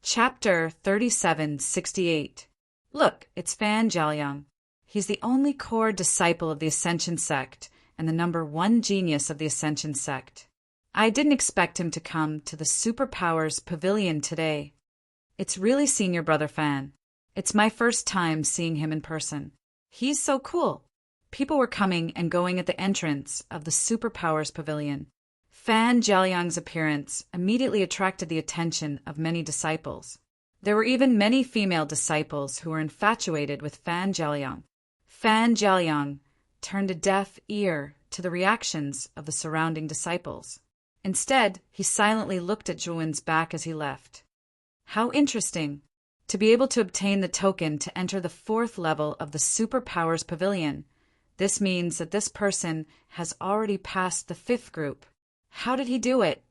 Chapter 3768. Look, it's Fan Jiaoyang. He's the only core disciple of the Ascension sect and the number one genius of the Ascension sect. I didn't expect him to come to the Superpowers Pavilion today. It's really Senior Brother Fan. It's my first time seeing him in person. He's so cool. People were coming and going at the entrance of the Superpowers Pavilion. Fan Jiaoyang's appearance immediately attracted the attention of many disciples. There were even many female disciples who were infatuated with Fan Jiaoyang. Fan Jiaoyang turned a deaf ear to the reactions of the surrounding disciples. Instead, he silently looked at Zhuan's back as he left. How interesting! To be able to obtain the token to enter the 4th level of the Superpowers Pavilion. This means that this person has already passed the 5th group. How did he do it?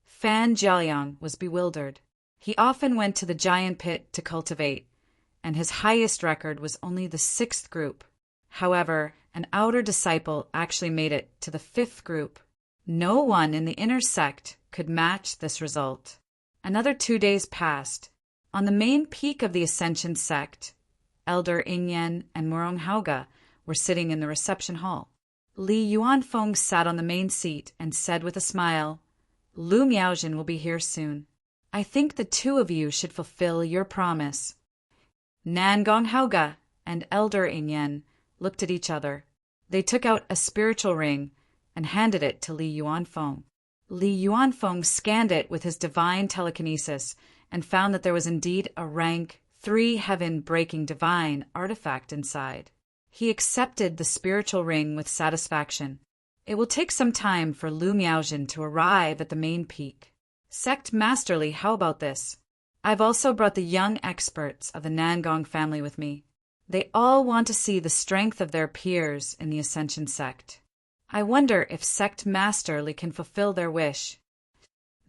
Fan Jiaoyang was bewildered. He often went to the giant pit to cultivate, and his highest record was only the 6th group. However, an outer disciple actually made it to the 5th group. No one in the inner sect could match this result. Another 2 days passed. On the main peak of the Ascension sect, Elder Ingyan and Murong Hauga were sitting in the reception hall. Li Yuanfeng sat on the main seat and said with a smile, "Lu Miaojin will be here soon. I think the two of you should fulfill your promise." Nangong Hauga and Elder Ingyan looked at each other. They took out a spiritual ring and handed it to Li Yuanfeng. Li Yuanfeng scanned it with his divine telekinesis and found that there was indeed a rank 3 heaven-breaking divine artifact inside. He accepted the spiritual ring with satisfaction. It will take some time for Lu Miaojin to arrive at the main peak. Sect Masterly, how about this? I've also brought the young experts of the Nangong family with me. They all want to see the strength of their peers in the Ascension sect. I wonder if Sect Masterly can fulfill their wish.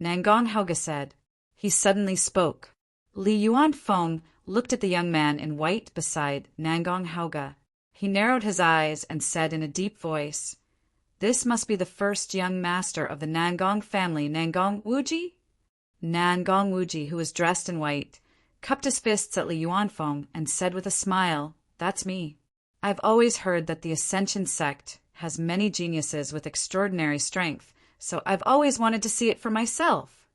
Nangong Hauga said. He suddenly spoke. Li Yuanfeng looked at the young man in white beside Nangong Hauga. He narrowed his eyes and said in a deep voice, "This must be the first young master of the Nangong family, Nangong Wuji?" Nangong Wuji, who was dressed in white, cupped his fists at Li Yuanfeng and said with a smile, "That's me. I've always heard that the Ascension sect has many geniuses with extraordinary strength, so I've always wanted to see it for myself.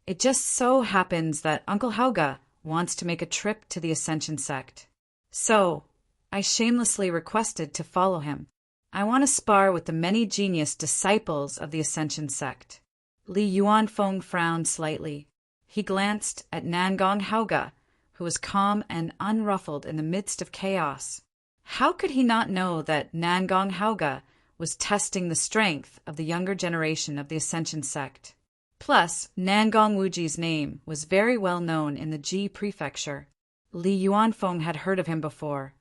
It just so happens that Uncle Hauga wants to make a trip to the Ascension sect. So, I shamelessly requested to follow him. I want to spar with the many genius disciples of the Ascension sect." Li Yuanfeng frowned slightly. He glanced at Nangong Hauga, who was calm and unruffled in the midst of chaos. How could he not know that Nangong Hauga was testing the strength of the younger generation of the Ascension sect? Plus, Nangong Wuji's name was very well known in the Ji prefecture. Li Yuanfeng had heard of him before,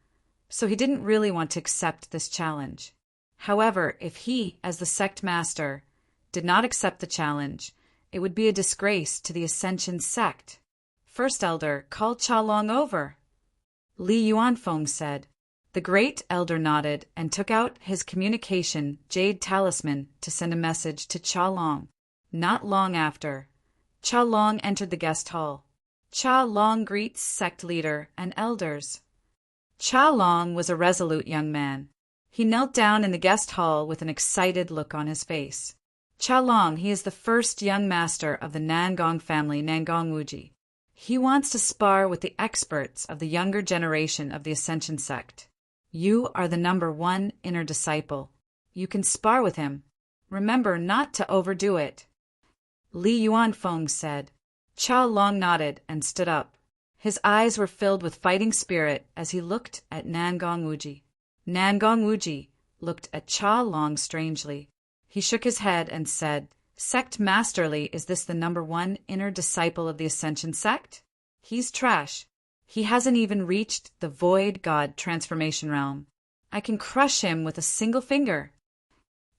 so he didn't really want to accept this challenge. However, if he, as the sect master, did not accept the challenge, it would be a disgrace to the Ascension sect. "First Elder, call Cha Long over," Li Yuanfeng said. The great elder nodded and took out his communication jade talisman to send a message to Cha Long. Not long after, Cha Long entered the guest hall. Cha Long greets sect leader and elders. Cha Long was a resolute young man. He knelt down in the guest hall with an excited look on his face. Cha Long, he is the first young master of the Nangong family, Nangong Wuji. He wants to spar with the experts of the younger generation of the Ascension sect. You are the number one inner disciple. You can spar with him. Remember not to overdo it. Li Yuanfeng said. Cha Long nodded and stood up. His eyes were filled with fighting spirit as he looked at Nangong Wuji. Nangong Wuji looked at Cha Long strangely. He shook his head and said, "Sect Masterly, is this the number one inner disciple of the Ascension sect? He's trash. He hasn't even reached the Void God transformation realm. I can crush him with a single finger."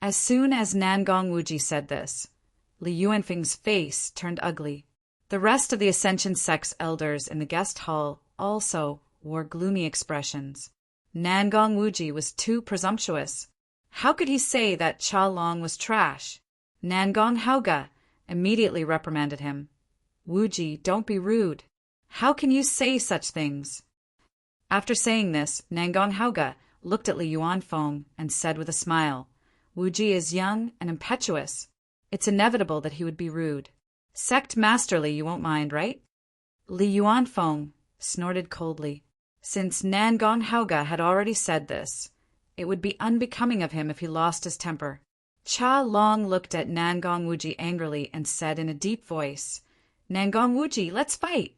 As soon as Nangong Wuji said this, Li Yuanfeng's face turned ugly. The rest of the Ascension sect's elders in the guest hall also wore gloomy expressions. Nangong Wuji was too presumptuous. How could he say that Cha Long was trash? Nangong Hauga immediately reprimanded him. "Wuji, don't be rude. How can you say such things? After saying this, Nangong Hauga looked at Li Yuanfeng and said with a smile, Wuji is young and impetuous. It's inevitable that he would be rude. Sect masterly, you won't mind, right? Li Yuanfeng snorted coldly. Since Nangong Hauga had already said this, it would be unbecoming of him if he lost his temper. Cha Long looked at Nangong Wuji angrily and said in a deep voice, Nangong Wuji, let's fight.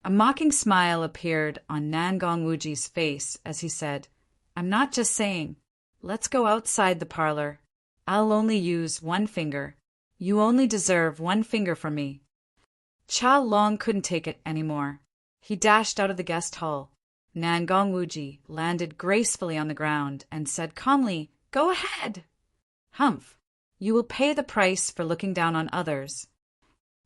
A mocking smile appeared on Nangong Wuji's face as he said, I'm not just saying. Let's go outside the parlor. I'll only use one finger. You only deserve one finger from me. Cha Long couldn't take it anymore. He dashed out of the guest hall. Nangong Wuji landed gracefully on the ground and said calmly, Go ahead. Humph, you will pay the price for looking down on others.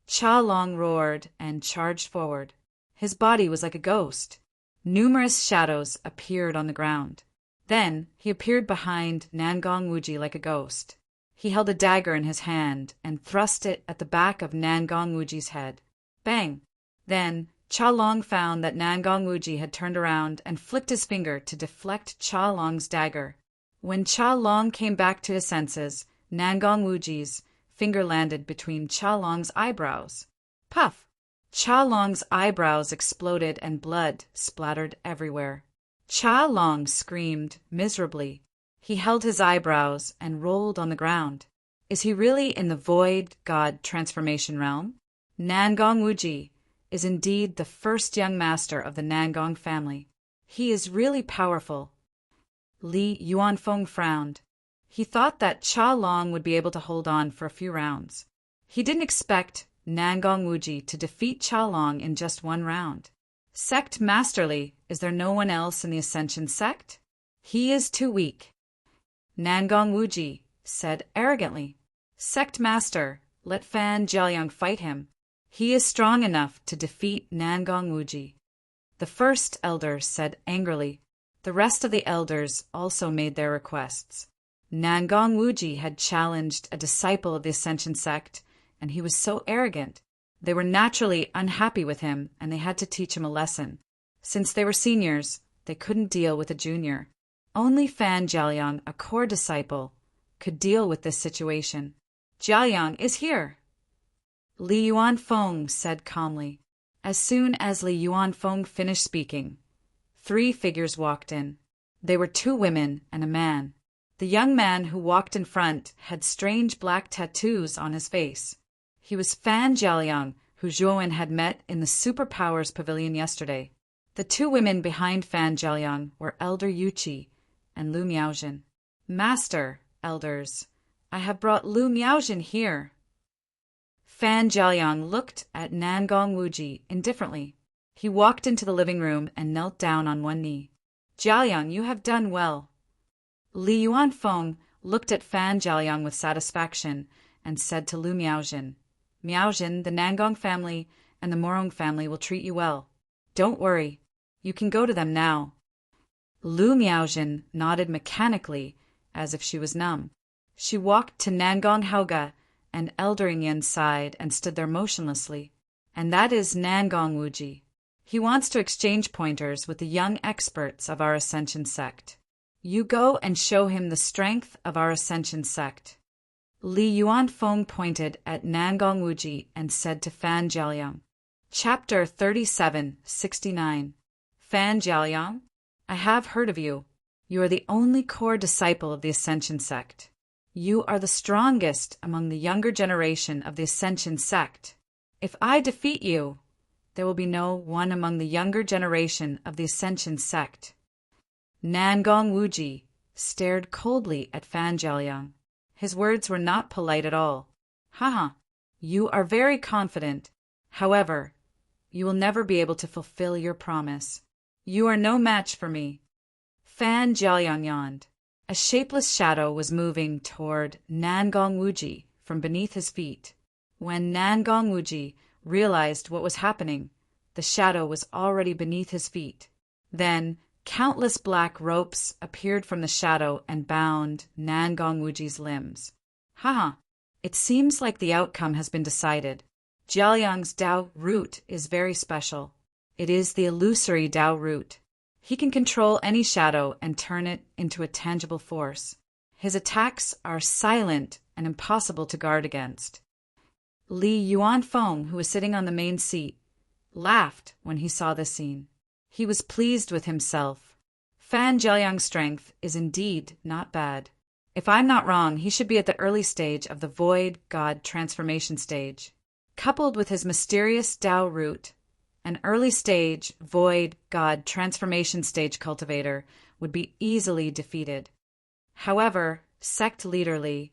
Cha Long roared and charged forward. His body was like a ghost. Numerous shadows appeared on the ground. Then he appeared behind Nangong Wuji like a ghost. He held a dagger in his hand and thrust it at the back of Nangong Wuji's head. Bang! Then Cha Long found that Nangong Wuji had turned around and flicked his finger to deflect Cha Long's dagger. When Cha Long came back to his senses, Nangong Wuji's finger landed between Cha Long's eyebrows. Puff! Cha Long's eyebrows exploded and blood splattered everywhere. Cha Long screamed miserably. He held his eyebrows and rolled on the ground. Is he really in the void god transformation realm? Nangong Wuji is indeed the first young master of the Nangong family. He is really powerful. Li Yuanfeng frowned. He thought that Cha Long would be able to hold on for a few rounds. He didn't expect Nangong Wuji to defeat Cha Long in just one round. Sect masterly, is there no one else in the Ascension sect? He is too weak. Nangong Wuji said arrogantly, Sect master, let Fan Jiaoyang fight him. He is strong enough to defeat Nangong Wuji. The first elder said angrily. The rest of the elders also made their requests. Nangong Wuji had challenged a disciple of the Ascension sect, and he was so arrogant. They were naturally unhappy with him, and they had to teach him a lesson. Since they were seniors, they couldn't deal with a junior. Only Fan Jiaoyang, a core disciple, could deal with this situation. Jiaoyang is here. Li Yuanfeng said calmly. As soon as Li Yuanfeng finished speaking, 3 figures walked in. They were 2 women and a man. The young man who walked in front had strange black tattoos on his face. He was Fan Jiaoyang, who Zhuowen had met in the Superpowers Pavilion yesterday. The 2 women behind Fan Jiaoyang were Elder Yuqi and Lu Miaojin. Master, elders, I have brought Lu Miaojin here. Fan Jiaoyang looked at Nangong Wuji indifferently. He walked into the living room and knelt down on one knee. Jiaoyang, you have done well. Li Yuanfeng looked at Fan Jiaoyang with satisfaction and said to Lu Miaojin, Miaojin, the Nangong family and the Morong family will treat you well. Don't worry. You can go to them now. Lu Miaojin nodded mechanically as if she was numb. She walked to Nangong Hauga and Elder Yin's side and stood there motionlessly. And that is Nangong Wuji. He wants to exchange pointers with the young experts of our Ascension sect. You go and show him the strength of our Ascension sect. Li Yuanfeng pointed at Nangong Wuji and said to Fan Jiaoyang, Chapter 3769. Fan Jiaoyang, I have heard of you. You are the only core disciple of the Ascension sect. You are the strongest among the younger generation of the Ascension sect. If I defeat you, there will be no one among the younger generation of the Ascension sect. Nangong Wuji stared coldly at Fan Jiaoyang. His words were not polite at all. Haha, you are very confident. However, you will never be able to fulfill your promise. You are no match for me. Fan Jiaoyang yawned. A shapeless shadow was moving toward Nangong Wuji from beneath his feet. When Nangong Wuji realized what was happening, the shadow was already beneath his feet. Then countless black ropes appeared from the shadow and bound Nangong Wuji's limbs. Haha, it seems like the outcome has been decided. Jiaoyang's Dao root is very special. It is the illusory Tao root. He can control any shadow and turn it into a tangible force. His attacks are silent and impossible to guard against. Li Yuanfeng, who was sitting on the main seat, laughed when he saw this scene. He was pleased with himself. Fan Jiaoyang's strength is indeed not bad. If I'm not wrong, he should be at the early stage of the Void God transformation stage. Coupled with his mysterious Tao root, an early stage Void God transformation stage cultivator would be easily defeated. However, sect leader Li,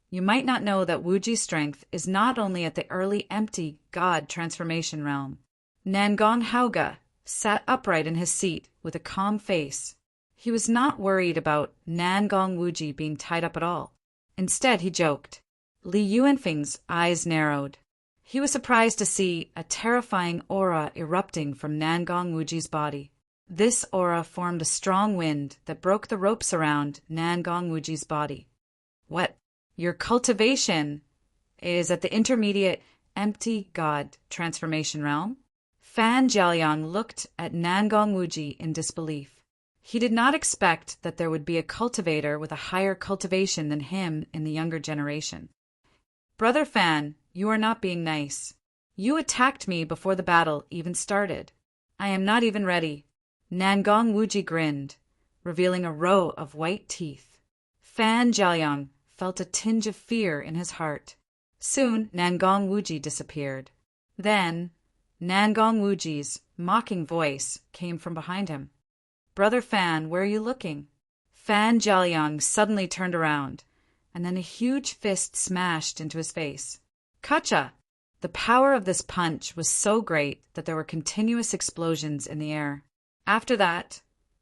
you might not know that Wuji's strength is not only at the early empty God transformation realm. Nangong Haoge sat upright in his seat with a calm face. He was not worried about Nangong Wuji being tied up at all. Instead, he joked. Li Yuanfeng's eyes narrowed. He was surprised to see a terrifying aura erupting from Nangong Wuji's body. This aura formed a strong wind that broke the ropes around Nangong Wuji's body. What? Your cultivation is at the intermediate empty God transformation realm? Fan Jiaoyang looked at Nangong Wuji in disbelief. He did not expect that there would be a cultivator with a higher cultivation than him in the younger generation. Brother Fan, you are not being nice. You attacked me before the battle even started. I am not even ready. Nangong Wuji grinned, revealing a row of white teeth. Fan Jiaoyang felt a tinge of fear in his heart. Soon, Nangong Wuji disappeared. Then, Nangong Wuji's mocking voice came from behind him. Brother Fan, where are you looking? Fan Jiaoyang suddenly turned around, and then a huge fist smashed into his face. Kacha! The power of this punch was so great that there were continuous explosions in the air. After that,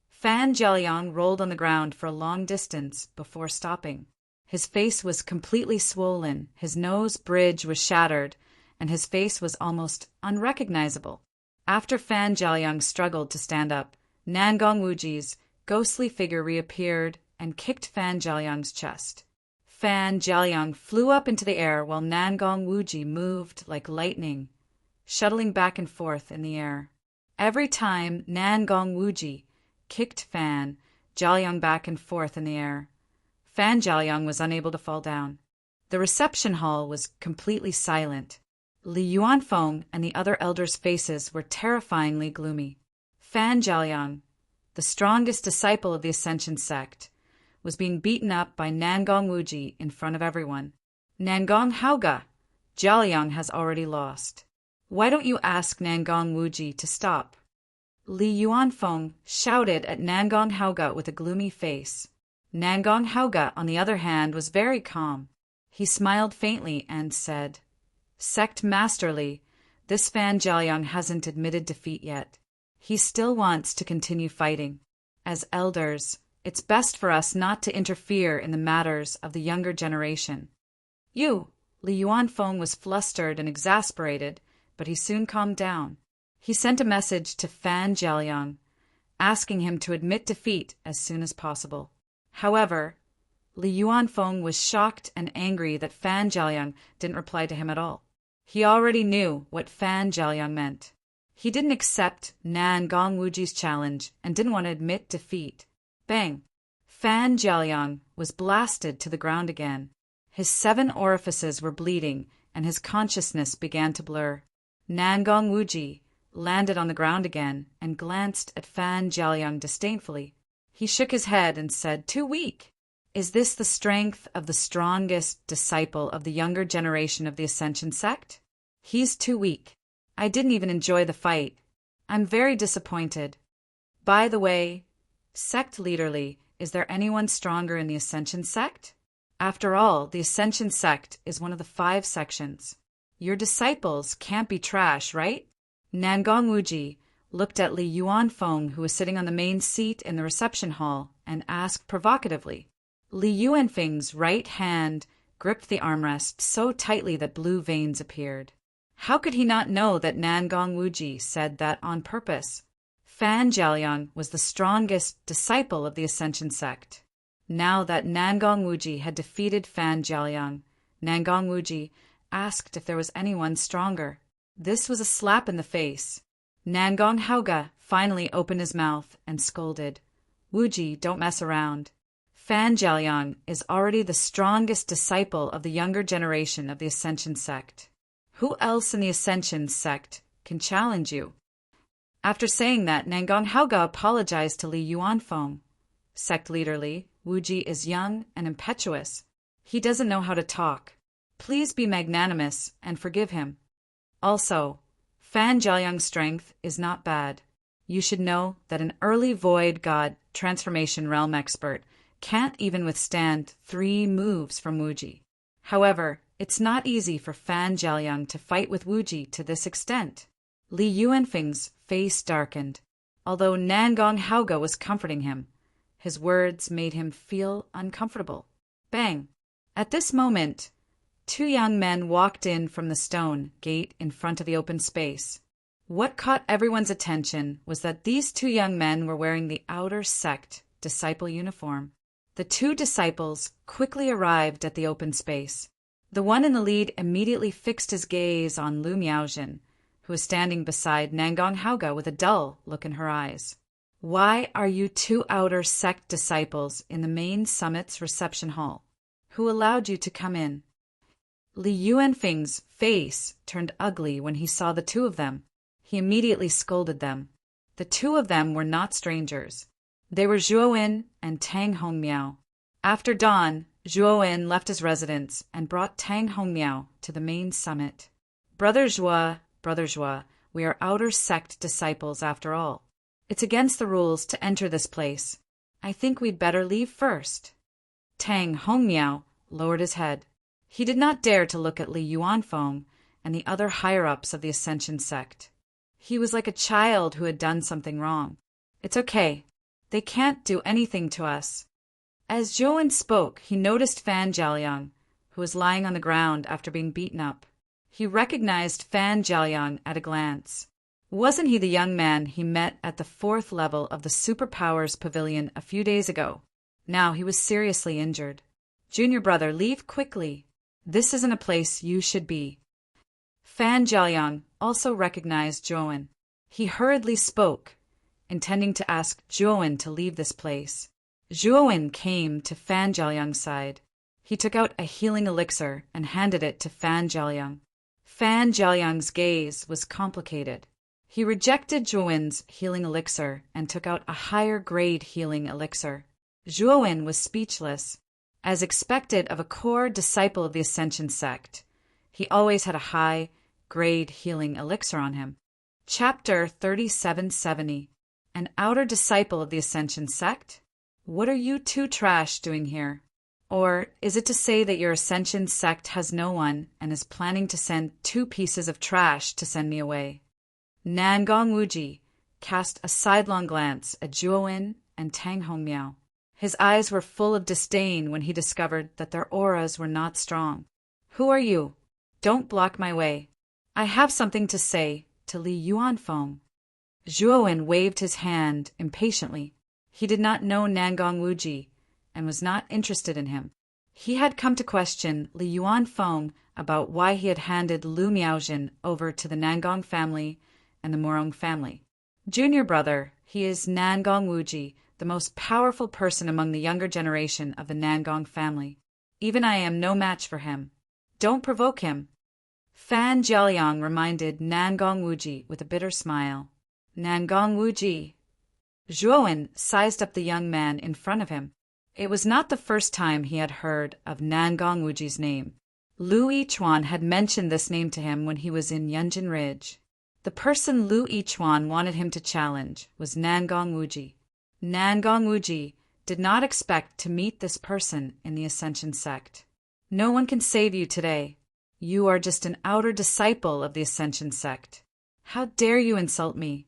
Fan Jiaoyang rolled on the ground for a long distance before stopping. His face was completely swollen, his nose bridge was shattered, and his face was almost unrecognizable. After Fan Jiaoyang struggled to stand up, Nangong Wuji's ghostly figure reappeared and kicked Fan Jiaoyang's chest. Fan Jiaoyang flew up into the air while Nangong Wuji moved like lightning, shuttling back and forth in the air. Every time Nangong Wuji kicked Fan Jiaoyang back and forth in the air, Fan Jiaoyang was unable to fall down. The reception hall was completely silent. Li Yuanfeng and the other elders' faces were terrifyingly gloomy. Fan Jiaoyang, the strongest disciple of the Ascension sect, was being beaten up by Nangong Wuji in front of everyone. Nangong Haoge, Jiaoyang has already lost. Why don't you ask Nangong Wuji to stop? Li Yuanfeng shouted at Nangong Haoge with a gloomy face. Nangong Haoge, on the other hand, was very calm. He smiled faintly and said, Sect Master Li, this Fan Jiaoyang hasn't admitted defeat yet. He still wants to continue fighting. As elders, it's best for us not to interfere in the matters of the younger generation. Li Yuanfeng was flustered and exasperated, but he soon calmed down. He sent a message to Fan Jiaoyang, asking him to admit defeat as soon as possible. However, Li Yuanfeng was shocked and angry that Fan Jiaoyang didn't reply to him at all. He already knew what Fan Jiaoyang meant. He didn't accept Nangong Wuji's challenge and didn't want to admit defeat. Bang! Fan Jiaoyang was blasted to the ground again. His 7 orifices were bleeding, and his consciousness began to blur. Nangong Wuji landed on the ground again and glanced at Fan Jiaoyang disdainfully. He shook his head and said, Too weak. Is this the strength of the strongest disciple of the younger generation of the Ascension sect? He's too weak. I didn't even enjoy the fight. I'm very disappointed. By the way, sect leader Li, is there anyone stronger in the Ascension sect? After all, the Ascension sect is one of the 5 sections. Your disciples can't be trash, right? Nangong Wuji looked at Li Yuanfeng, who was sitting on the main seat in the reception hall, and asked provocatively. Li Yuanfeng's right hand gripped the armrest so tightly that blue veins appeared. How could he not know that Nangong Wuji said that on purpose? Fan Jiaoyang was the strongest disciple of the Ascension sect. Now that Nangong Wuji had defeated Fan Jiaoyang, Nangong Wuji asked if there was anyone stronger. This was a slap in the face. Nangong Hauga finally opened his mouth and scolded, "Wuji, don't mess around. Fan Jiaoyang is already the strongest disciple of the younger generation of the Ascension sect. Who else in the Ascension sect can challenge you?" After saying that, Nangong Hauga apologized to Li Yuanfeng. "Sect leader Li, Wuji is young and impetuous. He doesn't know how to talk. Please be magnanimous and forgive him. Also, Fan Jiaoyang's strength is not bad. You should know that an early Void God transformation realm expert can't even withstand 3 moves from Wuji. However, it's not easy for Fan Jiaoyang to fight with Wuji to this extent." Li Yuanfeng's face darkened. Although Nangong Hauga was comforting him, his words made him feel uncomfortable. Bang! At this moment, 2 young men walked in from the stone gate in front of the open space. What caught everyone's attention was that these 2 young men were wearing the outer sect disciple uniform. The 2 disciples quickly arrived at the open space. The one in the lead immediately fixed his gaze on Lu Miaojin, who was standing beside Nangong Hauga with a dull look in her eyes. "Why are you 2 outer sect disciples in the main summit's reception hall? Who allowed you to come in?" Li Yuanfeng's face turned ugly when he saw the 2 of them. He immediately scolded them. The 2 of them were not strangers. They were Zhuowen and Tang Hongmiao. After dawn, Zhuowen left his residence and brought Tang Hongmiao to the main summit. Brother Zhua, we are outer sect disciples after all. It's against the rules to enter this place. I think we'd better leave first." Tang Hongmiao lowered his head. He did not dare to look at Li Yuanfeng and the other higher-ups of the Ascension sect. He was like a child who had done something wrong. "It's okay. They can't do anything to us." As Zhuowen spoke, he noticed Fan Jiaoyang, who was lying on the ground after being beaten up. He recognized Fan Jiaoyang at a glance. Wasn't he the young man he met at the 4th level of the Superpowers Pavilion a few days ago? Now he was seriously injured. "Junior brother, leave quickly. This isn't a place you should be." Fan Jiaoyang also recognized Zhuowen. He hurriedly spoke, intending to ask Zhuowen to leave this place. Zhuowen came to Fan Jiaoyang's side. He took out a healing elixir and handed it to Fan Jiaoyang. Fan Jiaoyang's gaze was complicated. He rejected Zhuowen's healing elixir and took out a higher-grade healing elixir. Zhuowen was speechless. As expected of a core disciple of the Ascension sect, he always had a high-grade healing elixir on him. Chapter 3770. An outer disciple of the Ascension sect? What are you 2 trash doing here? Or is it to say that your Ascension sect has no one and is planning to send 2 pieces of trash to send me away? Nangong Wuji cast a sidelong glance at Zhuowen and Tang Hongmiao. His eyes were full of disdain when he discovered that their auras were not strong. "Who are you? Don't block my way. I have something to say to Li Yuanfeng." Zhuowen waved his hand impatiently. He did not know Nangong Wuji and was not interested in him. He had come to question Li Yuanfeng about why he had handed Lu Miaojin over to the Nangong family and the Morong family. "Junior brother, he is Nangong Wuji, the most powerful person among the younger generation of the Nangong family. Even I am no match for him. Don't provoke him." Fan Jiaoyang reminded Nangong Wuji with a bitter smile. "Nangong Wuji." Zhuowen sized up the young man in front of him. It was not the first time he had heard of Nangong Wuji's name. Lu Yichuan had mentioned this name to him when he was in Yunjin Ridge. The person Lu Yichuan wanted him to challenge was Nangong Wuji. Nangong Wuji did not expect to meet this person in the Ascension sect. "No one can save you today. You are just an outer disciple of the Ascension sect. How dare you insult me?"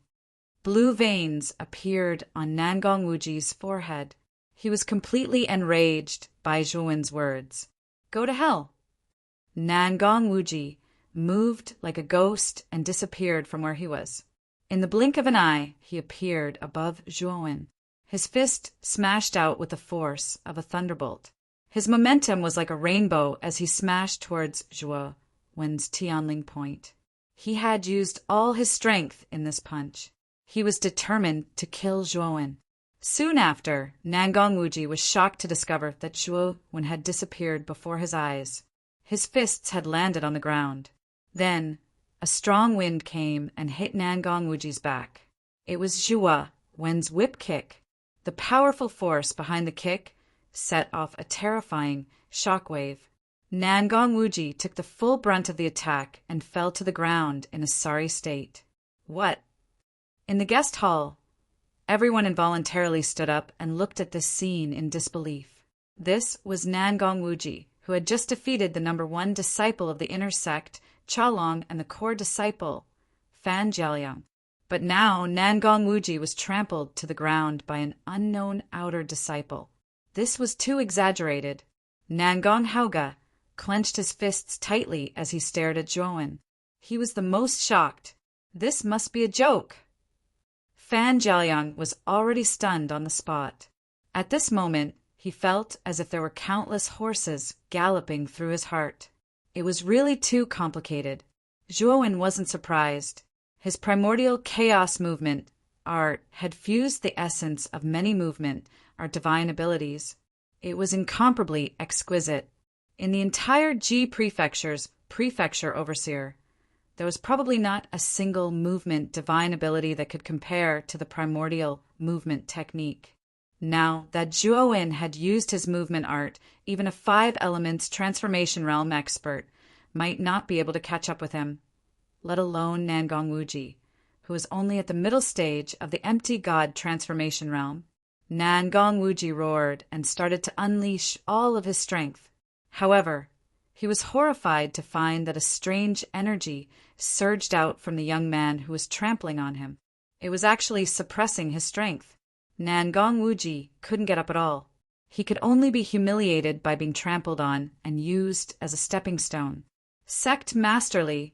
Blue veins appeared on Nangong Wuji's forehead. He was completely enraged by Zhuowen's words. "Go to hell." Nangong Wuji moved like a ghost and disappeared from where he was. In the blink of an eye, he appeared above Zhuowen. His fist smashed out with the force of a thunderbolt. His momentum was like a rainbow as he smashed towards Zhuowen's Tianling point. He had used all his strength in this punch. He was determined to kill Zhuowen. Soon after, Nangong Wuji was shocked to discover that Zhuowen had disappeared before his eyes. His fists had landed on the ground. Then, a strong wind came and hit Nangong Wuji's back. It was Zhuo Wen's whip kick. The powerful force behind the kick set off a terrifying shockwave. Nangong Wuji took the full brunt of the attack and fell to the ground in a sorry state. What? In the guest hall, everyone involuntarily stood up and looked at this scene in disbelief. This was Nangong Wuji, who had just defeated the number 1 disciple of the inner sect, Chalong, and the core disciple, Fan Jiaoliang. But now Nangong Wuji was trampled to the ground by an unknown outer disciple. This was too exaggerated. Nangong Haoge clenched his fists tightly as he stared at Zhuowen. He was the most shocked. This must be a joke. Fan Jiaoliang was already stunned on the spot. At this moment, he felt as if there were countless horses galloping through his heart. It was really too complicated. Zhuowen wasn't surprised. His primordial chaos movement art had fused the essence of many movement, our divine abilities. It was incomparably exquisite. In the entire Ji Prefecture's prefecture overseer, there was probably not a single movement divine ability that could compare to the primordial movement technique. Now that Zhuowen had used his movement art, even a 5 elements transformation realm expert might not be able to catch up with him, let alone Nangong Wuji, who was only at the middle stage of the empty god transformation realm. Nangong Wuji roared and started to unleash all of his strength. However, he was horrified to find that a strange energy surged out from the young man who was trampling on him. It was actually suppressing his strength. Nangong Wuji couldn't get up at all. He could only be humiliated by being trampled on and used as a stepping stone. Sect Masterly,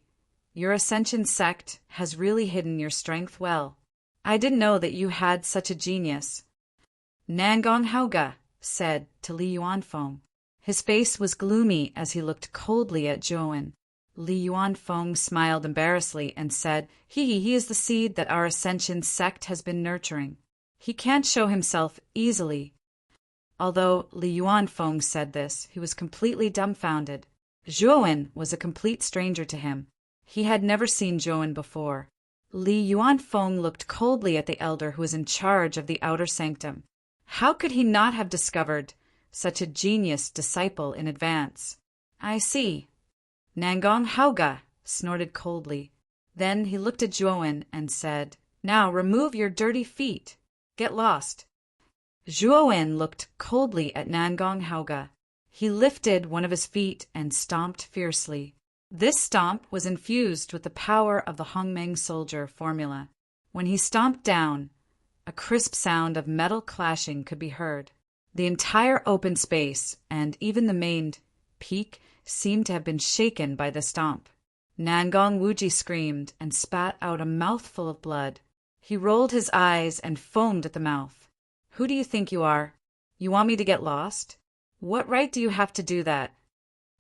your Ascension sect has really hidden your strength well. I didn't know that you had such a genius, Nangong Haoge said to Li Yuanfeng. His face was gloomy as he looked coldly at Zhuowen. Li Yuanfeng smiled embarrassedly and said, He is the seed that our Ascension sect has been nurturing. He can't show himself easily. Although Li Yuanfeng said this, he was completely dumbfounded. Zhuowen was a complete stranger to him. He had never seen Zhuowen before. Li Yuanfeng looked coldly at the elder who was in charge of the outer sanctum. How could he not have discovered such a genius disciple in advance? I see. Nangong Haoge snorted coldly. Then he looked at Zhuowen and said, Now remove your dirty feet. Get lost. Zhuowen looked coldly at Nangong Haoge. He lifted one of his feet and stomped fiercely. This stomp was infused with the power of the Hongmeng soldier formula. When he stomped down, a crisp sound of metal clashing could be heard. The entire open space, and even the main peak, seemed to have been shaken by the stomp. Nangong Wuji screamed and spat out a mouthful of blood. He rolled his eyes and foamed at the mouth. Who do you think you are? You want me to get lost? What right do you have to do that?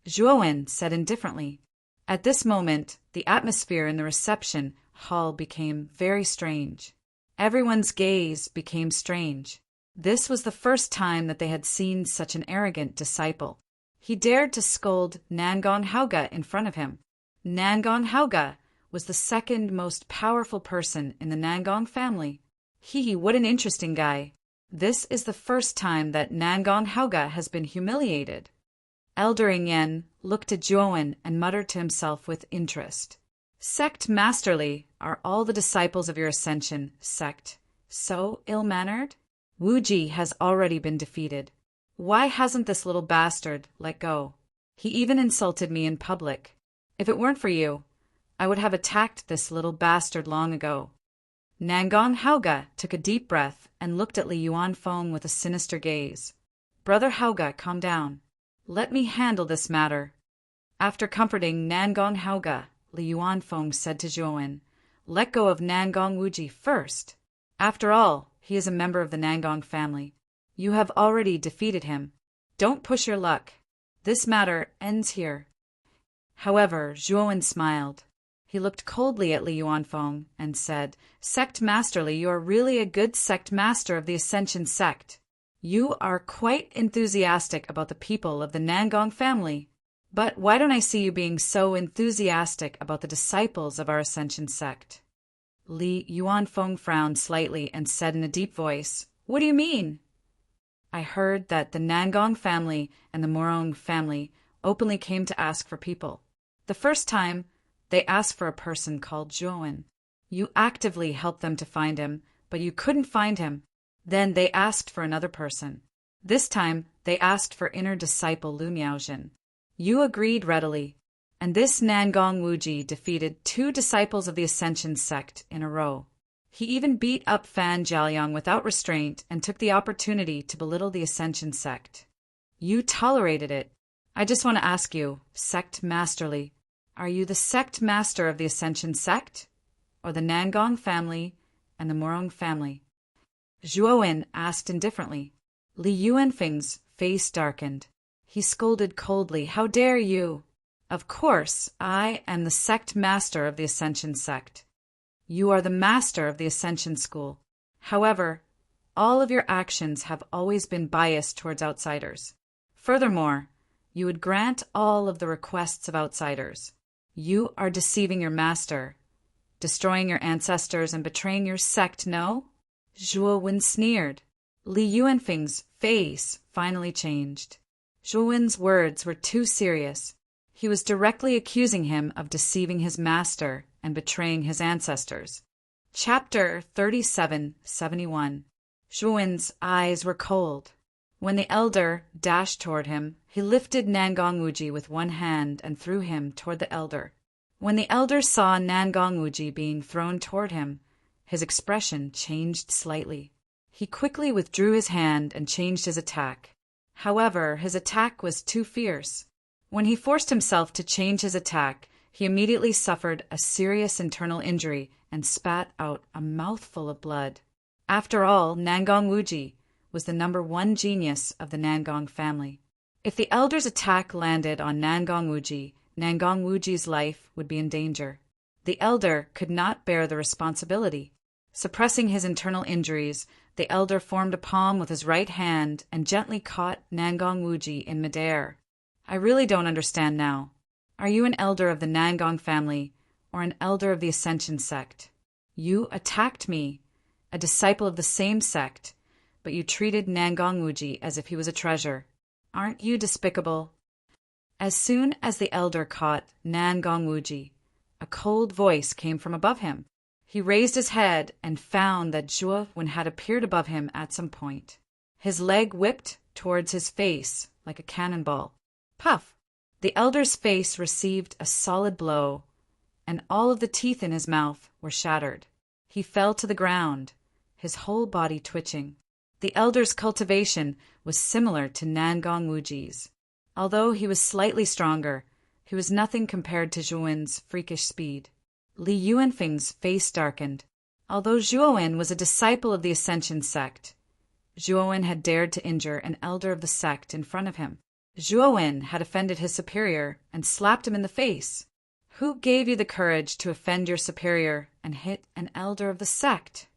Zhuowen said indifferently. At this moment, the atmosphere in the reception hall became very strange. Everyone's gaze became strange. This was the first time that they had seen such an arrogant disciple. He dared to scold Nangong Haoge in front of him. Nangong Haoge was the second most powerful person in the Nangong family. What an interesting guy. This is the first time that Nangong Haoge has been humiliated. Elder Yen looked at Zhuowen and muttered to himself with interest. Sect Masterly, are all the disciples of your Ascension sect so ill-mannered? Wuji has already been defeated. Why hasn't this little bastard let go? He even insulted me in public. If it weren't for you, I would have attacked this little bastard long ago. Nangong Haoge took a deep breath and looked at Li Yuanfeng with a sinister gaze. Brother Haoge, calm down. Let me handle this matter. After comforting Nangong Haoge, Li Yuanfeng said to Zhuowen, Let go of Nangong Wuji first. After all, he is a member of the Nangong family. You have already defeated him. Don't push your luck. This matter ends here. However, Zhuowen smiled. He looked coldly at Li Yuanfeng and said, "Sect Masterly, you are really a good sect master of the Ascension sect. You are quite enthusiastic about the people of the Nangong family. But why don't I see you being so enthusiastic about the disciples of our Ascension sect?" Li Yuanfeng frowned slightly and said in a deep voice, "What do you mean?" "I heard that the Nangong family and the Morong family openly came to ask for people. The first time, they asked for a person called Zhuowen. You actively helped them to find him, but you couldn't find him. Then they asked for another person. This time, they asked for inner disciple Lu Miaojin. You agreed readily, and this Nangong Wuji defeated 2 disciples of the Ascension sect in a row. He even beat up Fan Jiaoyang without restraint and took the opportunity to belittle the Ascension sect. You tolerated it. I just want to ask you, Sect Masterly, are you the sect master of the Ascension sect, or the Nangong family and the Morong family?" Zhuowen asked indifferently. Li Yuanfeng's face darkened. He scolded coldly, "How dare you? Of course, I am the sect master of the Ascension sect. You are the master of the Ascension school. However, all of your actions have always been biased towards outsiders. Furthermore, you would grant all of the requests of outsiders. You are deceiving your master, destroying your ancestors and betraying your sect, no?" Zhuowen sneered. Li Yuanfeng's face finally changed. Zhuowen's words were too serious. He was directly accusing him of deceiving his master and betraying his ancestors. Chapter 3771. Zhuowen's eyes were cold. When the elder dashed toward him, he lifted Nangong Wuji with one hand and threw him toward the elder. When the elder saw Nangong Wuji being thrown toward him, his expression changed slightly. He quickly withdrew his hand and changed his attack. However, his attack was too fierce. When he forced himself to change his attack, he immediately suffered a serious internal injury and spat out a mouthful of blood. After all, Nangong Wuji was the #1 genius of the Nangong family. If the elder's attack landed on Nangong Wuji, Nangong Wuji's life would be in danger. The elder could not bear the responsibility. Suppressing his internal injuries, the elder formed a palm with his right hand and gently caught Nangong Wuji in midair. "I really don't understand now. Are you an elder of the Nangong family or an elder of the Ascension sect? You attacked me, a disciple of the same sect, but you treated Nangong Wuji as if he was a treasure. Aren't you despicable?" As soon as the elder caught Nangong Wuji, a cold voice came from above him. He raised his head and found that Zhuowen had appeared above him at some point. His leg whipped towards his face like a cannonball. Puff! The elder's face received a solid blow, and all of the teeth in his mouth were shattered. He fell to the ground, his whole body twitching. The elder's cultivation was similar to Nangong Wuji's. Although he was slightly stronger, he was nothing compared to Zhuowen's freakish speed. Li Yuanfeng's face darkened. Although Zhuowen was a disciple of the Ascension sect, Zhuowen had dared to injure an elder of the sect in front of him. Zhuowen had offended his superior and slapped him in the face. Who gave you the courage to offend your superior and hit an elder of the sect?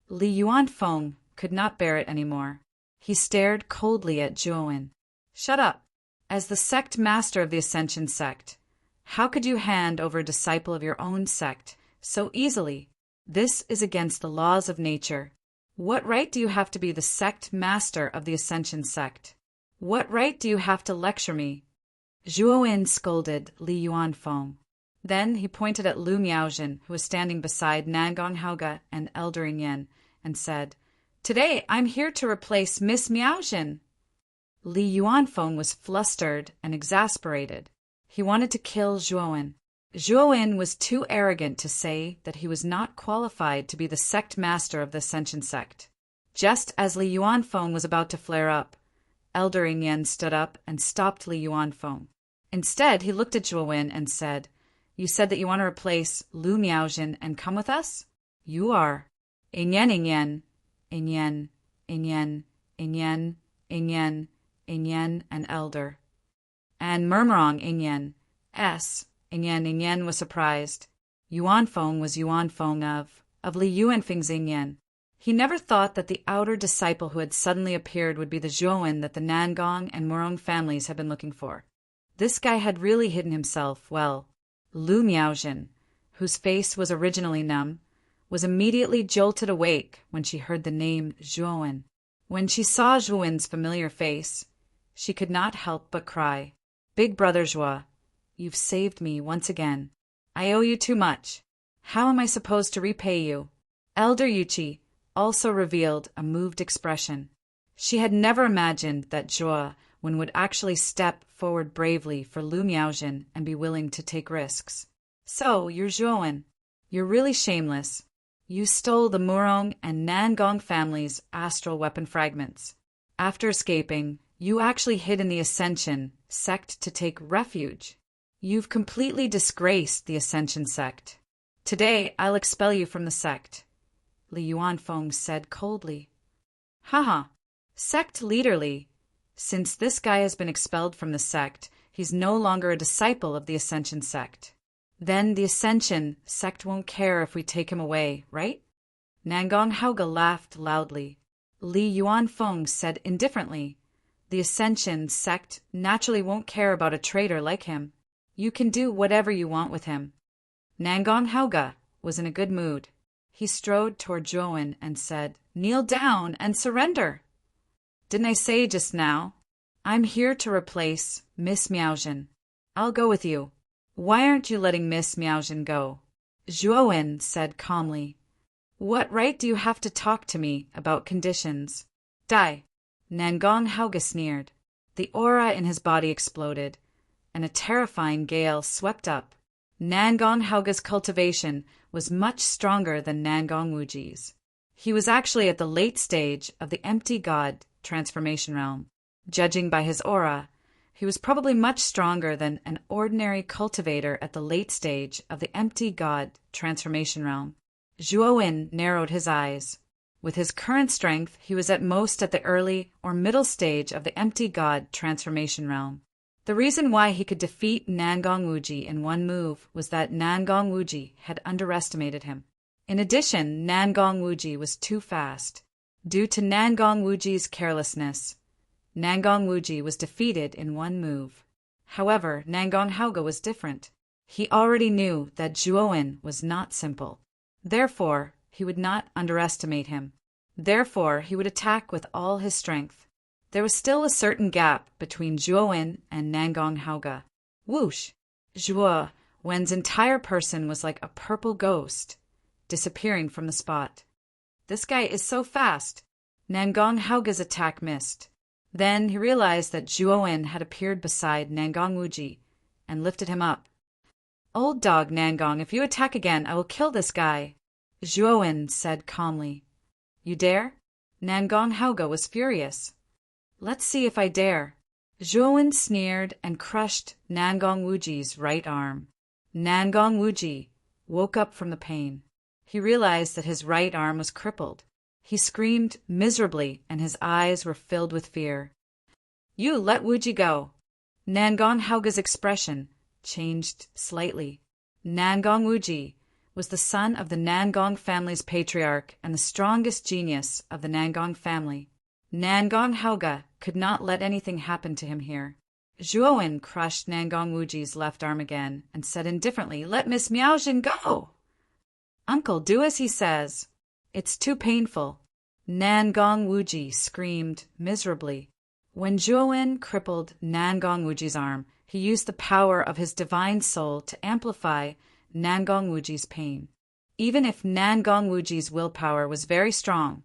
Li Yuanfeng could not bear it anymore. He stared coldly at Zhuowen. "Shut up. As the sect master of the Ascension sect, how could you hand over a disciple of your own sect so easily? This is against the laws of nature. What right do you have to be the sect master of the Ascension sect? What right do you have to lecture me?" Zhuowen scolded Li Yuanfeng. Then he pointed at Lu Miaojin, who was standing beside Nangong Haoge and Elder Yin, and said, "Today I'm here to replace Miss Miaojin." Li Yuanfeng was flustered and exasperated. He wanted to kill Zhuowen. Zhuowen was too arrogant to say that he was not qualified to be the sect master of the Ascension sect. Just as Li Yuanfeng was about to flare up, Elder Yin stood up and stopped Li Yuanfeng. Instead, he looked at Zhuowen and said, "You said that you want to replace Lu Miaojin and come with us? You are. Yin, Yin, Yin, Yin, Yin, Yin, Yin, and Elder. And Murmurong Yin, S, Ingyen was surprised. Yuanfeng was Yuanfeng of Li Yuanfeng's Ingyen. He never thought that the outer disciple who had suddenly appeared would be the Zhuowen that the Nangong and Murong families had been looking for. This guy had really hidden himself well. Lu Miaojin, whose face was originally numb, was immediately jolted awake when she heard the name Zhuowen. When she saw Zhuowen's familiar face, she could not help but cry. Big brother Zhuo, you've saved me once again. I owe you too much. How am I supposed to repay you? Elder Yuchi also revealed a moved expression. She had never imagined that Zhuo would actually step forward bravely for Lu Miaojin and be willing to take risks. So, you're Zhuowen. You're really shameless. You stole the Murong and Nangong families' astral weapon fragments. After escaping, you actually hid in the Ascension sect to take refuge. You've completely disgraced the Ascension sect. Today, I'll expel you from the sect, Li Yuanfeng said coldly. Haha, sect leader Li. Since this guy has been expelled from the sect, he's no longer a disciple of the Ascension sect. Then the Ascension sect won't care if we take him away, right? Nangong Haoge laughed loudly. Li Yuanfeng said indifferently, the Ascension sect naturally won't care about a traitor like him. You can do whatever you want with him. Nangong Haoge was in a good mood. He strode toward Zhuowen and said, Kneel down and surrender. Didn't I say just now? I'm here to replace Miss Miaojin. I'll go with you. Why aren't you letting Miss Miaojin go? Zhuowen said calmly. What right do you have to talk to me about conditions? Die. Nangong Haoge sneered. The aura in his body exploded, and a terrifying gale swept up. Nangong Haoge's cultivation was much stronger than Nangong Wuji's. He was actually at the late stage of the empty god transformation realm. Judging by his aura, he was probably much stronger than an ordinary cultivator at the late stage of the empty god transformation realm. Zhuowen narrowed his eyes. With his current strength, he was at most at the early or middle stage of the empty god transformation realm. The reason why he could defeat Nangong Wuji in one move was that Nangong Wuji had underestimated him. In addition, Nangong Wuji was too fast. Due to Nangong Wuji's carelessness, Nangong Wuji was defeated in one move. However, Nangong Haoge was different. He already knew that Zhuowen was not simple. Therefore, he would not underestimate him. Therefore, he would attack with all his strength. There was still a certain gap between Zhuowen and Nangong Haoge. Whoosh! Zhuowen's entire person was like a purple ghost, disappearing from the spot. This guy is so fast. Nangong Haoge's attack missed. Then he realized that Zhuowen had appeared beside Nangong Wuji and lifted him up. Old dog Nangong, if you attack again, I will kill this guy, Zhuowen said calmly. You dare? Nangong Haoge was furious. Let's see if I dare. Zhuowen sneered and crushed Nangong Wuji's right arm. Nangong Wuji woke up from the pain. He realized that his right arm was crippled. He screamed miserably and his eyes were filled with fear. You let Wuji go. Nangong Haoge's expression changed slightly. Nangong Wuji was the son of the Nangong family's patriarch and the strongest genius of the Nangong family. Nangong Haoge could not let anything happen to him here. Zhuowen crushed Nangong Wuji's left arm again and said indifferently, Let Miss Miaojin go. Uncle, do as he says. It's too painful. Nangong Wuji screamed miserably. When Zhuowen crippled Nangong Wuji's arm, he used the power of his divine soul to amplify Nangong Wuji's pain. Even if Nangong Wuji's willpower was very strong,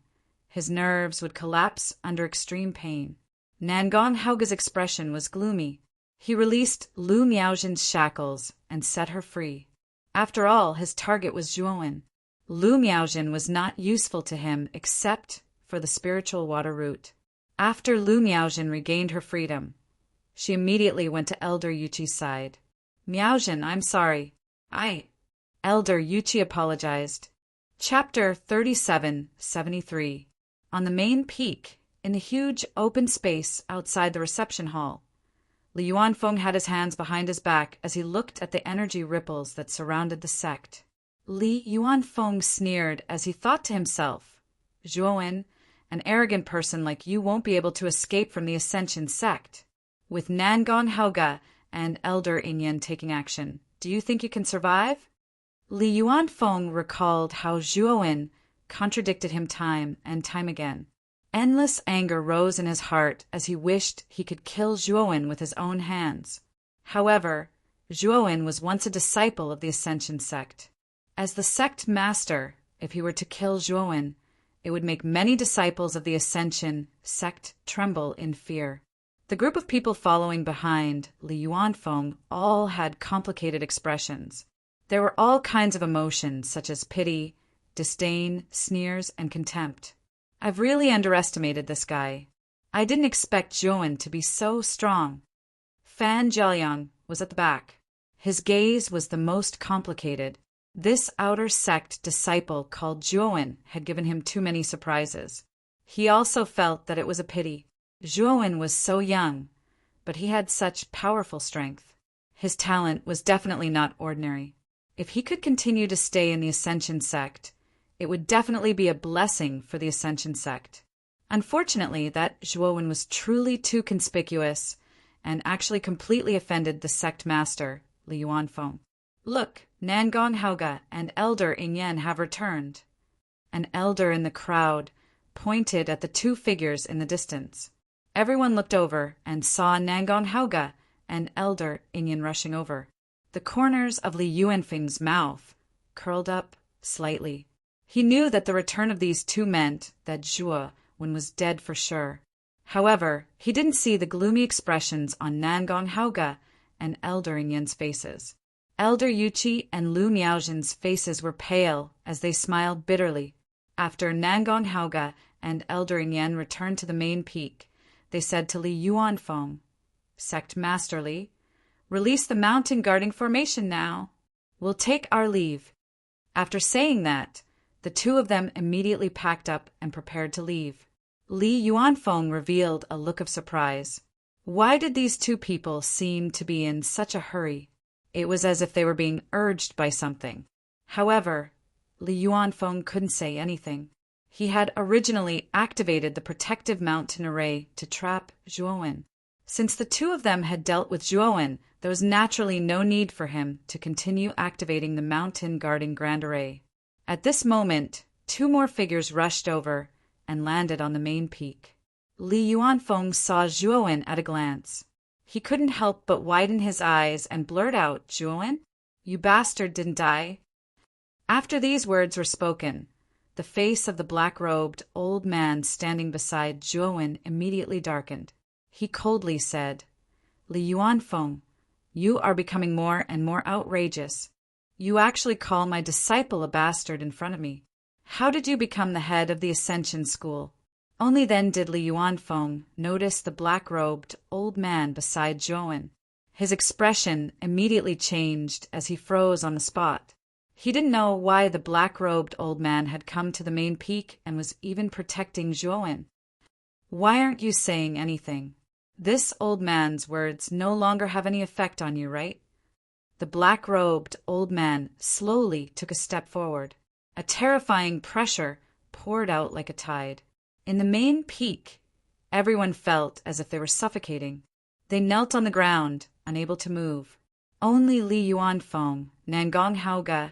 his nerves would collapse under extreme pain. Nangong Haoge's expression was gloomy. He released Lu Miaojin's shackles and set her free. After all, his target was Zhuowen. Lu Miaojin was not useful to him except for the spiritual water root. After Lu Miaojin regained her freedom, she immediately went to Elder Yuchi's side. Miaojin, I'm sorry. Elder Yuchi apologized. Chapter 3773. On the main peak, in the huge open space outside the reception hall, Li Yuanfeng had his hands behind his back as he looked at the energy ripples that surrounded the sect. Li Yuanfeng sneered as he thought to himself, Zhuowen, an arrogant person like you won't be able to escape from the Ascension sect. With Nangong Haoge and Elder Inyan taking action, do you think you can survive? Li Yuanfeng recalled how Zhuowen contradicted him time and time again. Endless anger rose in his heart as he wished he could kill Zhuowen with his own hands. However, Zhuowen was once a disciple of the Ascension sect. As the sect master, if he were to kill Zhuowen, it would make many disciples of the Ascension sect tremble in fear. The group of people following behind Li Yuanfeng all had complicated expressions. There were all kinds of emotions such as pity, disdain, sneers, and contempt. I've really underestimated this guy. I didn't expect Zhuowen to be so strong. Fan Jiaoyang was at the back. His gaze was the most complicated. This outer sect disciple called Zhuowen had given him too many surprises. He also felt that it was a pity. Zhuowen was so young, but he had such powerful strength. His talent was definitely not ordinary. If he could continue to stay in the Ascension sect, it would definitely be a blessing for the Ascension sect. Unfortunately, that Zhuowen was truly too conspicuous and actually completely offended the sect master, Li Yuanfeng. Look, Nangong Haoge and Elder Inyan have returned. An elder in the crowd pointed at the two figures in the distance. Everyone looked over and saw Nangong Haoge and Elder Inyan rushing over. The corners of Li Yuanfeng's mouth curled up slightly. He knew that the return of these two meant that Zhuowen was dead for sure. However, he didn't see the gloomy expressions on Nangong Haoge and Elder Inyan's faces. Elder Yuqi and Lu Miaojin's faces were pale as they smiled bitterly. After Nangong Haoge and Elder Inyan returned to the main peak, they said to Li Yuanfeng, Sect Master Li, release the mountain guarding formation now. We'll take our leave. After saying that, the two of them immediately packed up and prepared to leave. Li Yuanfeng revealed a look of surprise. Why did these two people seem to be in such a hurry? It was as if they were being urged by something. However, Li Yuanfeng couldn't say anything. He had originally activated the protective mountain array to trap Zhuowen. Since the two of them had dealt with Zhuowen, there was naturally no need for him to continue activating the mountain guarding grand array. At this moment, two more figures rushed over and landed on the main peak. Li Yuanfeng saw Zhuowen at a glance. He couldn't help but widen his eyes and blurt out, Zhuowen, you bastard didn't die. After these words were spoken, the face of the black-robed old man standing beside Zhuowen immediately darkened. He coldly said, Li Yuanfeng, you are becoming more and more outrageous. You actually call my disciple a bastard in front of me. How did you become the head of the Ascension School? Only then did Li Yuanfeng notice the black-robed old man beside Zhuowen. His expression immediately changed as he froze on the spot. He didn't know why the black-robed old man had come to the main peak and was even protecting Zhuowen. Why aren't you saying anything? This old man's words no longer have any effect on you, right? The black-robed old man slowly took a step forward. A terrifying pressure poured out like a tide. In the main peak, everyone felt as if they were suffocating. They knelt on the ground, unable to move. Only Li Yuanfeng, Nangong Haoge,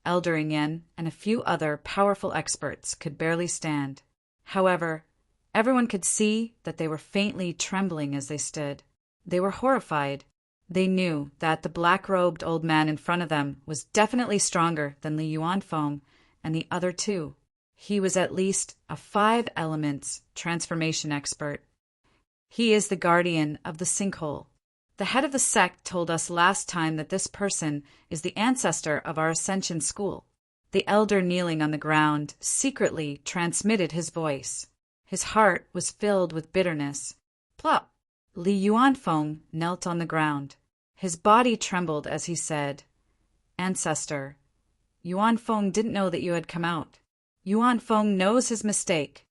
Elder Inyan, and a few other powerful experts could barely stand. However, everyone could see that they were faintly trembling as they stood. They were horrified. They knew that the black-robed old man in front of them was definitely stronger than Li Yuanfeng and the other two. He was at least a 5 elements transformation expert. He is the guardian of the sinkhole. The head of the sect told us last time that this person is the ancestor of our Ascension School. The elder kneeling on the ground secretly transmitted his voice. His heart was filled with bitterness. Plop! Li Yuanfeng knelt on the ground. His body trembled as he said, Ancestor, Yuanfeng didn't know that you had come out. Yuanfeng knows his mistake.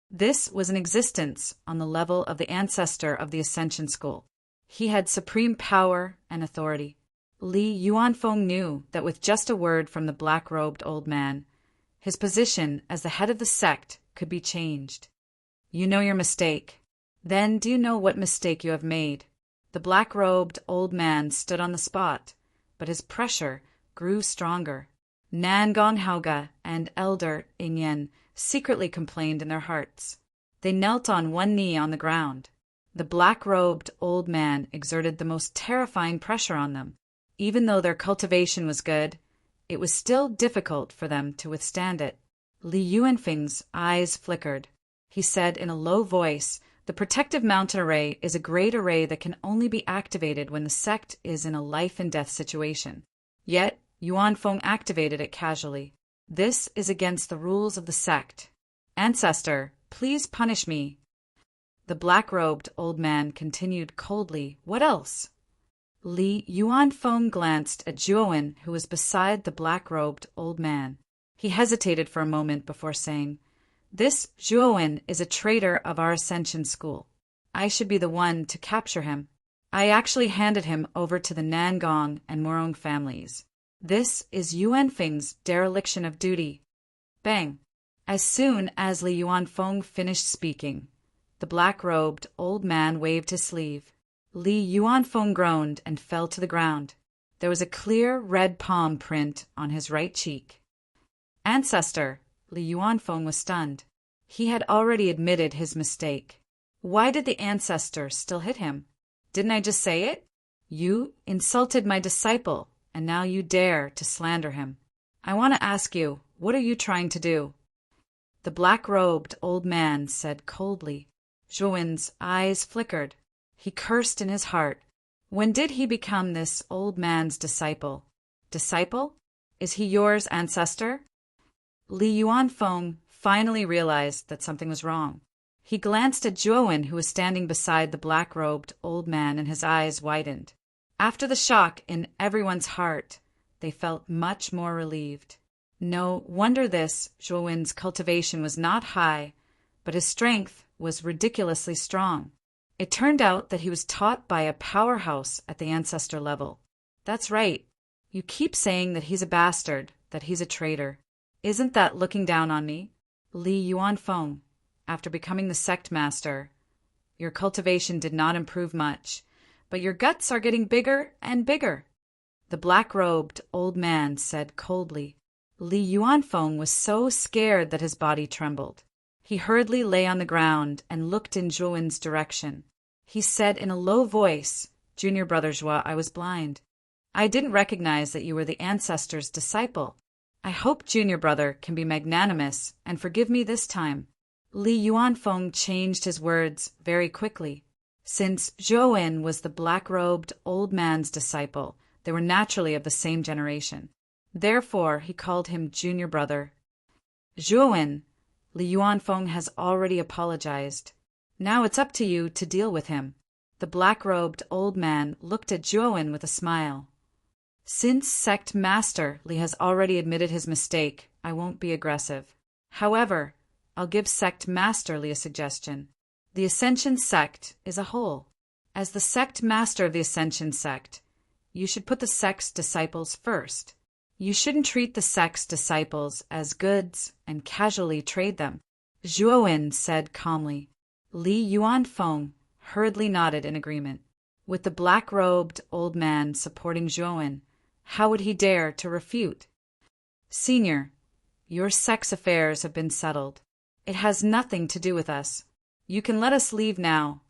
This was an existence on the level of the ancestor of the Ascension School. He had supreme power and authority. Li Yuanfeng knew that with just a word from the black-robed old man, his position as the head of the sect could be changed. You know your mistake. Then do you know what mistake you have made? The black-robed old man stood on the spot, but his pressure grew stronger. Nangong Haoga and Elder Ingyen secretly complained in their hearts. They knelt on one knee on the ground. The black-robed old man exerted the most terrifying pressure on them. Even though their cultivation was good, it was still difficult for them to withstand it. Li Yuanfeng's eyes flickered. He said in a low voice, "The protective mountain array is a great array that can only be activated when the sect is in a life-and-death situation. Yet, Yuanfeng activated it casually. This is against the rules of the sect. Ancestor, please punish me." The black-robed old man continued coldly, "What else?" Li Yuanfeng glanced at Zhuowen, who was beside the black-robed old man. He hesitated for a moment before saying, "This Zhuowen is a traitor of our Ascension School. I should be the one to capture him. I actually handed him over to the Nangong and Morong families. This is Yuanfeng's dereliction of duty." Bang! As soon as Li Yuanfeng finished speaking, the black-robed old man waved his sleeve. Li Yuanfeng groaned and fell to the ground. There was a clear red palm print on his right cheek. "Ancestor," Li Yuanfeng was stunned. He had already admitted his mistake. Why did the ancestor still hit him? Didn't I just say it? You insulted my disciple, and now you dare to slander him. I want to ask you, what are you trying to do? The black-robed old man said coldly. Zhuowen's eyes flickered. He cursed in his heart. When did he become this old man's disciple? Disciple? Is he yours, ancestor? Li Yuanfeng finally realized that something was wrong. He glanced at Zhuowen, who was standing beside the black-robed old man, and his eyes widened. After the shock in everyone's heart, they felt much more relieved. No wonder this Zhuowen's cultivation was not high, but his strength was ridiculously strong. It turned out that he was taught by a powerhouse at the ancestor level. That's right. You keep saying that he's a bastard, that he's a traitor. Isn't that looking down on me? Li Yuanfeng, after becoming the sect master, your cultivation did not improve much, but your guts are getting bigger and bigger. The black-robed old man said coldly. Li Yuanfeng was so scared that his body trembled. He hurriedly lay on the ground and looked in Zhuowen's direction. He said in a low voice, "Junior brother Zhuo, I was blind. I didn't recognize that you were the ancestor's disciple. I hope junior brother can be magnanimous and forgive me this time." Li Yuanfeng changed his words very quickly. Since Zhuowen was the black-robed old man's disciple, they were naturally of the same generation. Therefore, he called him junior brother. "Zhuowen, Li Yuanfeng has already apologized. Now it's up to you to deal with him." The black-robed old man looked at Zhuowen with a smile. "Since sect master Li has already admitted his mistake, I won't be aggressive. However, I'll give sect master Li a suggestion. The Ascension sect is a whole. As the sect master of the Ascension sect, you should put the sect's disciples first. You shouldn't treat the sect's disciples as goods and casually trade them." Zhuowen said calmly. Li Yuanfeng hurriedly nodded in agreement. With the black-robed old man supporting Zhuowen, how would he dare to refute? "Senior, your sect's affairs have been settled. It has nothing to do with us. You can let us leave now."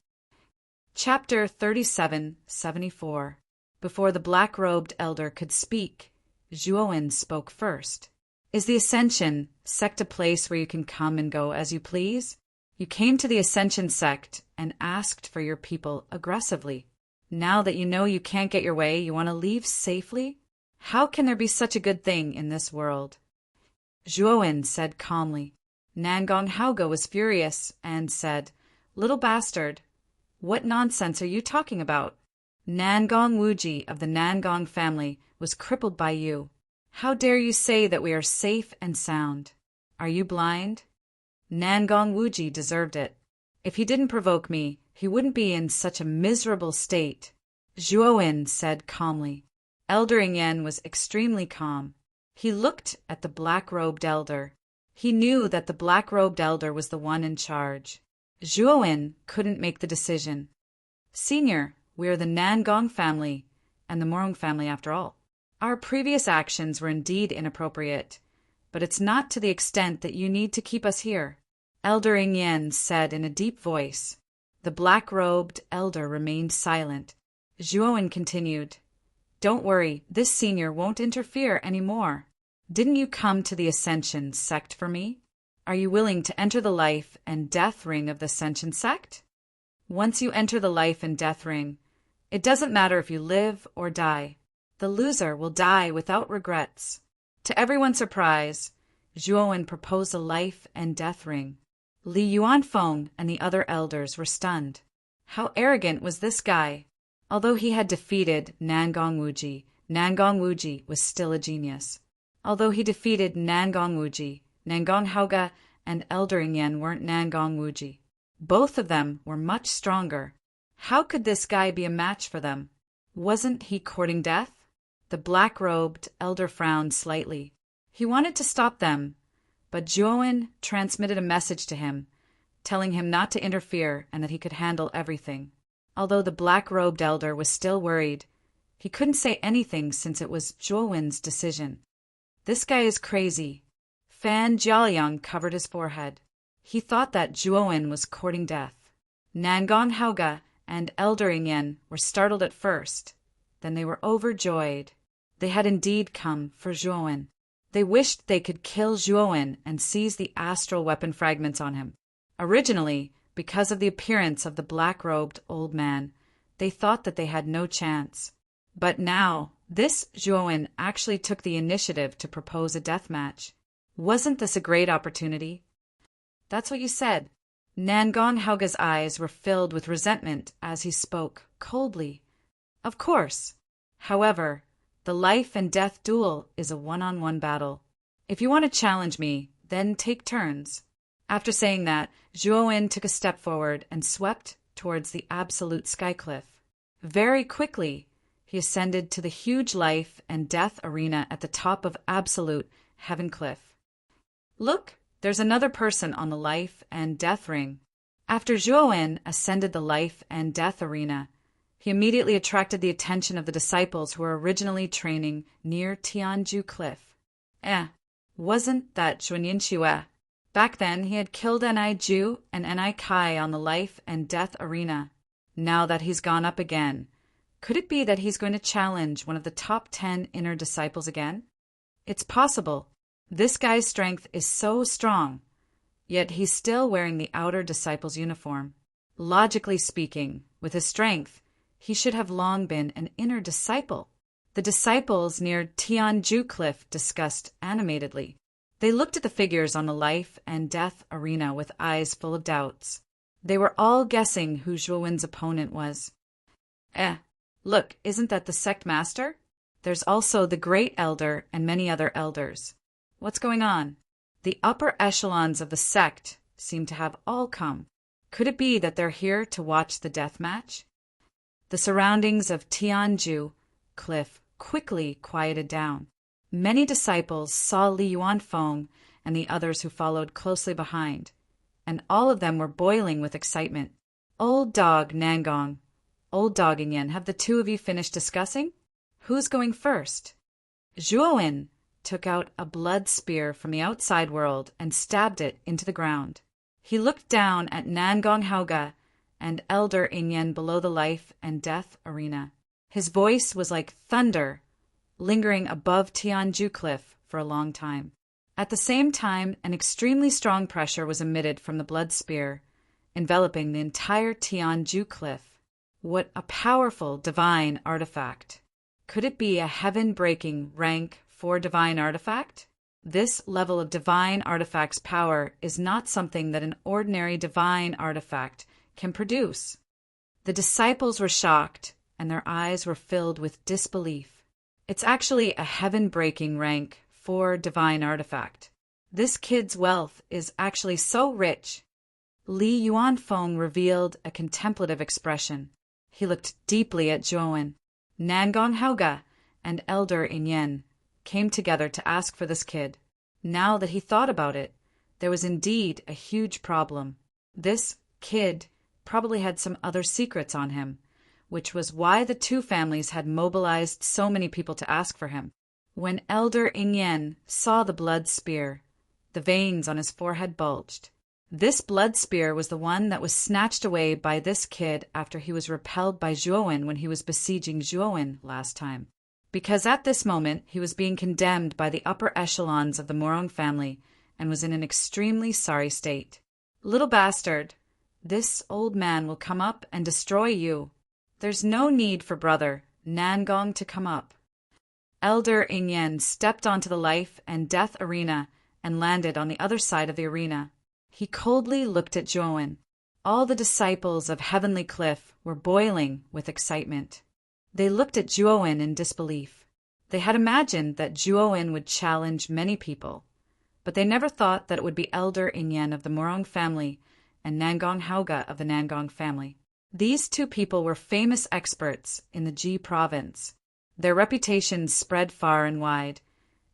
Chapter 3774. Before the black-robed elder could speak, Zhuowen spoke first. "Is the Ascension sect a place where you can come and go as you please? You came to the Ascension sect and asked for your people aggressively. Now that you know you can't get your way, you want to leave safely? How can there be such a good thing in this world?" Zhuowen said calmly. Nangong Haoga was furious and said, "Little bastard, what nonsense are you talking about? Nangong Wuji of the Nangong family was crippled by you. How dare you say that we are safe and sound? Are you blind? Nangong Wuji deserved it. If he didn't provoke me, he wouldn't be in such a miserable state. Zhuowen said calmly. Elder Yin was extremely calm. He looked at the black-robed elder. He knew that the black-robed elder was the one in charge. Zhuowen couldn't make the decision. Senior, we are the Nangong family, and the Morong family after all. Our previous actions were indeed inappropriate, but it's not to the extent that you need to keep us here, Elder Yin said in a deep voice. The black-robed elder remained silent. Zhuowen continued, Don't worry, this senior won't interfere anymore. Didn't you come to the Ascension sect for me? Are you willing to enter the life and death ring of the Ascension sect? Once you enter the life and death ring, it doesn't matter if you live or die. The loser will die without regrets. To everyone's surprise, Zhuowen proposed a life and death ring. Li Yuanfeng and the other elders were stunned. How arrogant was this guy? Although he had defeated Nangong Wuji was still a genius. Although he defeated Nangong Wuji, Nangong Haoge and Elder Yin weren't Nangong Wuji. Both of them were much stronger. How could this guy be a match for them? Wasn't he courting death? The black-robed elder frowned slightly. He wanted to stop them, but Zhuowen transmitted a message to him, telling him not to interfere and that he could handle everything. Although the black-robed elder was still worried, he couldn't say anything since it was Zhuowen's decision. This guy is crazy. Fan Jiaoliang covered his forehead. He thought that Zhuowen was courting death. Nangong Haoge and Elder Yin were startled at first. Then they were overjoyed. They had indeed come for Zhuowen. They wished they could kill Zhuowen and seize the astral weapon fragments on him. Originally, because of the appearance of the black-robed old man, they thought that they had no chance. But now, this Zhuowen actually took the initiative to propose a death match. Wasn't this a great opportunity? That's what you said. Nangong Haoge's eyes were filled with resentment as he spoke coldly. Of course. However, the life and death duel is a one-on-one battle. If you want to challenge me, then take turns. After saying that, Zhuowen took a step forward and swept towards the absolute skycliff. Very quickly, he ascended to the huge life and death arena at the top of absolute Heaven Cliff. Look, there's another person on the life and death ring. After Zhuowen ascended the life and death arena, he immediately attracted the attention of the disciples who were originally training near Tianju Cliff. Wasn't that Zhuanyin Xue? Back then, he had killed Ni Ju and Ni Kai on the life and death arena. Now that he's gone up again, could it be that he's going to challenge one of the top 10 inner disciples again? It's possible. This guy's strength is so strong, yet he's still wearing the outer disciple's uniform. Logically speaking, with his strength, he should have long been an inner disciple. The disciples near Tianju Cliff discussed animatedly. They looked at the figures on the life and death arena with eyes full of doubts. They were all guessing who Zhuowen's opponent was. Look, isn't that the sect master? There's also the great elder and many other elders. What's going on? The upper echelons of the sect seem to have all come. Could it be that they're here to watch the death match? The surroundings of Tianju Cliff quickly quieted down. Many disciples saw Li Yuanfeng and the others who followed closely behind, and all of them were boiling with excitement. Old dog Nangong, old dog Yin, have the two of you finished discussing? Who's going first? Zhuowen took out a blood spear from the outside world and stabbed it into the ground. He looked down at Nangong Haoge and Elder Yin below the life and death arena. His voice was like thunder, lingering above Tianju Cliff for a long time. At the same time, an extremely strong pressure was emitted from the blood spear, enveloping the entire Tianju Cliff. What a powerful divine artifact! Could it be a heaven-breaking rank 4 divine artifact? This level of divine artifact's power is not something that an ordinary divine artifact can produce. The disciples were shocked, and their eyes were filled with disbelief. It's actually a heaven-breaking rank 4 divine artifact. This kid's wealth is actually so rich. Li Yuanfeng revealed a contemplative expression. He looked deeply at Zhuowen. Nangong Haoge and Elder Ingyen came together to ask for this kid. Now that he thought about it, there was indeed a huge problem. This kid probably had some other secrets on him, which was why the two families had mobilized so many people to ask for him. When Elder Ingyen saw the blood spear, the veins on his forehead bulged. This blood spear was the one that was snatched away by this kid after he was repelled by Zhuowen when he was besieging Zhuowen last time. Because at this moment he was being condemned by the upper echelons of the Morong family and was in an extremely sorry state. Little bastard, this old man will come up and destroy you. There's no need for brother Nangong to come up. Elder Ingyen stepped onto the life and death arena and landed on the other side of the arena. He coldly looked at Zhuowen. All the disciples of Heavenly Cliff were boiling with excitement. They looked at Zhuowen in disbelief. They had imagined that Zhuowen would challenge many people, but they never thought that it would be Elder Ingyen of the Morong family and Nangong Haoge of the Nangong family. These two people were famous experts in the Ji province. Their reputations spread far and wide,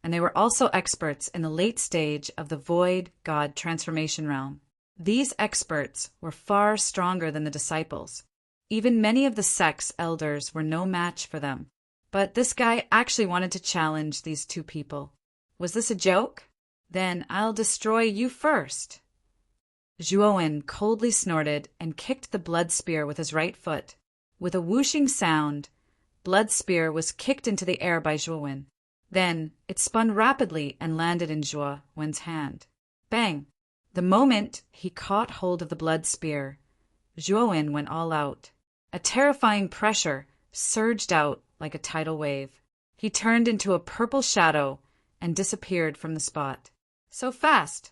and they were also experts in the late stage of the Void God transformation realm. These experts were far stronger than the disciples. Even many of the sect's elders were no match for them. But this guy actually wanted to challenge these two people. Was this a joke? Then I'll destroy you first. Zhuowen coldly snorted and kicked the blood spear with his right foot. With a whooshing sound, blood spear was kicked into the air by Zhuowen. Then it spun rapidly and landed in Zhuowen's hand. Bang! The moment he caught hold of the blood spear, Zhuowen went all out. A terrifying pressure surged out like a tidal wave. He turned into a purple shadow and disappeared from the spot. So fast!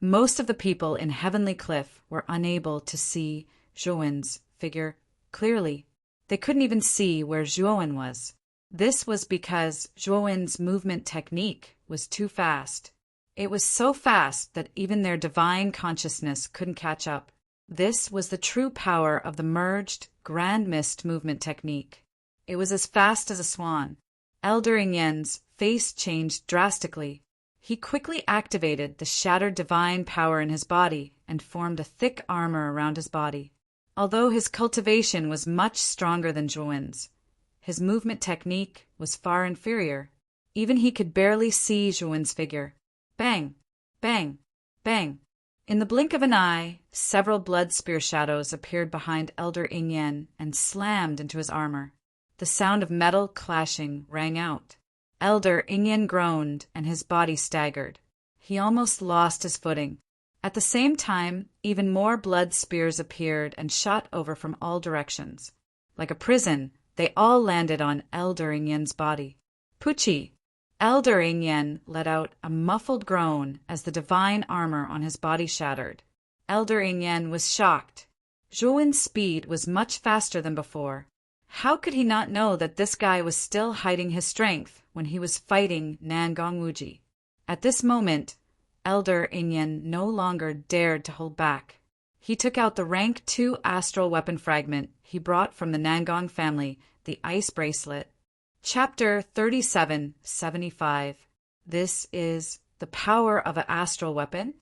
Most of the people in Heavenly Cliff were unable to see Zhuowen's figure clearly. They couldn't even see where Zhuowen was. This was because Zhuowen's movement technique was too fast. It was so fast that even their divine consciousness couldn't catch up. This was the true power of the merged Grand Mist movement technique. It was as fast as a swan. Elder Ingyen's face changed drastically. He quickly activated the shattered divine power in his body and formed a thick armor around his body. Although his cultivation was much stronger than Zhuowen's, his movement technique was far inferior. Even he could barely see Zhuowen's figure. Bang! Bang! Bang! In the blink of an eye, several blood spear shadows appeared behind Elder Ingyen and slammed into his armor. The sound of metal clashing rang out. Elder Ingyen groaned and his body staggered. He almost lost his footing. At the same time, even more blood spears appeared and shot over from all directions. Like a prison, they all landed on Elder Ingyen's body. Puchi! Elder Ingyen let out a muffled groan as the divine armor on his body shattered. Elder Ingyen was shocked. Zhuowen's speed was much faster than before. How could he not know that this guy was still hiding his strength when he was fighting Nangong Wuji? At this moment, Elder Ingyen no longer dared to hold back. He took out the rank 2 astral weapon fragment he brought from the Nangong family, the ice bracelet. Chapter 3775. This is the power of an astral weapon,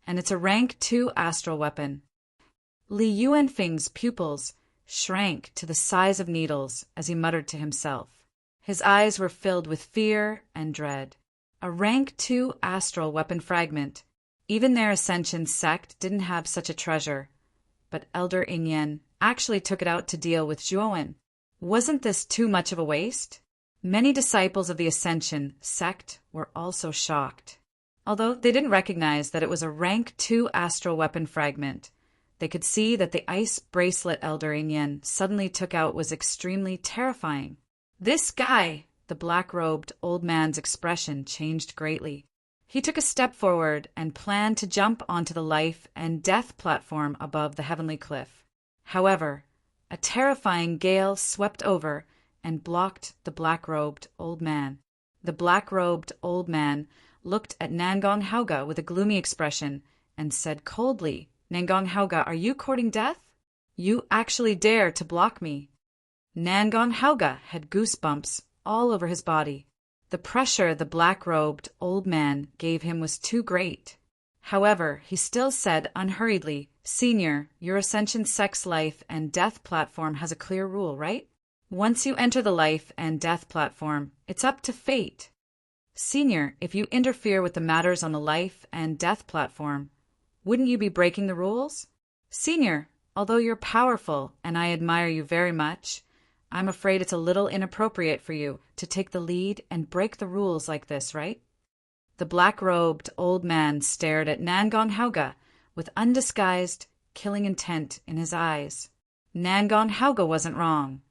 and it's a rank 2 astral weapon. Li Yuanfeng's pupils shrank to the size of needles as he muttered to himself. His eyes were filled with fear and dread. A rank 2 astral weapon fragment. Even their Ascension sect didn't have such a treasure. But Elder Ingyen actually took it out to deal with Zhuowen. Wasn't this too much of a waste? Many disciples of the Ascension sect were also shocked. Although they didn't recognize that it was a rank 2 astral weapon fragment, they could see that the ice bracelet Elder Ingyen suddenly took out was extremely terrifying. This guy, the black-robed old man's expression changed greatly. He took a step forward and planned to jump onto the life and death platform above the Heavenly Cliff. However, a terrifying gale swept over and blocked the black-robed old man. The black-robed old man looked at Nangong Haoge with a gloomy expression and said coldly, Nangong Hauga, are you courting death? You actually dare to block me. Nangong Hauga had goosebumps all over his body. The pressure the black-robed old man gave him was too great. However, he still said unhurriedly, Senior, your Ascension Sect's life and death platform has a clear rule, right? Once you enter the life and death platform, it's up to fate. Senior, if you interfere with the matters on the life and death platform, wouldn't you be breaking the rules? Senior, although you're powerful and I admire you very much, I'm afraid it's a little inappropriate for you to take the lead and break the rules like this, right? The black-robed old man stared at Nangong Hauga with undisguised, killing intent in his eyes. Nangong Hauga wasn't wrong,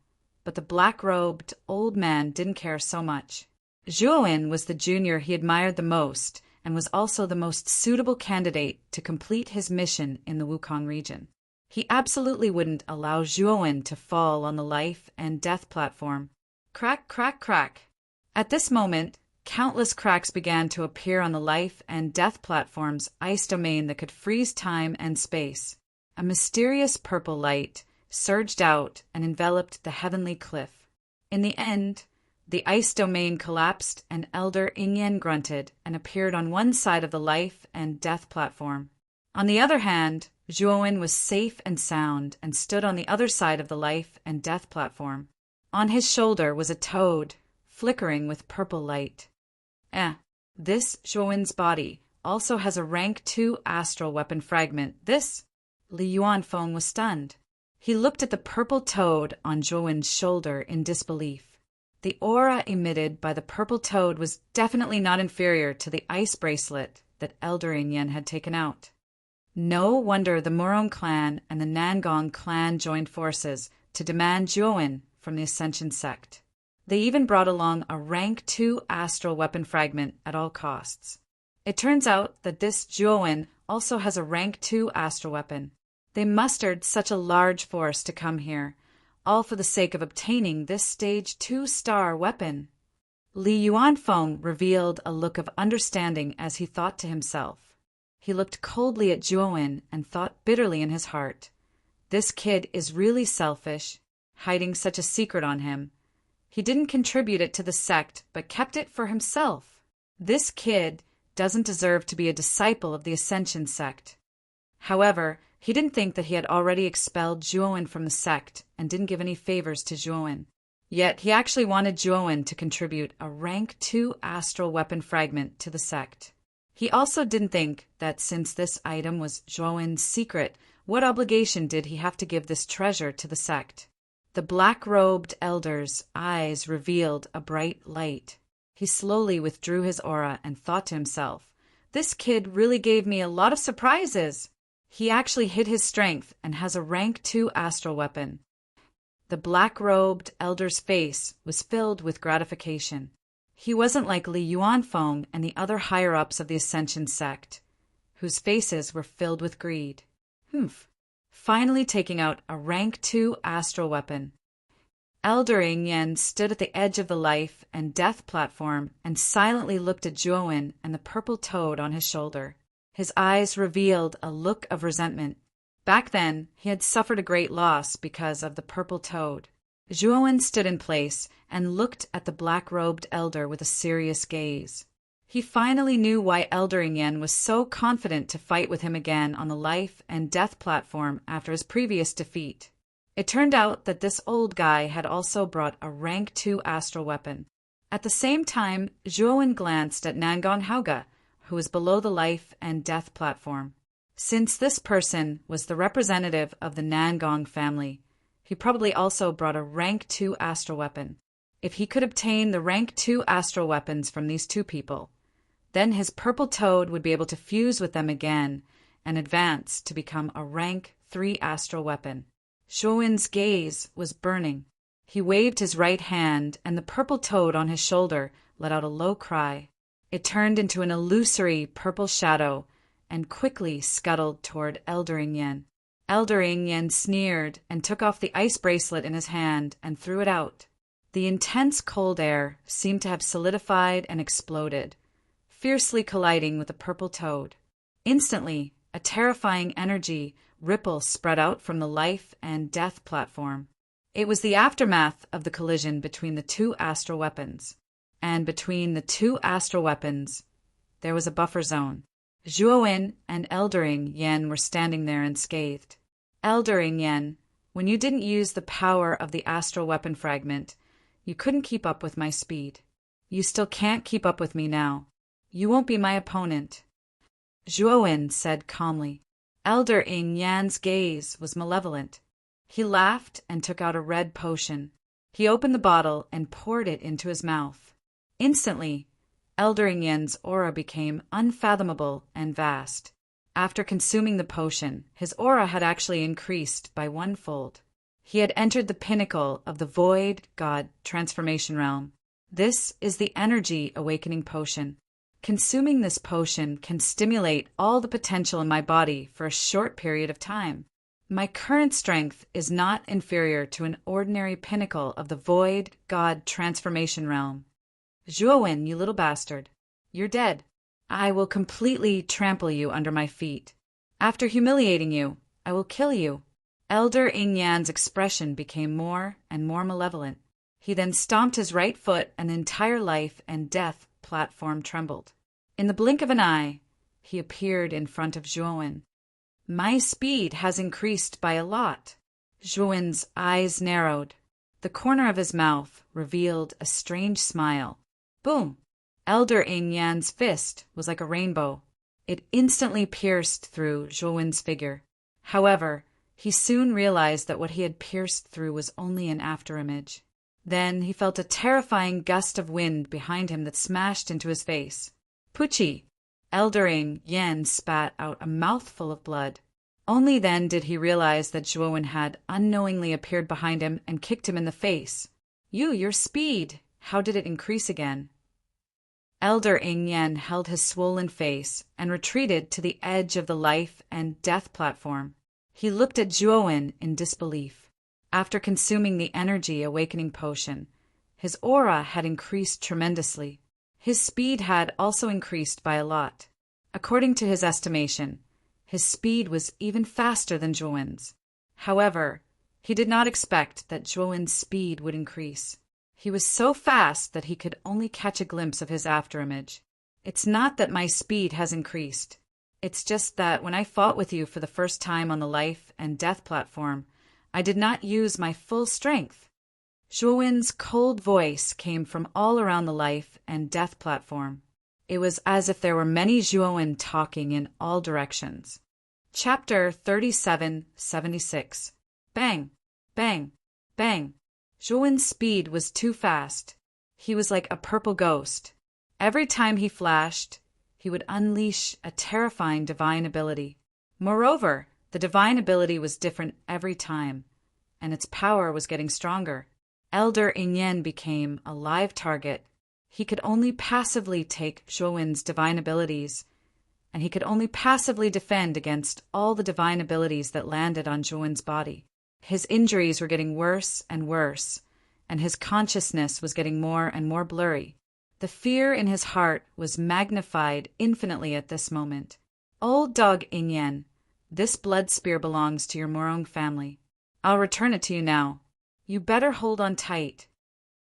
but the black-robed old man didn't care so much. Zhuowen was the junior he admired the most and was also the most suitable candidate to complete his mission in the Wukong region. He absolutely wouldn't allow Zhuowen to fall on the life and death platform. Crack, crack, crack. At this moment, countless cracks began to appear on the life and death platform's ice domain that could freeze time and space. A mysterious purple light surged out and enveloped the heavenly cliff. In the end, the ice domain collapsed and Elder Ingyen grunted and appeared on one side of the life and death platform. On the other hand, Zhuowen was safe and sound and stood on the other side of the life and death platform. On his shoulder was a toad, flickering with purple light. This Zhuowen's body also has a rank 2 astral weapon fragment. This? Li Yuanfeng was stunned. He looked at the purple toad on Zhuowen's shoulder in disbelief. The aura emitted by the purple toad was definitely not inferior to the ice bracelet that Elder Ingyen had taken out. No wonder the Murong clan and the Nangong clan joined forces to demand Zhuowen from the Ascension Sect. They even brought along a rank 2 astral weapon fragment at all costs. It turns out that this Zhuowen also has a rank 2 astral weapon. They mustered such a large force to come here, all for the sake of obtaining this stage 2 star weapon. Li Yuanfeng revealed a look of understanding as he thought to himself. He looked coldly at Zhuowen and thought bitterly in his heart. This kid is really selfish, hiding such a secret on him. He didn't contribute it to the sect, but kept it for himself. This kid doesn't deserve to be a disciple of the Ascension Sect. However, he didn't think that he had already expelled Zhuowen from the sect and didn't give any favors to Zhuowen. Yet he actually wanted Zhuowen to contribute a rank 2 astral weapon fragment to the sect. He also didn't think that since this item was Zhuowen's secret, what obligation did he have to give this treasure to the sect? The black-robed elder's eyes revealed a bright light. He slowly withdrew his aura and thought to himself, this kid really gave me a lot of surprises. He actually hid his strength and has a rank 2 astral weapon. The black-robed elder's face was filled with gratification. He wasn't like Li Yuanfeng and the other higher-ups of the Ascension Sect, whose faces were filled with greed. Finally taking out a rank 2 astral weapon. Elder Ingyen stood at the edge of the life and death platform and silently looked at Zhuowen and the purple toad on his shoulder. His eyes revealed a look of resentment. Back then, he had suffered a great loss because of the purple toad. Zhuowen stood in place and looked at the black-robed elder with a serious gaze. He finally knew why Elder Ingyen was so confident to fight with him again on the life and death platform after his previous defeat. It turned out that this old guy had also brought a rank 2 astral weapon. At the same time, Zhuowen glanced at Nangong Hauga, who was below the life and death platform. Since this person was the representative of the Nangong family, he probably also brought a rank 2 astral weapon. If he could obtain the rank 2 astral weapons from these two people, then his purple toad would be able to fuse with them again and advance to become a rank 3 astral weapon. Zhuowen's gaze was burning. He waved his right hand, and the purple toad on his shoulder let out a low cry. It turned into an illusory purple shadow and quickly scuttled toward Elder Ingyen. Elder Ingyen sneered and took off the ice bracelet in his hand and threw it out. The intense cold air seemed to have solidified and exploded, fiercely colliding with the purple toad. Instantly, A terrifying energy ripple spread out from the life and death platform. It was the aftermath of the collision between the two astral weapons. And between the two astral weapons, there was a buffer zone. Zhuowen and Eldering Yen were standing there unscathed. Eldering Yen, when you didn't use the power of the astral weapon fragment, you couldn't keep up with my speed. You still can't keep up with me now. You won't be my opponent. Zhuowen said calmly. Eldering Yan's gaze was malevolent. He laughed and took out a red potion. He opened the bottle and poured it into his mouth. Instantly, Eldering Yan's aura became unfathomable and vast. After consuming the potion, his aura had actually increased by 1-fold. He had entered the pinnacle of the Void God transformation realm. This is the Energy Awakening Potion. Consuming this potion can stimulate all the potential in my body for a short period of time. My current strength is not inferior to an ordinary pinnacle of the Void God transformation realm. Zhuowen, you little bastard. You're dead. I will completely trample you under my feet. After humiliating you, I will kill you. Elder Ingyan's expression became more and more malevolent. He then stomped his right foot and the entire life and death platform trembled. In the blink of an eye, he appeared in front of Zhuowen. My speed has increased by a lot. Zhuowen's eyes narrowed. The corner of his mouth revealed a strange smile. Boom! Elder Ingyan's fist was like a rainbow. It instantly pierced through Zhuowen's figure. However, he soon realized that what he had pierced through was only an afterimage. Then he felt a terrifying gust of wind behind him that smashed into his face. Pucci! Eldering Yen spat out a mouthful of blood. Only then did he realize that Zhuowen had unknowingly appeared behind him and kicked him in the face. Your speed! How did it increase again? Elder Ingyan held his swollen face and retreated to the edge of the life and death platform. He looked at Zhuowen in disbelief. After consuming the Energy Awakening Potion, his aura had increased tremendously. His speed had also increased by a lot. According to his estimation, his speed was even faster than Zhuowen's. However, he did not expect that Zhuowen's speed would increase. He was so fast that he could only catch a glimpse of his afterimage. It's not that my speed has increased. It's just that when I fought with you for the first time on the life and death platform, I did not use my full strength. Zhuowen's cold voice came from all around the life and death platform. It was as if there were many Zhuowen talking in all directions. Chapter 3776. Bang! Bang! Bang! Zhuowen's speed was too fast. He was like a purple ghost. Every time he flashed, he would unleash a terrifying divine ability. Moreover, the divine ability was different every time, and its power was getting stronger. Elder Ingyan became a live target. He could only passively take Zhuowen's divine abilities, and he could only passively defend against all the divine abilities that landed on Zhuowen's body. His injuries were getting worse and worse, and his consciousness was getting more and more blurry. The fear in his heart was magnified infinitely at this moment. Old dog Ingyan, this blood spear belongs to your Morong family. I'll return it to you now. You better hold on tight.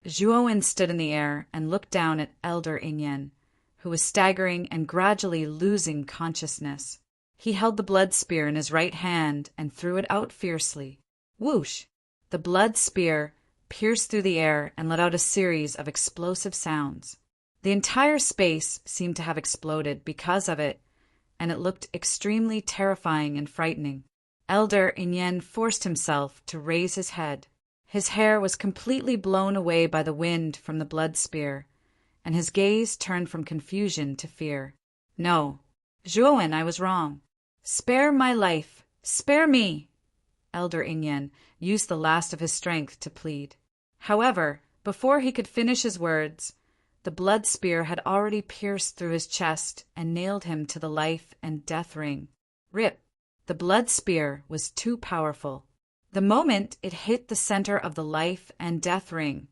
Zhuowen stood in the air and looked down at Elder Ingyan, who was staggering and gradually losing consciousness. He held the blood spear in his right hand and threw it out fiercely. Whoosh! The blood spear pierced through the air and let out a series of explosive sounds. The entire space seemed to have exploded because of it, and it looked extremely terrifying and frightening. Elder Ingyan forced himself to raise his head. His hair was completely blown away by the wind from the blood spear, and his gaze turned from confusion to fear. No, Zhuowen, I was wrong. Spare my life! Spare me! Elder Ingyan used the last of his strength to plead. However, before he could finish his words, the blood spear had already pierced through his chest and nailed him to the life and death ring. Rip! The blood spear was too powerful. The moment it hit the center of the life and death ring,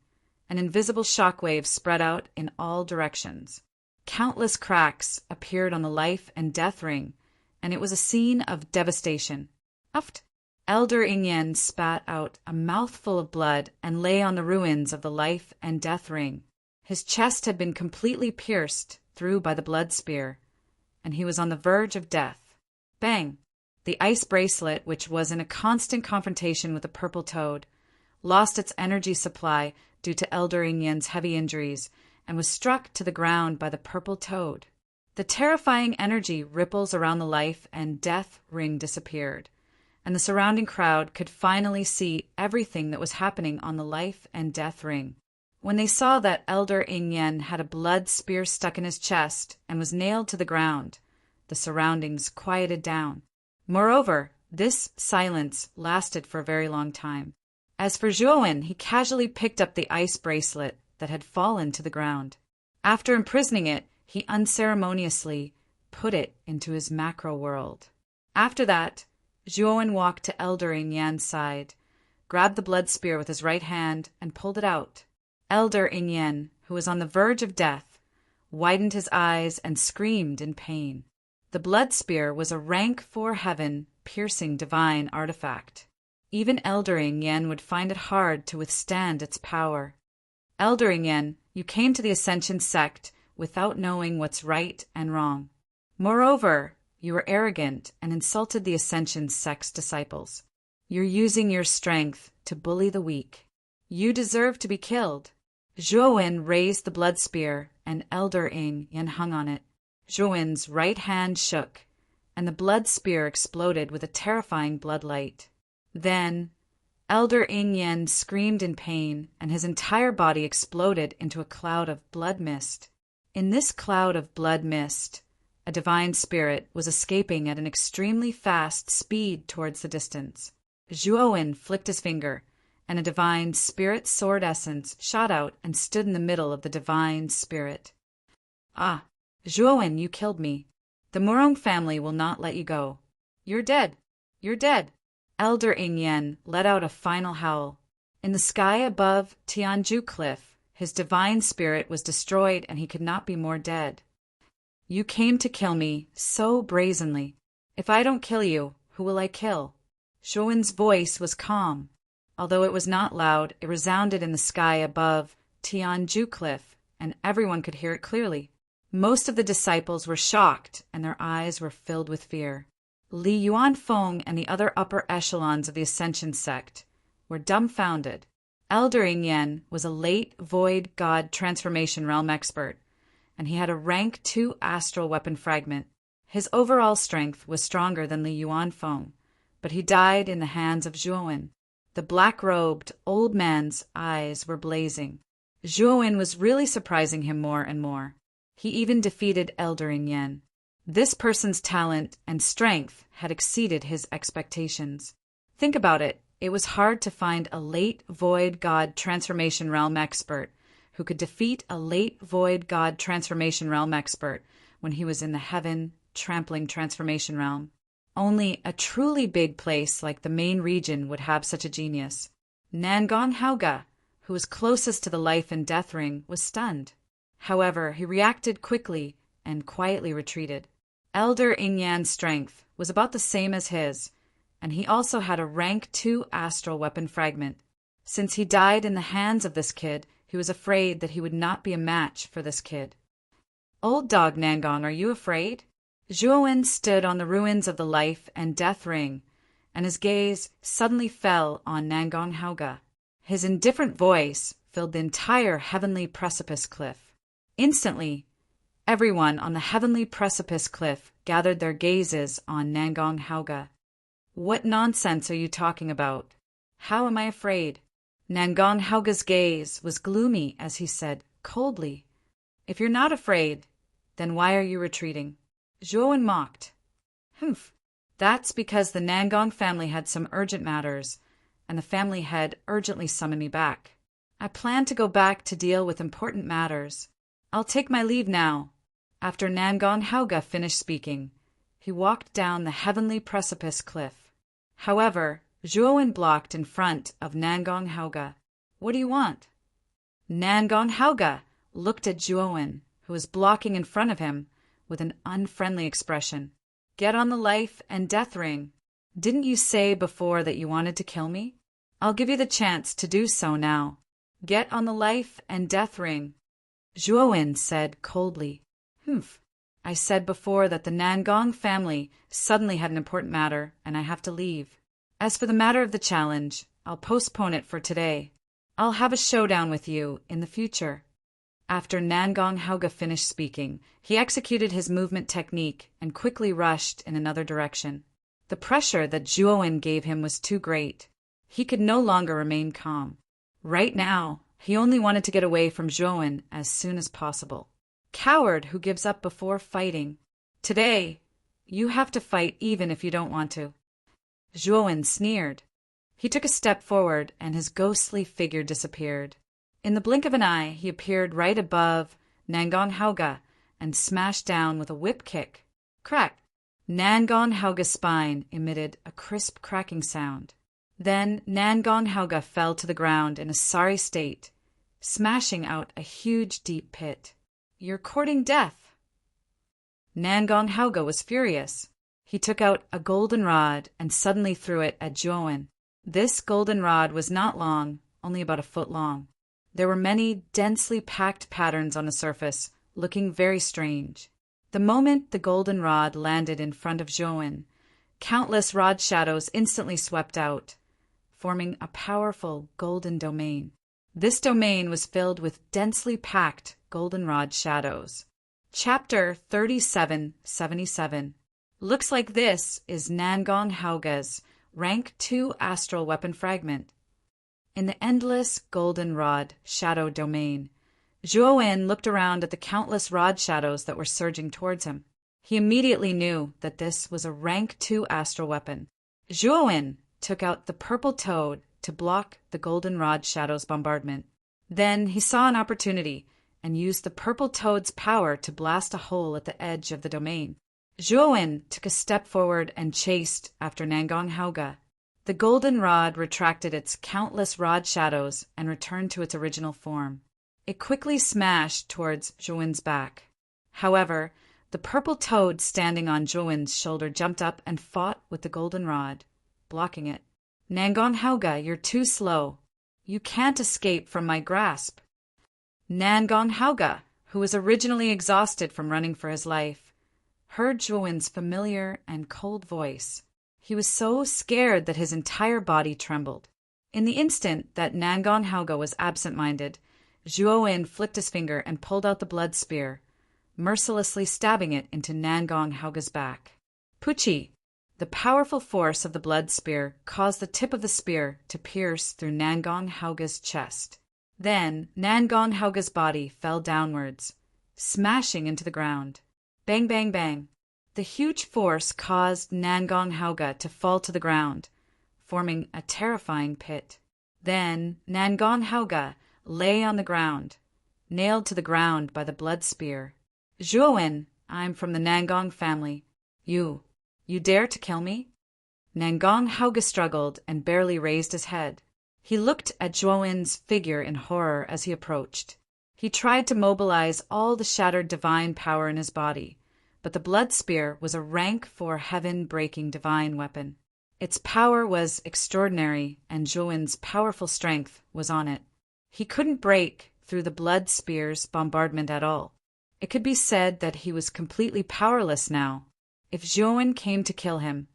an invisible shockwave spread out in all directions. Countless cracks appeared on the life and death ring, and it was a scene of devastation. Uft! Elder Ingyen spat out a mouthful of blood and lay on the ruins of the life and death ring. His chest had been completely pierced through by the blood spear, and he was on the verge of death. Bang! The ice bracelet, which was in a constant confrontation with the purple toad, lost its energy supply due to Elder Ingyen's heavy injuries and was struck to the ground by the purple toad. The terrifying energy ripples around the life and death ring disappeared, and the surrounding crowd could finally see everything that was happening on the life and death ring. When they saw that Elder Ingyen had a blood spear stuck in his chest and was nailed to the ground, the surroundings quieted down. Moreover, this silence lasted for a very long time. As for Zhuowen, he casually picked up the ice bracelet that had fallen to the ground. After imprisoning it, he unceremoniously put it into his macro world. After that, Zhuowen walked to Elder Ingyen's side, grabbed the blood spear with his right hand, and pulled it out. Elder Ingyen, who was on the verge of death, widened his eyes and screamed in pain. The blood spear was a rank 4 heaven, piercing divine artifact. Even Elder Ingyen would find it hard to withstand its power. Elder Ingyen, you came to the Ascension sect without knowing what's right and wrong. Moreover, you were arrogant and insulted the Ascension sect's disciples. You're using your strength to bully the weak. You deserve to be killed. Zhuowen raised the blood spear, and Elder Ingyen hung on it. Zhuowen's right hand shook, and the blood spear exploded with a terrifying blood light. Then, Elder Ingyen screamed in pain, and his entire body exploded into a cloud of blood mist. In this cloud of blood mist, a divine spirit was escaping at an extremely fast speed towards the distance. Zhuowen flicked his finger, and a divine spirit sword essence shot out and stood in the middle of the divine spirit. Ah, Zhuowen, you killed me. The Morong family will not let you go. You're dead. You're dead. Elder Ingyen let out a final howl. In the sky above Tianju Cliff, his divine spirit was destroyed and he could not be more dead. You came to kill me so brazenly. If I don't kill you, who will I kill? Zhuowen's voice was calm. Although it was not loud, it resounded in the sky above Tianju Cliff, and everyone could hear it clearly. Most of the disciples were shocked, and their eyes were filled with fear. Li Yuanfeng and the other upper echelons of the Ascension sect were dumbfounded. Elder Ingyen was a late Void God Transformation Realm expert, and he had a rank 2 astral weapon fragment. His overall strength was stronger than Li Yuanfeng, but he died in the hands of Zhuowen. The black-robed old man's eyes were blazing. Zhuowen was really surprising him more and more. He even defeated Elder Ingyen. This person's talent and strength had exceeded his expectations. Think about it. It was hard to find a late Void God Transformation Realm expert who could defeat a late Void God Transformation Realm expert when he was in the Heaven Trampling Transformation Realm. Only a truly big place like the main region would have such a genius. Nangon Hauga, who was closest to the life and death ring, was stunned. However, he reacted quickly and quietly retreated. Elder Ingyan's strength was about the same as his, and he also had a rank 2 astral weapon fragment. Since he died in the hands of this kid, he was afraid that he would not be a match for this kid. Old dog Nangon, are you afraid? Zhuowen stood on the ruins of the life and death ring, and his gaze suddenly fell on Nangon Hauga. His indifferent voice filled the entire heavenly precipice cliff. Instantly, everyone on the heavenly precipice cliff gathered their gazes on Nangon Hauga. What nonsense are you talking about? How am I afraid? Nangon Hauga's gaze was gloomy as he said, coldly, If you're not afraid, then why are you retreating? Zhuowen mocked. Humph. That's because the Nangon family had some urgent matters, and the family head urgently summoned me back. I plan to go back to deal with important matters. I'll take my leave now. After Nangon Hauga finished speaking, he walked down the heavenly precipice cliff. However, Zhuowen blocked in front of Nangon Hauga. What do you want? Nangon Hauga looked at Zhuowen, who was blocking in front of him, with an unfriendly expression. Get on the life and death ring. Didn't you say before that you wanted to kill me? I'll give you the chance to do so now. Get on the life and death ring. Zhuowen said coldly. Humph. I said before that the Nangong family suddenly had an important matter, and I have to leave. As for the matter of the challenge, I'll postpone it for today. I'll have a showdown with you in the future. After Nangong Hauge finished speaking, he executed his movement technique and quickly rushed in another direction. The pressure that Zhuowen gave him was too great. He could no longer remain calm. Right now, he only wanted to get away from Zhuowen as soon as possible. Coward who gives up before fighting. Today, you have to fight even if you don't want to. Zhuowen sneered. He took a step forward and his ghostly figure disappeared. In the blink of an eye, he appeared right above Nangong Hauge and smashed down with a whip kick. Crack! Nangong Hauge's spine emitted a crisp cracking sound. Then Nangong Hauge fell to the ground in a sorry state, smashing out a huge deep pit. You're courting death. Nangong Hauge was furious. He took out a golden rod and suddenly threw it at Zhuowen. This golden rod was not long, only about a foot long. There were many densely packed patterns on the surface, looking very strange. The moment the golden rod landed in front of Zhuowen, countless rod shadows instantly swept out, forming a powerful golden domain. This domain was filled with densely packed goldenrod shadows. Chapter 3777. Looks like this is Nangong Hauge's Rank 2 Astral Weapon Fragment. In the endless goldenrod shadow domain, Zhuowen looked around at the countless rod shadows that were surging towards him. He immediately knew that this was a Rank 2 astral weapon. Zhuowen took out the purple toad to block the goldenrod shadow's bombardment. Then he saw an opportunity and used the purple toad's power to blast a hole at the edge of the domain. Zhuowen took a step forward and chased after Nangong Hauge. The golden rod retracted its countless rod shadows and returned to its original form. It quickly smashed towards Zhuowen's back. However, the purple toad standing on Zhuowen's shoulder jumped up and fought with the golden rod, blocking it. Nangong Hauge, you're too slow. You can't escape from my grasp. Nangong Hauge, who was originally exhausted from running for his life, heard Zhuowen's familiar and cold voice. He was so scared that his entire body trembled. In the instant that Nangong Hauge was absent-minded, Zhuowen flicked his finger and pulled out the blood spear, mercilessly stabbing it into Nangong Hauge's back. Puchi! The powerful force of the blood spear caused the tip of the spear to pierce through Nangong Hauge's chest. Then Nangong Hauge's body fell downwards, smashing into the ground. Bang, bang, bang. The huge force caused Nangong Hauge to fall to the ground, forming a terrifying pit. Then Nangong Hauge lay on the ground, nailed to the ground by the blood spear. Zhuowen, I'm from the Nangong family. You dare to kill me? Nangong Hauge struggled and barely raised his head. He looked at Zhuowen's figure in horror as he approached. He tried to mobilize all the shattered divine power in his body, but the blood spear was a rank 4 heaven-breaking divine weapon. Its power was extraordinary, and Zhuowen's powerful strength was on it. He couldn't break through the blood spear's bombardment at all. It could be said that he was completely powerless now. If Zhuowen came to kill him,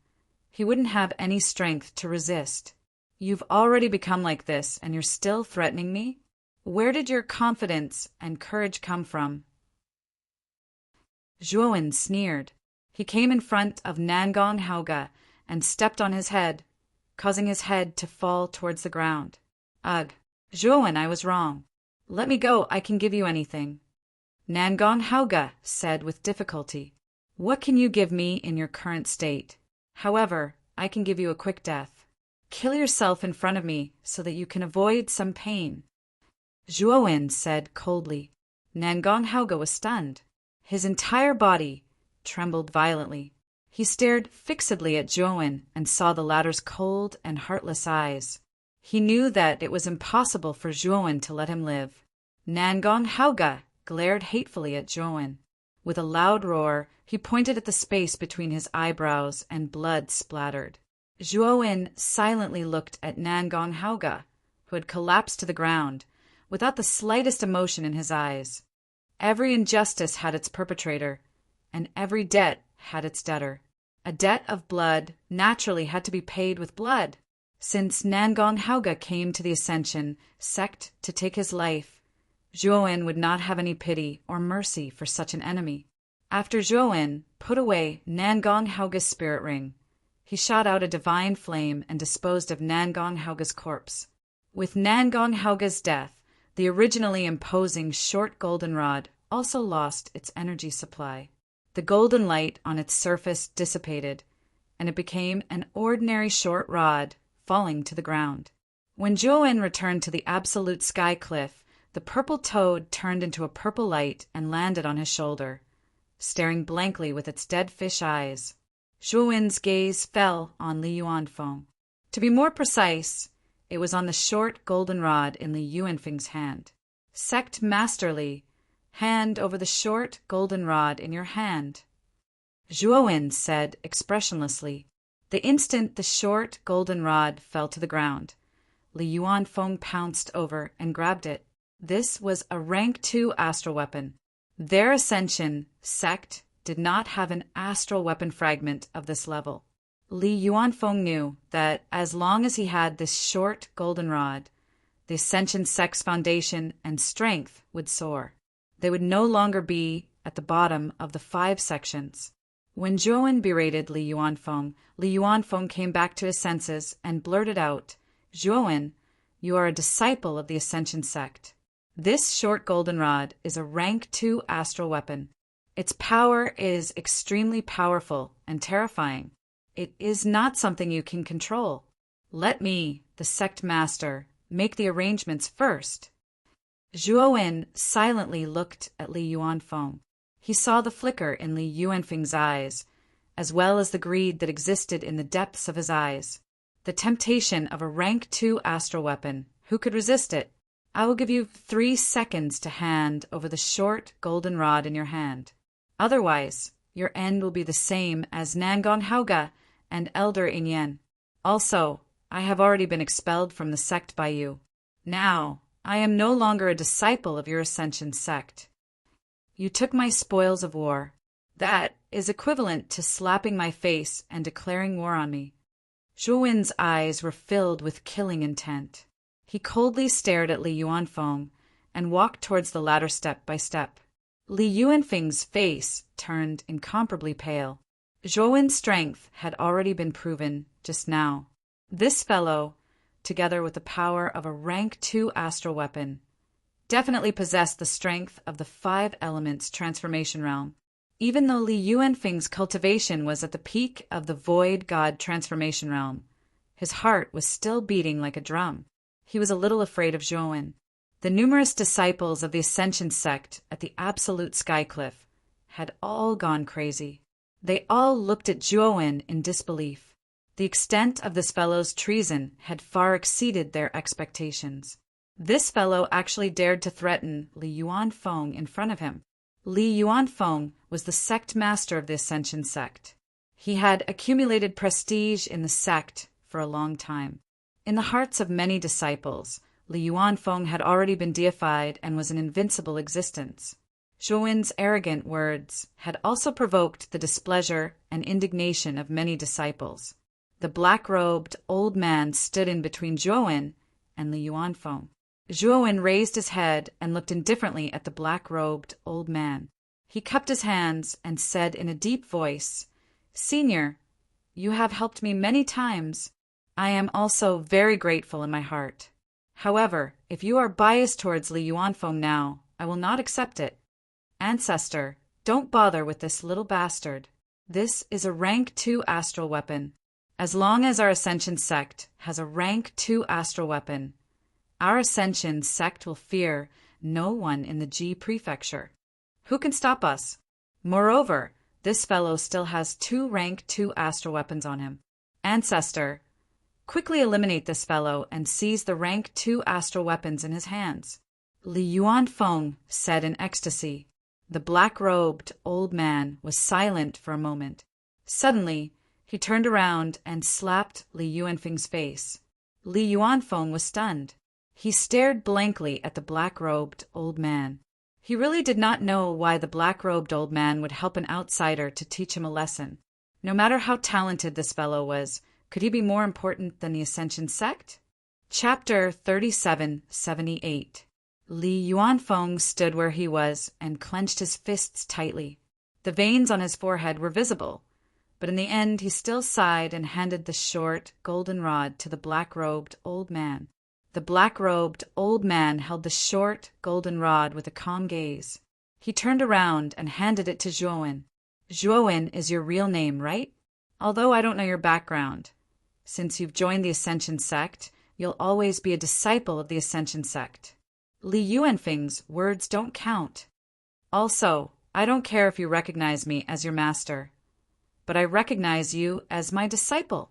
he wouldn't have any strength to resist. You've already become like this, and you're still threatening me? Where did your confidence and courage come from? Zhuowen sneered. He came in front of Nangong Hauge and stepped on his head, causing his head to fall towards the ground. Ugh, Zhuowen, I was wrong. Let me go, I can give you anything. Nangong Hauge said with difficulty. What can you give me in your current state? However, I can give you a quick death. Kill yourself in front of me so that you can avoid some pain. Zhuowen said coldly. Nangong Hauge was stunned. His entire body trembled violently. He stared fixedly at Zhuowen and saw the latter's cold and heartless eyes. He knew that it was impossible for Zhuowen to let him live. Nangong Hauge glared hatefully at Zhuowen. With a loud roar, he pointed at the space between his eyebrows, and blood splattered. Zhuowen silently looked at Nangong Haoge, who had collapsed to the ground, without the slightest emotion in his eyes. Every injustice had its perpetrator, and every debt had its debtor. A debt of blood naturally had to be paid with blood. Since Nangong Haoge came to the Ascension sect to take his life, Zhuowen would not have any pity or mercy for such an enemy. After Zhuowen put away Nangong Haoge's spirit ring, he shot out a divine flame and disposed of Nangong Haoge's corpse. With Nangong Haoge's death, the originally imposing short goldenrod also lost its energy supply. The golden light on its surface dissipated, and it became an ordinary short rod falling to the ground. When Zhuowen returned to the absolute sky cliff, the purple toad turned into a purple light and landed on his shoulder, staring blankly with its dead fish eyes. Zhuowen's gaze fell on Li Yuanfeng. To be more precise, it was on the short goldenrod in Li Yuanfeng's hand. Sect Masterly, hand over the short goldenrod in your hand, Zhuowen said expressionlessly. The instant the short goldenrod fell to the ground, Li Yuanfeng pounced over and grabbed it. This was a rank 2 astral weapon. Their Ascension sect did not have an astral weapon fragment of this level. Li Yuanfeng knew that as long as he had this short goldenrod, the Ascension sect's foundation and strength would soar. They would no longer be at the bottom of the 5 sections. When Zhuowen berated Li Yuanfeng came back to his senses and blurted out, "Zhuowen, you are a disciple of the Ascension sect. This short goldenrod is a rank 2 astral weapon. Its power is extremely powerful and terrifying. It is not something you can control. Let me, the sect master, make the arrangements first." Zhuowen silently looked at Li Yuanfeng. He saw the flicker in Li Yuanfeng's eyes, as well as the greed that existed in the depths of his eyes. The temptation of a rank 2 astral weapon. Who could resist it? I will give you 3 seconds to hand over the short golden rod in your hand. Otherwise, your end will be the same as Nangong Haoge and Elder Ingyan. Also, I have already been expelled from the sect by you. Now, I am no longer a disciple of your Ascension sect. You took my spoils of war. That is equivalent to slapping my face and declaring war on me. Zhuowen's eyes were filled with killing intent. He coldly stared at Li Yuanfeng and walked towards the ladder step by step. Li Yuanfeng's face turned incomparably pale. Zhuowen's strength had already been proven just now. This fellow, together with the power of a rank 2 astral weapon, definitely possessed the strength of the 5 elements transformation realm. Even though Li Yuanfeng's cultivation was at the peak of the void god transformation realm, his heart was still beating like a drum. He was a little afraid of Zhuowen. The numerous disciples of the Ascension sect at the absolute sky cliff had all gone crazy. They all looked at Zhuowen in disbelief. The extent of this fellow's treason had far exceeded their expectations. This fellow actually dared to threaten Li Yuanfeng in front of him. Li Yuanfeng was the sect master of the Ascension sect. He had accumulated prestige in the sect for a long time. In the hearts of many disciples, Li Yuanfeng had already been deified and was an invincible existence. Zhuowen's arrogant words had also provoked the displeasure and indignation of many disciples. The black-robed old man stood in between Zhuowen and Li Yuanfeng. Zhuowen raised his head and looked indifferently at the black-robed old man. He cupped his hands and said in a deep voice, "Senior, you have helped me many times. I am also very grateful in my heart. However, if you are biased towards Li Yuanfeng now, I will not accept it. Ancestor, don't bother with this little bastard. This is a rank 2 astral weapon. As long as our Ascension sect has a rank 2 astral weapon, our Ascension sect will fear no one in the G prefecture. Who can stop us? Moreover, this fellow still has 2 rank 2 astral weapons on him. Ancestor, quickly eliminate this fellow and seize the rank 2 astral weapons in his hands." Li Yuanfeng said in ecstasy, The black-robed old man was silent for a moment. Suddenly, he turned around and slapped Li Yuanfeng's face. Li Yuanfeng was stunned. He stared blankly at the black-robed old man. He really did not know why the black-robed old man would help an outsider to teach him a lesson. No matter how talented this fellow was, could he be more important than the Ascension sect? Chapter 3778. Li Yuanfeng stood where he was and clenched his fists tightly. The veins on his forehead were visible, but in the end he still sighed and handed the short, golden rod to the black-robed old man. The black-robed old man held the short, golden rod with a calm gaze. He turned around and handed it to Zhuowen. Zhuowen is your real name, right? Although I don't know your background. Since you've joined the Ascension sect, you'll always be a disciple of the Ascension sect. Li Yuanfeng's words don't count. Also, I don't care if you recognize me as your master, but I recognize you as my disciple.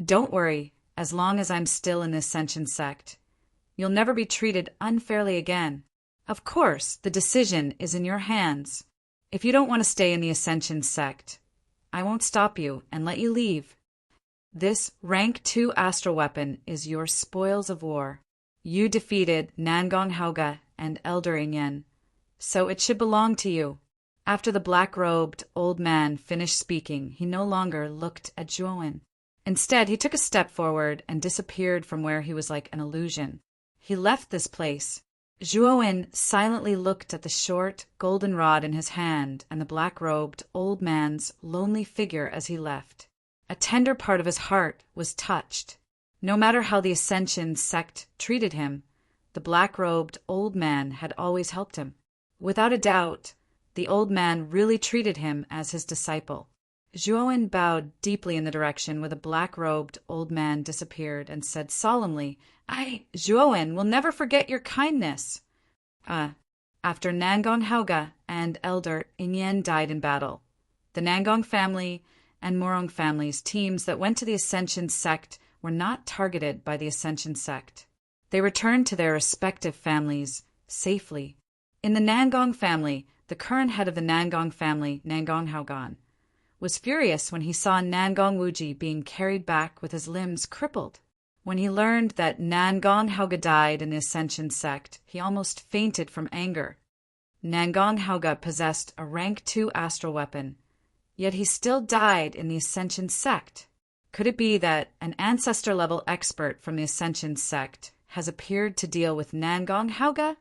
Don't worry, as long as I'm still in the Ascension sect, you'll never be treated unfairly again. Of course, the decision is in your hands. If you don't want to stay in the Ascension sect, I won't stop you and let you leave. This rank 2 astral weapon is your spoils of war. You defeated Nangong Haoge and Elder Ingyan, so it should belong to you. After the black-robed old man finished speaking, he no longer looked at Zhuowen. Instead, he took a step forward and disappeared from where he was like an illusion. He left this place. Zhuowen silently looked at the short, golden rod in his hand and the black-robed old man's lonely figure as he left. A tender part of his heart was touched. No matter how the Ascension sect treated him, the black-robed old man had always helped him. Without a doubt, the old man really treated him as his disciple. Zhuowen bowed deeply in the direction where the black-robed old man disappeared and said solemnly, Zhuowen, will never forget your kindness. After Nangong Haoge and Elder Ingyan died in battle, the Nangong family and Morong family's teams that went to the Ascension sect were not targeted by the Ascension sect. They returned to their respective families safely. In the Nangong family, the current head of the Nangong family, Nangong Haogan, was furious when he saw Nangong Wuji being carried back with his limbs crippled. When he learned that Nangong Haoge died in the Ascension sect, he almost fainted from anger. Nangong Haoge possessed a rank 2 astral weapon, yet he still died in the Ascension sect. Could it be that an ancestor-level expert from the Ascension sect has appeared to deal with Nangong Haoge?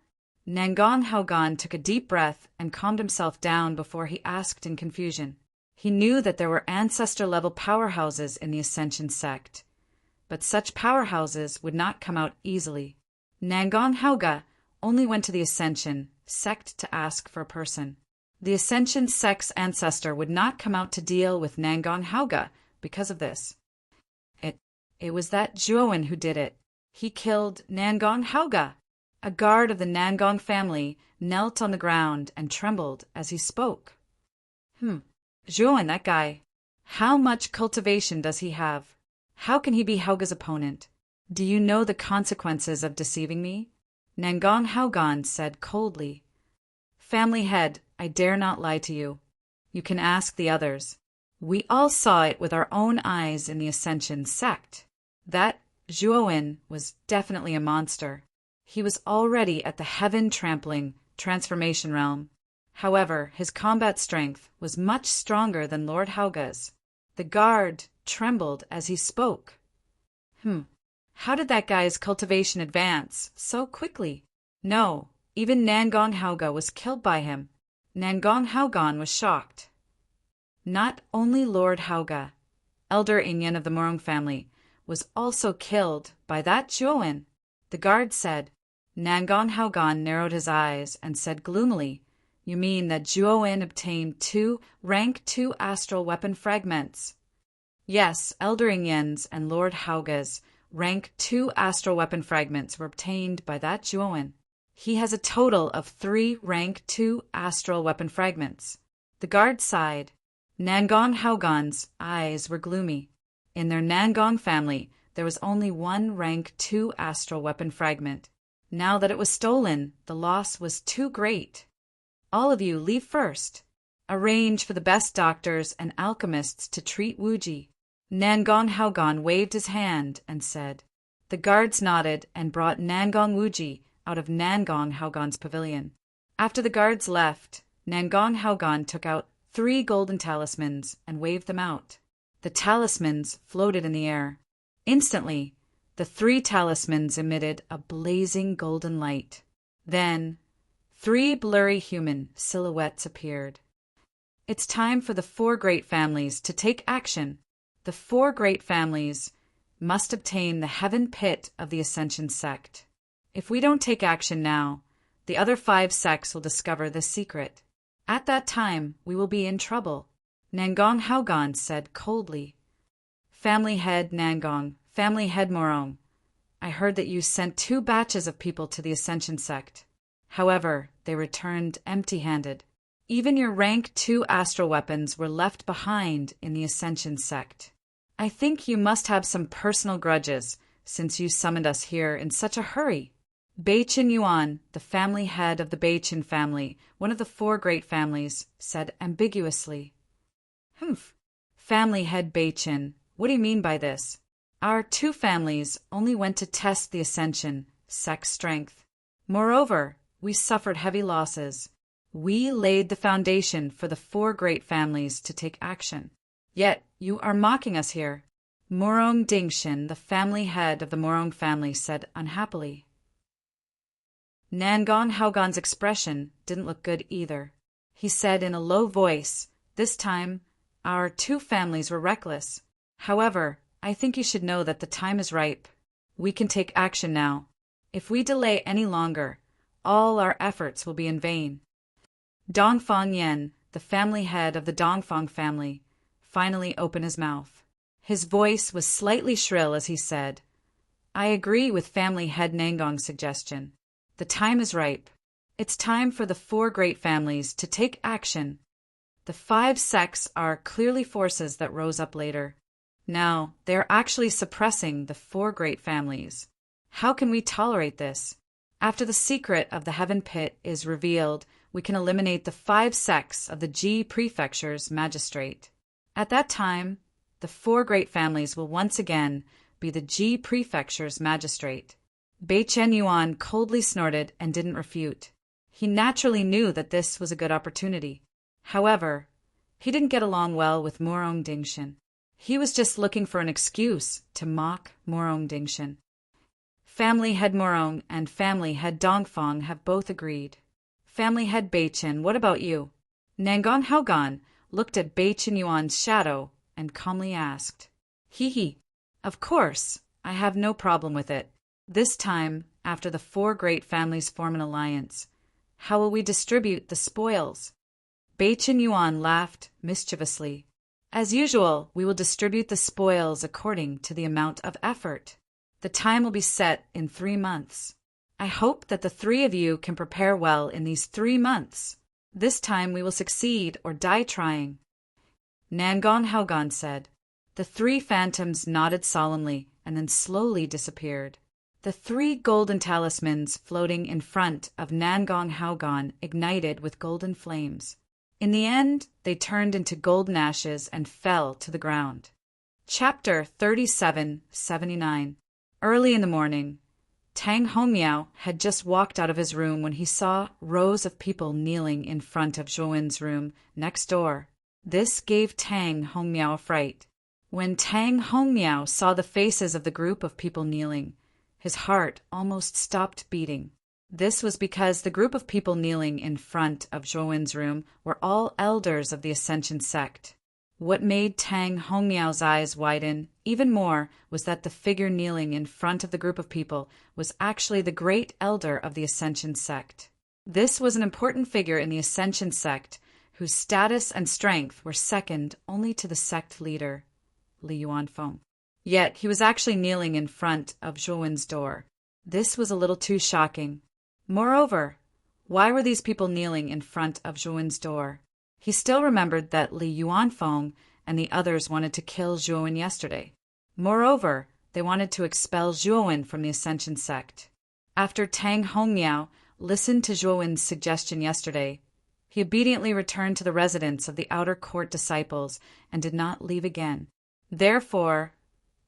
Nangong Haogan took a deep breath and calmed himself down before he asked in confusion. He knew that there were ancestor-level powerhouses in the Ascension sect, but such powerhouses would not come out easily. Nangong Haoge only went to the Ascension sect to ask for a person. The Ascension sect's ancestor would not come out to deal with Nangong Haoge because of this. It was that Zhuowen who did it. He killed Nangong Haoge. A guard of the Nangong family knelt on the ground and trembled as he spoke. Zhuowen, that guy. How much cultivation does he have? How can he be Haoge's opponent? Do you know the consequences of deceiving me? Nangong Haogan said coldly. Family head, I dare not lie to you. You can ask the others. We all saw it with our own eyes in the Ascension sect. That Zhuowen was definitely a monster. He was already at the heaven-trampling transformation realm. However, his combat strength was much stronger than Lord Haoge's. The guard trembled as he spoke. How did that guy's cultivation advance so quickly? No, even Nangong Haoge was killed by him. Nangong Haogan was shocked. Not only Lord Haoge, Elder Ingyan of the Morong family, was also killed by that Zhuowen. The guard said. Nangong Haogan narrowed his eyes and said gloomily, You mean that Zhuowen obtained 2 rank 2 astral weapon fragments? Yes, Elder Ingyan's and Lord Haoge's rank 2 astral weapon fragments were obtained by that Zhuowen. He has a total of 3 rank 2 astral weapon fragments. The guard sighed. Nangong Haogan's eyes were gloomy. In their Nangong family, there was only 1 rank 2 astral weapon fragment. Now that it was stolen, the loss was too great. All of you leave first. Arrange for the best doctors and alchemists to treat Wuji." Nangong Haogan waved his hand and said. The guards nodded and brought Nangong Wuji out of Nangong Haogan's pavilion. After the guards left, Nangong Haogan took out 3 golden talismans and waved them out. The talismans floated in the air. Instantly, the 3 talismans emitted a blazing golden light. Then, 3 blurry human silhouettes appeared. It's time for the 4 great families to take action. The 4 great families must obtain the heaven pit of the Ascension sect. If we don't take action now, the other 5 sects will discover this secret. At that time, we will be in trouble. Nangong Haogan said coldly. Family head Nangong, family head Morong, I heard that you sent 2 batches of people to the Ascension sect. However, they returned empty-handed. Even your rank 2 astral weapons were left behind in the Ascension sect. I think you must have some personal grudges, since you summoned us here in such a hurry. Beichen Yuan, the family head of the Beichen family, one of the 4 great families, said ambiguously. Humph. Family head Beichen, what do you mean by this? Our 2 families only went to test the Ascension sect strength. Moreover, we suffered heavy losses. We laid the foundation for the 4 great families to take action. Yet you are mocking us here. Morong Dingshin, the family head of the Morong family, said unhappily. Nangong Haogan's expression didn't look good either. He said in a low voice, this time, our 2 families were reckless. However, I think you should know that the time is ripe. We can take action now. If we delay any longer, all our efforts will be in vain. Dongfang Yen, the family head of the Dongfang family, finally opened his mouth. His voice was slightly shrill as he said, I agree with family head Nangong's suggestion. The time is ripe. It's time for the 4 great families to take action. The 5 sects are clearly forces that rose up later. Now, they are actually suppressing the 4 great families. How can we tolerate this? After the secret of the heaven pit is revealed, we can eliminate the 5 sects of the Ji Prefecture's magistrate. At that time, the 4 great families will once again be the Ji Prefecture's magistrate. Beichen Yuan coldly snorted and didn't refute. He naturally knew that this was a good opportunity. However, he didn't get along well with Morong Dingshin. He was just looking for an excuse to mock Morong Dingshin. Family head Morong and family head Dongfang have both agreed. Family head Beichen, what about you? Nangong Haogan looked at Beichen Yuan's shadow and calmly asked. Hee. Of course, I have no problem with it. This time, after the 4 great families form an alliance, how will we distribute the spoils? Beichen Yuan laughed mischievously. As usual, we will distribute the spoils according to the amount of effort. The time will be set in 3 months. I hope that the 3 of you can prepare well in these 3 months. This time we will succeed or die trying. Nangong Haogan said. The 3 phantoms nodded solemnly and then slowly disappeared. The 3 golden talismans floating in front of Nangong Haogan ignited with golden flames. In the end, they turned into golden ashes and fell to the ground. Chapter 3779. Early in the morning, Tang Hongmiao had just walked out of his room when he saw rows of people kneeling in front of Zhouwen's room next door. This gave Tang Hongmiao a fright. When Tang Hongmiao saw the faces of the group of people kneeling, his heart almost stopped beating. This was because the group of people kneeling in front of Zhouwen's room were all elders of the Ascension sect. What made Tang Hongmiao's eyes widen even more was that the figure kneeling in front of the group of people was actually the great elder of the Ascension sect. This was an important figure in the Ascension sect whose status and strength were second only to the sect leader, Li Yuanfeng. Yet he was actually kneeling in front of Zhouwen's door. This was a little too shocking. Moreover, why were these people kneeling in front of Zhouwen's door? He still remembered that Li Yuanfeng and the others wanted to kill Zhouwen yesterday. Moreover, they wanted to expel Zhouwen from the Ascension sect. After Tang Hongmiao listened to Zhouwen's suggestion yesterday, He obediently returned to the residence of the outer court disciples and did not leave again. Therefore,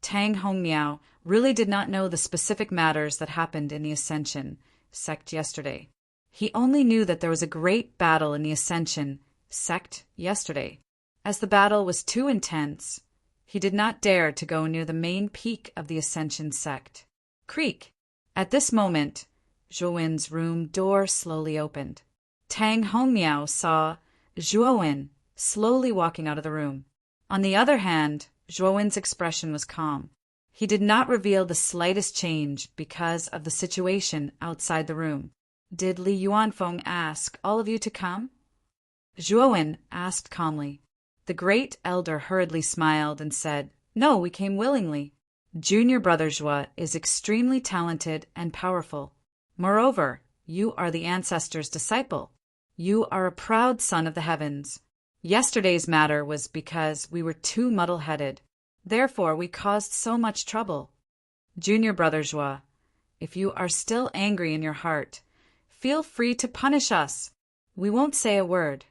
Tang Hongmiao really did not know the specific matters that happened in the Ascension sect yesterday. He only knew that there was a great battle in the Ascension sect yesterday. As the battle was too intense, he did not dare to go near the main peak of the Ascension sect. Creak! At this moment, Zhuowen's room door slowly opened. Tang Hongmiao saw Zhuowen slowly walking out of the room. On the other hand, Zhuowen's expression was calm. He did not reveal the slightest change because of the situation outside the room. Did Li Yuanfeng ask all of you to come? Zhuowen asked calmly. The great elder hurriedly smiled and said, No, we came willingly. Junior brother Zhuo is extremely talented and powerful. Moreover, you are the ancestor's disciple. You are a proud son of the heavens. Yesterday's matter was because we were too muddle-headed. Therefore, we caused so much trouble. Junior brother Zhuo, if you are still angry in your heart, feel free to punish us. We won't say a word.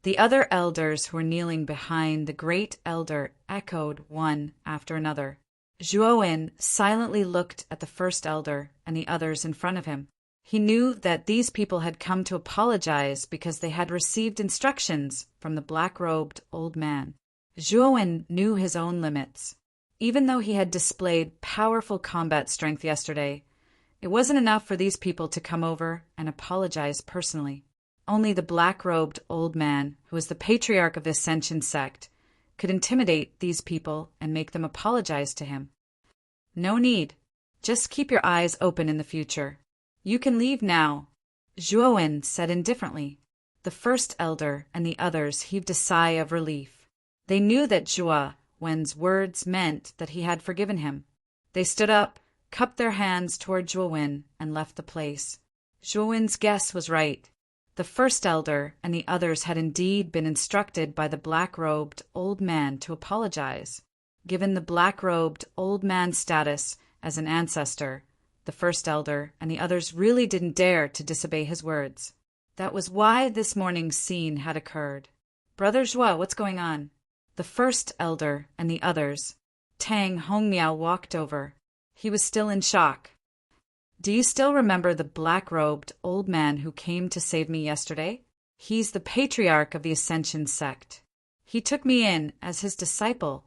The other elders who were kneeling behind the great elder echoed one after another. Zhuowen silently looked at the first elder and the others in front of him. He knew that these people had come to apologize because they had received instructions from the black-robed old man. Zhuowen knew his own limits. Even though he had displayed powerful combat strength yesterday, it wasn't enough for these people to come over and apologize personally. Only the black-robed old man, who was the patriarch of the Ascension sect, could intimidate these people and make them apologize to him. No need. Just keep your eyes open in the future. You can leave now, Zhuowen said indifferently. The first elder and the others heaved a sigh of relief. They knew that Zhuowen's words meant that he had forgiven him. They stood up, cupped their hands toward Zhuowen, and left the place. Zhuowen's guess was right. The first elder and the others had indeed been instructed by the black-robed old man to apologize. Given the black-robed old man's status as an ancestor, the first elder and the others really didn't dare to disobey his words. That was why this morning's scene had occurred. Brother Zhuo, what's going on? The first elder and the others. Tang Hongmiao walked over. He was still in shock. Do you still remember the black-robed old man who came to save me yesterday? He's the patriarch of the Ascension sect. He took me in as his disciple.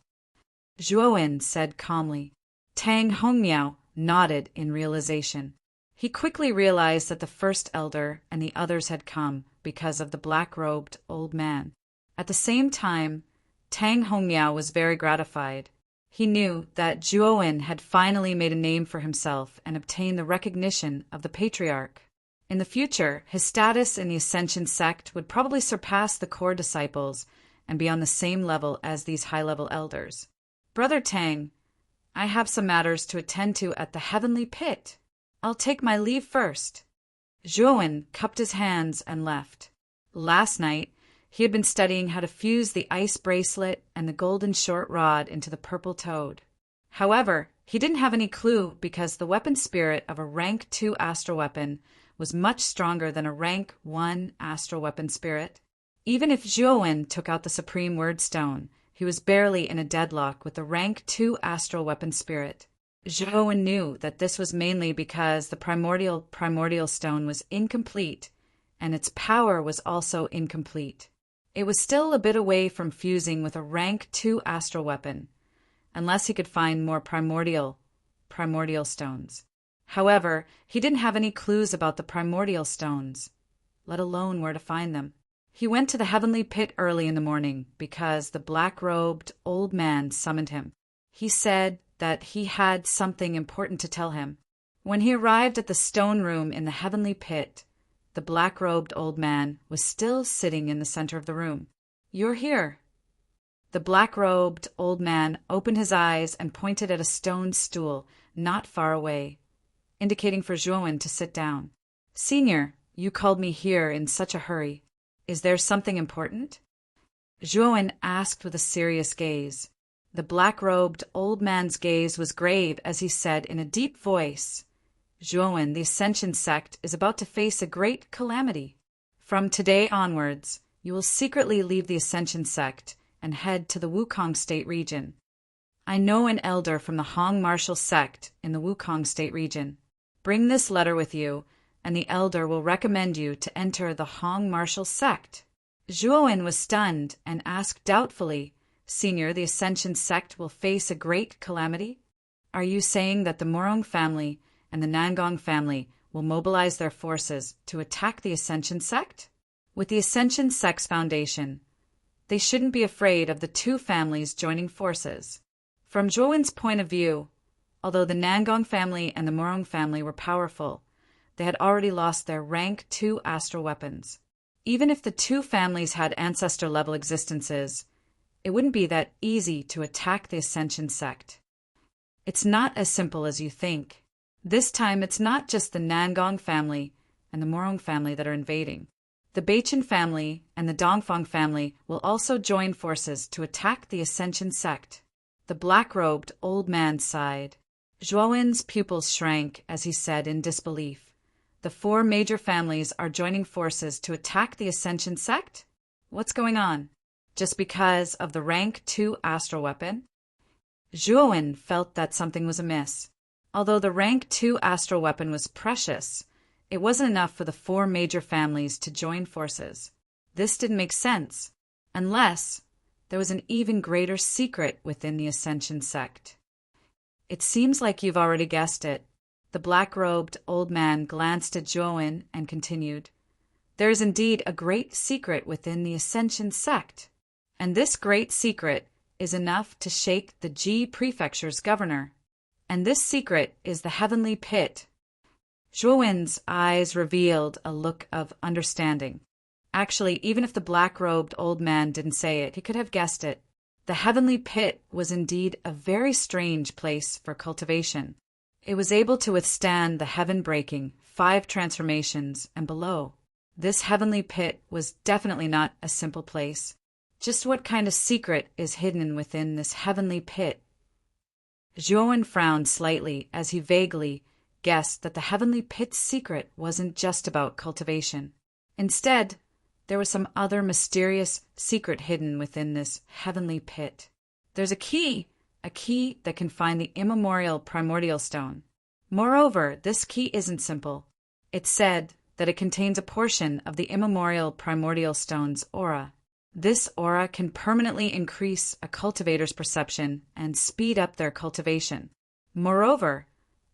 Zhuowen said calmly. Tang Hongmiao nodded in realization. He quickly realized that the first elder and the others had come because of the black-robed old man. At the same time, Tang Hongmiao was very gratified. He knew that Zhuowen had finally made a name for himself and obtained the recognition of the patriarch. In the future, his status in the Ascension sect would probably surpass the core disciples and be on the same level as these high-level elders. Brother Tang, I have some matters to attend to at the heavenly pit. I'll take my leave first. Zhuowen cupped his hands and left. Last night, he had been studying how to fuse the ice bracelet and the golden short rod into the purple toad. However, he didn't have any clue because the weapon spirit of a rank 2 astral weapon was much stronger than a rank 1 astral weapon spirit. Even if Zhuowen took out the supreme word stone, he was barely in a deadlock with the rank 2 astral weapon spirit. Zhuowen knew that this was mainly because the primordial stone was incomplete, and its power was also incomplete. It was still a bit away from fusing with a rank 2 astral weapon, unless he could find more primordial stones. However, he didn't have any clues about the primordial stones, let alone where to find them. He went to the heavenly pit early in the morning because the black-robed old man summoned him. He said that he had something important to tell him. When he arrived at the stone room in the heavenly pit, the black-robed old man was still sitting in the center of the room. You're here. The black-robed old man opened his eyes and pointed at a stone stool not far away, indicating for Zhuowen to sit down. Senior, you called me here in such a hurry. Is there something important? Zhuowen asked with a serious gaze. The black-robed old man's gaze was grave as he said in a deep voice, Zhuowen, the Ascension sect is about to face a great calamity. From today onwards, you will secretly leave the Ascension sect and head to the Wukong State region. I know an elder from the Hong Martial sect in the Wukong State region. Bring this letter with you, and the elder will recommend you to enter the Hong Martial sect." Zhuowen was stunned and asked doubtfully, "Senior, the Ascension sect will face a great calamity? Are you saying that the Morong family and the Nangong family will mobilize their forces to attack the Ascension sect?" With the Ascension sect's foundation, they shouldn't be afraid of the two families joining forces. From Zhuowen's point of view, although the Nangong family and the Morong family were powerful, they had already lost their rank 2 astral weapons. Even if the two families had ancestor-level existences, it wouldn't be that easy to attack the Ascension sect. It's not as simple as you think. This time it's not just the Nangong family and the Morong family that are invading. The Beichen family and the Dongfang family will also join forces to attack the Ascension sect. The black-robed old man sighed. Zhuowen's pupils shrank as he said in disbelief, "The 4 major families are joining forces to attack the Ascension sect? What's going on? Just because of the rank 2 astral weapon?" Zhuowen felt that something was amiss. Although the rank 2 astral weapon was precious, it wasn't enough for the 4 major families to join forces. This didn't make sense, unless there was an even greater secret within the Ascension sect. "It seems like you've already guessed it." The black-robed old man glanced at Zhuowen and continued, "There is indeed a great secret within the Ascension sect, and this great secret is enough to shake the Ji Prefecture's governor. And this secret is the Heavenly Pit." Zhuowen's eyes revealed a look of understanding. Actually, even if the black-robed old man didn't say it, he could have guessed it. The Heavenly Pit was indeed a very strange place for cultivation. It was able to withstand the heaven-breaking 5 transformations and below. This Heavenly Pit was definitely not a simple place. Just what kind of secret is hidden within this Heavenly Pit? Zhuowen frowned slightly as he vaguely guessed that the Heavenly Pit's secret wasn't just about cultivation. Instead, there was some other mysterious secret hidden within this Heavenly Pit. There's a key that can find the immemorial primordial stone. Moreover, this key isn't simple. It's said that it contains a portion of the immemorial primordial stone's aura. This aura can permanently increase a cultivator's perception and speed up their cultivation. Moreover,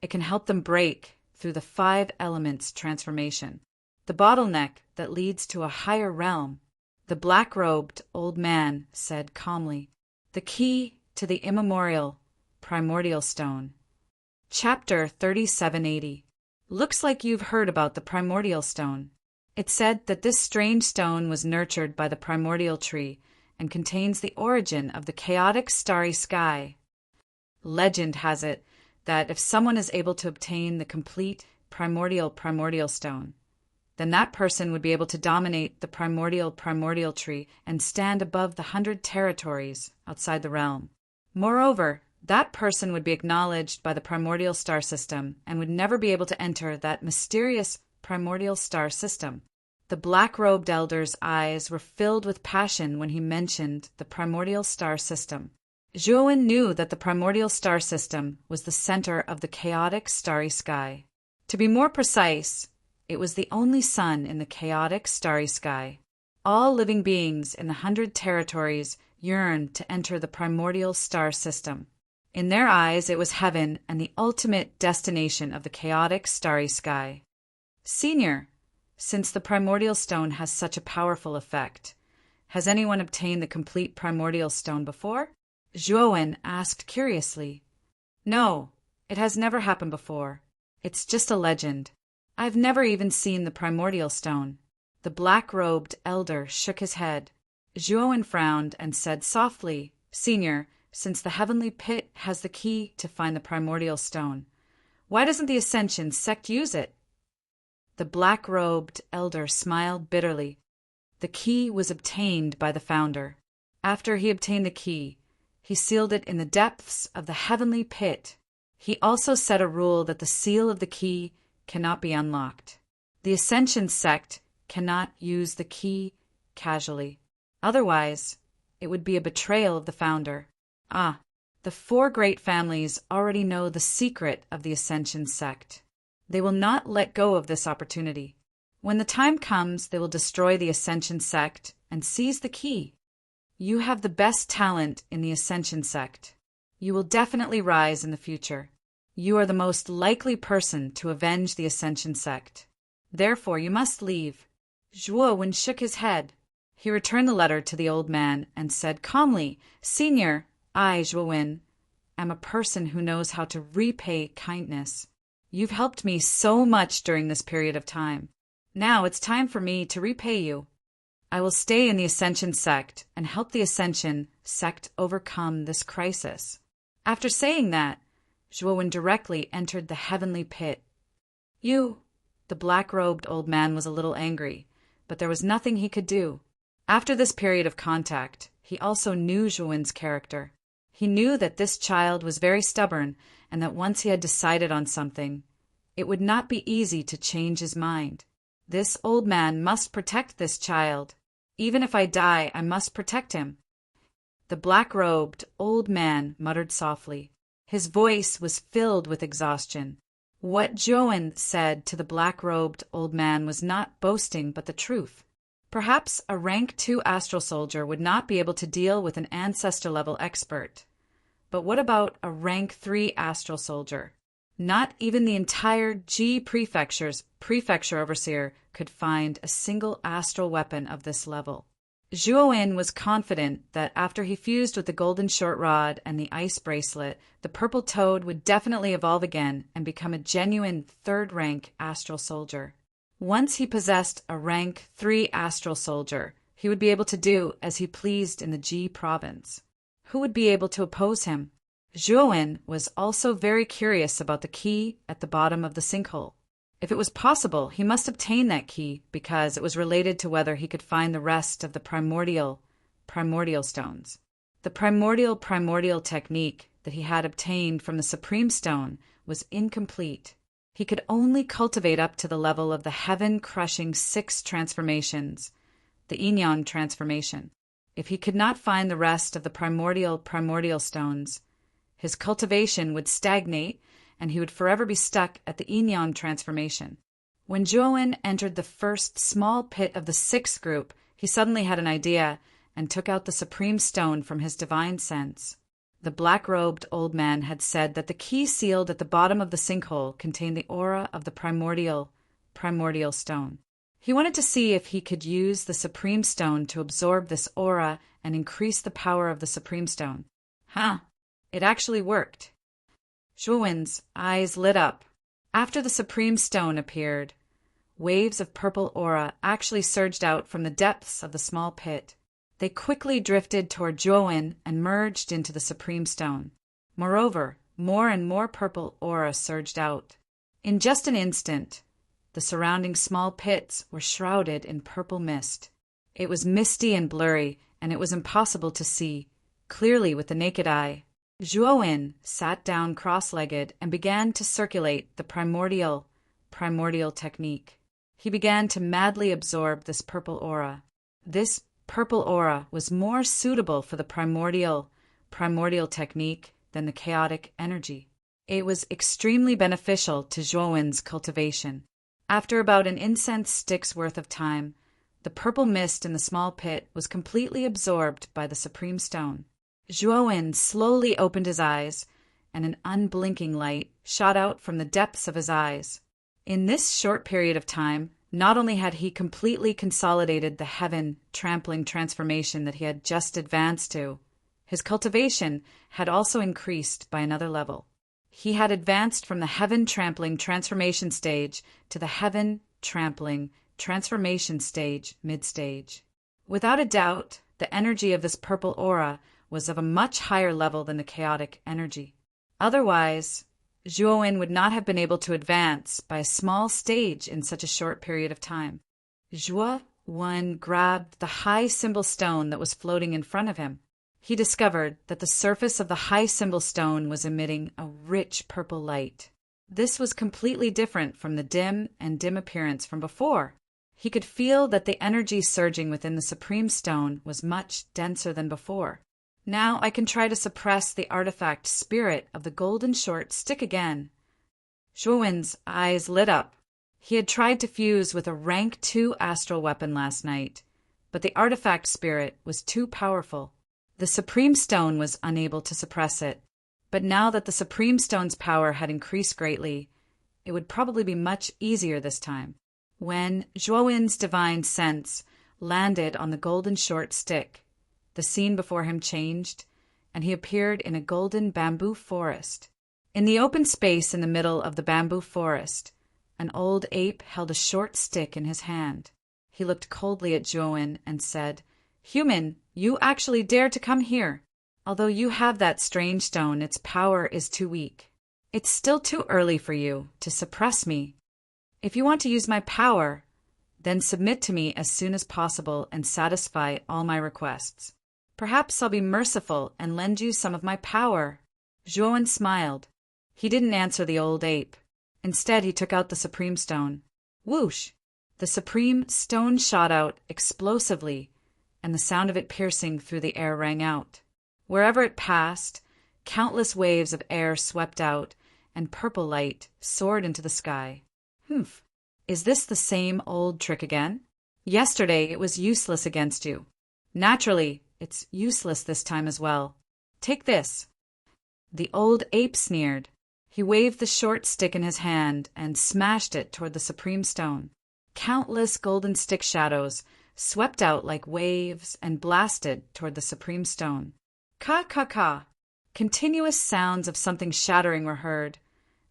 it can help them break through the 5 elements transformation, the bottleneck that leads to a higher realm. The black-robed old man said calmly, "The key to the immemorial primordial stone." Chapter 3780. Looks like you've heard about the primordial stone. It said that this strange stone was nurtured by the primordial tree and contains the origin of the chaotic starry sky. Legend has it that if someone is able to obtain the complete primordial stone, then that person would be able to dominate the primordial tree and stand above the 100 territories outside the realm. Moreover, that person would be acknowledged by the primordial star system and would never be able to enter that mysterious primordial star system. The black-robed elder's eyes were filled with passion when he mentioned the primordial star system. Zhuowen knew that the primordial star system was the center of the chaotic starry sky. To be more precise, it was the only sun in the chaotic starry sky. All living beings in the 100 territories yearned to enter the primordial star system. In their eyes, it was heaven and the ultimate destination of the chaotic starry sky. "Senior, since the primordial stone has such a powerful effect, has anyone obtained the complete primordial stone before?" Zhuowen asked curiously. "No, it has never happened before. It's just a legend. I've never even seen the primordial stone." The black-robed elder shook his head. Zhuowen frowned and said softly, "Senior, since the Heavenly Pit has the key to find the primordial stone, why doesn't the Ascension sect use it?" The black-robed elder smiled bitterly. The key was obtained by the founder. After he obtained the key, he sealed it in the depths of the Heavenly Pit. He also set a rule that the seal of the key cannot be unlocked. The Ascension sect cannot use the key casually. Otherwise, it would be a betrayal of the founder. The four great families already know the secret of the Ascension sect. They will not let go of this opportunity. When the time comes, they will destroy the Ascension sect and seize the key. You have the best talent in the Ascension sect. You will definitely rise in the future. You are the most likely person to avenge the Ascension sect. Therefore, you must leave. Zhuo Wen shook his head. He returned the letter to the old man and said calmly, "Senior, I, Zhuo Wen, am a person who knows how to repay kindness. You've helped me so much during this period of time. Now it's time for me to repay you. I will stay in the Ascension sect and help the Ascension sect overcome this crisis." After saying that, Zhuo Wen directly entered the heavenly pit. The black-robed old man was a little angry, but there was nothing he could do. After this period of contact, he also knew Zhuo Wen's character. He knew that this child was very stubborn and that once he had decided on something, it would not be easy to change his mind. This old man must protect this child. Even if I die, I must protect him. The black-robed old man muttered softly. His voice was filled with exhaustion. What Zhuo Wen said to the black-robed old man was not boasting but the truth. Perhaps a rank 2 astral soldier would not be able to deal with an ancestor-level expert. But what about a rank 3 astral soldier? Not even the entire Ji Prefecture's prefecture overseer could find a single astral weapon of this level. Zhuo Wen was confident that after he fused with the golden short rod and the ice bracelet, the purple toad would definitely evolve again and become a genuine 3rd rank astral soldier. Once he possessed a rank 3 astral soldier, he would be able to do as he pleased in the Ji province. Who would be able to oppose him? Zhuo Wen was also very curious about the key at the bottom of the sinkhole. If it was possible, he must obtain that key because it was related to whether he could find the rest of the primordial stones. The primordial technique that he had obtained from the Supreme Stone was incomplete. He could only cultivate up to the level of the heaven-crushing 6 transformations, the Inyan transformation. If he could not find the rest of the primordial stones, his cultivation would stagnate and he would forever be stuck at the Inyan transformation. When Zhuo Wen entered the first small pit of the 6th group, he suddenly had an idea and took out the Supreme Stone from his divine sense. The black-robed old man had said that the key sealed at the bottom of the sinkhole contained the aura of the primordial stone. He wanted to see if he could use the Supreme Stone to absorb this aura and increase the power of the Supreme Stone. It actually worked. Zhuo Wen's eyes lit up. After the Supreme Stone appeared, waves of purple aura actually surged out from the depths of the small pit. They quickly drifted toward Zhuo Wen and merged into the Supreme Stone. Moreover, more and more purple aura surged out. In just an instant, the surrounding small pits were shrouded in purple mist. It was misty and blurry, and it was impossible to see clearly with the naked eye. Zhuo Wen sat down cross-legged and began to circulate the primordial technique. He began to madly absorb this purple aura. This purple aura was more suitable for the primordial technique than the chaotic energy. It was extremely beneficial to Zhuo Wen's cultivation. After about an incense stick's worth of time, the purple mist in the small pit was completely absorbed by the Supreme Stone. Zhuo Wen slowly opened his eyes, and an unblinking light shot out from the depths of his eyes. In this short period of time, not only had he completely consolidated the heaven-trampling transformation that he had just advanced to, his cultivation had also increased by another level. He had advanced from the heaven-trampling transformation stage to the heaven-trampling transformation stage mid-stage. Without a doubt, the energy of this purple aura was of a much higher level than the chaotic energy. Otherwise, Zhuo Wen would not have been able to advance by a small stage in such a short period of time. Zhuo Wen grabbed the high symbol stone that was floating in front of him. He discovered that the surface of the high symbol stone was emitting a rich purple light. This was completely different from the dim appearance from before. He could feel that the energy surging within the Supreme Stone was much denser than before. Now I can try to suppress the artifact spirit of the golden short stick again. Zhuowen's eyes lit up. He had tried to fuse with a rank 2 astral weapon last night, but the artifact spirit was too powerful. The Supreme Stone was unable to suppress it, but now that the Supreme Stone's power had increased greatly, it would probably be much easier this time. When Zhuowen's divine sense landed on the golden short stick, the scene before him changed, and he appeared in a golden bamboo forest. In the open space in the middle of the bamboo forest, an old ape held a short stick in his hand. He looked coldly at Zhuowen and said, "Human, you actually dare to come here. Although you have that strange stone, its power is too weak. It's still too early for you to suppress me. If you want to use my power, then submit to me as soon as possible and satisfy all my requests. Perhaps I'll be merciful and lend you some of my power." Zhuowen smiled. He didn't answer the old ape. Instead, he took out the Supreme Stone. Whoosh! The Supreme Stone shot out explosively, and the sound of it piercing through the air rang out. Wherever it passed, countless waves of air swept out, and purple light soared into the sky. Humph! Is this the same old trick again? Yesterday it was useless against you. Naturally, it's useless this time as well. Take this. The old ape sneered. He waved the short stick in his hand and smashed it toward the Supreme Stone. Countless golden stick shadows swept out like waves and blasted toward the Supreme Stone. Ka-ka-ka! Continuous sounds of something shattering were heard,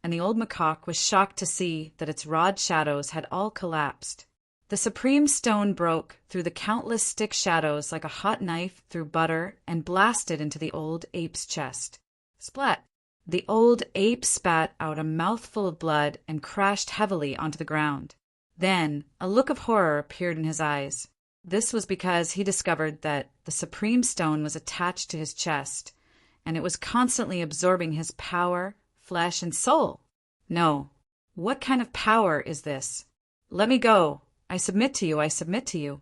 and the old macaque was shocked to see that its rod shadows had all collapsed. The Supreme Stone broke through the countless stick shadows like a hot knife through butter and blasted into the old ape's chest. Splat! The old ape spat out a mouthful of blood and crashed heavily onto the ground. Then a look of horror appeared in his eyes. This was because he discovered that the Supreme Stone was attached to his chest, and it was constantly absorbing his power, flesh, and soul. No. What kind of power is this? Let me go. I submit to you, I submit to you.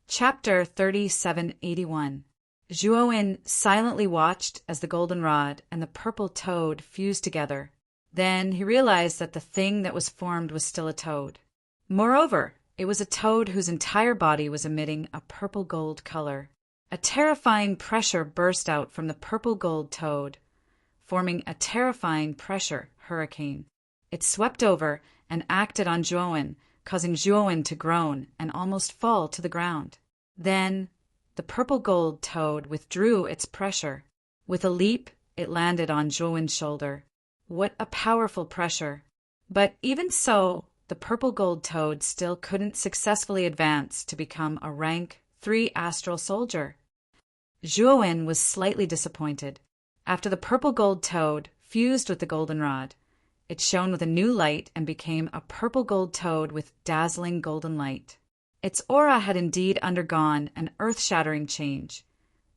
Chapter 3781. Zhuowen silently watched as the goldenrod and the purple toad fused together. Then he realized that the thing that was formed was still a toad. Moreover, it was a toad whose entire body was emitting a purple-gold color. A terrifying pressure burst out from the purple-gold toad, forming a terrifying pressure hurricane. It swept over and acted on Zhuowen, causing Zhuowen to groan and almost fall to the ground. Then the purple-gold toad withdrew its pressure. With a leap, it landed on Zhuowen's shoulder. What a powerful pressure! But even so, the purple-gold toad still couldn't successfully advance to become a rank 3 astral soldier. Zhuowen was slightly disappointed. After the purple-gold toad fused with the goldenrod, it shone with a new light and became a purple-gold toad with dazzling golden light. Its aura had indeed undergone an earth-shattering change,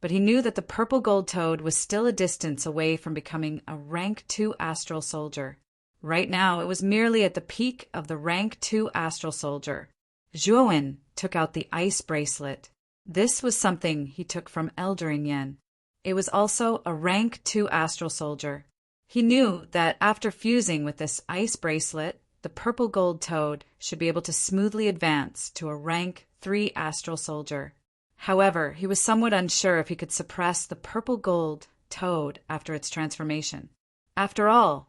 but he knew that the purple-gold toad was still a distance away from becoming a rank 2 astral soldier. Right now, it was merely at the peak of the rank 2 astral soldier. Zhuowen took out the ice bracelet. This was something he took from Eldering Yen. It was also a rank 2 astral soldier. He knew that after fusing with this ice bracelet, the purple-gold toad should be able to smoothly advance to a rank 3 astral soldier. However, he was somewhat unsure if he could suppress the purple-gold toad after its transformation. After all,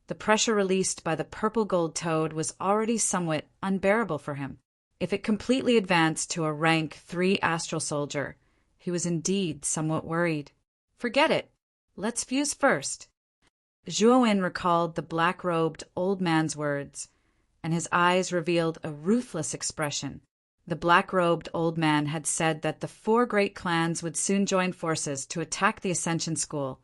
the pressure released by the purple-gold toad was already somewhat unbearable for him. If it completely advanced to a rank 3 astral soldier, he was indeed somewhat worried. Forget it. Let's fuse first. Zhuowen recalled the black-robed old man's words, and his eyes revealed a ruthless expression. The black-robed old man had said that the 4 great clans would soon join forces to attack the Ascension School,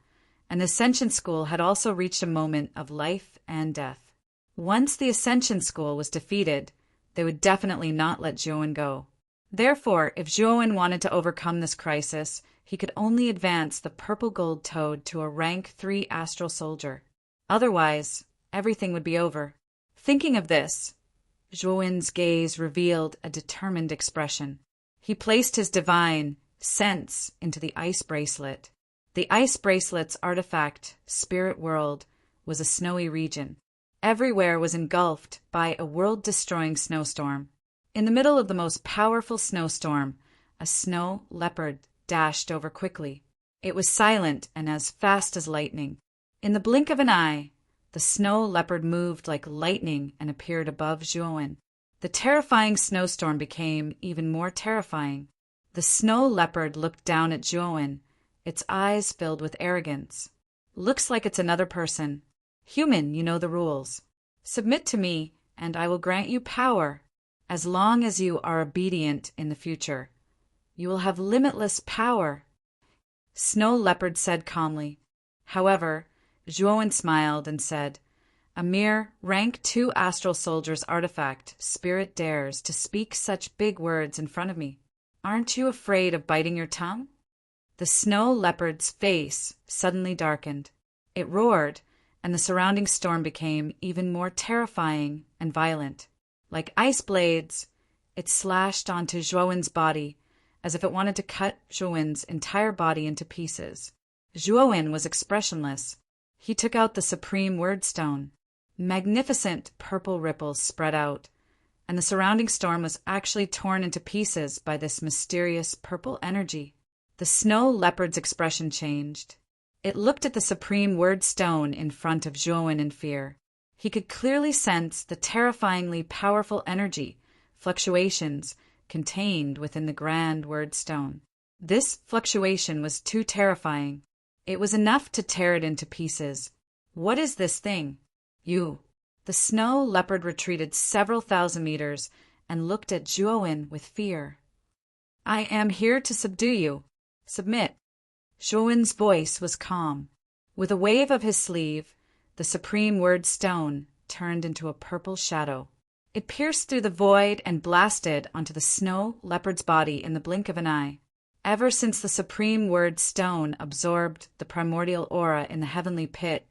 and the Ascension School had also reached a moment of life and death. Once the Ascension School was defeated, they would definitely not let Zhuowen go. Therefore, if Zhuowen wanted to overcome this crisis, he could only advance the purple-gold toad to a rank 3 astral soldier. Otherwise, everything would be over. Thinking of this, Zhuowen's gaze revealed a determined expression. He placed his divine sense into the ice bracelet. The ice bracelet's artifact, spirit world, was a snowy region. Everywhere was engulfed by a world-destroying snowstorm. In the middle of the most powerful snowstorm, a snow leopard dashed over quickly. It was silent and as fast as lightning. In the blink of an eye, the snow leopard moved like lightning and appeared above Zhuowen. The terrifying snowstorm became even more terrifying. The snow leopard looked down at Zhuowen, its eyes filled with arrogance. Looks like it's another person. Human, you know the rules. Submit to me, and I will grant you power, as long as you are obedient in the future. You will have limitless power. Snow Leopard said calmly. However, Zhuowen smiled and said, a mere rank 2 astral soldier's artifact, spirit dares to speak such big words in front of me. Aren't you afraid of biting your tongue? The snow leopard's face suddenly darkened. It roared, and the surrounding storm became even more terrifying and violent. Like ice blades, it slashed onto Zhuowen's body, as if it wanted to cut Zhuowen's entire body into pieces. Zhuowen was expressionless. He took out the supreme word stone. Magnificent purple ripples spread out, and the surrounding storm was actually torn into pieces by this mysterious purple energy. The snow leopard's expression changed. It looked at the supreme word stone in front of Zhuowen in fear. He could clearly sense the terrifyingly powerful energy, fluctuations, contained within the grand word stone. This fluctuation was too terrifying. It was enough to tear it into pieces. What is this thing? You. The snow leopard retreated several thousand meters and looked at Zhuowen with fear. I am here to subdue you. Submit. Zhuowen's voice was calm. With a wave of his sleeve, the supreme word stone turned into a purple shadow. It pierced through the void and blasted onto the snow leopard's body in the blink of an eye. Ever since the supreme word stone absorbed the primordial aura in the heavenly pit,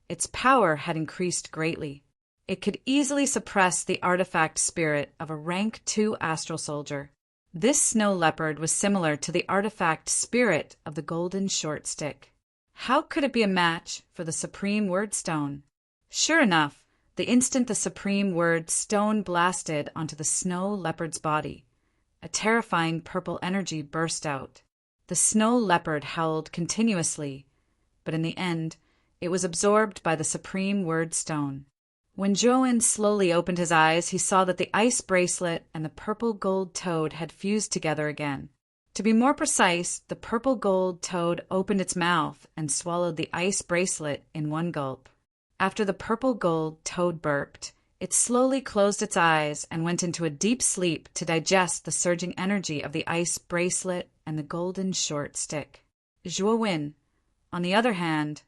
its power had increased greatly. It could easily suppress the artifact spirit of a rank 2 astral soldier. This snow leopard was similar to the artifact spirit of the golden short stick. How could it be a match for the supreme word stone? Sure enough, the instant the supreme word stone blasted onto the snow leopard's body, a terrifying purple energy burst out. The snow leopard howled continuously, but in the end, it was absorbed by the supreme word stone. When Zhuowen slowly opened his eyes, he saw that the ice bracelet and the purple gold toad had fused together again. To be more precise, the purple gold toad opened its mouth and swallowed the ice bracelet in one gulp. After the purple gold toad burped, it slowly closed its eyes and went into a deep sleep to digest the surging energy of the ice bracelet and the golden short stick. Zhuowen, on the other hand,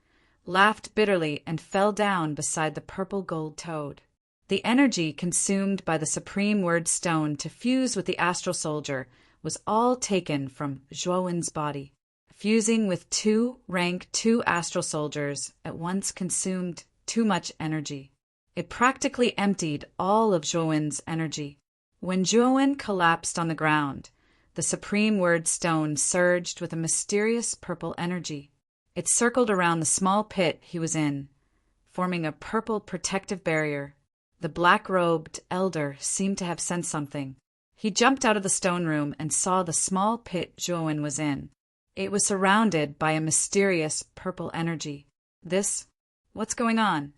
laughed bitterly and fell down beside the purple gold toad. The energy consumed by the supreme word stone to fuse with the astral soldier was all taken from Zhuowen's body. Fusing with 2 rank 2 astral soldiers at once consumed too much energy. It practically emptied all of Zhuowen's energy. When Zhuowen collapsed on the ground, the supreme word stone surged with a mysterious purple energy. It circled around the small pit he was in, forming a purple protective barrier. The black-robed elder seemed to have sensed something. He jumped out of the stone room and saw the small pit Zhuowen was in. It was surrounded by a mysterious purple energy. What's going on?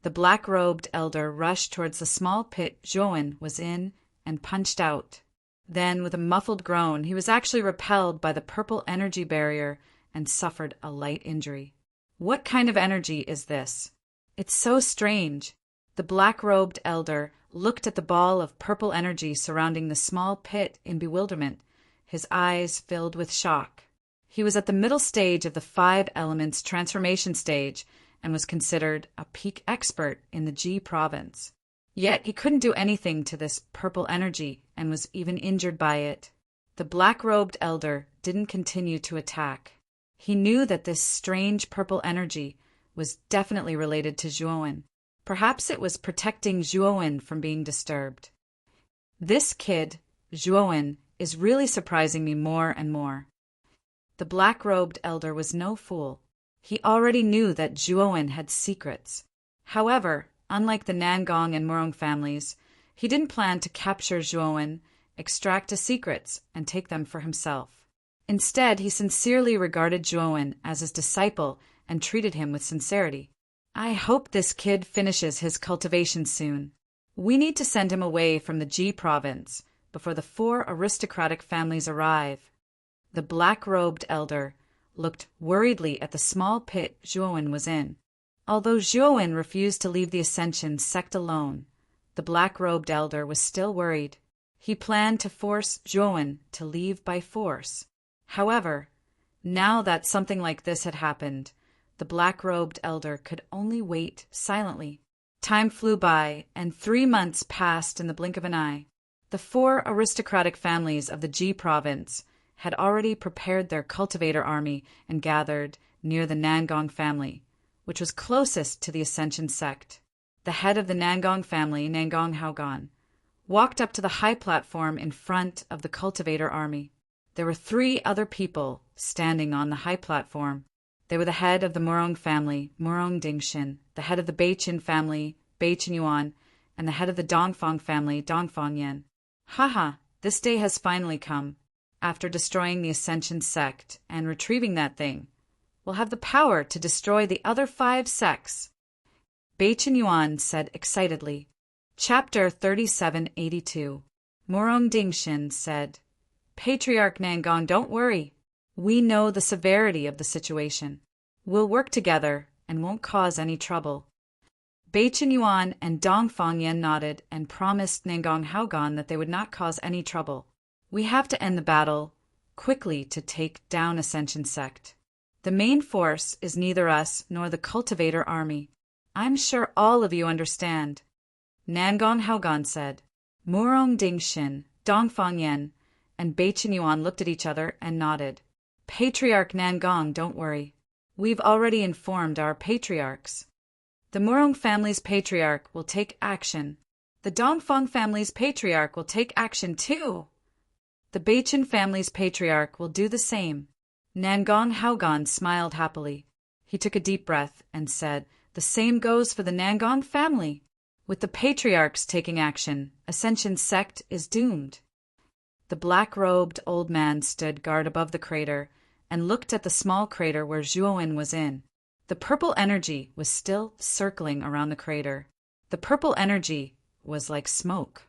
The black-robed elder rushed towards the small pit Zhuowen was in and punched out. Then, with a muffled groan, he was actually repelled by the purple energy barrier and suffered a light injury. What kind of energy is this? It's so strange. The black-robed elder looked at the ball of purple energy surrounding the small pit in bewilderment, his eyes filled with shock. He was at the middle stage of the 5 elements transformation stage and was considered a peak expert in the Ji province. Yet he couldn't do anything to this purple energy and was even injured by it. The black-robed elder didn't continue to attack. He knew that this strange purple energy was definitely related to Zhuowen. Perhaps it was protecting Zhuowen from being disturbed. This kid, Zhuowen, is really surprising me more and more. The black-robed elder was no fool. He already knew that Zhuowen had secrets. However, unlike the Nangong and Murong families, he didn't plan to capture Zhuowen, extract his secrets, and take them for himself. Instead, he sincerely regarded Zhuowen as his disciple and treated him with sincerity. I hope this kid finishes his cultivation soon. We need to send him away from the Ji province before the 4 aristocratic families arrive. The black-robed elder looked worriedly at the small pit Zhuowen was in. Although Zhuowen refused to leave the Ascension sect alone, the black-robed elder was still worried. He planned to force Zhuowen to leave by force. However, now that something like this had happened, the black-robed elder could only wait silently. Time flew by, and 3 months passed in the blink of an eye. The 4 aristocratic families of the Ji province had already prepared their cultivator army and gathered near the Nangong family, which was closest to the Ascension sect. The head of the Nangong family, Nangong Haogan, walked up to the high platform in front of the cultivator army. There were 3 other people standing on the high platform. They were the head of the Murong family, Murong Dingshin, the head of the Beichin family, Beichin Yuan, and the head of the Dongfang family, Dongfang Yan. Haha, this day has finally come. After destroying the Ascension sect and retrieving that thing, we'll have the power to destroy the other 5 sects. Beichin Yuan said excitedly. Chapter 3782. Murong Dingshin said, Patriarch Nangong, don't worry. We know the severity of the situation. We'll work together and won't cause any trouble. Beichin Yuan and Dongfang Yan nodded and promised Nangong Haogan that they would not cause any trouble. We have to end the battle quickly to take down Ascension sect. The main force is neither us nor the cultivator army. I'm sure all of you understand. Nangong Haogan said. Murong Dingshin, Dongfang Yan, and Beichin Yuan looked at each other and nodded. Patriarch Nangong, don't worry. We've already informed our patriarchs. The Murong family's patriarch will take action. The Dongfang family's patriarch will take action too. The Beichin family's patriarch will do the same. Nangong Haogan smiled happily. He took a deep breath and said, The same goes for the Nangong family. With the patriarchs taking action, Ascension sect is doomed. The black-robed old man stood guard above the crater and looked at the small crater where Zhuowen was in. The purple energy was still circling around the crater. The purple energy was like smoke.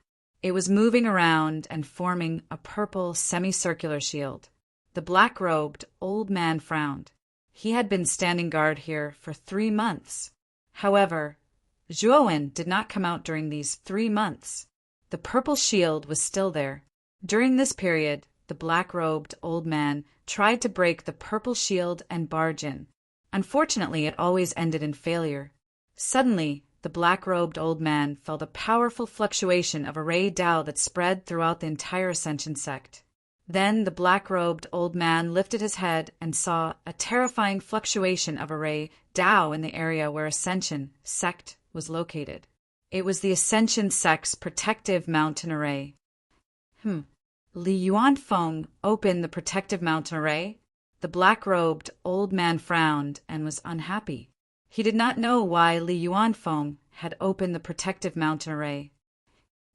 It was moving around and forming a purple semicircular shield. The black-robed old man frowned. He had been standing guard here for 3 months. However, Zhuowen did not come out during these 3 months. The purple shield was still there. During this period, the black-robed old man tried to break the purple shield and barge in. Unfortunately, it always ended in failure. Suddenly, the black-robed old man felt a powerful fluctuation of array Tao that spread throughout the entire Ascension sect. Then the black-robed old man lifted his head and saw a terrifying fluctuation of array Tao in the area where Ascension sect was located. It was the Ascension sect's protective mountain array. Li Yuanfeng opened the protective mountain array. The black-robed old man frowned and was unhappy. He did not know why Li Yuanfeng had opened the protective mountain array.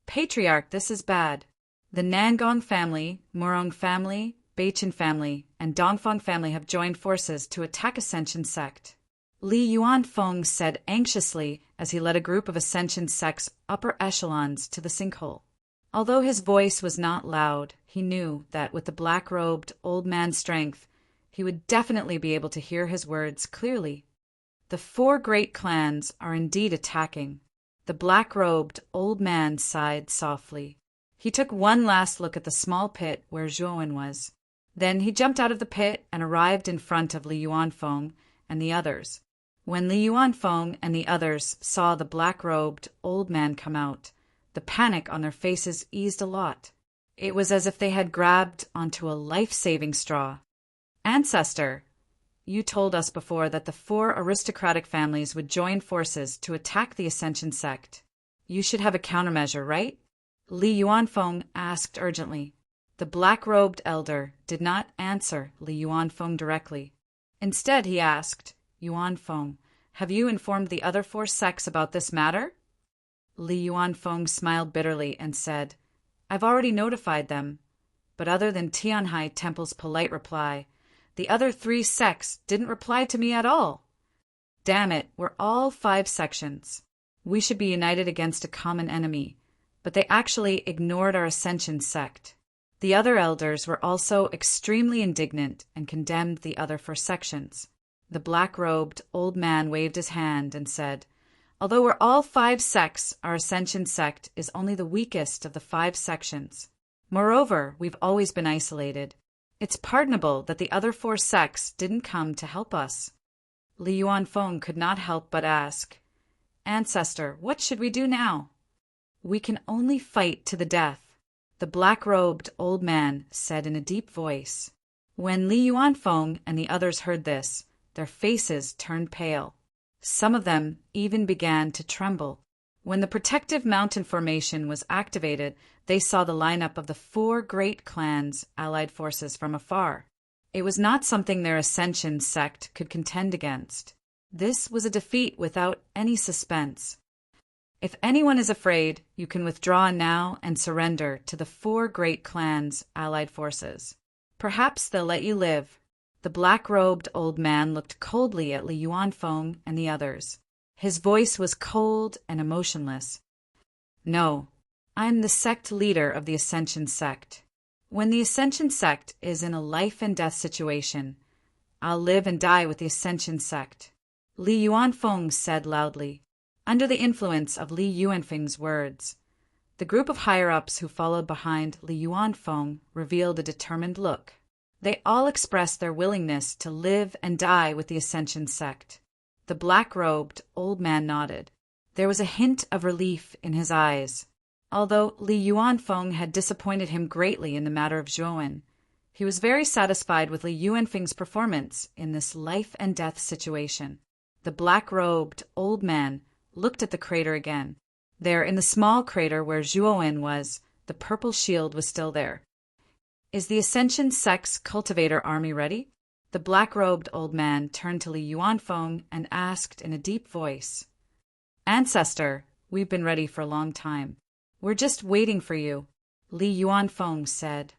Patriarch, this is bad. The Nangong family, Murong family, Beichin family, and Dongfang family have joined forces to attack Ascension sect. Li Yuanfeng said anxiously as he led a group of Ascension sect's upper echelons to the sinkhole. Although his voice was not loud, he knew that with the black-robed old man's strength, he would definitely be able to hear his words clearly. The 4 great clans are indeed attacking. The black-robed old man sighed softly. He took one last look at the small pit where Zhuowen was. Then he jumped out of the pit and arrived in front of Li Yuanfeng and the others. When Li Yuanfeng and the others saw the black-robed old man come out, the panic on their faces eased a lot. It was as if they had grabbed onto a life-saving straw. Ancestor, You told us before that the 4 aristocratic families would join forces to attack the Ascension sect. You should have a countermeasure, right? Li Yuanfeng asked urgently. The black-robed elder did not answer Li Yuanfeng directly. Instead, he asked, Yuanfeng, have you informed the other 4 sects about this matter? Li Yuanfeng smiled bitterly and said, I've already notified them. But other than Tianhai Temple's polite reply, the other 3 sects didn't reply to me at all. Damn it, we're all 5 sections. We should be united against a common enemy, but they actually ignored our Ascension sect. The other elders were also extremely indignant and condemned the other 4 sections. The black-robed old man waved his hand and said, Although we're all 5 sects, our Ascension sect is only the weakest of the 5 sections. Moreover, we've always been isolated. It's pardonable that the other 4 sects didn't come to help us. Li Yuanfeng could not help but ask, Ancestor, what should we do now? We can only fight to the death, the black-robed old man said in a deep voice. When Li Yuanfeng and the others heard this, their faces turned pale. Some of them even began to tremble. When the protective mountain formation was activated, they saw the lineup of the 4 great clans' allied forces from afar. It was not something their Ascension sect could contend against. This was a defeat without any suspense. If anyone is afraid, you can withdraw now and surrender to the 4 great clans' allied forces. Perhaps they'll let you live. The black-robed old man looked coldly at Li Yuanfeng and the others. His voice was cold and emotionless. No, I'm the sect leader of the Ascension sect. When the Ascension sect is in a life-and-death situation, I'll live and die with the Ascension sect. Li Yuanfeng said loudly. Under the influence of Li Yuanfeng's words, the group of higher-ups who followed behind Li Yuanfeng revealed a determined look. They all expressed their willingness to live and die with the Ascension sect. The black-robed old man nodded. There was a hint of relief in his eyes. Although Li Yuanfeng had disappointed him greatly in the matter of Zhuowen, he was very satisfied with Li Yuanfeng's performance in this life-and-death situation. The black-robed old man looked at the crater again. There, in the small crater where Zhuowen was, the purple shield was still there. Is the Ascension sect's cultivator army ready? The black-robed old man turned to Li Yuanfeng and asked in a deep voice. Ancestor, we've been ready for a long time. We're just waiting for you, Li Yuanfeng said.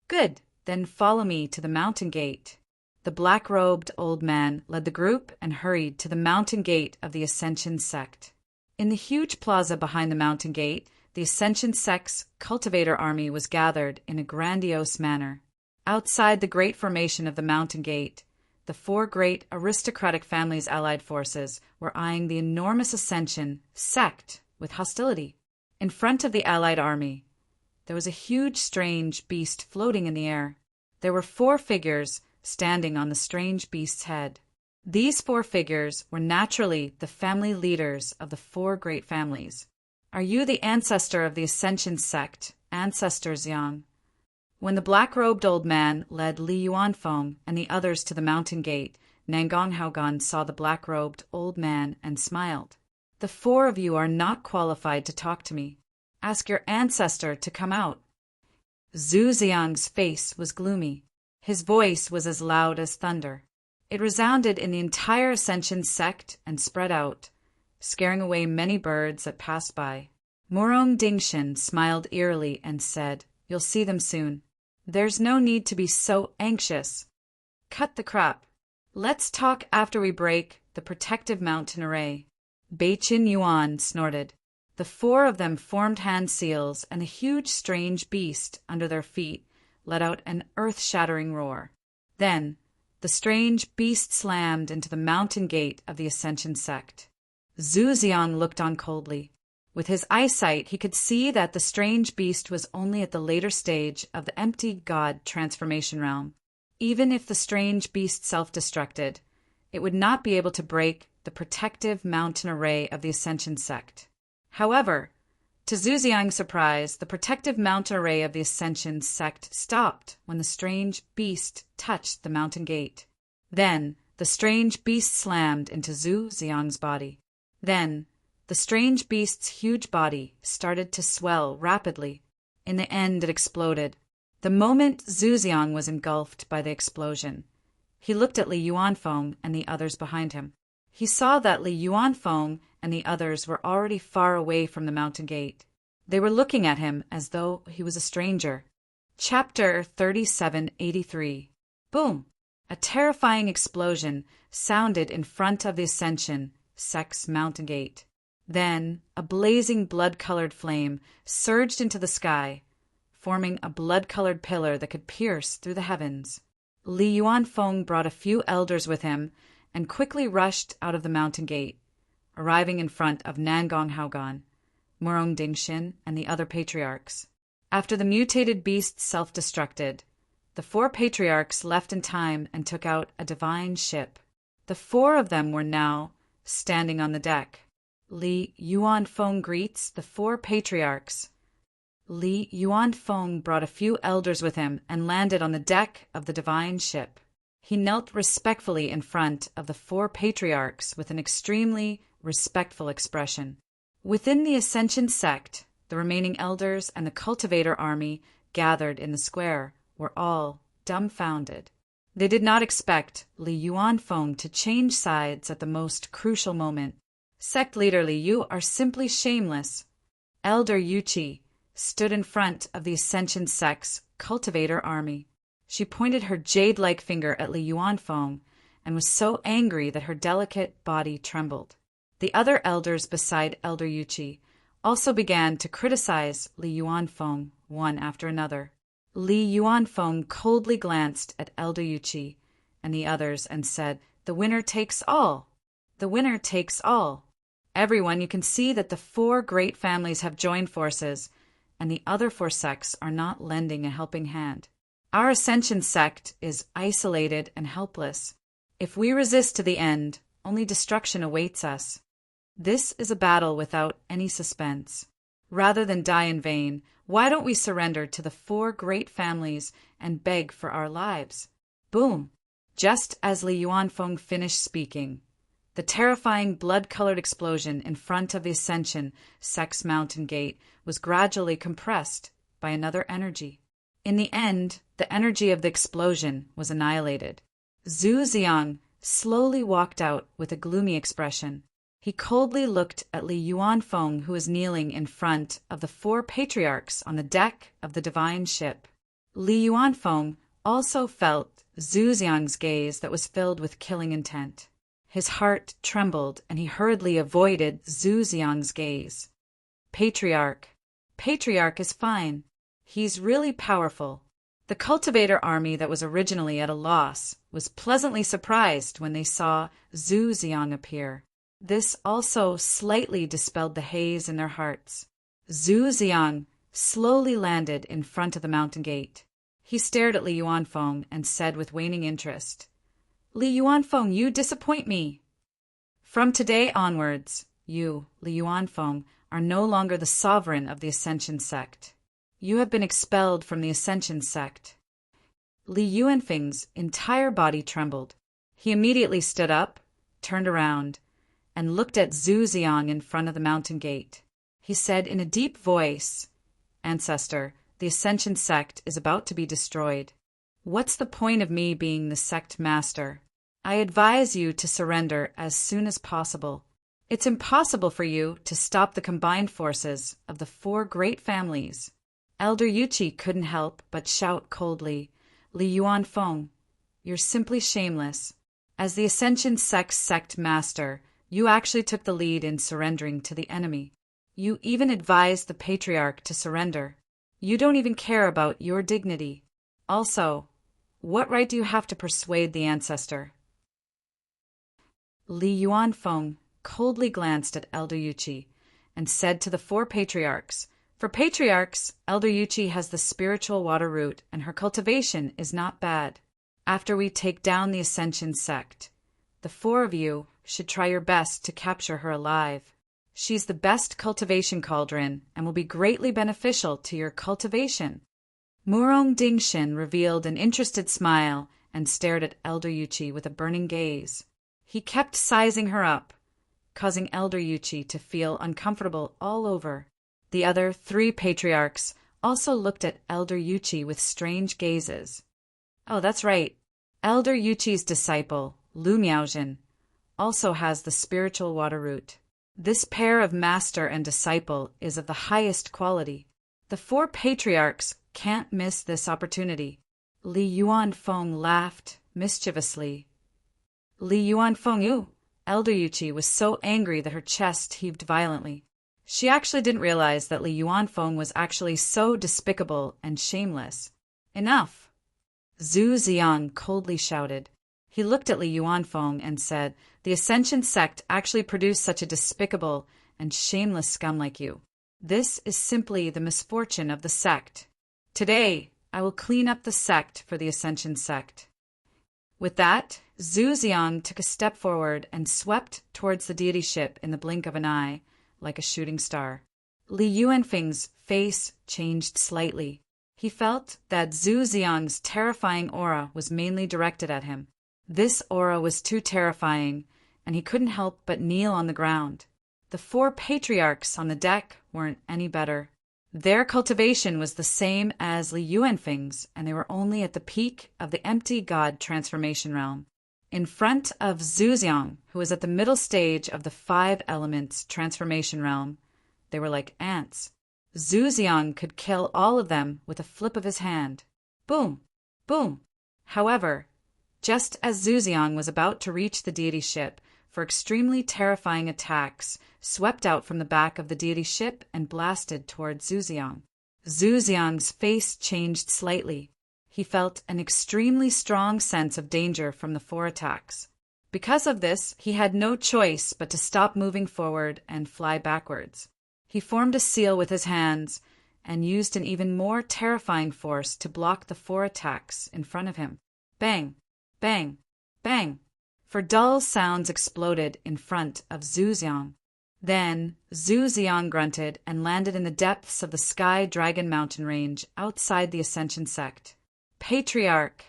Good, then follow me to the mountain gate. The black-robed old man led the group and hurried to the mountain gate of the Ascension sect. In the huge plaza behind the mountain gate, the Ascension sect's cultivator army was gathered in a grandiose manner. Outside the great formation of the mountain gate, the 4 great aristocratic families' allied forces were eyeing the enormous Ascension sect with hostility. In front of the allied army, there was a huge strange beast floating in the air. There were 4 figures standing on the strange beast's head. These 4 figures were naturally the family leaders of the 4 great families. Are you the ancestor of the Ascension sect, Ancestor Xiang? When the black-robed old man led Li Yuanfeng and the others to the mountain gate, Nangong Haogan saw the black-robed old man and smiled. The 4 of you are not qualified to talk to me. Ask your ancestor to come out. Zhu Xiang's face was gloomy. His voice was as loud as thunder. It resounded in the entire Ascension sect and spread out, scaring away many birds that passed by. Murong Dingshan smiled eerily and said, You'll see them soon. There's no need to be so anxious. Cut the crap. Let's talk after we break the protective mountain array. Beichin Yuan snorted. The 4 of them formed hand seals, and the huge strange beast under their feet let out an earth-shattering roar. Then, the strange beast slammed into the mountain gate of the Ascension sect. Zhu Xiang looked on coldly. With his eyesight, he could see that the strange beast was only at the later stage of the empty god transformation realm. Even if the strange beast self-destructed, it would not be able to break the protective mountain array of the Ascension sect. However, to Zhu Xiang's surprise, the protective mountain array of the Ascension sect stopped when the strange beast touched the mountain gate. Then the strange beast slammed into Zhu Xiang's body. Then the strange beast's huge body started to swell rapidly. In the end, it exploded. The moment Zhu Xiang was engulfed by the explosion, he looked at Li Yuanfeng and the others behind him. He saw that Li Yuanfeng and the others were already far away from the mountain gate. They were looking at him as though he was a stranger. Chapter 3783. Boom! A terrifying explosion sounded in front of the Ascension Sect's mountain gate. Then a blazing blood-colored flame surged into the sky, forming a blood-colored pillar that could pierce through the heavens. Li Yuanfeng brought a few elders with him and quickly rushed out of the mountain gate, arriving in front of Nangong Haogan, Murong Dingshin, and the other patriarchs. After the mutated beast self-destructed, the 4 patriarchs left in time and took out a divine ship. The 4 of them were now standing on the deck. Li Yuanfeng greets the 4 patriarchs. Li Yuanfeng brought a few elders with him and landed on the deck of the divine ship. He knelt respectfully in front of the 4 patriarchs with an extremely respectful expression. Within the Ascension sect, the remaining elders and the cultivator army gathered in the square were all dumbfounded. They did not expect Li Yuanfeng to change sides at the most crucial moment. Sect leader Li, you are simply shameless. Elder Yuqi stood in front of the Ascension sect's cultivator army. She pointed her jade-like finger at Li Yuanfeng and was so angry that her delicate body trembled. The other elders beside Elder Yuqi also began to criticize Li Yuanfeng one after another. Li Yuanfeng coldly glanced at Elder Yuqi and the others and said, "The winner takes all. The winner takes all. Everyone, you can see that the 4 great families have joined forces, and the other 4 sects are not lending a helping hand. Our Ascension sect is isolated and helpless. If we resist to the end, only destruction awaits us. This is a battle without any suspense. Rather than die in vain, why don't we surrender to the 4 great families and beg for our lives?" Boom! Just as Li Yuanfeng finished speaking, the terrifying blood-colored explosion in front of the Ascension sect's mountain gate was gradually compressed by another energy. In the end, the energy of the explosion was annihilated. Zhu Xiang slowly walked out with a gloomy expression. He coldly looked at Li Yuanfeng, who was kneeling in front of the 4 patriarchs on the deck of the divine ship. Li Yuanfeng also felt Zhu Xiang's gaze that was filled with killing intent. His heart trembled, and he hurriedly avoided Zhu Xiang's gaze. Patriarch is fine. He's really powerful. The cultivator army that was originally at a loss was pleasantly surprised when they saw Zhu Xiang appear. This also slightly dispelled the haze in their hearts. Zhu Xiang slowly landed in front of the mountain gate. He stared at Li Yuanfeng and said with waning interest, "Li Yuanfeng, you disappoint me. From today onwards, you, Li Yuanfeng, are no longer the sovereign of the Ascension sect. You have been expelled from the Ascension sect." Li Yuanfeng's entire body trembled. He immediately stood up, turned around, and looked at Zhu Xiang in front of the mountain gate. He said in a deep voice, "Ancestor, the Ascension sect is about to be destroyed. What's the point of me being the sect master? I advise you to surrender as soon as possible. It's impossible for you to stop the combined forces of the 4 great families." Elder Yuqi couldn't help but shout coldly, "Li Yuanfeng, you're simply shameless. As the Ascension sect master, you actually took the lead in surrendering to the enemy. You even advised the patriarch to surrender. You don't even care about your dignity. Also, what right do you have to persuade the ancestor?" Li Yuanfeng coldly glanced at Elder Yuqi and said to the 4 patriarchs, "For patriarchs, Elder Yuqi has the spiritual water root and her cultivation is not bad. After we take down the Ascension sect, the 4 of you should try your best to capture her alive. She's the best cultivation cauldron and will be greatly beneficial to your cultivation." Murong Dingshin revealed an interested smile and stared at Elder Yuchi with a burning gaze. He kept sizing her up, causing Elder Yuchi to feel uncomfortable all over. The other 3 patriarchs also looked at Elder Yuchi with strange gazes. Oh, that's right. Elder Yuchi's disciple, Lu Miaojin, also has the spiritual water root. This pair of master and disciple is of the highest quality. The 4 patriarchs can't miss this opportunity. Li Yuanfeng laughed mischievously. Li Yuanfeng, you! Elder Yuchi was so angry that her chest heaved violently. She actually didn't realize that Li Yuanfeng was actually so despicable and shameless. Enough! Zhu Ziang coldly shouted. He looked at Li Yuanfeng and said, "The Ascension sect actually produced such a despicable and shameless scum like you. This is simply the misfortune of the sect. Today, I will clean up the sect for the Ascension sect." With that, Zhu Ziang took a step forward and swept towards the deity ship in the blink of an eye, like a shooting star. Li Yuanfeng's face changed slightly. He felt that Zhu Ziang's terrifying aura was mainly directed at him. This aura was too terrifying, and he couldn't help but kneel on the ground. The 4 patriarchs on the deck weren't any better. Their cultivation was the same as Li Yuanfeng's, and they were only at the peak of the empty god transformation realm. In front of Zhu Ziang, who was at the middle stage of the 5 elements transformation realm, they were like ants. Zhu Ziang could kill all of them with a flip of his hand. Boom! Boom! However, just as Zhu Ziang was about to reach the deity ship, for extremely terrifying attacks swept out from the back of the deity ship and blasted toward Zhu Ziang. Zhu Ziang's face changed slightly. He felt an extremely strong sense of danger from the 4 attacks. Because of this, he had no choice but to stop moving forward and fly backwards. He formed a seal with his hands and used an even more terrifying force to block the 4 attacks in front of him. Bang! Bang! Bang! For dull sounds exploded in front of Zhu Ziang. Then Zhu Ziang grunted and landed in the depths of the Sky Dragon mountain range outside the Ascension sect. Patriarch!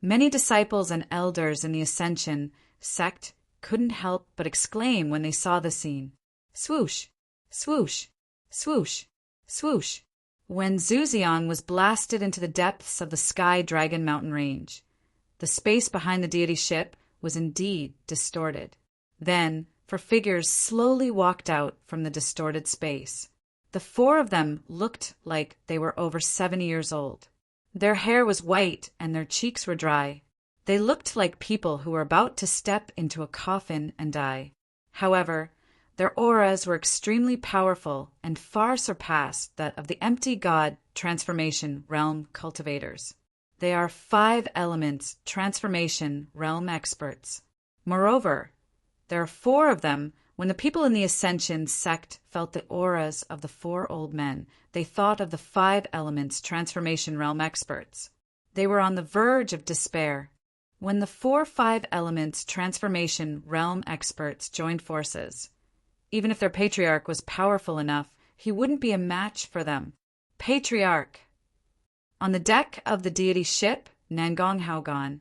Many disciples and elders in the Ascension sect couldn't help but exclaim when they saw the scene. Swoosh! Swoosh! Swoosh! Swoosh! When Zhu Ziang was blasted into the depths of the Sky Dragon mountain range, the space behind the deity ship was indeed distorted. Then, 4 figures slowly walked out from the distorted space. The 4 of them looked like they were over 70 years old. Their hair was white and their cheeks were dry. They looked like people who were about to step into a coffin and die. However, their auras were extremely powerful and far surpassed that of the empty god transformation realm cultivators. They are 5 elements transformation realm experts. Moreover, there are 4 of them. When the people in the Ascension sect felt the auras of the 4 old men, they thought of the 5 elements transformation realm experts. They were on the verge of despair. When the 4-5 elements transformation realm experts joined forces, even if their patriarch was powerful enough, he wouldn't be a match for them. Patriarch! On the deck of the deity ship, Nangong Haogan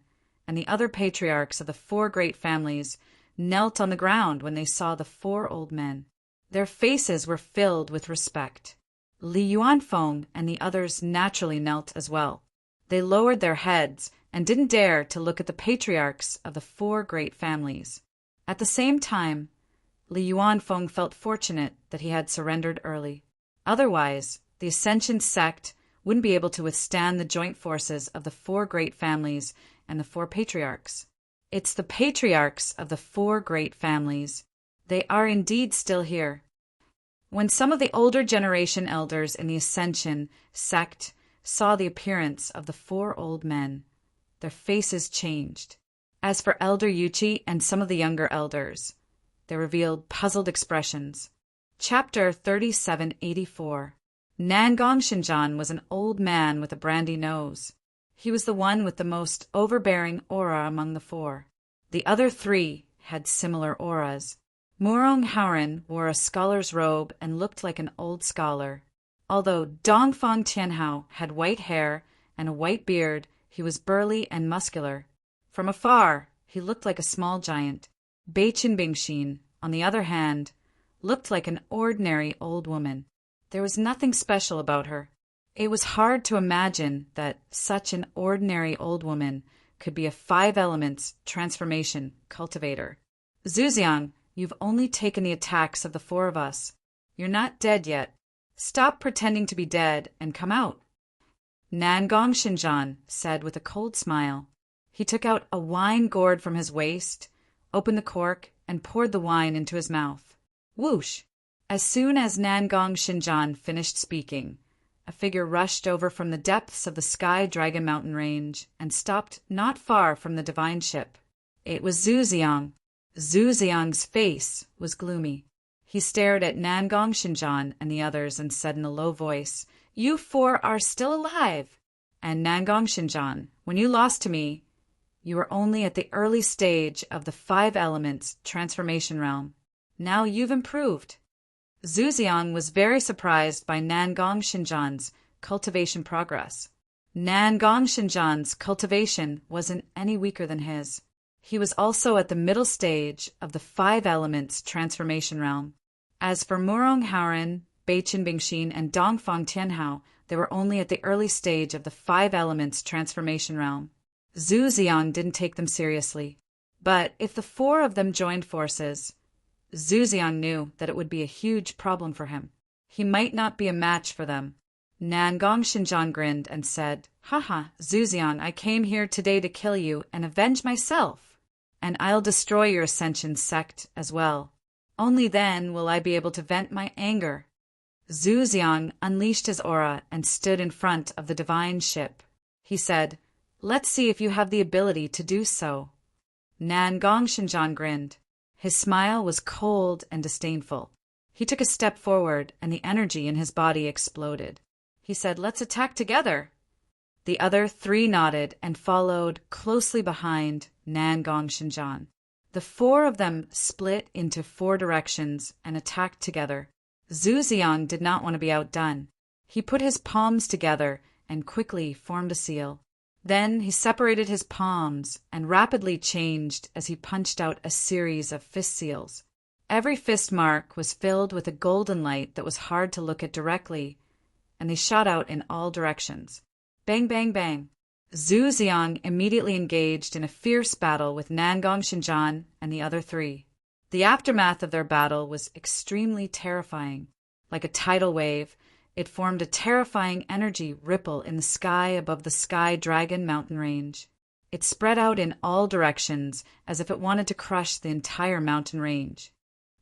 and the other patriarchs of the 4 great families knelt on the ground when they saw the 4 old men. Their faces were filled with respect. Li Yuanfeng and the others naturally knelt as well. They lowered their heads and didn't dare to look at the patriarchs of the 4 great families. At the same time, Li Yuanfeng felt fortunate that he had surrendered early. Otherwise, the Ascension sect wouldn't be able to withstand the joint forces of the 4 great families and the 4 patriarchs. It's the patriarchs of the 4 great families. They are indeed still here. When some of the older generation elders in the Ascension sect saw the appearance of the 4 old men, their faces changed. As for Elder Yuchi and some of the younger elders, they revealed puzzled expressions. Chapter 3784. Nangong Shinjan was an old man with a brandy nose. He was the one with the most overbearing aura among the 4. The other 3 had similar auras. Murong Haoren wore a scholar's robe and looked like an old scholar. Although Dongfang Tianhao had white hair and a white beard, He was burly and muscular. From afar, he looked like a small giant. Beichin Bingshin, on the other hand, looked like an ordinary old woman. There was nothing special about her. It was hard to imagine that such an ordinary old woman could be a 5 elements transformation cultivator. Zhuxiang, you've only taken the attacks of the 4 of us. You're not dead yet. Stop pretending to be dead and come out. Nangong Xinjian said with a cold smile. He took out a wine gourd from his waist, opened the cork, and poured the wine into his mouth. Whoosh! As soon as Nangong Xinjian finished speaking, a figure rushed over from the depths of the Sky Dragon mountain range and stopped not far from the divine ship. It was Zhuxiang. Zhuxiang's face was gloomy. He stared at Nangong Xinjian and the others and said in a low voice, "You 4 are still alive. And Nangong Xinjian, when you lost to me, you were only at the early stage of the 5 elements transformation realm. Now you've improved." Zhuxiang was very surprised by Nangong Xinjian's cultivation progress. Nangong Xinjian's cultivation wasn't any weaker than his. He was also at the middle stage of the 5 elements transformation realm. As for Murong Haoren, Beichin Bingshin, and Dongfang Tianhao, they were only at the early stage of the 5 elements transformation realm. Zhuxiang didn't take them seriously. But if the 4 of them joined forces, Zhuxiang knew that it would be a huge problem for him. He might not be a match for them. Nangong Xinjian grinned and said, "Haha, Zhuxiang, I came here today to kill you and avenge myself. And I'll destroy your Ascension sect as well. Only then will I be able to vent my anger." Zhuxiang unleashed his aura and stood in front of the divine ship. He said, "Let's see if you have the ability to do so." Nangong Xinjian grinned. His smile was cold and disdainful. He took a step forward, and the energy in his body exploded. He said, "Let's attack together." The other 3 nodded and followed closely behind Nangong Xinjian. The 4 of them split into 4 directions and attacked together. Zhuxiang did not want to be outdone. He put his palms together and quickly formed a seal. Then he separated his palms and rapidly changed as he punched out a series of fist seals. Every fist mark was filled with a golden light that was hard to look at directly, and they shot out in all directions. Bang, bang, bang. Zhuxiang immediately engaged in a fierce battle with Nangong Xinjian and the other 3. The aftermath of their battle was extremely terrifying. Like a tidal wave, it formed a terrifying energy ripple in the sky above the Sky Dragon mountain range. It spread out in all directions as if it wanted to crush the entire mountain range.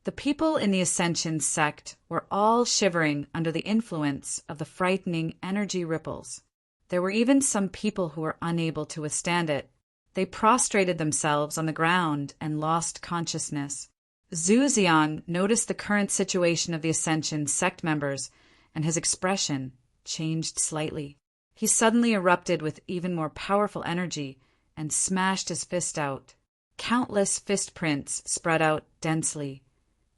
The people in the Ascension sect were all shivering under the influence of the frightening energy ripples. There were even some people who were unable to withstand it. They prostrated themselves on the ground and lost consciousness. Zhuxiang noticed the current situation of the Ascension sect members, and his expression changed slightly. He suddenly erupted with even more powerful energy and smashed his fist out. Countless fist prints spread out densely,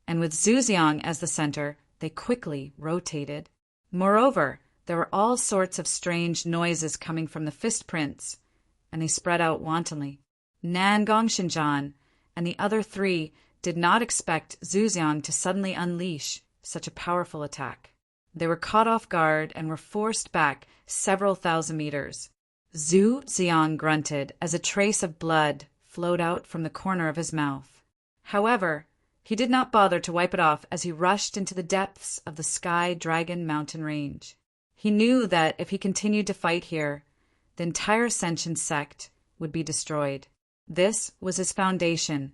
and with Zhuxiang as the center, they quickly rotated. Moreover, there were all sorts of strange noises coming from the fist prints, and they spread out wantonly. Nangong Xinjian and the other 3 did not expect Zhuxiang to suddenly unleash such a powerful attack. They were caught off guard and were forced back several thousand meters. Zhuxiang grunted as a trace of blood flowed out from the corner of his mouth. However, he did not bother to wipe it off as he rushed into the depths of the Sky Dragon mountain range. He knew that if he continued to fight here, the entire Ascension sect would be destroyed. This was his foundation,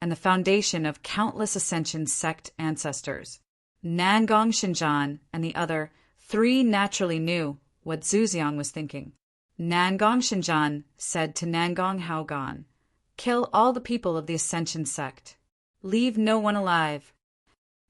and the foundation of countless Ascension sect ancestors. Nangong Xinjian and the other 3 naturally knew what Zhuxiang was thinking. Nangong Xinjian said to Nangong Haogan, "Kill all the people of the Ascension sect. Leave no one alive."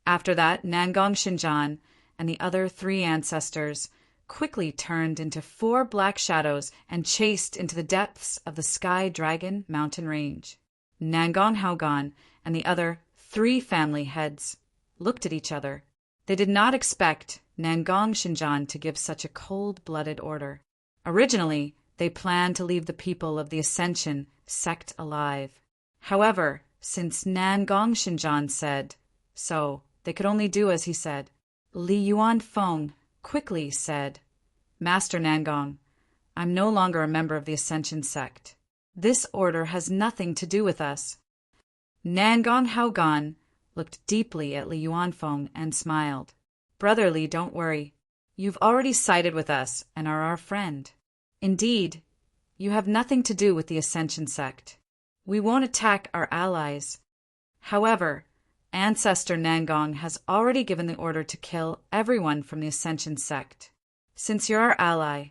After that, Nangong Xinjian and the other 3 ancestors quickly turned into 4 black shadows and chased into the depths of the Sky Dragon mountain range. Nangong Haogan and the other 3 family heads looked at each other. They did not expect Nangong Xinjian to give such a cold-blooded order. Originally, They planned to leave the people of the Ascension sect alive. However, since Nan Gong Shinjan said so, they could only do as he said. Li Yuanfeng quickly said, Master Nangong, I'm no longer a member of the Ascension sect. This order has nothing to do with us. Nangong Haogan looked deeply at Li Yuanfeng and smiled. Brother Li, don't worry. You've already sided with us and are our friend. Indeed, you have nothing to do with the Ascension sect. We won't attack our allies. However, Ancestor Nangong has already given the order to kill everyone from the Ascension sect. Since you're our ally,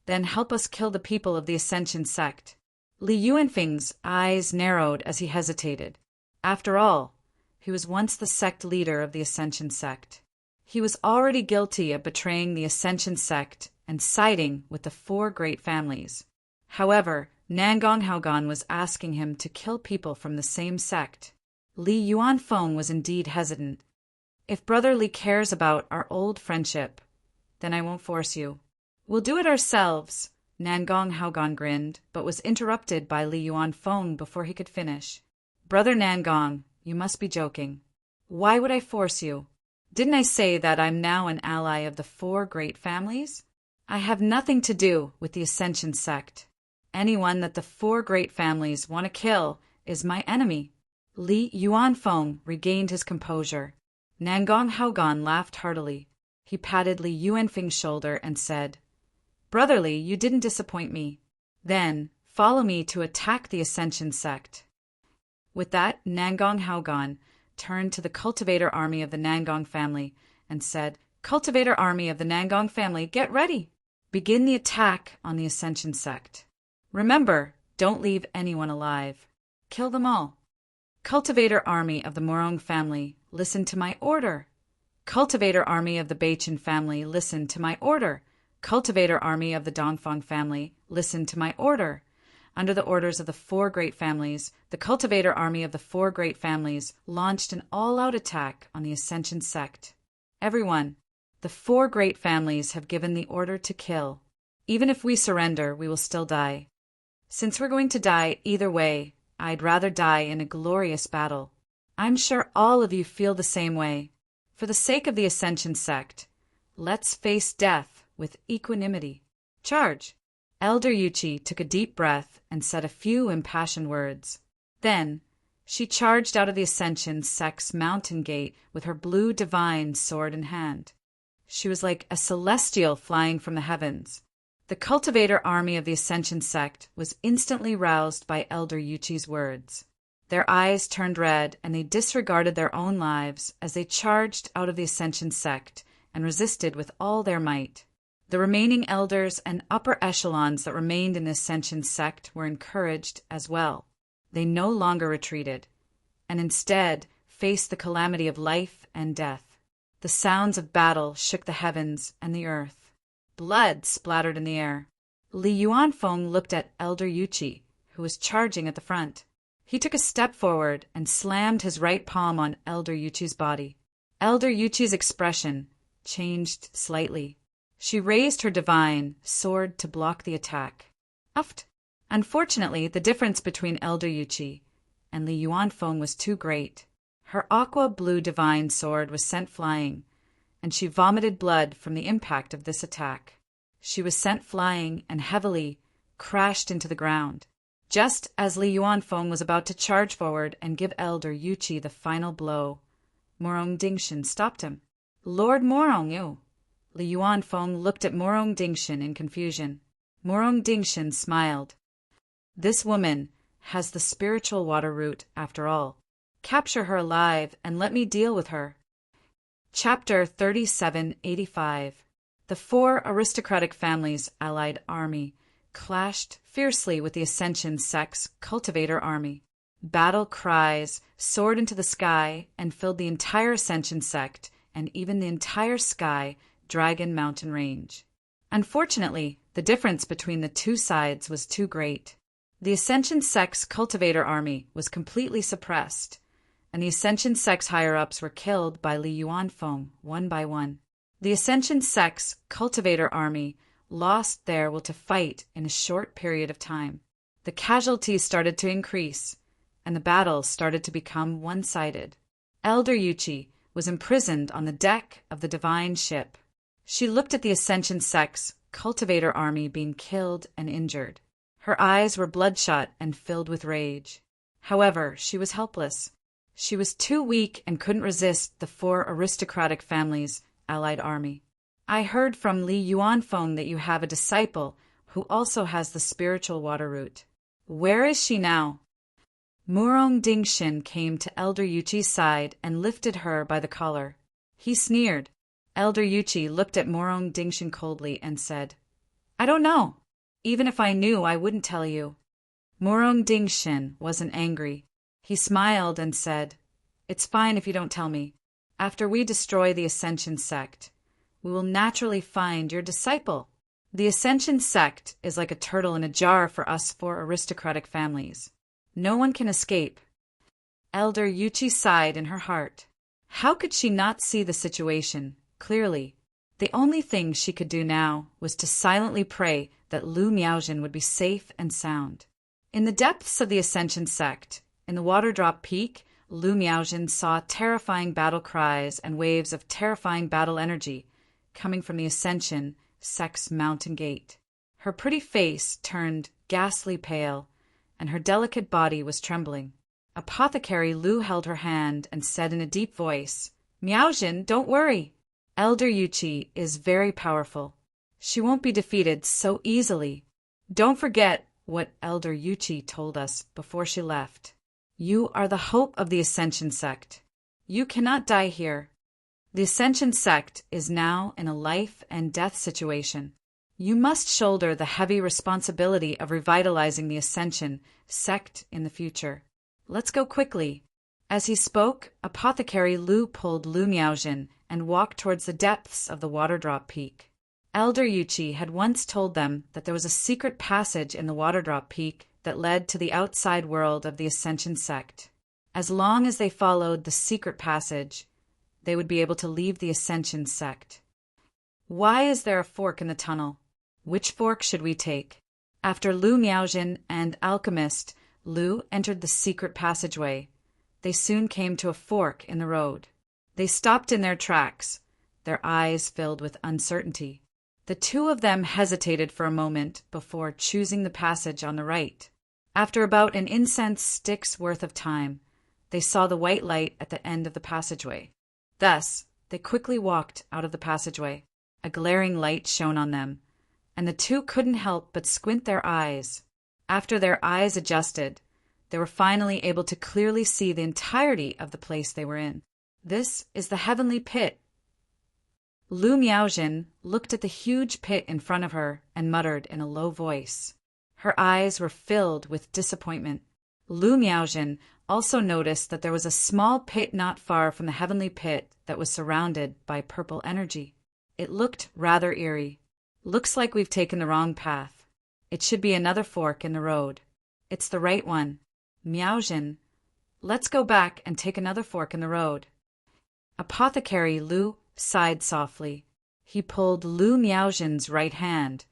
then help us kill the people of the Ascension sect. Li Yuanfeng's eyes narrowed as he hesitated. After all, he was once the sect leader of the Ascension sect. He was already guilty of betraying the Ascension sect and siding with the four great families. However, Nangong Haogan was asking him to kill people from the same sect. Li Yuanfeng was indeed hesitant. If Brother Li cares about our old friendship, then I won't force you. We'll do it ourselves. Nangong Haogan grinned, but was interrupted by Li Yuanfeng before he could finish. Brother Nangong, you must be joking. Why would I force you? Didn't I say that I'm now an ally of the four great families? I have nothing to do with the Ascension sect. Anyone that the four great families want to kill is my enemy. Li Yuanfeng regained his composure. Nangong Haogan laughed heartily. He patted Li Yuanfeng's shoulder and said, Brother Li, you didn't disappoint me. Then, follow me to attack the Ascension sect. With that, Nangong Haogan turned to the cultivator army of the Nangong family and said, Cultivator army of the Nangong family, get ready. Begin the attack on the Ascension sect. Remember, don't leave anyone alive. Kill them all. Cultivator army of the Morong family, listen to my order. Cultivator army of the Beichen family, listen to my order. Cultivator army of the Dongfang family, listen to my order. Under the orders of the four great families, the cultivator army of the four great families launched an all-out attack on the Ascension sect. Everyone, the four great families have given the order to kill. Even if we surrender, we will still die. Since we're going to die either way, I'd rather die in a glorious battle. I'm sure all of you feel the same way. For the sake of the Ascension sect, let's face death with equanimity. Charge! Elder Yuchi took a deep breath and said a few impassioned words. Then, she charged out of the Ascension sect's mountain gate with her blue divine sword in hand. She was like a celestial flying from the heavens. The cultivator army of the Ascension sect was instantly roused by Elder Yuchi's words. Their eyes turned red and they disregarded their own lives as they charged out of the Ascension sect and resisted with all their might. The remaining elders and upper echelons that remained in the Ascension sect were encouraged as well. They no longer retreated, and instead faced the calamity of life and death. The sounds of battle shook the heavens and the earth. Blood splattered in the air. Li Yuanfeng looked at Elder Yuchi, who was charging at the front. He took a step forward and slammed his right palm on Elder Yuchi's body. Elder Yuchi's expression changed slightly. She raised her divine sword to block the attack. Uft! Unfortunately, the difference between Elder Yuchi and Li Yuanfeng was too great. Her aqua-blue divine sword was sent flying, and she vomited blood from the impact of this attack. She was sent flying and heavily crashed into the ground. Just as Li Yuanfeng was about to charge forward and give Elder Yuchi the final blow, Morong Dingshin stopped him. Lord Morong, you! Li Yuanfeng looked at Morong Dingshin in confusion. Morong Dingshin smiled. This woman has the spiritual water root, after all. Capture her alive and let me deal with her. Chapter 3785. The four aristocratic families' allied army clashed fiercely with the Ascension sect's cultivator army. Battle cries soared into the sky and filled the entire Ascension sect and even the entire sky Dragon Mountain range. Unfortunately, the difference between the two sides was too great. The Ascension sect's cultivator army was completely suppressed, and the Ascension sect's higher-ups were killed by Li Yuanfeng one by one. The Ascension sect's cultivator army lost their will to fight in a short period of time. The casualties started to increase, and the battle started to become one-sided. Elder Yuchi was imprisoned on the deck of the divine ship. She looked at the Ascension Sect's cultivator army being killed and injured. Her eyes were bloodshot and filled with rage. However, she was helpless. She was too weak and couldn't resist the 4 aristocratic families' allied army. I heard from Li Yuanfeng that you have a disciple who also has the spiritual water root. Where is she now? Murong Dingshin came to Elder Yuchi's side and lifted her by the collar. He sneered. Elder Yuchi looked at Murong Dingshin coldly and said, I don't know. Even if I knew, I wouldn't tell you. Murong Dingshin wasn't angry. He smiled and said, It's fine if you don't tell me. After we destroy the Ascension Sect, we will naturally find your disciple. The Ascension Sect is like a turtle in a jar for us 4 aristocratic families. No one can escape. Elder Yuchi sighed in her heart. How could she not see the situation clearly? The only thing she could do now was to silently pray that Lu Miaojin would be safe and sound. In the depths of the Ascension Sect, in the Waterdrop Peak, Lu Miaojin saw terrifying battle cries and waves of terrifying battle energy coming from the Ascension Sect's mountain gate. Her pretty face turned ghastly pale, and her delicate body was trembling. Apothecary Lu held her hand and said in a deep voice, Miaojin, don't worry. Elder Yuchi is very powerful. She won't be defeated so easily. Don't forget what Elder Yuchi told us before she left. You are the hope of the Ascension Sect. You cannot die here. The Ascension Sect is now in a life and death situation. You must shoulder the heavy responsibility of revitalizing the Ascension Sect in the future. Let's go quickly. As he spoke, Apothecary Lu pulled Lu Miaojin and walked towards the depths of the Waterdrop Peak. Elder Yuchi had once told them that there was a secret passage in the Waterdrop Peak that led to the outside world of the Ascension Sect. As long as they followed the secret passage, they would be able to leave the Ascension Sect. Why is there a fork in the tunnel? Which fork should we take? After Lu Miaojin and Alchemist Lu entered the secret passageway, they soon came to a fork in the road. They stopped in their tracks, their eyes filled with uncertainty. The 2 of them hesitated for a moment before choosing the passage on the right. After about an incense stick's worth of time, they saw the white light at the end of the passageway. Thus, they quickly walked out of the passageway. A glaring light shone on them, and the 2 couldn't help but squint their eyes. After their eyes adjusted, they were finally able to clearly see the entirety of the place they were in. This is the Heavenly Pit. Lu Miaojin looked at the huge pit in front of her and muttered in a low voice. Her eyes were filled with disappointment. Lu Miaojin also noticed that there was a small pit not far from the Heavenly Pit that was surrounded by purple energy. It looked rather eerie. Looks like we've taken the wrong path. It should be another fork in the road. It's the right one. Miaojin, let's go back and take another fork in the road. Apothecary Lu sighed softly. He pulled Lu Miaojin's right hand,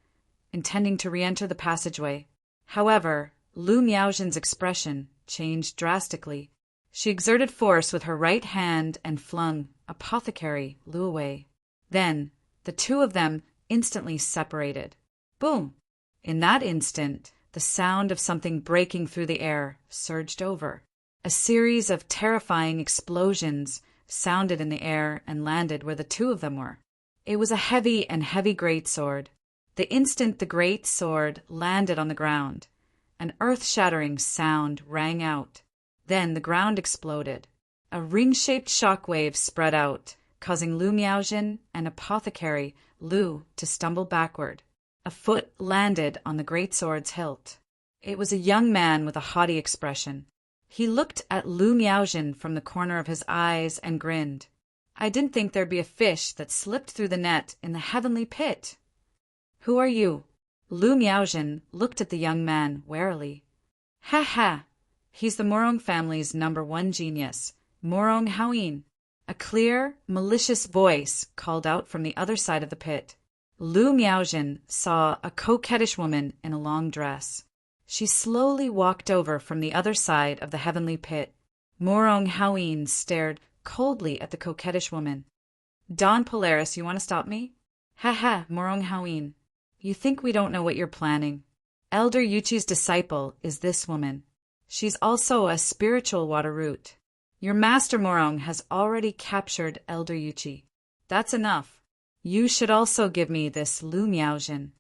intending to re-enter the passageway. However, Lu Miaojin's expression changed drastically. She exerted force with her right hand and flung Apothecary Lu away. Then, the 2 of them instantly separated. Boom! In that instant, the sound of something breaking through the air surged over. A series of terrifying explosions sounded in the air and landed where the 2 of them were. It was a heavy greatsword. The instant the great sword landed on the ground, an earth-shattering sound rang out. Then the ground exploded. A ring-shaped shockwave spread out, causing Lu Miaojin and Apothecary Lu to stumble backward. A foot landed on the greatsword's hilt. It was a young man with a haughty expression. He looked at Lu Miaojin from the corner of his eyes and grinned. I didn't think there'd be a fish that slipped through the net in the Heavenly Pit. Who are you? Lu Miaojin looked at the young man warily. Ha ha! He's the Murong family's #1 genius, Murong Haoyin. A clear, malicious voice called out from the other side of the pit. Lu Miaojin saw a coquettish woman in a long dress. She slowly walked over from the other side of the heavenly pit. Morong Hawin stared coldly at the coquettish woman. Don Polaris, you want to stop me? Ha ha, Morong Hawin. You think we don't know what you're planning. Elder Yuchi's disciple is this woman. She's also a spiritual water root. Your master Morong has already captured Elder Yuchi. That's enough. You should also give me this Lu Miaojin.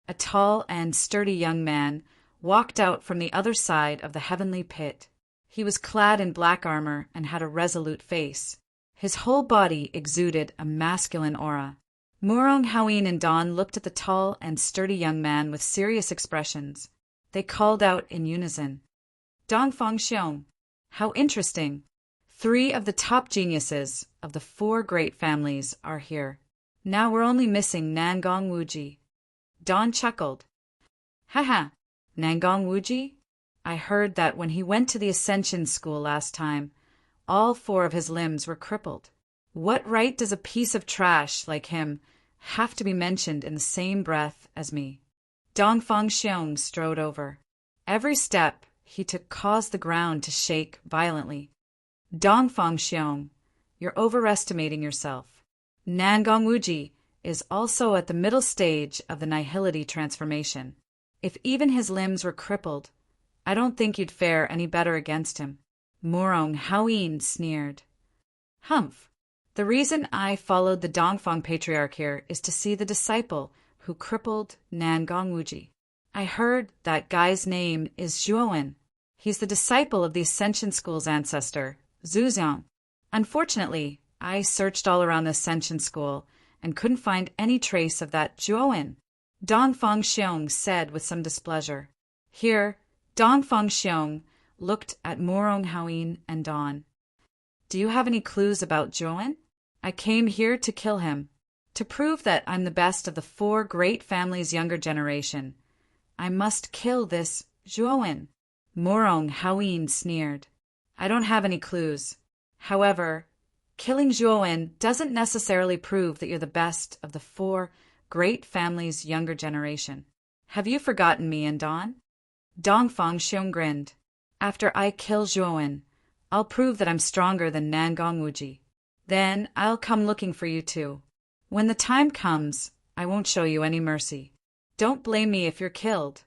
A tall and sturdy young man walked out from the other side of the heavenly pit. He was clad in black armor and had a resolute face. His whole body exuded a masculine aura. Morong Hawin and Don looked at the tall and sturdy young man with serious expressions. They called out in unison. Dongfang Xiong. How interesting. 3 of the top geniuses of the 4 great families are here. Now we're only missing Nangong Wuji. Don chuckled. Haha, Nangong Wuji? I heard that when he went to the Ascension School last time, all 4 of his limbs were crippled. What right does a piece of trash like him have to be mentioned in the same breath as me? Dongfang Xiong strode over. Every step he took caused the ground to shake violently. Dongfang Xiong, you're overestimating yourself. Nangong Wuji is also at the middle stage of the nihility transformation. If even his limbs were crippled, I don't think you'd fare any better against him. Morong Hawin sneered. Humph. The reason I followed the Dongfang patriarch here is to see the disciple who crippled Nangong Wuji. I heard that guy's name is Zhuowen. He's the disciple of the Ascension School's ancestor, Zhuxiang. Unfortunately, I searched all around the Ascension School and couldn't find any trace of that Zhuowen. Dongfang Xiong said with some displeasure. Here, Dongfang Xiong looked at Morong Hawin and Don. Do you have any clues about Zhuowen? I came here to kill him, to prove that I'm the best of the 4 great families' younger generation. I must kill this Zhuowen. Morong Hawin sneered. I don't have any clues. However, killing Zhuowen doesn't necessarily prove that you're the best of the 4 great families' younger generation. Have you forgotten me and Don? Dongfang Xiong grinned. After I kill Zhuowen, I'll prove that I'm stronger than Nangong Wuji. Then I'll come looking for you too. When the time comes, I won't show you any mercy. Don't blame me if you're killed.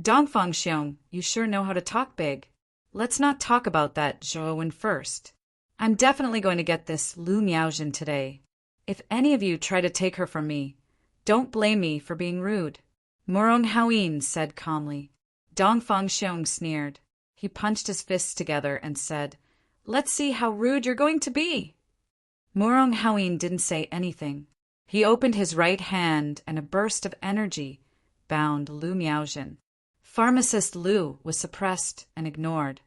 Dongfang Xiong, you sure know how to talk big. Let's not talk about that Zhuowen first. I'm definitely going to get this Lu Miaojin today. If any of you try to take her from me, don't blame me for being rude. Morong Hawin said calmly. Dongfang Xiong sneered. He punched his fists together and said, Let's see how rude you're going to be. Morong Hawin didn't say anything. He opened his right hand and a burst of energy bound Lu Miaojin. Pharmacist Lu was suppressed and ignored.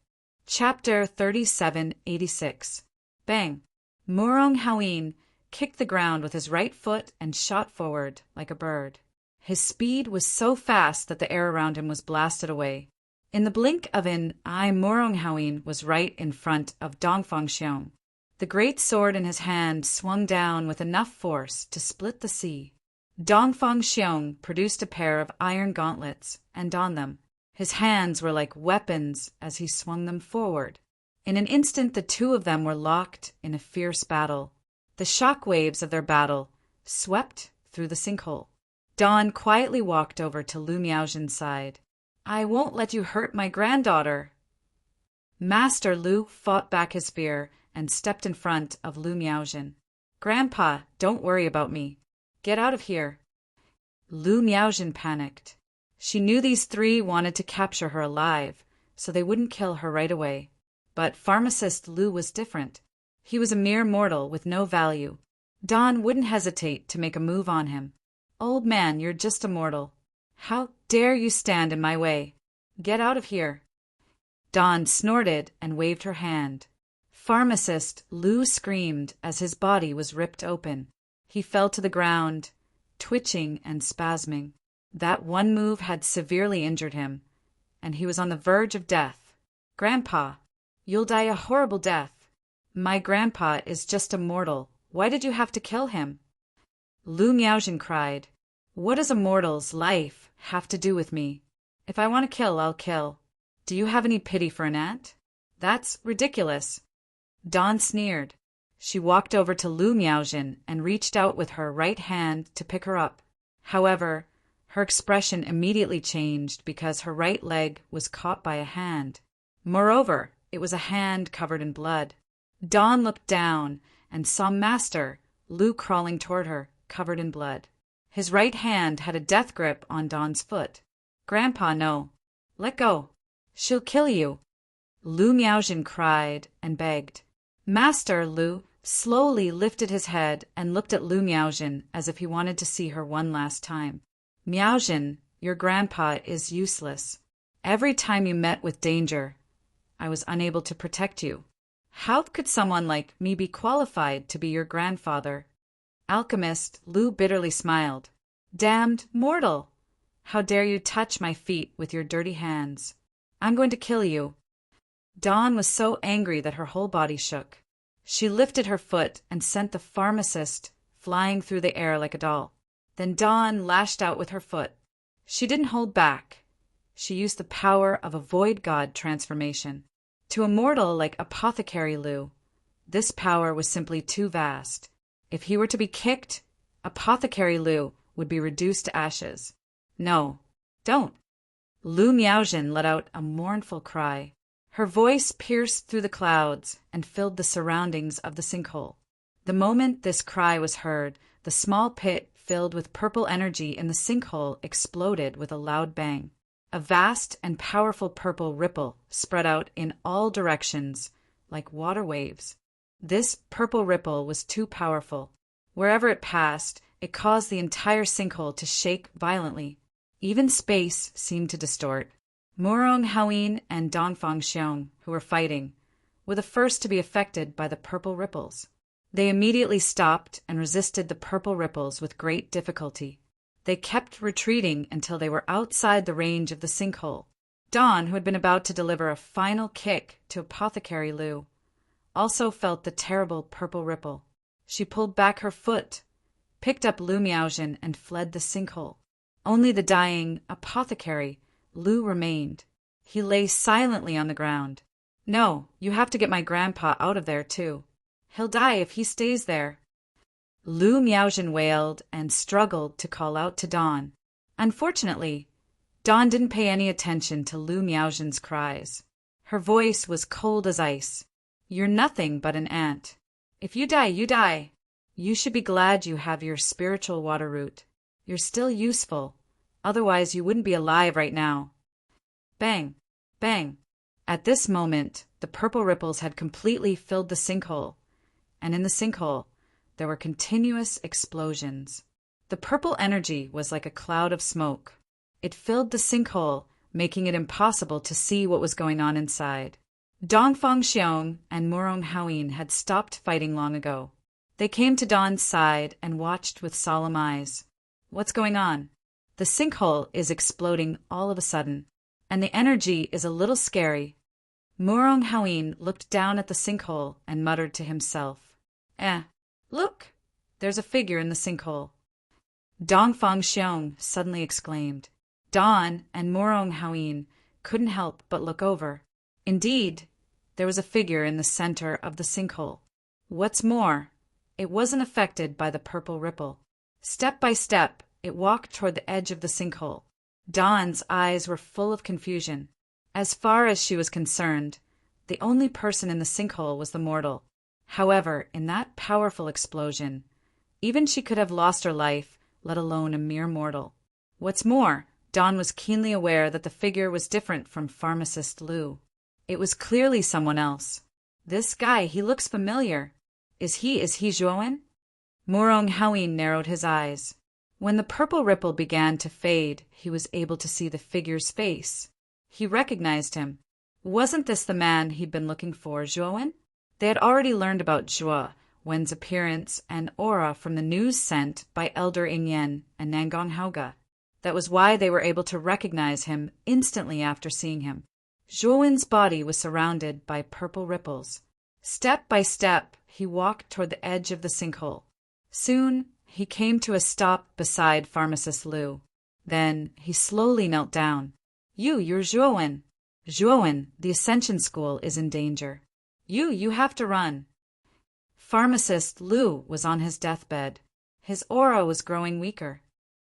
Chapter 3786. Bang! Morong Hawin kicked the ground with his right foot and shot forward like a bird. His speed was so fast that the air around him was blasted away. In the blink of an eye, Morong Hawin was right in front of Dongfang Xiong. The great sword in his hand swung down with enough force to split the sea. Dongfang Xiong produced a pair of iron gauntlets and donned them. His hands were like weapons as he swung them forward. In an instant the 2 of them were locked in a fierce battle. The shock waves of their battle swept through the sinkhole. Don quietly walked over to Lu Miaojin's side. I won't let you hurt my granddaughter. Master Lu fought back his fear and stepped in front of Lu Miaojin. Grandpa, don't worry about me. Get out of here. Lu Miaojin panicked. She knew these 3 wanted to capture her alive, so they wouldn't kill her right away. But pharmacist Lu was different. He was a mere mortal with no value. Don wouldn't hesitate to make a move on him. Old man, you're just a mortal. How dare you stand in my way? Get out of here. Don snorted and waved her hand. Pharmacist Lu screamed as his body was ripped open. He fell to the ground, twitching and spasming. That one move had severely injured him, and he was on the verge of death. Grandpa, you'll die a horrible death. My grandpa is just a mortal. Why did you have to kill him? Lu Miaojin cried. What does a mortal's life have to do with me? If I want to kill, I'll kill. Do you have any pity for an ant? That's ridiculous. Dawn sneered. She walked over to Lu Miaojin and reached out with her right hand to pick her up. However, her expression immediately changed because her right leg was caught by a hand. Moreover, it was a hand covered in blood. Dawn looked down and saw Master Lu crawling toward her, covered in blood. His right hand had a death grip on Dawn's foot. Grandpa, no. Let go. She'll kill you. Lu Miaojin cried and begged. Master Lu slowly lifted his head and looked at Lu Miaojin as if he wanted to see her one last time. Miaojin, your grandpa is useless. Every time you met with danger, I was unable to protect you. How could someone like me be qualified to be your grandfather? Alchemist Lu bitterly smiled. Damned mortal! How dare you touch my feet with your dirty hands? I'm going to kill you. Dawn was so angry that her whole body shook. She lifted her foot and sent the pharmacist flying through the air like a doll. Then Dawn lashed out with her foot. She didn't hold back. She used the power of a void god transformation. To a mortal like Apothecary Lu, this power was simply too vast. If he were to be kicked, Apothecary Lu would be reduced to ashes. No, don't. Lu Miaojin let out a mournful cry. Her voice pierced through the clouds and filled the surroundings of the sinkhole. The moment this cry was heard, the small pit filled with purple energy in the sinkhole exploded with a loud bang. A vast and powerful purple ripple spread out in all directions, like water waves. This purple ripple was too powerful. Wherever it passed, it caused the entire sinkhole to shake violently. Even space seemed to distort. Murong Haoyin and Dongfang Xiong, who were fighting, were the first to be affected by the purple ripples. They immediately stopped and resisted the purple ripples with great difficulty. They kept retreating until they were outside the range of the sinkhole. Dawn, who had been about to deliver a final kick to Apothecary Lu, also felt the terrible purple ripple. She pulled back her foot, picked up Lu Miaojin, and fled the sinkhole. Only the dying Apothecary Lu remained. He lay silently on the ground. No, you have to get my grandpa out of there, too. He'll die if he stays there. Lu Miaojin wailed and struggled to call out to Dawn. Unfortunately, Dawn didn't pay any attention to Lu Miaojin's cries. Her voice was cold as ice. You're nothing but an ant. If you die, you die. You should be glad you have your spiritual water root. You're still useful. Otherwise, you wouldn't be alive right now. Bang! Bang! At this moment, the purple ripples had completely filled the sinkhole, and in the sinkhole, there were continuous explosions. The purple energy was like a cloud of smoke. It filled the sinkhole, making it impossible to see what was going on inside. Dongfang Xiong and Murong Haoyin had stopped fighting long ago. They came to Dawn's side and watched with solemn eyes. What's going on? The sinkhole is exploding all of a sudden, and the energy is a little scary. Murong Haoyin looked down at the sinkhole and muttered to himself. Look! There's a figure in the sinkhole. Dongfang Xiong suddenly exclaimed. Dawn and Murong Haoyin couldn't help but look over. Indeed, there was a figure in the center of the sinkhole. What's more, it wasn't affected by the purple ripple. Step by step, it walked toward the edge of the sinkhole. Dawn's eyes were full of confusion. As far as she was concerned, the only person in the sinkhole was the mortal. However, in that powerful explosion, even she could have lost her life, let alone a mere mortal. What's more, Dawn was keenly aware that the figure was different from pharmacist Lu. It was clearly someone else. This guy, he looks familiar. Is he Zhuowen? Murong Haoyin narrowed his eyes. When the purple ripple began to fade, he was able to see the figure's face. He recognized him. Wasn't this the man he'd been looking for, Zhuowen? They had already learned about Zhuo Wen's appearance and aura from the news sent by Elder Ingyan and Nangong Haoge. That was why they were able to recognize him instantly after seeing him. Zhuowen's body was surrounded by purple ripples. Step by step, he walked toward the edge of the sinkhole. Soon, He came to a stop beside Pharmacist Lu. Then he slowly knelt down. You're Zhuowen. Zhuowen, the Ascension School is in danger. You have to run. Pharmacist Lu was on his deathbed. His aura was growing weaker.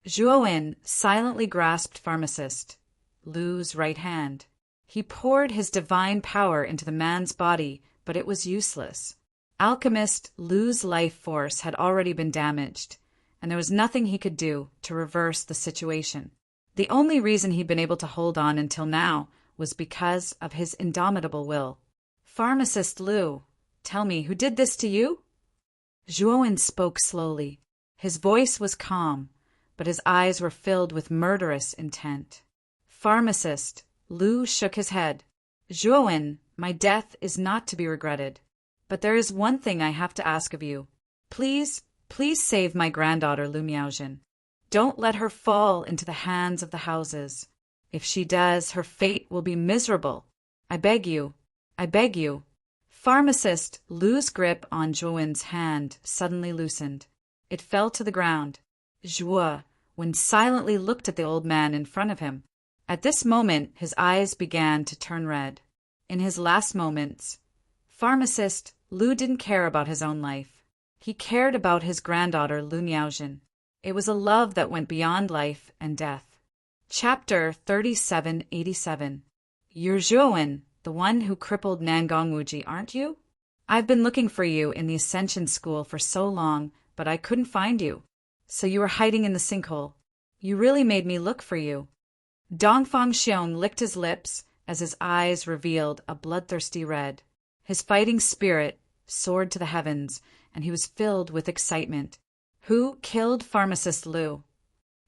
Zhuowen silently grasped Pharmacist Lu's right hand. He poured his divine power into the man's body, but it was useless. Alchemist Lu's life force had already been damaged, and there was nothing he could do to reverse the situation. The only reason he'd been able to hold on until now was because of his indomitable will. Pharmacist Lu, tell me, who did this to you? Zhuowen spoke slowly. His voice was calm, but his eyes were filled with murderous intent. Pharmacist Lu shook his head. Zhuowen, my death is not to be regretted. But there is one thing I have to ask of you. Please save my granddaughter Lu Miaojin. Don't let her fall into the hands of the houses. If she does, her fate will be miserable. I beg you. Pharmacist Lu's grip on Zhuowen's hand suddenly loosened. It fell to the ground. Zhuo silently looked at the old man in front of him. At this moment, his eyes began to turn red. In his last moments, Pharmacist Lu didn't care about his own life. He cared about his granddaughter Lu Miaojin. It was a love that went beyond life and death. Chapter 3787. You're Zhuowen, the one who crippled Nangong Wuji, aren't you? I've been looking for you in the Ascension School for so long, but I couldn't find you. So you were hiding in the sinkhole. You really made me look for you. Dongfang Xiong licked his lips as his eyes revealed a bloodthirsty red. His fighting spirit soared to the heavens, and he was filled with excitement. Who killed Pharmacist Lu?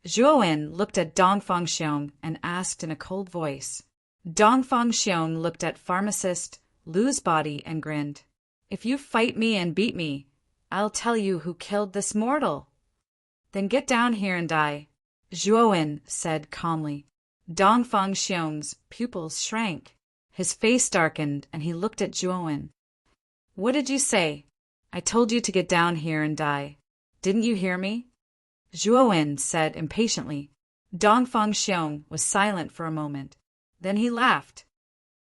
Zhuowen looked at Dongfang Xiong and asked in a cold voice. Dongfang Xiong looked at Pharmacist Lu's body and grinned. If you fight me and beat me, I'll tell you who killed this mortal. Then get down here and die, Zhuowen said calmly. Dongfang Xiong's pupils shrank. His face darkened, and he looked at Zhuowen. What did you say? I told you to get down here and die. Didn't you hear me? Zhuowen said impatiently. Dongfang Xiong was silent for a moment. Then he laughed.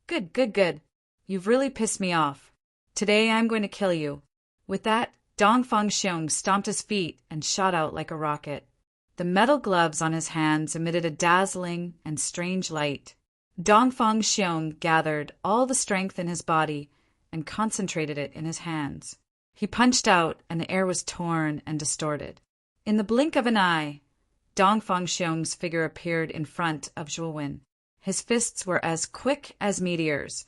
Good. You've really pissed me off. Today I'm going to kill you. With that, Dongfang Xiong stomped his feet and shot out like a rocket. The metal gloves on his hands emitted a dazzling and strange light. Dongfang Xiong gathered all the strength in his body and concentrated it in his hands. He punched out, and the air was torn and distorted. In the blink of an eye, Dongfang Xiong's figure appeared in front of Zhuowen. His fists were as quick as meteors,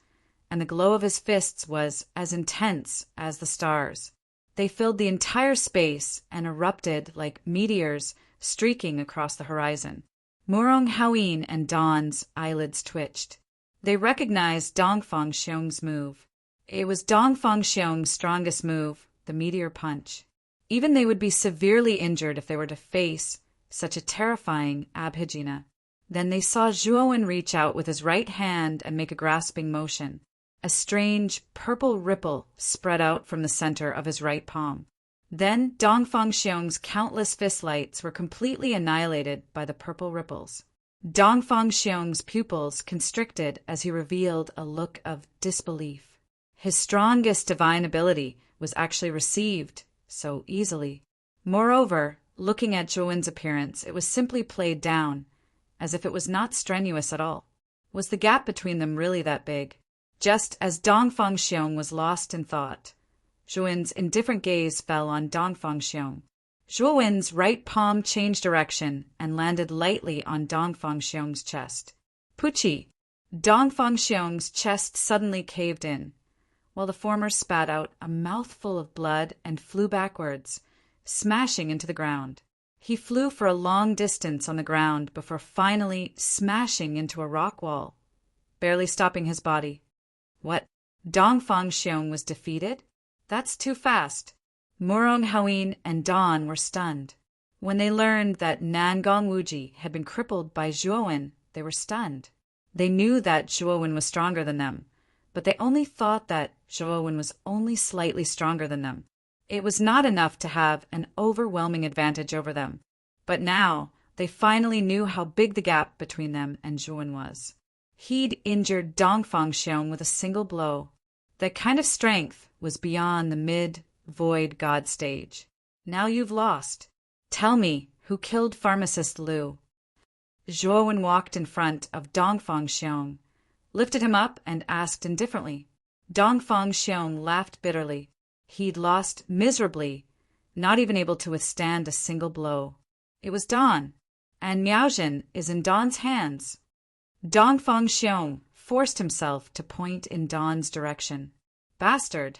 and the glow of his fists was as intense as the stars. They filled the entire space and erupted like meteors streaking across the horizon. Murong Haoyin and Dawn's eyelids twitched. They recognized Dongfang Xiong's move. It was Dongfang Xiong's strongest move, the meteor punch. Even they would be severely injured if they were to face such a terrifying Abhijina. Then they saw Zhuowen reach out with his right hand and make a grasping motion. A strange purple ripple spread out from the center of his right palm. Then Dongfang Xiong's countless fistlights were completely annihilated by the purple ripples. Dongfang Xiong's pupils constricted as he revealed a look of disbelief. His strongest divine ability was actually received so easily. Moreover, looking at Zhuowen's appearance, it was simply played down, as if it was not strenuous at all. Was the gap between them really that big? Just as Dongfang Xiong was lost in thought, Zhuowen's indifferent gaze fell on Dongfang Xiong. Zhuowen's right palm changed direction and landed lightly on Dongfang Xiong's chest. Puchi! Dongfang Xiong's chest suddenly caved in, while the former spat out a mouthful of blood and flew backwards, smashing into the ground. He flew for a long distance on the ground before finally smashing into a rock wall, barely stopping his body. What? Dongfang Xiong was defeated? That's too fast. Murong Haoyin and Dawn were stunned. When they learned that Nangong Wuji had been crippled by Zhuowen, they were stunned. They knew that Zhuowen was stronger than them, but they only thought that Zhuowen was only slightly stronger than them. It was not enough to have an overwhelming advantage over them, but now they finally knew how big the gap between them and Zhuan was. He'd injured Dongfang Xiong with a single blow. That kind of strength was beyond the mid-void god stage. Now you've lost. Tell me, who killed pharmacist Liu? Zhuan walked in front of Dongfang Xiong, lifted him up, and asked indifferently. Dongfang Xiong laughed bitterly. He'd lost miserably, not even able to withstand a single blow. It was Don, and Miaojin is in Don's hands. Dongfang Xiong forced himself to point in Don's direction. Bastard!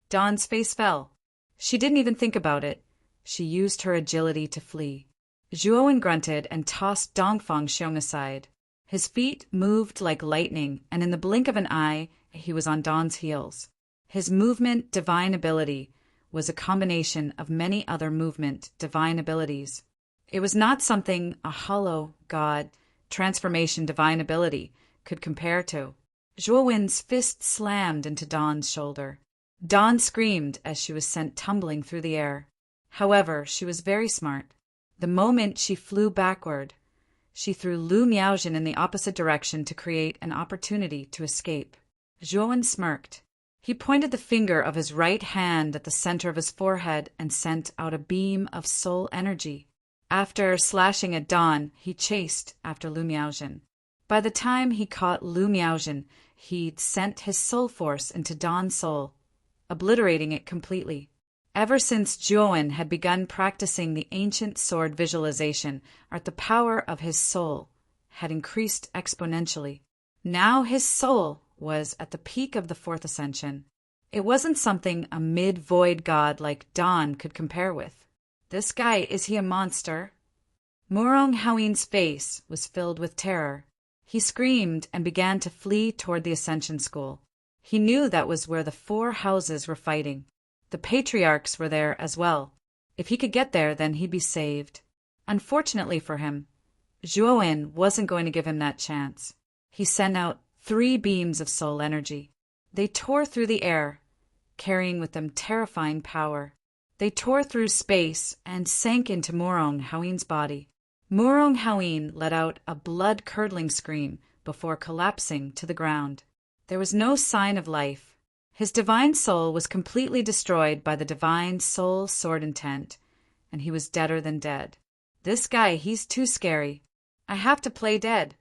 Don's face fell. She didn't even think about it. She used her agility to flee. Zhuan grunted and tossed Dongfang Xiong aside. His feet moved like lightning, and in the blink of an eye, he was on Don's heels. His movement divine ability was a combination of many other movement divine abilities. It was not something a hollow god transformation divine ability could compare to. Zhuowen's fist slammed into Don's shoulder. Don screamed as she was sent tumbling through the air. However, she was very smart. The moment she flew backward, she threw Lu Miaojin in the opposite direction to create an opportunity to escape. Zhuowen smirked. He pointed the finger of his right hand at the center of his forehead and sent out a beam of soul energy. After slashing at Don, he chased after Lu Miaojin. By the time he caught Lu Miaojin, he'd sent his soul force into Don's soul, obliterating it completely. Ever since Zhuowen had begun practicing the ancient sword visualization, the power of his soul had increased exponentially. Now his soul was at the peak of the fourth ascension. It wasn't something a mid-void god like Don could compare with. This guy, is he a monster? Murong Hawin's face was filled with terror. He screamed and began to flee toward the Ascension School. He knew that was where the 4 houses were fighting. The patriarchs were there as well. If he could get there, then he'd be saved. Unfortunately for him, Zhuowen wasn't going to give him that chance. He sent out 3 beams of soul energy. They tore through the air, carrying with them terrifying power. They tore through space and sank into Murong Hawin's body. Murong Hawin let out a blood-curdling scream before collapsing to the ground. There was no sign of life. His divine soul was completely destroyed by the divine soul sword intent, and he was deader than dead. This guy, he's too scary. I have to play dead.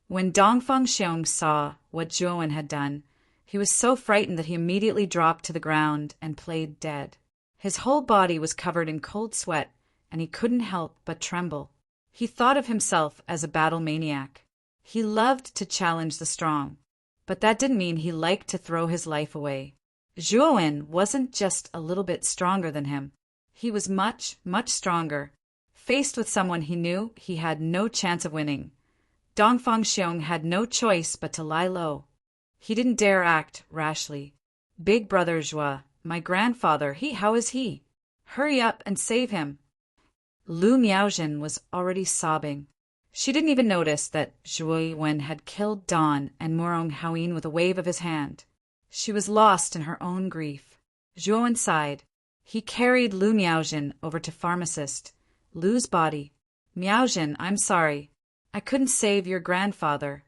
When Dongfang Xiong saw what Zhuowen had done, he was so frightened that he immediately dropped to the ground and played dead. His whole body was covered in cold sweat, and he couldn't help but tremble. He thought of himself as a battle maniac. He loved to challenge the strong, but that didn't mean he liked to throw his life away. Zhuowen wasn't just a little bit stronger than him. He was much, much stronger. Faced with someone he knew, he had no chance of winning. Dongfang Xiong had no choice but to lie low. He didn't dare act rashly. Big brother Zhua, my grandfather, how is he? Hurry up and save him. Lu Miaojin was already sobbing. She didn't even notice that Zhuowen had killed Don and Murong Hawin with a wave of his hand. She was lost in her own grief. Zhuowen sighed. He carried Lu Miaojin over to pharmacist Lu's body. Miaojin, I'm sorry. I couldn't save your grandfather.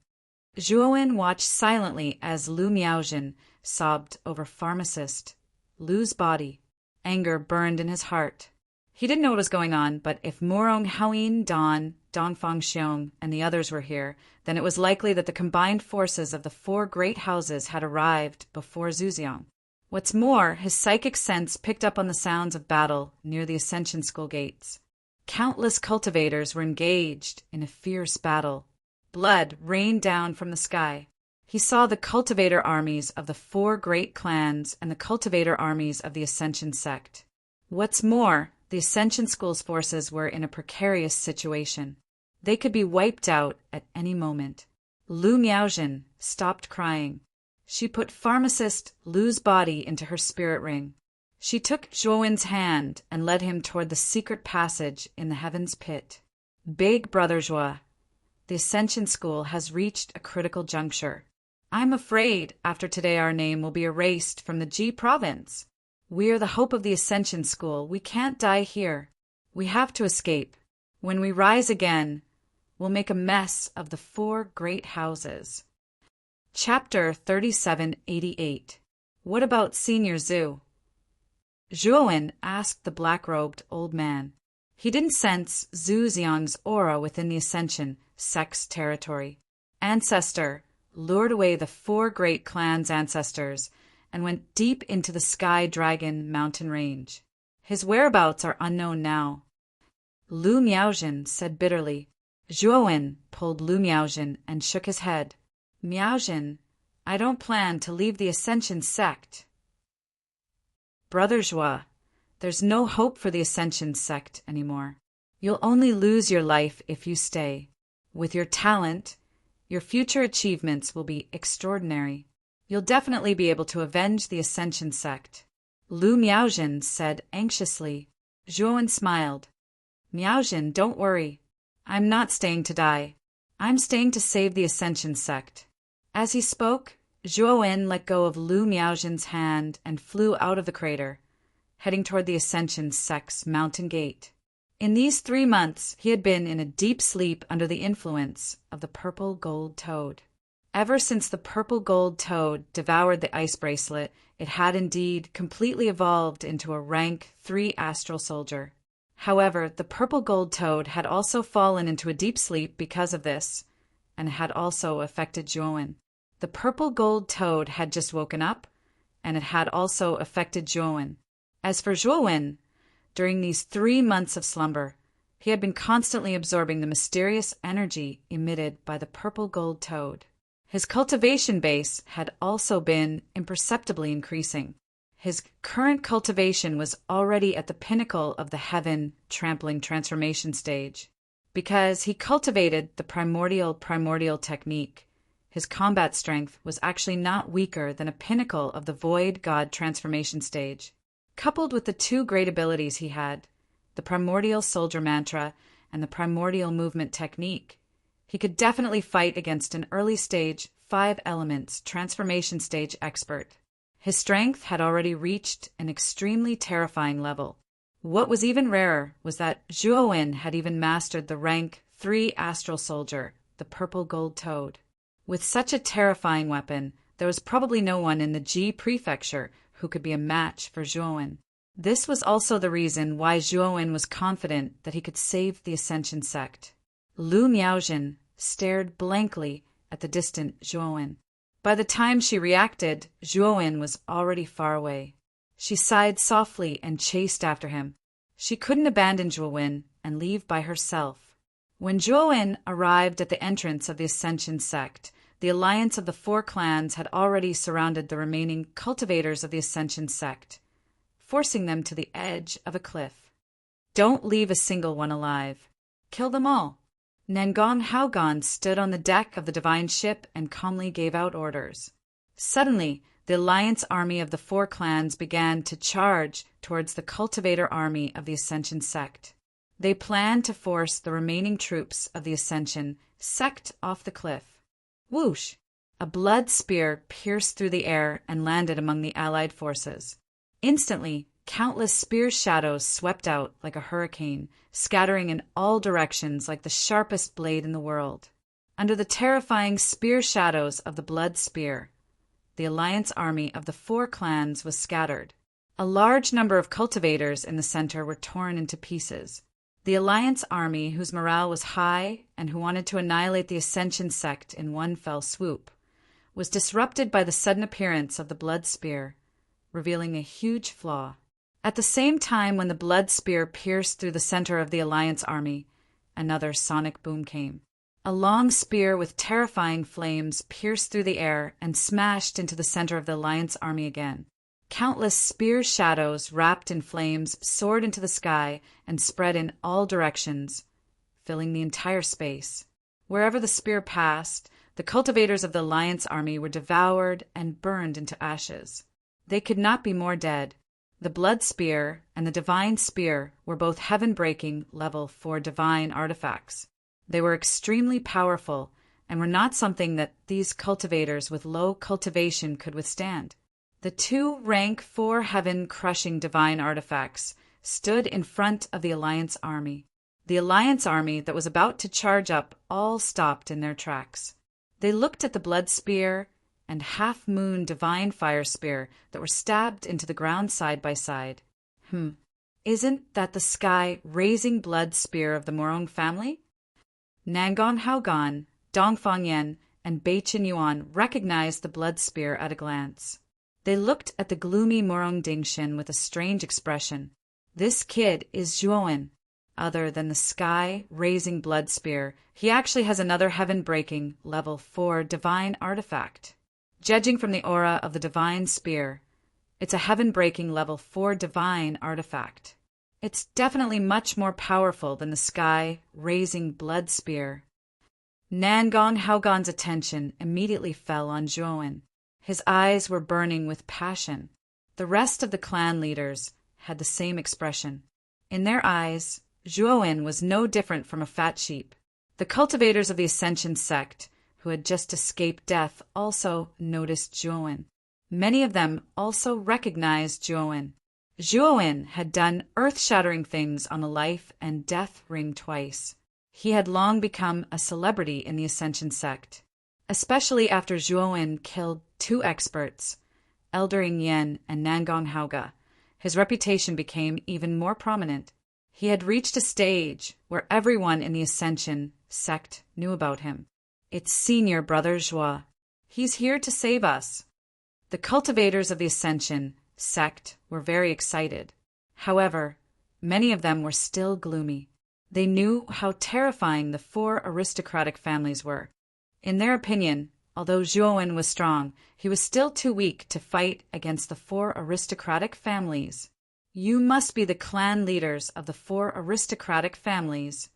Zhuowen watched silently as Lu Miaojin sobbed over pharmacist Lu's body. Anger burned in his heart. He didn't know what was going on, but if Murong Hawin, Don, Dongfang Xiong, and the others were here, then it was likely that the combined forces of the 4 great houses had arrived before Zhuxiang. What's more, his psychic sense picked up on the sounds of battle near the Ascension School gates. Countless cultivators were engaged in a fierce battle. Blood rained down from the sky. He saw the cultivator armies of the 4 great clans and the cultivator armies of the Ascension sect. What's more, the Ascension School's forces were in a precarious situation. They could be wiped out at any moment. Lu Miaojin stopped crying. She put pharmacist Lu's body into her spirit ring. She took Zhuowen's hand and led him toward the secret passage in the Heaven's Pit. Big brother Zhua, the Ascension School has reached a critical juncture. I'm afraid after today our name will be erased from the Ji province. We are the hope of the Ascension School. We can't die here. We have to escape. When we rise again, we'll make a mess of the 4 great houses. Chapter 3788. What about Senior Zhu? Zhuowen asked the black-robed old man. He didn't sense Zhu Xiang's aura within the Ascension sect's territory. Ancestor lured away the 4 great clans' ancestors and went deep into the Sky Dragon mountain range. His whereabouts are unknown now. Lu Miaozhen said bitterly. Zhuowen pulled Lu Miaozhen and shook his head. Miaozhen, I don't plan to leave the Ascension sect. Brother Zhua, there's no hope for the Ascension sect anymore. You'll only lose your life if you stay. With your talent, your future achievements will be extraordinary. You'll definitely be able to avenge the Ascension sect. Lu Miaozhen said anxiously. Zhuowen smiled. Miaozhen, don't worry. I'm not staying to die. I'm staying to save the Ascension sect. As he spoke, Zhuowen let go of Lu Miaozhen's hand and flew out of the crater, heading toward the Ascension sect's mountain gate. In these 3 months, he had been in a deep sleep under the influence of the purple gold toad. Ever since the purple gold toad devoured the ice bracelet, it had indeed completely evolved into a rank 3 astral soldier. However, the purple gold toad had also fallen into a deep sleep because of this, and had also affected Zhuowen. The purple gold toad had just woken up, and it had also affected Zhuowen. As for Zhuowen, during these 3 months of slumber, he had been constantly absorbing the mysterious energy emitted by the purple gold toad. His cultivation base had also been imperceptibly increasing. His current cultivation was already at the pinnacle of the heaven trampling transformation stage. Because he cultivated the primordial technique, his combat strength was actually not weaker than a pinnacle of the void god transformation stage. Coupled with the 2 great abilities he had, the primordial soldier mantra and the primordial movement technique, he could definitely fight against an early stage 5 elements transformation stage expert. His strength had already reached an extremely terrifying level. What was even rarer was that Zhuowen had even mastered the rank 3 astral soldier, the purple gold toad. With such a terrifying weapon, there was probably no one in the Ji prefecture who could be a match for Zhuowen. This was also the reason why Zhuowen was confident that he could save the Ascension sect. Lu Miaozhen stared blankly at the distant Zhuowen. By the time she reacted, Zhuowen was already far away. She sighed softly and chased after him. She couldn't abandon Zhuowen and leave by herself. When Zhuowen arrived at the entrance of the Ascension sect, the alliance of the 4 clans had already surrounded the remaining cultivators of the Ascension sect, forcing them to the edge of a cliff. Don't leave a single one alive. Kill them all. Nangong Haogan stood on the deck of the divine ship and calmly gave out orders. Suddenly, the alliance army of the 4 clans began to charge towards the cultivator army of the Ascension sect. They planned to force the remaining troops of the Ascension sect off the cliff. Whoosh! A blood spear pierced through the air and landed among the allied forces. Instantly, countless spear shadows swept out like a hurricane, scattering in all directions like the sharpest blade in the world. Under the terrifying spear shadows of the blood spear, the alliance army of the 4 clans was scattered. A large number of cultivators in the center were torn into pieces. The alliance army, whose morale was high and who wanted to annihilate the Ascension sect in one fell swoop, was disrupted by the sudden appearance of the blood spear, revealing a huge flaw. At the same time when the blood spear pierced through the center of the alliance army, another sonic boom came. A long spear with terrifying flames pierced through the air and smashed into the center of the alliance army again. Countless spear shadows wrapped in flames soared into the sky and spread in all directions, filling the entire space. Wherever the spear passed, the cultivators of the alliance army were devoured and burned into ashes. They could not be more dead. The blood spear and the divine spear were both heaven-breaking level 4 divine artifacts. They were extremely powerful and were not something that these cultivators with low cultivation could withstand. The two rank 4 heaven-crushing divine artifacts stood in front of the Alliance army. The Alliance army that was about to charge up all stopped in their tracks. They looked at the blood spear and half-moon divine fire spear that were stabbed into the ground side by side. Isn't that the sky-raising blood spear of the Morong family? Nangon Haogan, Dongfang Yen, and Beichin Yuan recognized the blood spear at a glance. They looked at the gloomy Morong Dingshin with a strange expression. This kid is Zhuowen. Other than the sky-raising blood spear, he actually has another heaven-breaking level 4 divine artifact. Judging from the aura of the divine spear, it's a heaven-breaking level 4 divine artifact. It's definitely much more powerful than the sky-raising blood spear. Nangon Haogan's attention immediately fell on Zhuowen. His eyes were burning with passion. The rest of the clan leaders had the same expression. In their eyes, Zhuowen was no different from a fat sheep. The cultivators of the Ascension sect, who had just escaped death, also noticed Zhuowen. Many of them also recognized Zhuowen. Zhuowen had done earth-shattering things on a life and death ring twice. He had long become a celebrity in the Ascension sect, especially after Zhuowen killed 2 experts, Eldering Yen and Nangon Haoga. His reputation became even more prominent. He had reached a stage where everyone in the Ascension sect knew about him. It's Senior Brother Zhuo. He's here to save us. The cultivators of the Ascension sect were very excited. However, many of them were still gloomy. They knew how terrifying the 4 aristocratic families were. In their opinion, although Zhuowen was strong, he was still too weak to fight against the 4 aristocratic families. You must be the clan leaders of the 4 aristocratic families.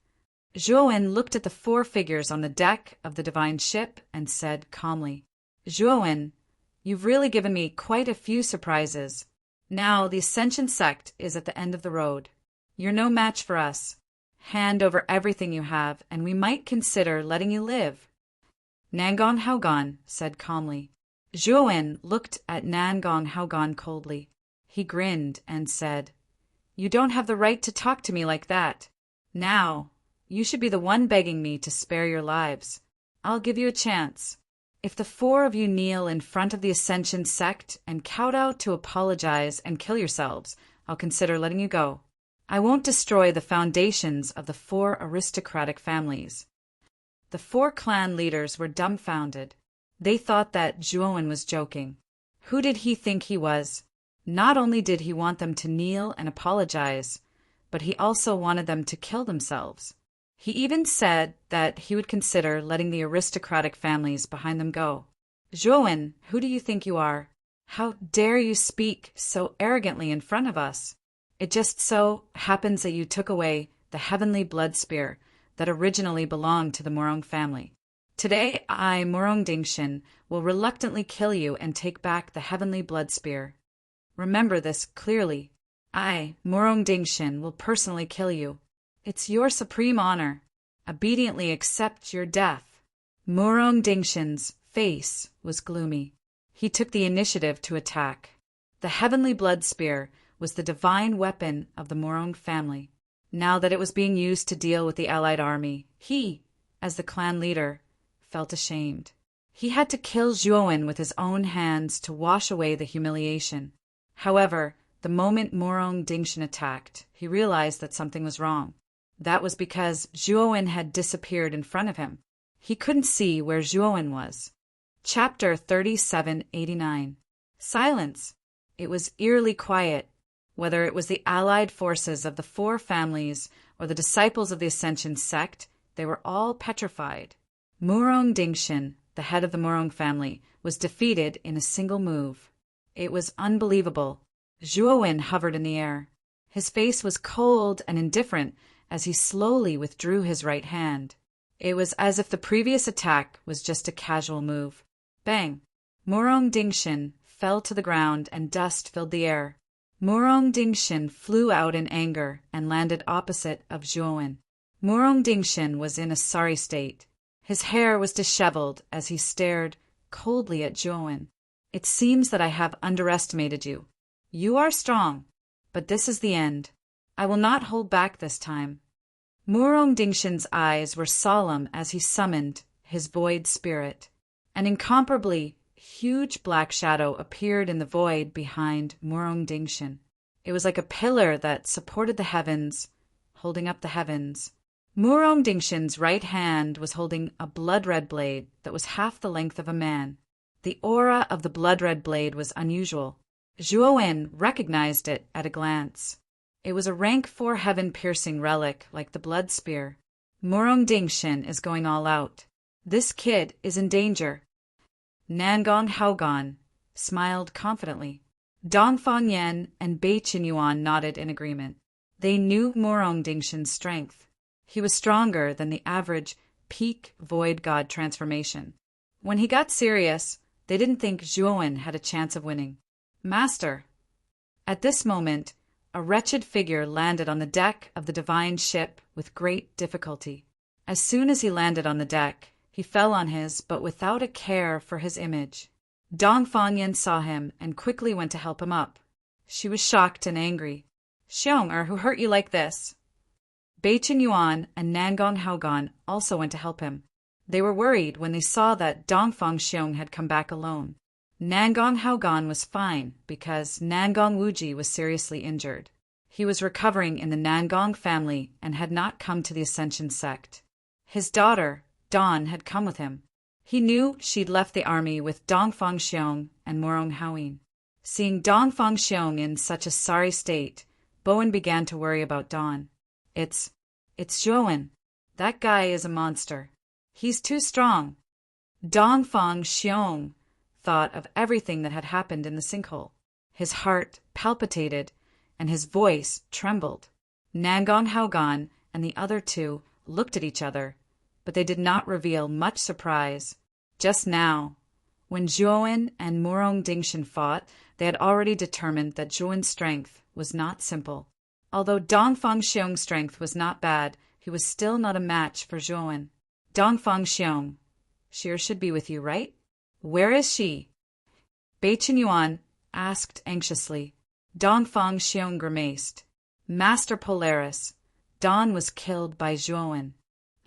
Zhuowen looked at the 4 figures on the deck of the divine ship and said calmly, Zhuowen, you've really given me quite a few surprises. Now the Ascension sect is at the end of the road. You're no match for us. Hand over everything you have, and we might consider letting you live. Nangon Haogan said calmly. Zhuowen looked at Nangon Haogan coldly. He grinned and said, You don't have the right to talk to me like that. Now, you should be the one begging me to spare your lives. I'll give you a chance. If the 4 of you kneel in front of the Ascension sect and kowtow to apologize and kill yourselves, I'll consider letting you go. I won't destroy the foundations of the 4 aristocratic families. The 4 clan leaders were dumbfounded. They thought that Zhuowen was joking. Who did he think he was? Not only did he want them to kneel and apologize, but he also wanted them to kill themselves. He even said that he would consider letting the aristocratic families behind them go. Zhuowen, who do you think you are? How dare you speak so arrogantly in front of us? It just so happens that you took away the heavenly blood spear that originally belonged to the Morong family. Today I, Morong Dingshin, will reluctantly kill you and take back the heavenly blood spear. Remember this clearly. I, Morong Dingshin, will personally kill you. It's your supreme honor. Obediently accept your death. Morong Dingshin's face was gloomy. He took the initiative to attack. The heavenly blood spear was the divine weapon of the Morong family. Now that it was being used to deal with the allied army, he, as the clan leader, felt ashamed. He had to kill Zhuowen with his own hands to wash away the humiliation. However, the moment Morong Dingshin attacked, he realized that something was wrong. That was because Zhuowen had disappeared in front of him. He couldn't see where Zhuowen was. Chapter 3789. Silence. It was eerily quiet. Whether it was the allied forces of the 4 families or the disciples of the Ascension sect, they were all petrified. Morong Dingshin, the head of the Morong family, was defeated in a single move. It was unbelievable. Zhuowen hovered in the air. His face was cold and indifferent as he slowly withdrew his right hand. It was as if the previous attack was just a casual move. Bang! Morong Dingshin fell to the ground and dust filled the air. Morong Dingshin flew out in anger and landed opposite of Zhuowen. Morong Dingshin was in a sorry state. His hair was disheveled as he stared coldly at Zhuowen. It seems that I have underestimated you. You are strong, but this is the end. I will not hold back this time." Murong Dingshin's eyes were solemn as he summoned his void spirit. An incomparably huge black shadow appeared in the void behind Murong Dingshin. It was like a pillar that supported the heavens, holding up the heavens. Murong Dingshin's right hand was holding a blood-red blade that was half the length of a man. The aura of the blood-red blade was unusual. Zhuo recognized it at a glance. It was a rank 4 heaven-piercing relic like the blood spear. Murong Dingshin is going all out. This kid is in danger. Nangong Haogan smiled confidently. Dongfang Yen and Bei Qinyuan nodded in agreement. They knew Murong Dingshin's strength. He was stronger than the average peak void god transformation. When he got serious, they didn't think Zhuo had a chance of winning. "Master." At this moment, a wretched figure landed on the deck of the divine ship with great difficulty. As soon as he landed on the deck, he fell on his, but without a care for his image. Dongfang Yen saw him and quickly went to help him up. She was shocked and angry. "Xiong, who hurt you like this?" Bei Qinyuan and Nangong Haogan also went to help him. They were worried when they saw that Dongfang Xiong had come back alone. Nangong Haogan was fine because Nangong Wuji was seriously injured. He was recovering in the Nangong family and had not come to the Ascension sect. His daughter, Dawn, had come with him. He knew she'd left the army with Dongfang Xiong and Murong Haoyin. Seeing Dongfang Xiong in such a sorry state, Bowen began to worry about Dawn. It's Zhuo. That guy is a monster. He's too strong." Dongfang Xiong thought of everything that had happened in the sinkhole. His heart palpitated and his voice trembled. Nangong Haogan and the other two looked at each other, but they did not reveal much surprise. Just now, when Zhuo and Murong Dingshin fought, they had already determined that Zhuo's strength was not simple. Although Dongfang Xiong's strength was not bad, he was still not a match for Zhuo. "Dongfang Xiong, she should be with you, right? Where is she?" Bei Qinyuan asked anxiously. Dongfang Xiong grimaced. "Master Polaris, Dawn was killed by Zhuo.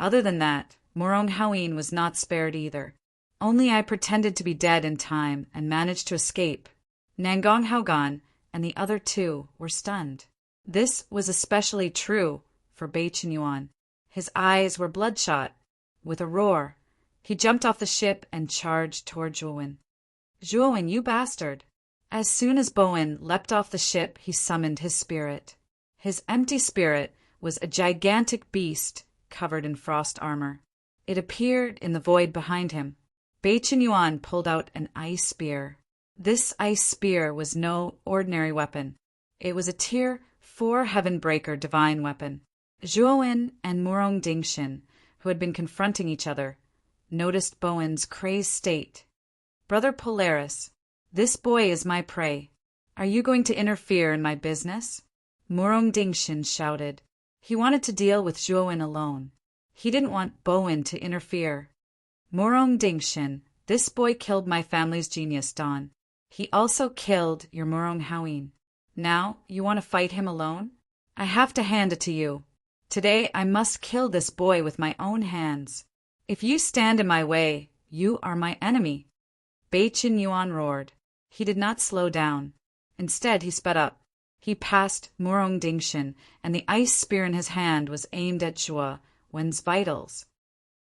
Other than that, Murong Haoyin was not spared either. Only I pretended to be dead in time and managed to escape." Nangong Haogan and the other two were stunned. This was especially true for Bei Qinyuan. His eyes were bloodshot. With a roar, he jumped off the ship and charged toward Zhuo. "Zhuo, you bastard!" As soon as Bowen leapt off the ship, he summoned his spirit. His empty spirit was a gigantic beast covered in frost armor. It appeared in the void behind him. Bei Qinyuan pulled out an ice spear. This ice spear was no ordinary weapon. It was a Tier 4 Heavenbreaker divine weapon. Zhuo and Murong Dingshin, who had been confronting each other, noticed Bowen's crazed state. "Brother Polaris, this boy is my prey. Are you going to interfere in my business?" Murong Dingshin shouted. He wanted to deal with Zhuo alone. He didn't want Bowen to interfere. "Murong Dingshin, this boy killed my family's genius, Dawn. He also killed your Murong Haoyin. Now you want to fight him alone? I have to hand it to you. Today I must kill this boy with my own hands. If you stand in my way, you are my enemy." Bei Qinyuan roared. He did not slow down. Instead, he sped up. He passed Murong Dingshin, and the ice spear in his hand was aimed at Zhuo Wen's vitals.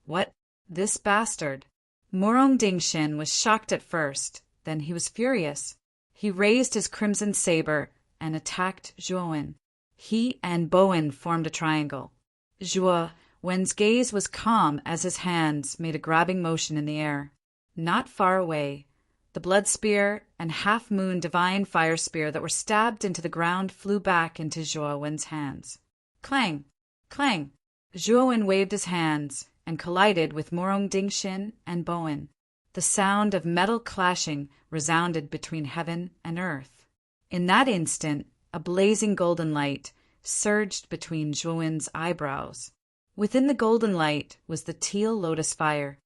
"What? This bastard!" Murong Dingshin was shocked at first, then he was furious. He raised his crimson saber and attacked Zhuo. He and Bowen formed a triangle. Zhuo Wen's gaze was calm as his hands made a grabbing motion in the air. Not far away, the blood spear and half-moon divine fire spear that were stabbed into the ground flew back into Zhuo Wen's hands. Clang! Clang! Zhuo Wen waved his hands and collided with Murong Dingshin and Bowen. The sound of metal clashing resounded between heaven and earth. In that instant, a blazing golden light surged between Zhuo Wen's eyebrows. Within the golden light was the teal lotus fire.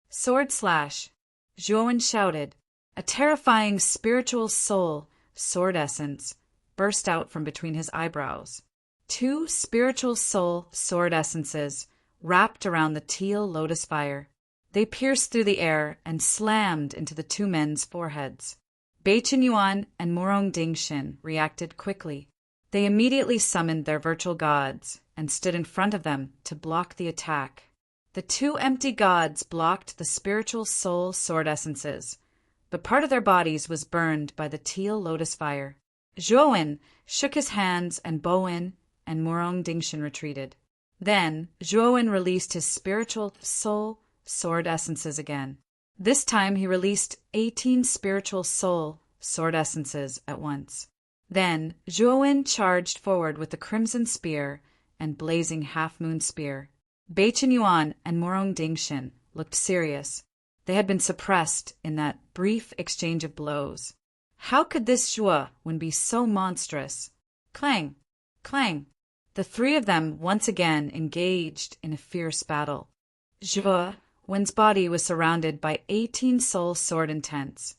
"Sword slash!" Zhuo Wen shouted. A terrifying spiritual soul, sword essence, burst out from between his eyebrows. 2 spiritual soul, sword essences wrapped around the teal lotus fire. They pierced through the air and slammed into the 2 men's foreheads. Beichen Yuan and Morong Dingshin reacted quickly. They immediately summoned their virtual gods and stood in front of them to block the attack. The 2 empty gods blocked the spiritual soul sword essences, but part of their bodies was burned by the teal lotus fire. Zhuowen shook his hands and Bowen and Morong Dingshin retreated. Then Zhuowen released his spiritual soul sword essences again. This time he released 18 spiritual soul sword essences at once. Then Zhuowen charged forward with the crimson spear and blazing half-moon spear. Beichen Yuan and Morong Dingshin looked serious. They had been suppressed in that brief exchange of blows. How could this Zhuowen be so monstrous? Clang! Clang! The 3 of them once again engaged in a fierce battle. Zhuowen's body was surrounded by 18 soul sword intents,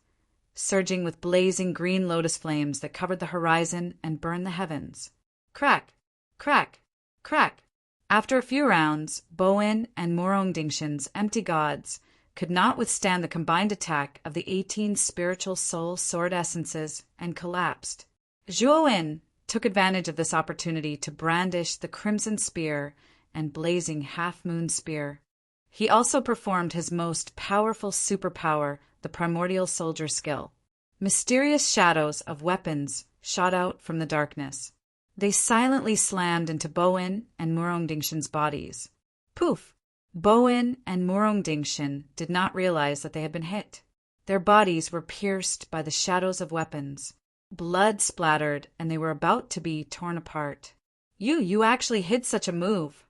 surging with blazing green lotus flames that covered the horizon and burned the heavens. Crack! Crack! Crack! After a few rounds, Bowen and Morong Dingshin's empty gods could not withstand the combined attack of the 18 spiritual soul sword essences and collapsed. Zhuowen took advantage of this opportunity to brandish the crimson spear and blazing half-moon spear. He also performed his most powerful superpower, the primordial soldier skill. Mysterious shadows of weapons shot out from the darkness. They silently slammed into Bowen and Morong Dingshin's bodies. Poof! Bowen and Morong Dingshin did not realize that they had been hit. Their bodies were pierced by the shadows of weapons. Blood splattered, and they were about to be torn apart. You actually hid such a move.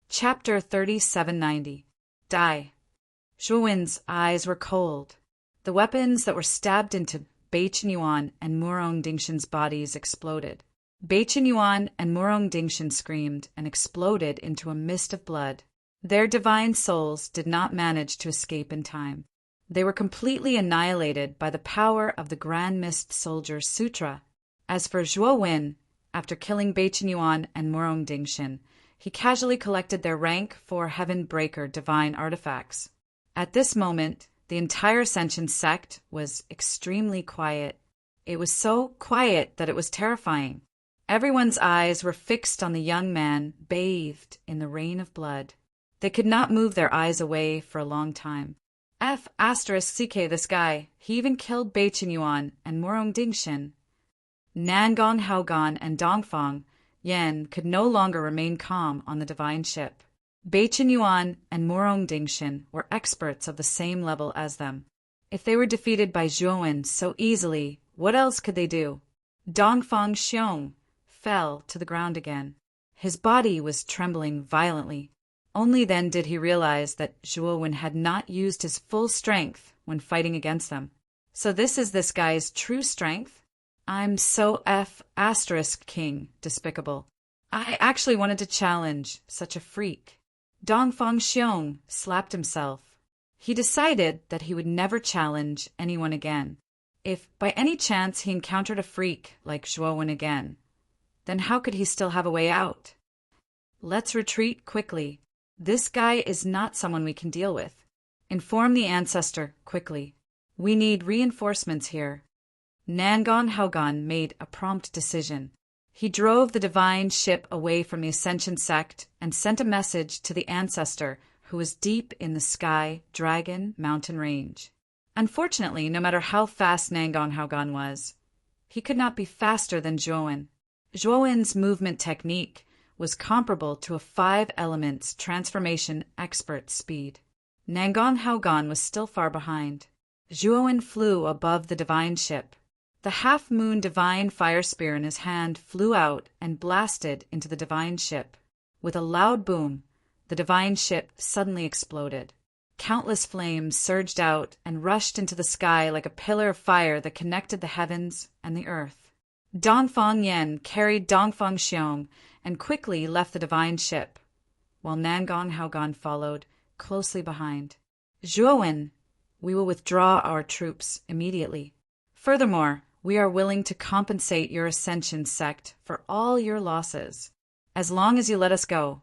Chapter 3790. Die. Zhuowen's eyes were cold. The weapons that were stabbed into Beichen Yuan and Morong Dingshin's bodies exploded. Beichen Yuan and Morong Dingshin screamed and exploded into a mist of blood. Their divine souls did not manage to escape in time. They were completely annihilated by the power of the Grand Mist Soldier Sutra. As for Zhuowen, after killing Beichen Yuan and Morong Dingshin, he casually collected their rank 4 Heaven Breaker divine artifacts. At this moment, the entire Ascension sect was extremely quiet. It was so quiet that it was terrifying. Everyone's eyes were fixed on the young man bathed in the rain of blood. They could not move their eyes away for a long time. *CK, this guy. He even killed Beichen Yuan and Morong Dingshin. Nangong Haogan and Dongfang Yan could no longer remain calm on the divine ship. Beichen Yuan and Morong Dingshin were experts of the same level as them. If they were defeated by Zhuowen so easily, what else could they do? Dongfang Xiong fell to the ground again. His body was trembling violently. Only then did he realize that Zhuowen had not used his full strength when fighting against them. So this is this guy's true strength? I'm so *King, despicable. I actually wanted to challenge such a freak. Dongfang Xiong slapped himself. He decided that he would never challenge anyone again. If by any chance he encountered a freak like Zhuowen again, then how could he still have a way out? Let's retreat quickly. This guy is not someone we can deal with. Inform the ancestor quickly. We need reinforcements here. Nangong Haogan made a prompt decision. He drove the divine ship away from the Ascension sect and sent a message to the ancestor who was deep in the Sky Dragon mountain range. Unfortunately, no matter how fast Nangong Haogan was, he could not be faster than Zhuowen. Zhuowen's movement technique was comparable to a 5 elements transformation expert speed. Nangong Haogan was still far behind. Zhuowen flew above the divine ship. The half-moon divine fire spear in his hand flew out and blasted into the divine ship. With a loud boom, the divine ship suddenly exploded. Countless flames surged out and rushed into the sky like a pillar of fire that connected the heavens and the earth. Dongfang Yan carried Dongfang Xiong and quickly left the divine ship, while Nangong Haogan followed closely behind. Zhuowen we will withdraw our troops immediately. Furthermore, we are willing to compensate your Ascension sect for all your losses, as long as you let us go.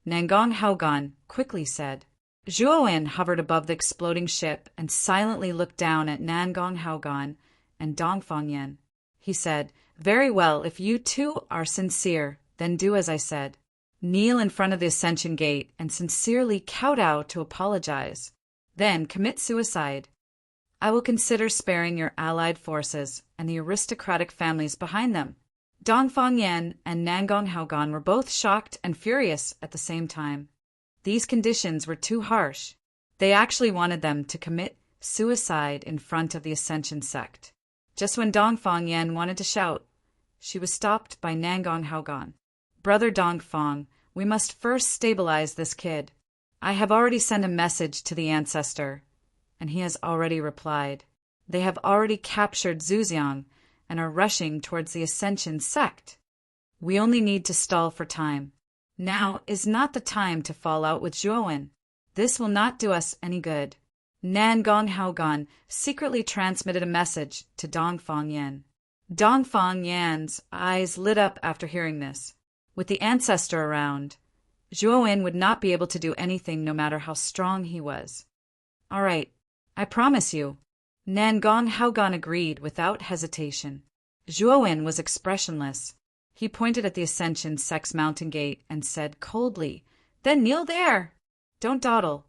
Nangong Haogan quickly said. Zhuowen hovered above the exploding ship and silently looked down at Nangong Haogan and Dongfang Yen. He said, "Very well, if you two are sincere, then do as I said. Kneel in front of the Ascension Gate and sincerely kowtow to apologize. Then commit suicide. I will consider sparing your allied forces and the aristocratic families behind them." Dongfang Yen and Nangong Haogan were both shocked and furious at the same time. These conditions were too harsh. They actually wanted them to commit suicide in front of the Ascension sect. Just when Dongfang Yen wanted to shout, she was stopped by Nangong Haogan. "Brother Dongfang, we must first stabilize this kid. I have already sent a message to the ancestor, and he has already replied. They have already captured Zhujiang and are rushing towards the Ascension sect. We only need to stall for time. Now is not the time to fall out with Zhuowen. This will not do us any good." Nangong Haogan secretly transmitted a message to Dongfang Yen. Dongfang Yan's eyes lit up after hearing this. With the ancestor around, Zhuowen would not be able to do anything no matter how strong he was. "All right, I promise you." Nangong Haogan agreed without hesitation. Zhuowen was expressionless. He pointed at the Ascension sect's mountain gate and said coldly, "Then kneel there. Don't dawdle."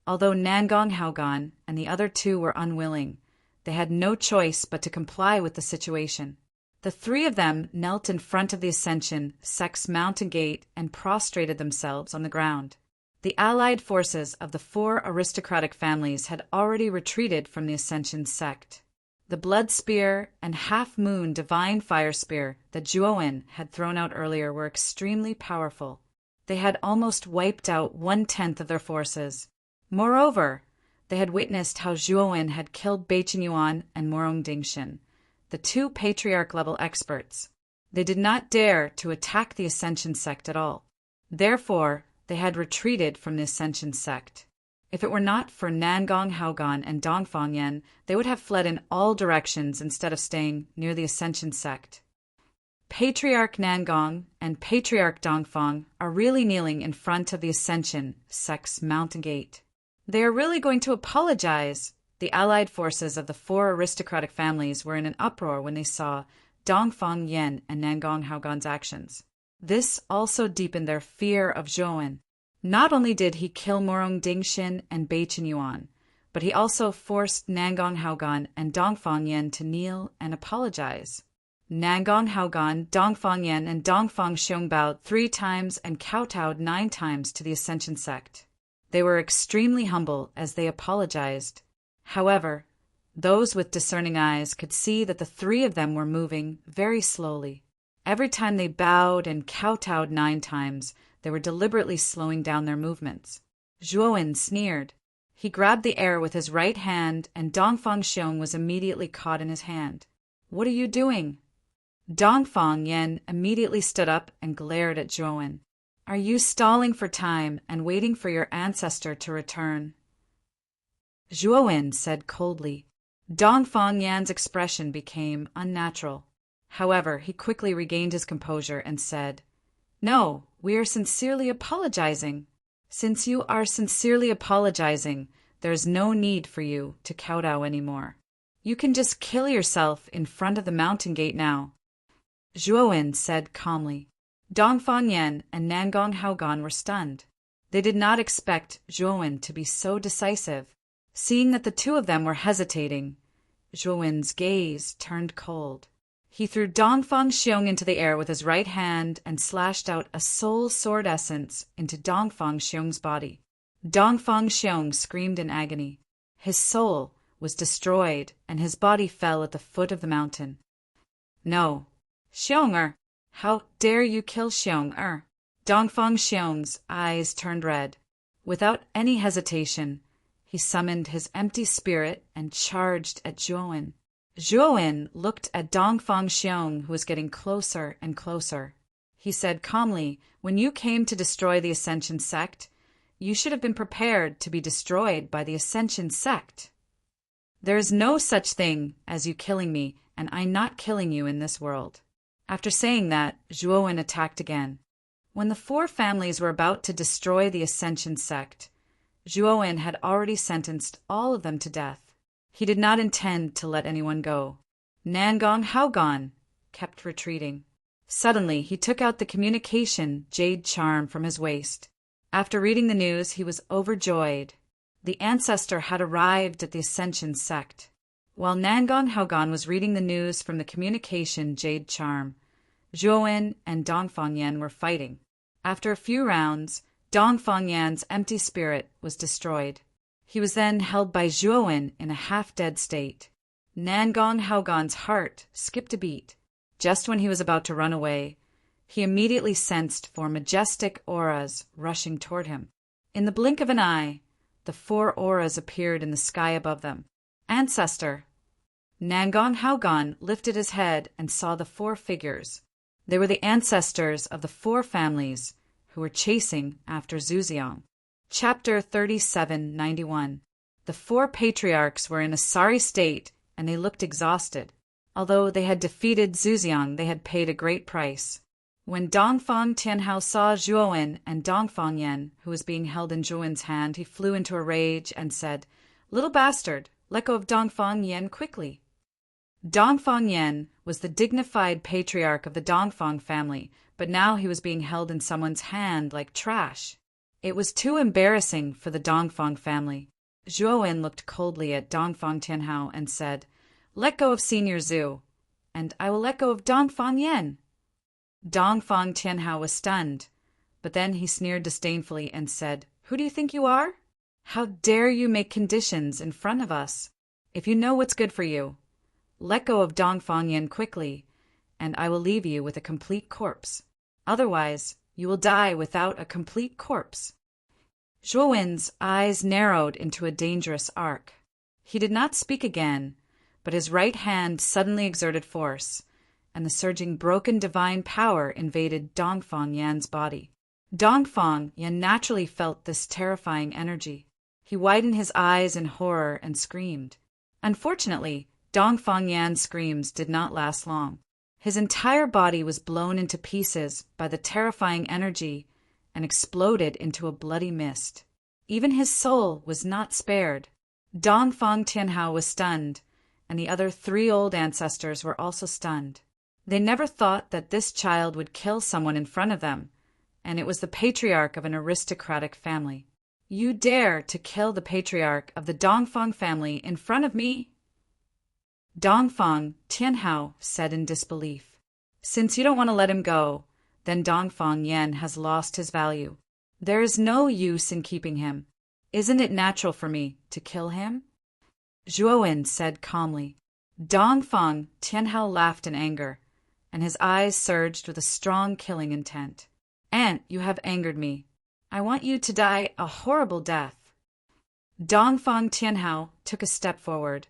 Although Nangong Haogan and the other two were unwilling, they had no choice but to comply with the situation. The three of them knelt in front of the Ascension sect's mountain gate and prostrated themselves on the ground. The allied forces of the 4 aristocratic families had already retreated from the Ascension sect. The blood spear and half-moon divine fire spear that Zhuowen had thrown out earlier were extremely powerful. They had almost wiped out 1/10 of their forces. Moreover, they had witnessed how Zhuowen had killed Beichen Yuan and Morong Dingshin, the 2 patriarch-level experts. They did not dare to attack the Ascension sect at all. Therefore, they had retreated from the Ascension sect. If it were not for Nangong Haogan and Dongfang Yen, they would have fled in all directions instead of staying near the Ascension sect. Patriarch Nangong and Patriarch Dongfang are really kneeling in front of the Ascension sect's mountain gate. They are really going to apologize. The allied forces of the 4 aristocratic families were in an uproar when they saw Dongfang Yen and Nangong Haogan's actions. This also deepened their fear of Zhuowen. Not only did he kill Morong Dingshin and Beichen Yuan, but he also forced Nangong Haogan and Dongfang Yen to kneel and apologize. Nangong Haogan, Dongfang Yen, and Dongfang Xiong bowed 3 times and kowtowed 9 times to the Ascension sect. They were extremely humble as they apologized. However, those with discerning eyes could see that the 3 of them were moving very slowly. Every time they bowed and kowtowed 9 times, they were deliberately slowing down their movements. Zhuowen sneered. He grabbed the air with his right hand, and Dongfang Xiong was immediately caught in his hand. "What are you doing?" Dongfang Yen immediately stood up and glared at Zhuowen. "Are you stalling for time and waiting for your ancestor to return?" Zhuowen said coldly. Dongfang Yan's expression became unnatural. However, he quickly regained his composure and said, "No, we are sincerely apologizing. Since you are sincerely apologizing, there is no need for you to kowtow anymore. You can just kill yourself in front of the mountain gate now." Zhuowen said calmly. Dongfang Yen and Nangong Haogan were stunned. They did not expect Zhuowen to be so decisive. Seeing that the 2 of them were hesitating, Zhuowen's gaze turned cold. He threw Dongfang Xiong into the air with his right hand and slashed out a soul sword essence into Dongfang Xiong's body. Dongfang Xiong screamed in agony. His soul was destroyed and his body fell at the foot of the mountain. "No, Xiong-er, how dare you kill Xiong-er?" Dongfang Xiong's eyes turned red. Without any hesitation, he summoned his empty spirit and charged at Zhuowen. Zhuowen looked at Dongfang Xiong, who was getting closer and closer. He said calmly, "When you came to destroy the Ascension sect, You should have been prepared to be destroyed by the Ascension sect. There is no such thing as you killing me, and I'm not killing you in this world." After saying that, Zhuowen attacked again. When the 4 families were about to destroy the Ascension sect, Zhuowen had already sentenced all of them to death. He did not intend to let anyone go. Nangong Haogan kept retreating. Suddenly, he took out the communication jade charm from his waist. After reading the news, he was overjoyed. The ancestor had arrived at the Ascension sect. While Nangong Haogan was reading the news from the communication jade charm, Zhuowen and Dongfang Yan were fighting. After a few rounds, Dongfang Yan's empty spirit was destroyed. He was then held by Zhuowen in a half-dead state. Nangong Haogan's heart skipped a beat. Just when he was about to run away, he immediately sensed 4 majestic auras rushing toward him. In the blink of an eye, the 4 auras appeared in the sky above them. "Ancestor!" Nangong Haogan lifted his head and saw the 4 figures. They were the ancestors of the 4 families who were chasing after Zhuxiang. Chapter 3791. The 4 patriarchs were in a sorry state, and they looked exhausted. Although they had defeated Zhuxiang, they had paid a great price. When Dongfang Tianhao saw Zhuowen and Dongfang Yan, who was being held in Zhuowen's hand, he flew into a rage and said, "Little bastard, let go of Dongfang Yan quickly." Dongfang Yan was the dignified patriarch of the Dongfang family, but now he was being held in someone's hand like trash. It was too embarrassing for the Dongfang family. Zhuowen looked coldly at Dongfang Tianhao and said, "Let go of Senior Zhu, and I will let go of Dongfang Yan." Dongfang Tianhao was stunned, but then he sneered disdainfully and said, "Who do you think you are? How dare you make conditions in front of us? If you know what's good for you, let go of Dongfang Yan quickly, and I will leave you with a complete corpse. Otherwise, you will die without a complete corpse." Zhuowen's eyes narrowed into a dangerous arc. He did not speak again, but his right hand suddenly exerted force, and the surging broken divine power invaded Dongfang Yan's body. Dongfang Yan naturally felt this terrifying energy. He widened his eyes in horror and screamed. Unfortunately, Dongfang Yan's screams did not last long. His entire body was blown into pieces by the terrifying energy and exploded into a bloody mist. Even his soul was not spared. Dongfang Tianhao was stunned, and the other 3 old ancestors were also stunned. They never thought that this child would kill someone in front of them, and it was the patriarch of an aristocratic family. "You dare to kill the patriarch of the Dongfang family in front of me?" Dongfang Tianhao said in disbelief. "Since you don't want to let him go, then Dongfang Yan has lost his value. There is no use in keeping him. Isn't it natural for me to kill him?" Zhuowen said calmly. Dongfang Tianhao laughed in anger, and his eyes surged with a strong killing intent. "Aunt, you have angered me. I want you to die a horrible death." Dongfang Tianhao took a step forward,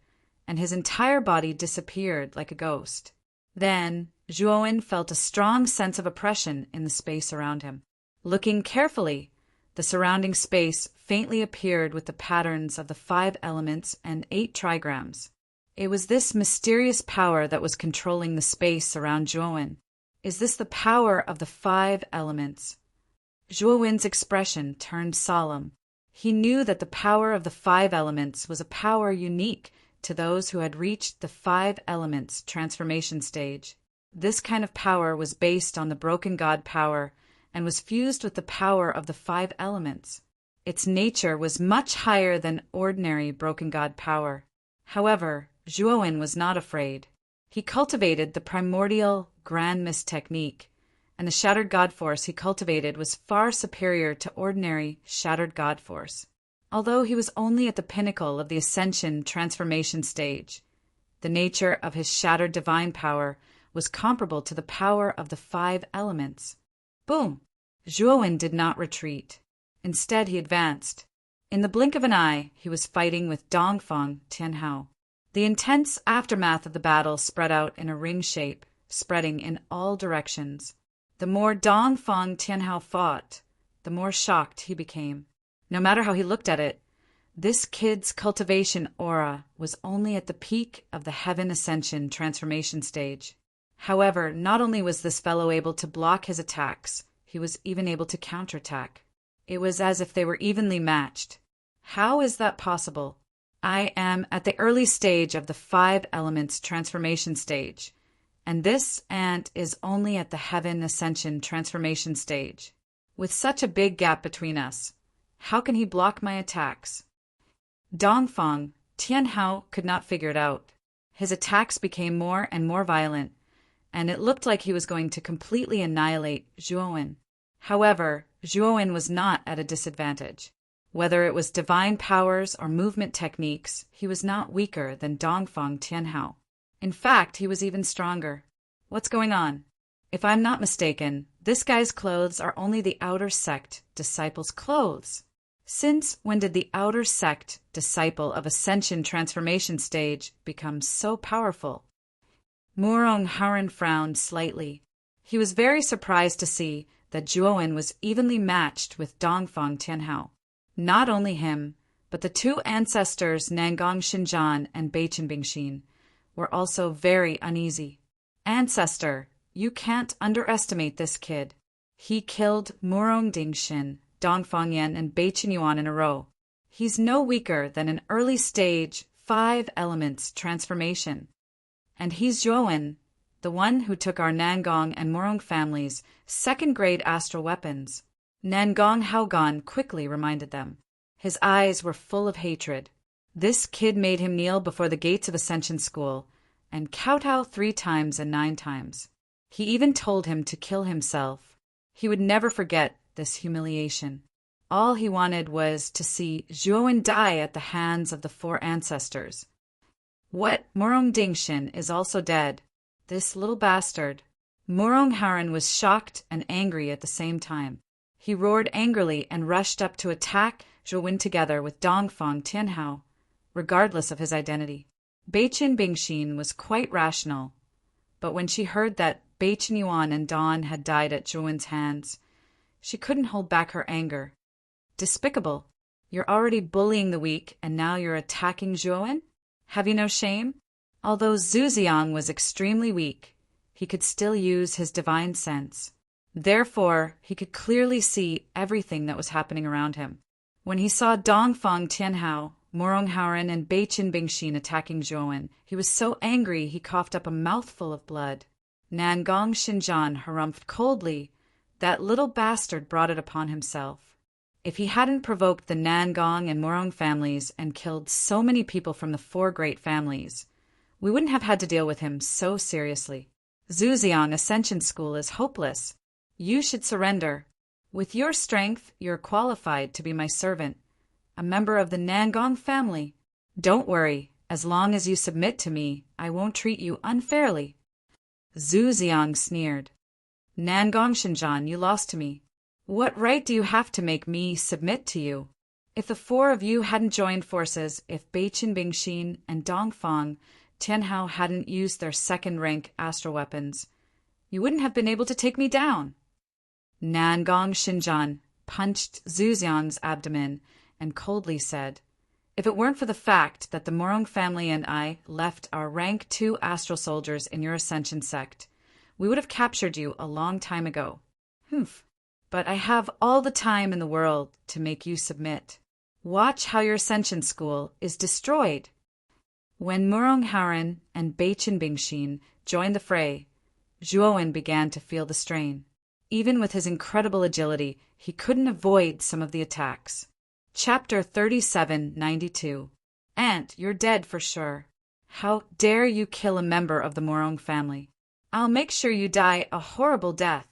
and his entire body disappeared like a ghost. Then Zhuowen felt a strong sense of oppression in the space around him. Looking carefully, the surrounding space faintly appeared with the patterns of the 5 elements and 8 trigrams. It was this mysterious power that was controlling the space around Zhuowen. Is this the power of the 5 elements? Zhuowen's expression turned solemn. He knew that the power of the 5 elements was a power unique to those who had reached the 5 elements transformation stage. This kind of power was based on the broken god power and was fused with the power of the 5 elements. Its nature was much higher than ordinary broken god power. However, Zhuowen was not afraid. He cultivated the primordial grand mist technique, and the shattered god force he cultivated was far superior to ordinary shattered god force. Although he was only at the pinnacle of the ascension transformation stage, the nature of his shattered divine power was comparable to the power of the 5 elements. Boom! Zhuowen did not retreat. Instead, he advanced. In the blink of an eye, he was fighting with Dongfang Tianhao. The intense aftermath of the battle spread out in a ring shape, spreading in all directions. The more Dongfang Tianhao fought, the more shocked he became. No matter how he looked at it, this kid's cultivation aura was only at the peak of the heaven ascension transformation stage. However, not only was this fellow able to block his attacks, he was even able to counterattack. It was as if they were evenly matched. How is that possible? I am at the early stage of the 5 elements transformation stage, and this ant is only at the heaven ascension transformation stage. With such a big gap between us, how can he block my attacks? Dongfang Tianhao could not figure it out. His attacks became more and more violent, and it looked like he was going to completely annihilate Zhuowen. However, Zhuowen was not at a disadvantage. Whether it was divine powers or movement techniques, he was not weaker than Dongfang Tianhao. In fact, he was even stronger. What's going on? If I'm not mistaken, this guy's clothes are only the outer sect disciples' clothes. Since when did the outer sect disciple of Ascension transformation stage become so powerful? Murong Haran frowned slightly. He was very surprised to see that Zhuowen was evenly matched with Dongfang Tianhao. Not only him, but the 2 ancestors Nangong Xinjian and Beichen Bingxin were also very uneasy. Ancestor, you can't underestimate this kid. He killed Murong Dingxin, Dongfang Yan, and Beichen Yuan in a row. He's no weaker than an early stage 5 elements transformation. And he's Zhuowen, the one who took our Nangong and Murong families' 2nd-grade astral weapons. Nangong Haogan quickly reminded them. His eyes were full of hatred. This kid made him kneel before the gates of Ascension School and kowtow 3 times and 9 times. He even told him to kill himself. He would never forget this humiliation. All he wanted was to see Zhuowen die at the hands of the 4 ancestors. What? Murong Dingxin is also dead. This little bastard. Murong Haran was shocked and angry at the same time. He roared angrily and rushed up to attack Zhuowen together with Dongfang Tianhao, regardless of his identity. Beichen Bingxin was quite rational, but when she heard that Beichen Yuan and Dawn had died at Zhuowen's hands, she couldn't hold back her anger. Despicable. You're already bullying the weak, and now you're attacking Zhuowen? Have you no shame? Although Zhuxiang was extremely weak, he could still use his divine sense. Therefore, he could clearly see everything that was happening around him. When he saw Dongfang Tianhao, Murong Haran, and Beichen Bingxin attacking Zhuowen, he was so angry he coughed up a mouthful of blood. Nangong Xinjian harumphed coldly. That little bastard brought it upon himself. If he hadn't provoked the Nangong and Murong families and killed so many people from the 4 great families, we wouldn't have had to deal with him so seriously. Zhuxiang Ascension School is hopeless. You should surrender. With your strength, you're qualified to be my servant, a member of the Nangong family. Don't worry, as long as you submit to me, I won't treat you unfairly. Zhuxiang sneered. Nangong Xinjian, you lost to me. What right do you have to make me submit to you? If the 4 of you hadn't joined forces, if Beichen Bingxin and Dongfang Tianhao hadn't used their 2nd-rank astral weapons, you wouldn't have been able to take me down. Nangong Xinjian punched Zhuxiang's abdomen and coldly said, If it weren't for the fact that the Murong family and I left our rank 2 astral soldiers in your Ascension sect, we would have captured you a long time ago. Humph. But I have all the time in the world to make you submit. Watch how your Ascension School is destroyed. When Murong Haran and Beichen Bingxin joined the fray, Zhuowen began to feel the strain. Even with his incredible agility, he couldn't avoid some of the attacks. Chapter 3792. Aunt, you're dead for sure. How dare you kill a member of the Murong family? I'll make sure you die a horrible death.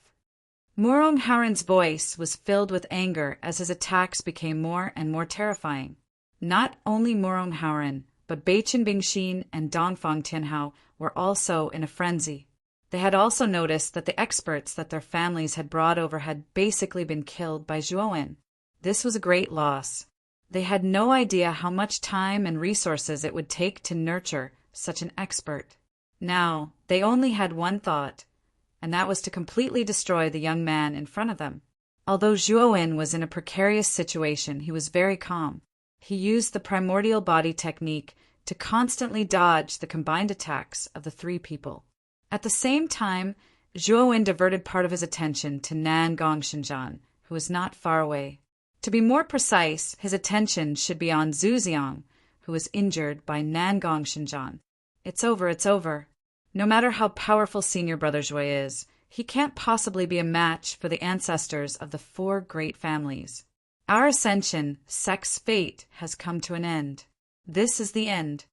Murong Haran's voice was filled with anger as his attacks became more and more terrifying. Not only Murong Haran, but Beichen Bingxin and Dongfang Tianhao were also in a frenzy. They had also noticed that the experts that their families had brought over had basically been killed by Zhuowen. This was a great loss. They had no idea how much time and resources it would take to nurture such an expert. Now, they only had one thought, and that was to completely destroy the young man in front of them. Although Zhuowen was in a precarious situation, he was very calm. He used the primordial body technique to constantly dodge the combined attacks of the three people. At the same time, Zhuowen diverted part of his attention to Nan Gongshinjan, who was not far away. To be more precise, his attention should be on Zhuxiang, who was injured by Nan Gongshinjan. It's over, it's over. No matter how powerful senior brother Zhui is, he can't possibly be a match for the ancestors of the four great families. Our ascension, sect's fate, has come to an end. This is the end.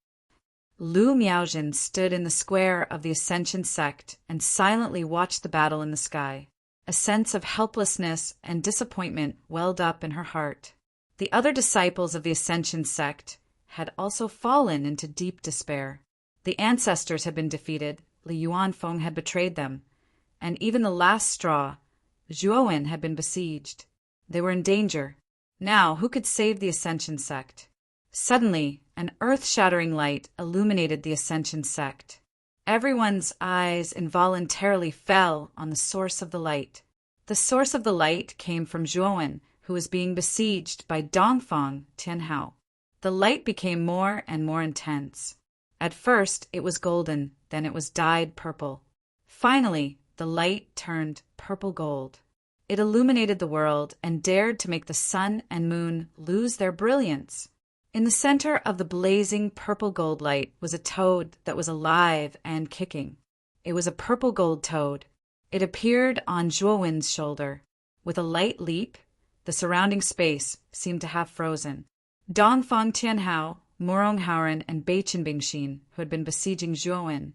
Lu Miaojin stood in the square of the Ascension sect and silently watched the battle in the sky. A sense of helplessness and disappointment welled up in her heart. The other disciples of the Ascension sect had also fallen into deep despair. The ancestors had been defeated, Li Yuanfeng had betrayed them, and even the last straw, Zhuowen, had been besieged. They were in danger. Now, who could save the Ascension sect? Suddenly, an earth-shattering light illuminated the Ascension sect. Everyone's eyes involuntarily fell on the source of the light. The source of the light came from Zhuowen, who was being besieged by Dongfang Tianhao. The light became more and more intense. At first, it was golden, then it was dyed purple. Finally, the light turned purple gold. It illuminated the world and dared to make the sun and moon lose their brilliance. In the center of the blazing purple gold light was a toad that was alive and kicking. It was a purple gold toad. It appeared on Zhuowen's shoulder. With a light leap, the surrounding space seemed to have frozen. Dongfang Tianhao, Murong Haoren, and Beichin Bingxin, who had been besieging Zhuowen,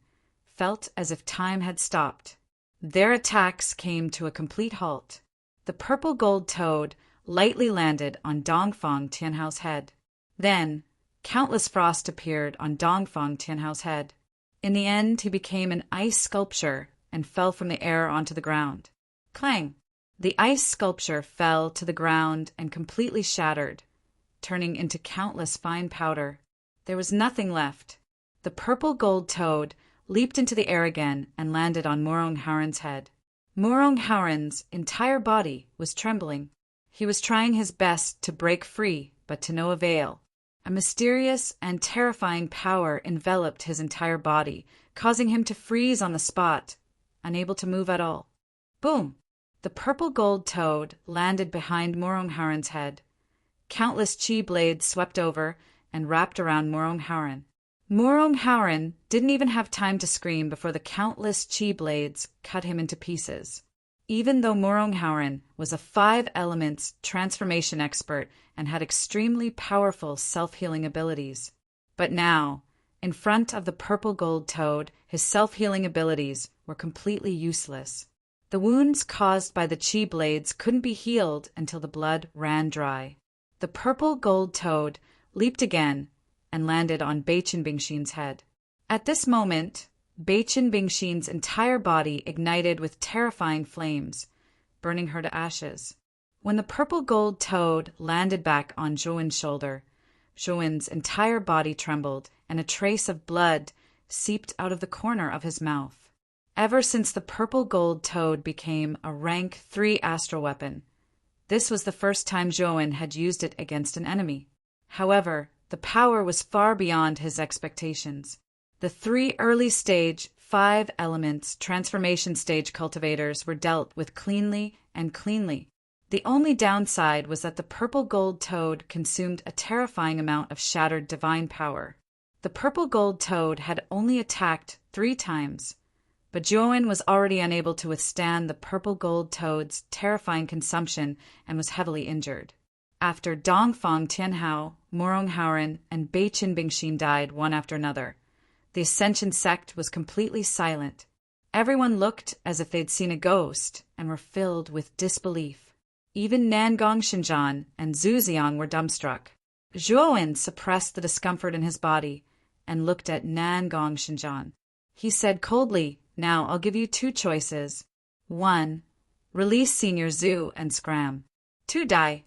felt as if time had stopped. Their attacks came to a complete halt. The purple gold toad lightly landed on Dongfang Tianhao's head. Then, countless frost appeared on Dongfang Tianhao's head. In the end, he became an ice sculpture and fell from the air onto the ground. Clang! The ice sculpture fell to the ground and completely shattered, turning into countless fine powder. There was nothing left. The purple gold toad leaped into the air again and landed on Murong Haoren's head. Murong Haoren's entire body was trembling. He was trying his best to break free, but to no avail. A mysterious and terrifying power enveloped his entire body, causing him to freeze on the spot, unable to move at all. Boom! The purple gold toad landed behind Murong Haoren's head. Countless chi blades swept over and wrapped around Murong Haoren. Murong Haoren didn't even have time to scream before the countless chi blades cut him into pieces. Even though Murong Haoren was a 5 elements transformation expert and had extremely powerful self-healing abilities. But now, in front of the purple gold toad, his self-healing abilities were completely useless. The wounds caused by the chi blades couldn't be healed until the blood ran dry. The purple gold toad leaped again and landed on Beichin Bingxin's head. At this moment, Beichin Bingxin's entire body ignited with terrifying flames, burning her to ashes. When the purple gold toad landed back on Zhuowen's shoulder, Zhuowen's entire body trembled, and a trace of blood seeped out of the corner of his mouth. Ever since the purple gold toad became a rank 3 astral weapon, this was the first time Zhuowen had used it against an enemy. However, the power was far beyond his expectations. The 3 early stage, 5 elements transformation stage cultivators were dealt with cleanly and cleanly. The only downside was that the purple gold toad consumed a terrifying amount of shattered divine power. The purple gold toad had only attacked 3 times, but Zhuowen was already unable to withstand the purple gold toad's terrifying consumption and was heavily injured. After Dongfang Tianhao, Murong Haoren, and Beichin Bingxin died one after another, the Ascension sect was completely silent. Everyone looked as if they'd seen a ghost and were filled with disbelief. Even Nan Gongshinjan and Zhuxiang were dumbstruck. Zhuowen suppressed the discomfort in his body and looked at Nan Gongshinjan. He said coldly, "Now I'll give you 2 choices. 1. Release Senior Zhu and scram. 2. Die."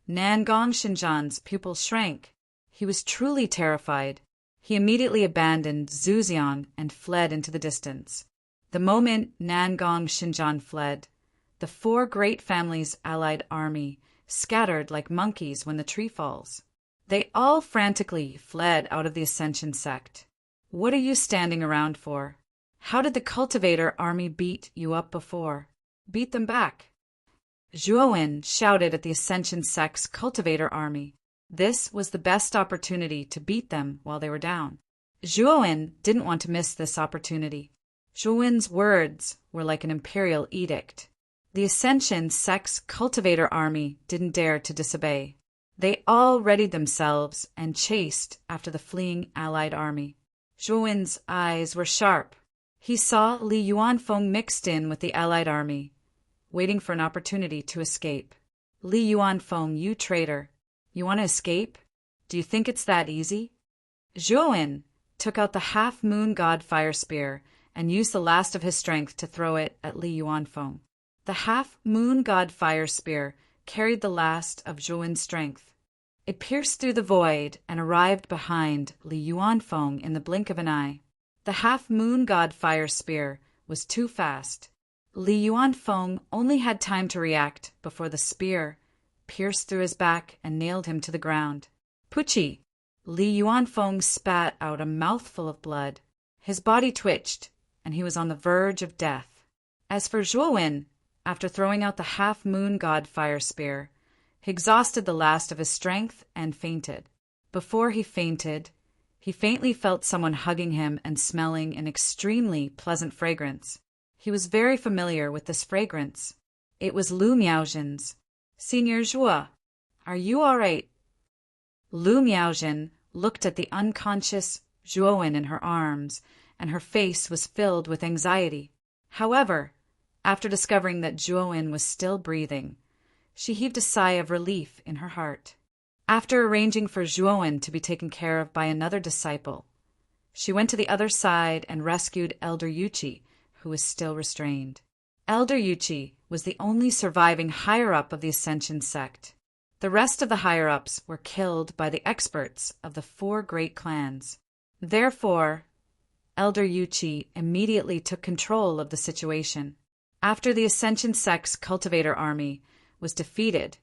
Nan Gongshinjan's pupils shrank. He was truly terrified. He immediately abandoned Zhuxiang and fled into the distance. The moment Nan Gongshinjan fled, The four great families' allied army, scattered like monkeys when the tree falls. They all frantically fled out of the Ascension sect. What are you standing around for? How did the cultivator army beat you up before? Beat them back. Zhuowen shouted at the Ascension sect's cultivator army. This was the best opportunity to beat them while they were down. Zhuowen didn't want to miss this opportunity. Zhuowen's words were like an imperial edict. The Ascension sect's cultivator army didn't dare to disobey. They all readied themselves and chased after the fleeing allied army. Zhuowen's eyes were sharp. He saw Li Yuanfeng mixed in with the allied army, waiting for an opportunity to escape. Li Yuanfeng, you traitor. You want to escape? Do you think it's that easy? Zhuowen took out the half-moon god fire spear and used the last of his strength to throw it at Li Yuanfeng. The half-moon god fire spear carried the last of Zhuowen's strength. It pierced through the void and arrived behind Li Yuanfeng in the blink of an eye. The half-moon god fire spear was too fast. Li Yuanfeng only had time to react before the spear pierced through his back and nailed him to the ground. Pucci! Li Yuanfeng spat out a mouthful of blood. His body twitched, and he was on the verge of death. As for Zhuowen, after throwing out the half-moon god fire spear, he exhausted the last of his strength and fainted. Before he fainted, he faintly felt someone hugging him and smelling an extremely pleasant fragrance. He was very familiar with this fragrance. It was Lu Miaozhen's. "Senior Zhuo, are you all right?" Lu Miaozhen looked at the unconscious Zhuowen in her arms, and her face was filled with anxiety. However, after discovering that Zhuowen was still breathing, she heaved a sigh of relief in her heart. After arranging for Zhuowen to be taken care of by another disciple, she went to the other side and rescued Elder Yuqi, who was still restrained. Elder Yuqi was the only surviving higher-up of the Ascension sect. The rest of the higher-ups were killed by the experts of the four great clans. Therefore, Elder Yuqi immediately took control of the situation. After the Ascension sect's cultivator army was defeated,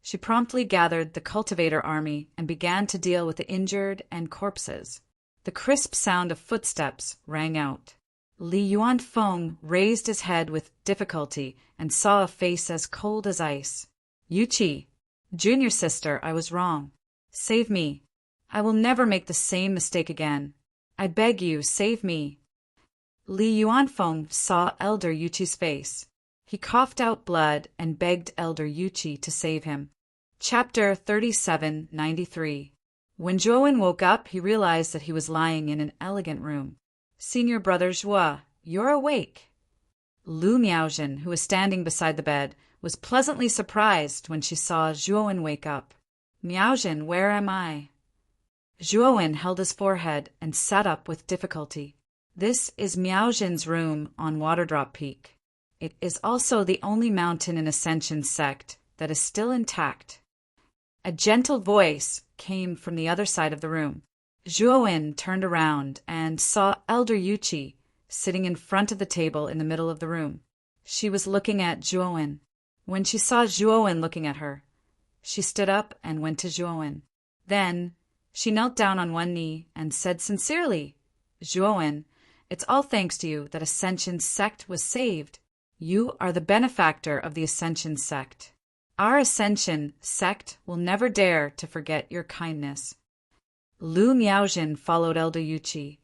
she promptly gathered the cultivator army and began to deal with the injured and corpses. The crisp sound of footsteps rang out. Li Yuanfeng raised his head with difficulty and saw a face as cold as ice. "Yuqi, junior sister, I was wrong. Save me. I will never make the same mistake again. I beg you, save me." Li Yuanfeng saw Elder Yuqi's face. He coughed out blood and begged Elder Yuqi to save him. Chapter 3793. When Zhuowen woke up, he realized that he was lying in an elegant room. "Senior brother Zhuo, you're awake." Lu Miaozhen, who was standing beside the bed, was pleasantly surprised when she saw Zhuowen wake up. "Miaozhen, where am I?" Zhuowen held his forehead and sat up with difficulty. This is Miaozhen's room on Waterdrop Peak. It is also the only mountain in Ascension sect that is still intact. A gentle voice came from the other side of the room. Zhuowen turned around and saw Elder Yuqi sitting in front of the table in the middle of the room. She was looking at Zhuowen. When she saw Zhuowen looking at her, she stood up and went to Zhuowen. Then she knelt down on one knee and said sincerely, "Zhuowen, it's all thanks to you that Ascension sect was saved. You are the benefactor of the Ascension sect. Our Ascension sect will never dare to forget your kindness." Lu Miaozhen followed Elder Yuqi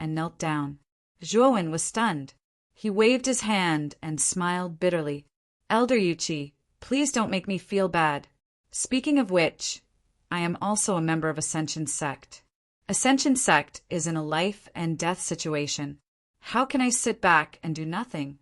and knelt down. Zhuowen was stunned. He waved his hand and smiled bitterly. "Elder Yuqi, please don't make me feel bad. Speaking of which, I am also a member of Ascension sect. Ascension sect is in a life and death situation. How can I sit back and do nothing?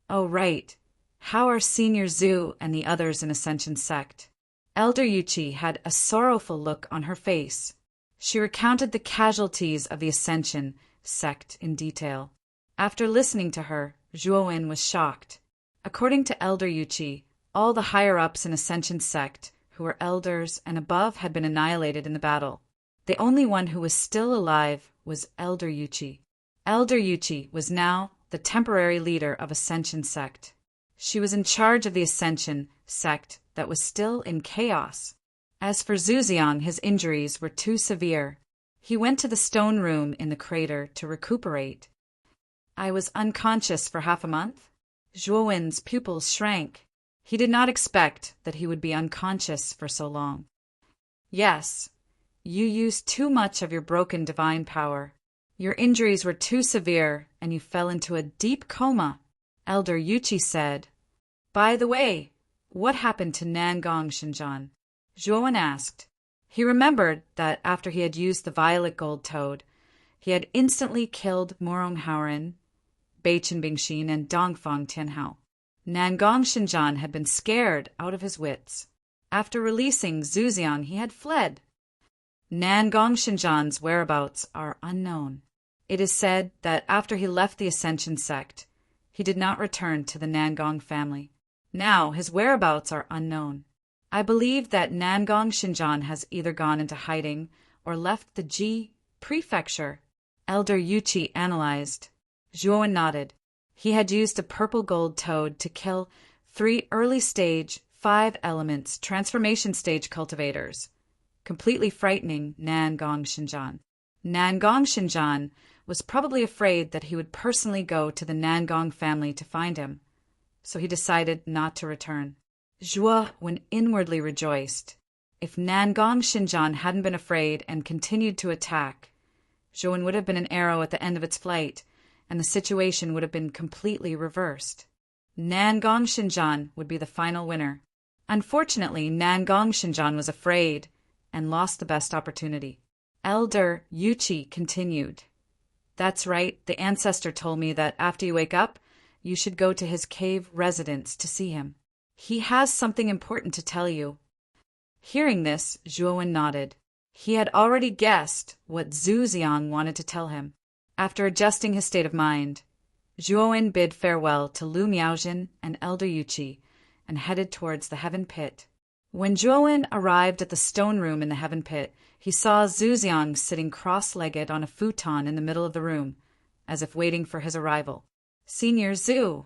Oh, right. How are Senior Zhu and the others in Ascension sect?" Elder Yuqi had a sorrowful look on her face. She recounted the casualties of the Ascension sect in detail. After listening to her, Zhuowen was shocked. According to Elder Yuqi, all the higher-ups in Ascension sect who were elders and above had been annihilated in the battle. The only one who was still alive was Elder Yuqi. Elder Yuqi was now the temporary leader of Ascension sect. She was in charge of the Ascension sect that was still in chaos. As for Zhuxiang, his injuries were too severe. He went to the stone room in the crater to recuperate. I was unconscious for half a month? Zhuowen's pupils shrank. He did not expect that he would be unconscious for so long. Yes, you used too much of your broken divine power. Your injuries were too severe, and you fell into a deep coma, Elder Yuchi said. By the way, what happened to Nangong Shinjan? Zhuowen asked. He remembered that after he had used the violet gold toad, he had instantly killed Morong Hauren, Beichen Bingxin, and Dongfang Tianhao. Nangong Shinjan had been scared out of his wits. After releasing Zhuxiang, he had fled. Nangong Shinjan's whereabouts are unknown. It is said that after he left the Ascension sect, he did not return to the Nangong family. Now his whereabouts are unknown. I believe that Nangong Shinjan has either gone into hiding or left the Ji prefecture. Elder Yuchi analyzed. Zhuowen nodded. He had used a purple gold toad to kill 3 early-stage, 5-elements transformation stage cultivators, completely frightening Nangong Shinjan. Nangong Shinjan was probably afraid that he would personally go to the Nangong family to find him, so he decided not to return. Zhuowen inwardly rejoiced. If Nangong Shinjan hadn't been afraid and continued to attack, Zhuowen would have been an arrow at the end of its flight, and the situation would have been completely reversed. Nangong Shinjan would be the final winner. Unfortunately, Nangong Shinjan was afraid and lost the best opportunity. Elder Yuchi continued. That's right, the ancestor told me that after you wake up, you should go to his cave residence to see him. He has something important to tell you. Hearing this, Zhuowen nodded. He had already guessed what Zhuxiang wanted to tell him. After adjusting his state of mind, Zhuowen bid farewell to Lu Miaojin and Elder Yuchi and headed towards the heaven pit. When Zhuowen arrived at the stone room in the heaven pit, he saw Zhuxiang sitting cross-legged on a futon in the middle of the room, as if waiting for his arrival. Senior Zhu.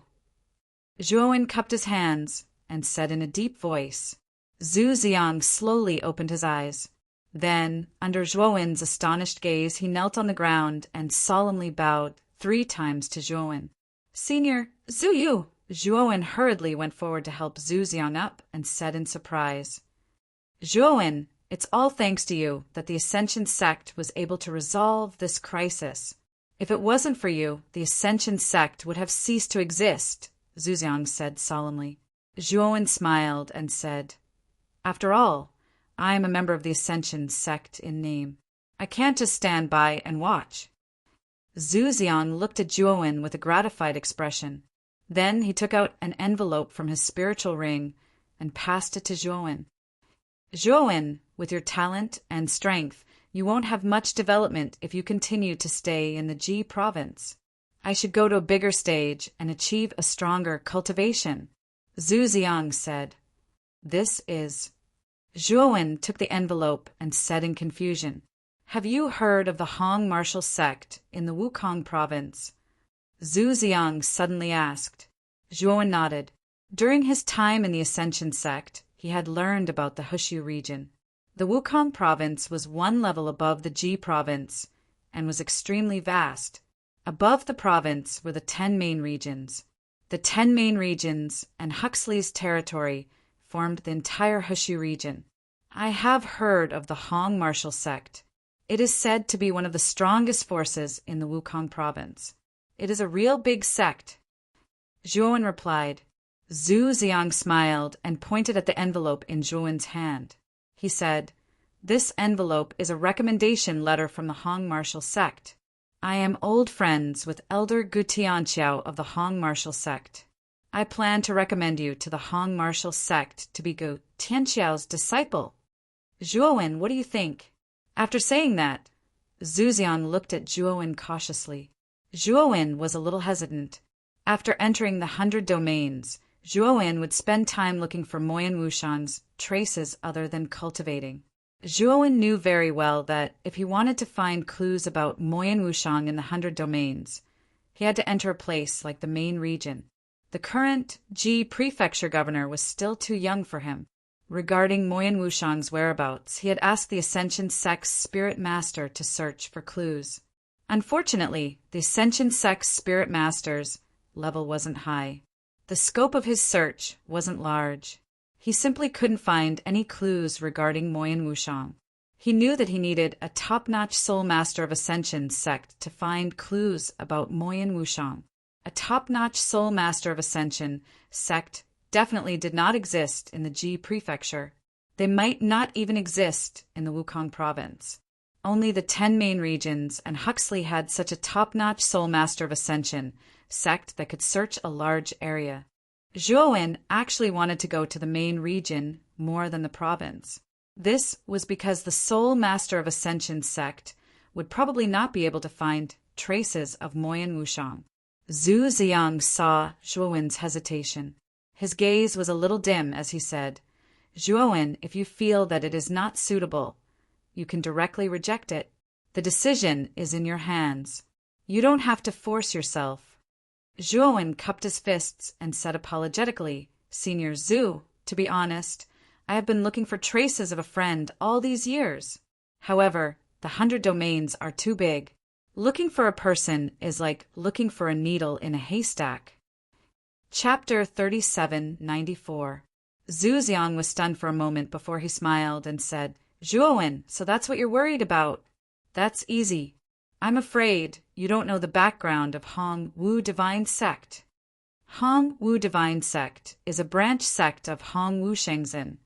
Zhuowen cupped his hands and said in a deep voice. Zhuxiang slowly opened his eyes. Then, under Zhuowen's astonished gaze, he knelt on the ground and solemnly bowed 3 times to Zhuowen. Senior Zhu. Zhuowen hurriedly went forward to help Zhuxiang up and said in surprise, Zhuowen, it's all thanks to you that the Ascension sect was able to resolve this crisis. If it wasn't for you, the Ascension sect would have ceased to exist, Zhuxiang said solemnly. Zhuowen smiled and said, After all, I am a member of the Ascension sect in name. I can't just stand by and watch. Zhuxiang looked at Zhuowen with a gratified expression. Then he took out an envelope from his spiritual ring and passed it to Zhuowen. Zhuowen, with your talent and strength, you won't have much development if you continue to stay in the Ji province. I should go to a bigger stage and achieve a stronger cultivation, Zhuxiang said. This is... Zhuowen took the envelope and said in confusion, Have you heard of the Hong martial sect in the Wukong province? Zhuxiang suddenly asked. Zhuowen nodded. During his time in the Ascension sect, he had learned about the Hushu region. The Wukong province was 1 level above the Ji province and was extremely vast. Above the province were the 10 main regions. The 10 main regions and Huxley's territory formed the entire Hushu region. I have heard of the Hong martial sect. It is said to be one of the strongest forces in the Wukong province. It is a real big sect. Zhuowen replied. Zhuxiang smiled and pointed at the envelope in Zhuowen's hand. He said, This envelope is a recommendation letter from the Hong martial sect. I am old friends with Elder Gu Tianqiao of the Hong martial sect. I plan to recommend you to the Hong martial sect to be Gu Tianqiao's disciple. Zhuowen, what do you think? After saying that, Zhuxiang looked at Zhuowen cautiously. Zhuowen was a little hesitant. After entering the 100 domains, Zhuowen would spend time looking for Moyan Wushang's traces other than cultivating. Zhuowen knew very well that if he wanted to find clues about Moyan Wushang in the 100 domains, he had to enter a place like the main region. The current Ji prefecture governor was still too young for him. Regarding Moyan Wushang's whereabouts, he had asked the Ascension sect's spirit master to search for clues. Unfortunately, the Ascension sect's spirit master's level wasn't high. The scope of his search wasn't large. He simply couldn't find any clues regarding Moyan Wushang. He knew that he needed a top-notch soul master of Ascension sect to find clues about Moyan Wushang. A top-notch soul master of Ascension sect definitely did not exist in the Ji prefecture. They might not even exist in the Wukong province. Only the 10 main regions, and Huxley had such a top-notch soul master of Ascension sect that could search a large area. Zhuowen actually wanted to go to the main region more than the province. This was because the soul master of Ascension sect would probably not be able to find traces of Moyan Wushang. Zhu Ziang saw Zhuowen's hesitation. His gaze was a little dim as he said, "Zhuowen, if you feel that it is not suitable, you can directly reject it. The decision is in your hands. You don't have to force yourself." Zhuowen cupped his fists and said apologetically, "Senior Zhu, to be honest, I have been looking for traces of a friend all these years. However, the 100 domains are too big. Looking for a person is like looking for a needle in a haystack." Chapter 3794. Zhu Ziang was stunned for a moment before he smiled and said, "Zhuowen, so that's what you're worried about? That's easy. I'm afraid you don't know the background of Hong Wu Divine Sect. Hong Wu Divine Sect is a branch sect of Hong Wu Shengzhen,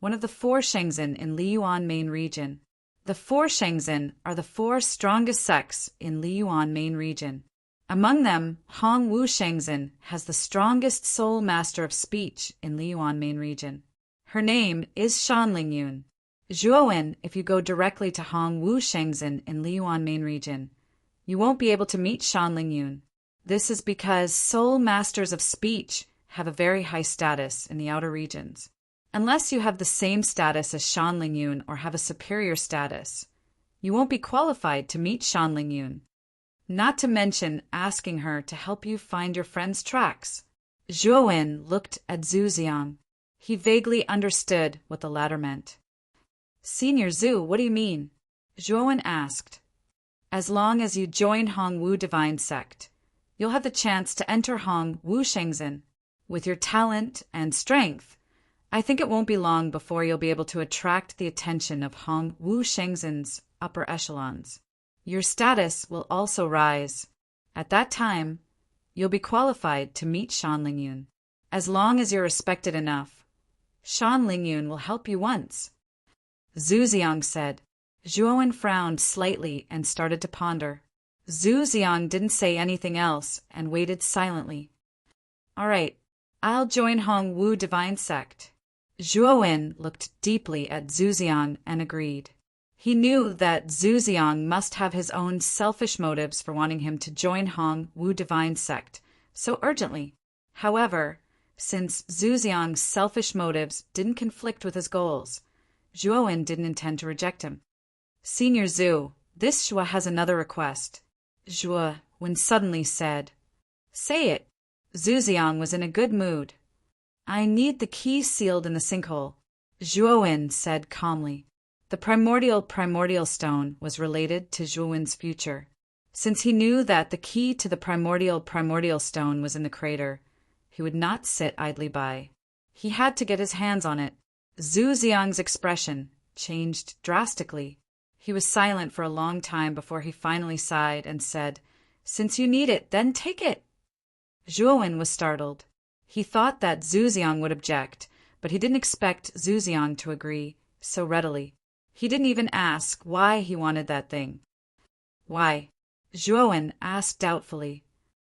one of the 4 Shengzhen in Liyuan main region. The 4 Shengzhen are the 4 strongest sects in Liyuan main region. Among them, Hong Wu Shengzhen has the strongest soul master of speech in Liyuan main region. Her name is Shanling Yun. Zhuowen, if you go directly to Hong Wu Shengzhen in Liyuan main region, you won't be able to meet Shanling Yun. This is because soul masters of speech have a very high status in the outer regions. Unless you have the same status as Shanling Yun or have a superior status, you won't be qualified to meet Shanling Yun. Not to mention asking her to help you find your friend's tracks." Zhuowen looked at Zhu Ziang. He vaguely understood what the latter meant. "Senior Zhu, what do you mean?" Zhuowen asked. "As long as you join Hong Wu Divine Sect, you'll have the chance to enter Hong Wu Shengzhen. With your talent and strength, I think it won't be long before you'll be able to attract the attention of Hong Wu Shengzhen's upper echelons. Your status will also rise. At that time, you'll be qualified to meet Shanling Yun. As long as you're respected enough, Shanling Yun will help you once." Zhu Ziang said. Zhuowen frowned slightly and started to ponder. Zhu Ziang didn't say anything else and waited silently. "All right, I'll join Hong Wu Divine Sect." Zhuowen looked deeply at Zhu Ziang and agreed. He knew that Zhu Ziang must have his own selfish motives for wanting him to join Hong Wu Divine Sect so urgently. However, since Zhu Ziang's selfish motives didn't conflict with his goals, Zhuowen didn't intend to reject him. "Senior Zhu, this Shua has another request." Zhuowen suddenly said. "Say it." Zhu Ziang was in a good mood. "I need the key sealed in the sinkhole," Zhuowen said calmly. The primordial stone was related to Zhuowen's future. Since he knew that the key to the primordial stone was in the crater, he would not sit idly by. He had to get his hands on it. Zhu Ziang's expression changed drastically. He was silent for a long time before he finally sighed and said, "Since you need it, then take it." Zhuowen was startled. He thought that Zhu Ziang would object, but he didn't expect Zhu Ziang to agree so readily. He didn't even ask why he wanted that thing. "Why?" Zhuowen asked doubtfully.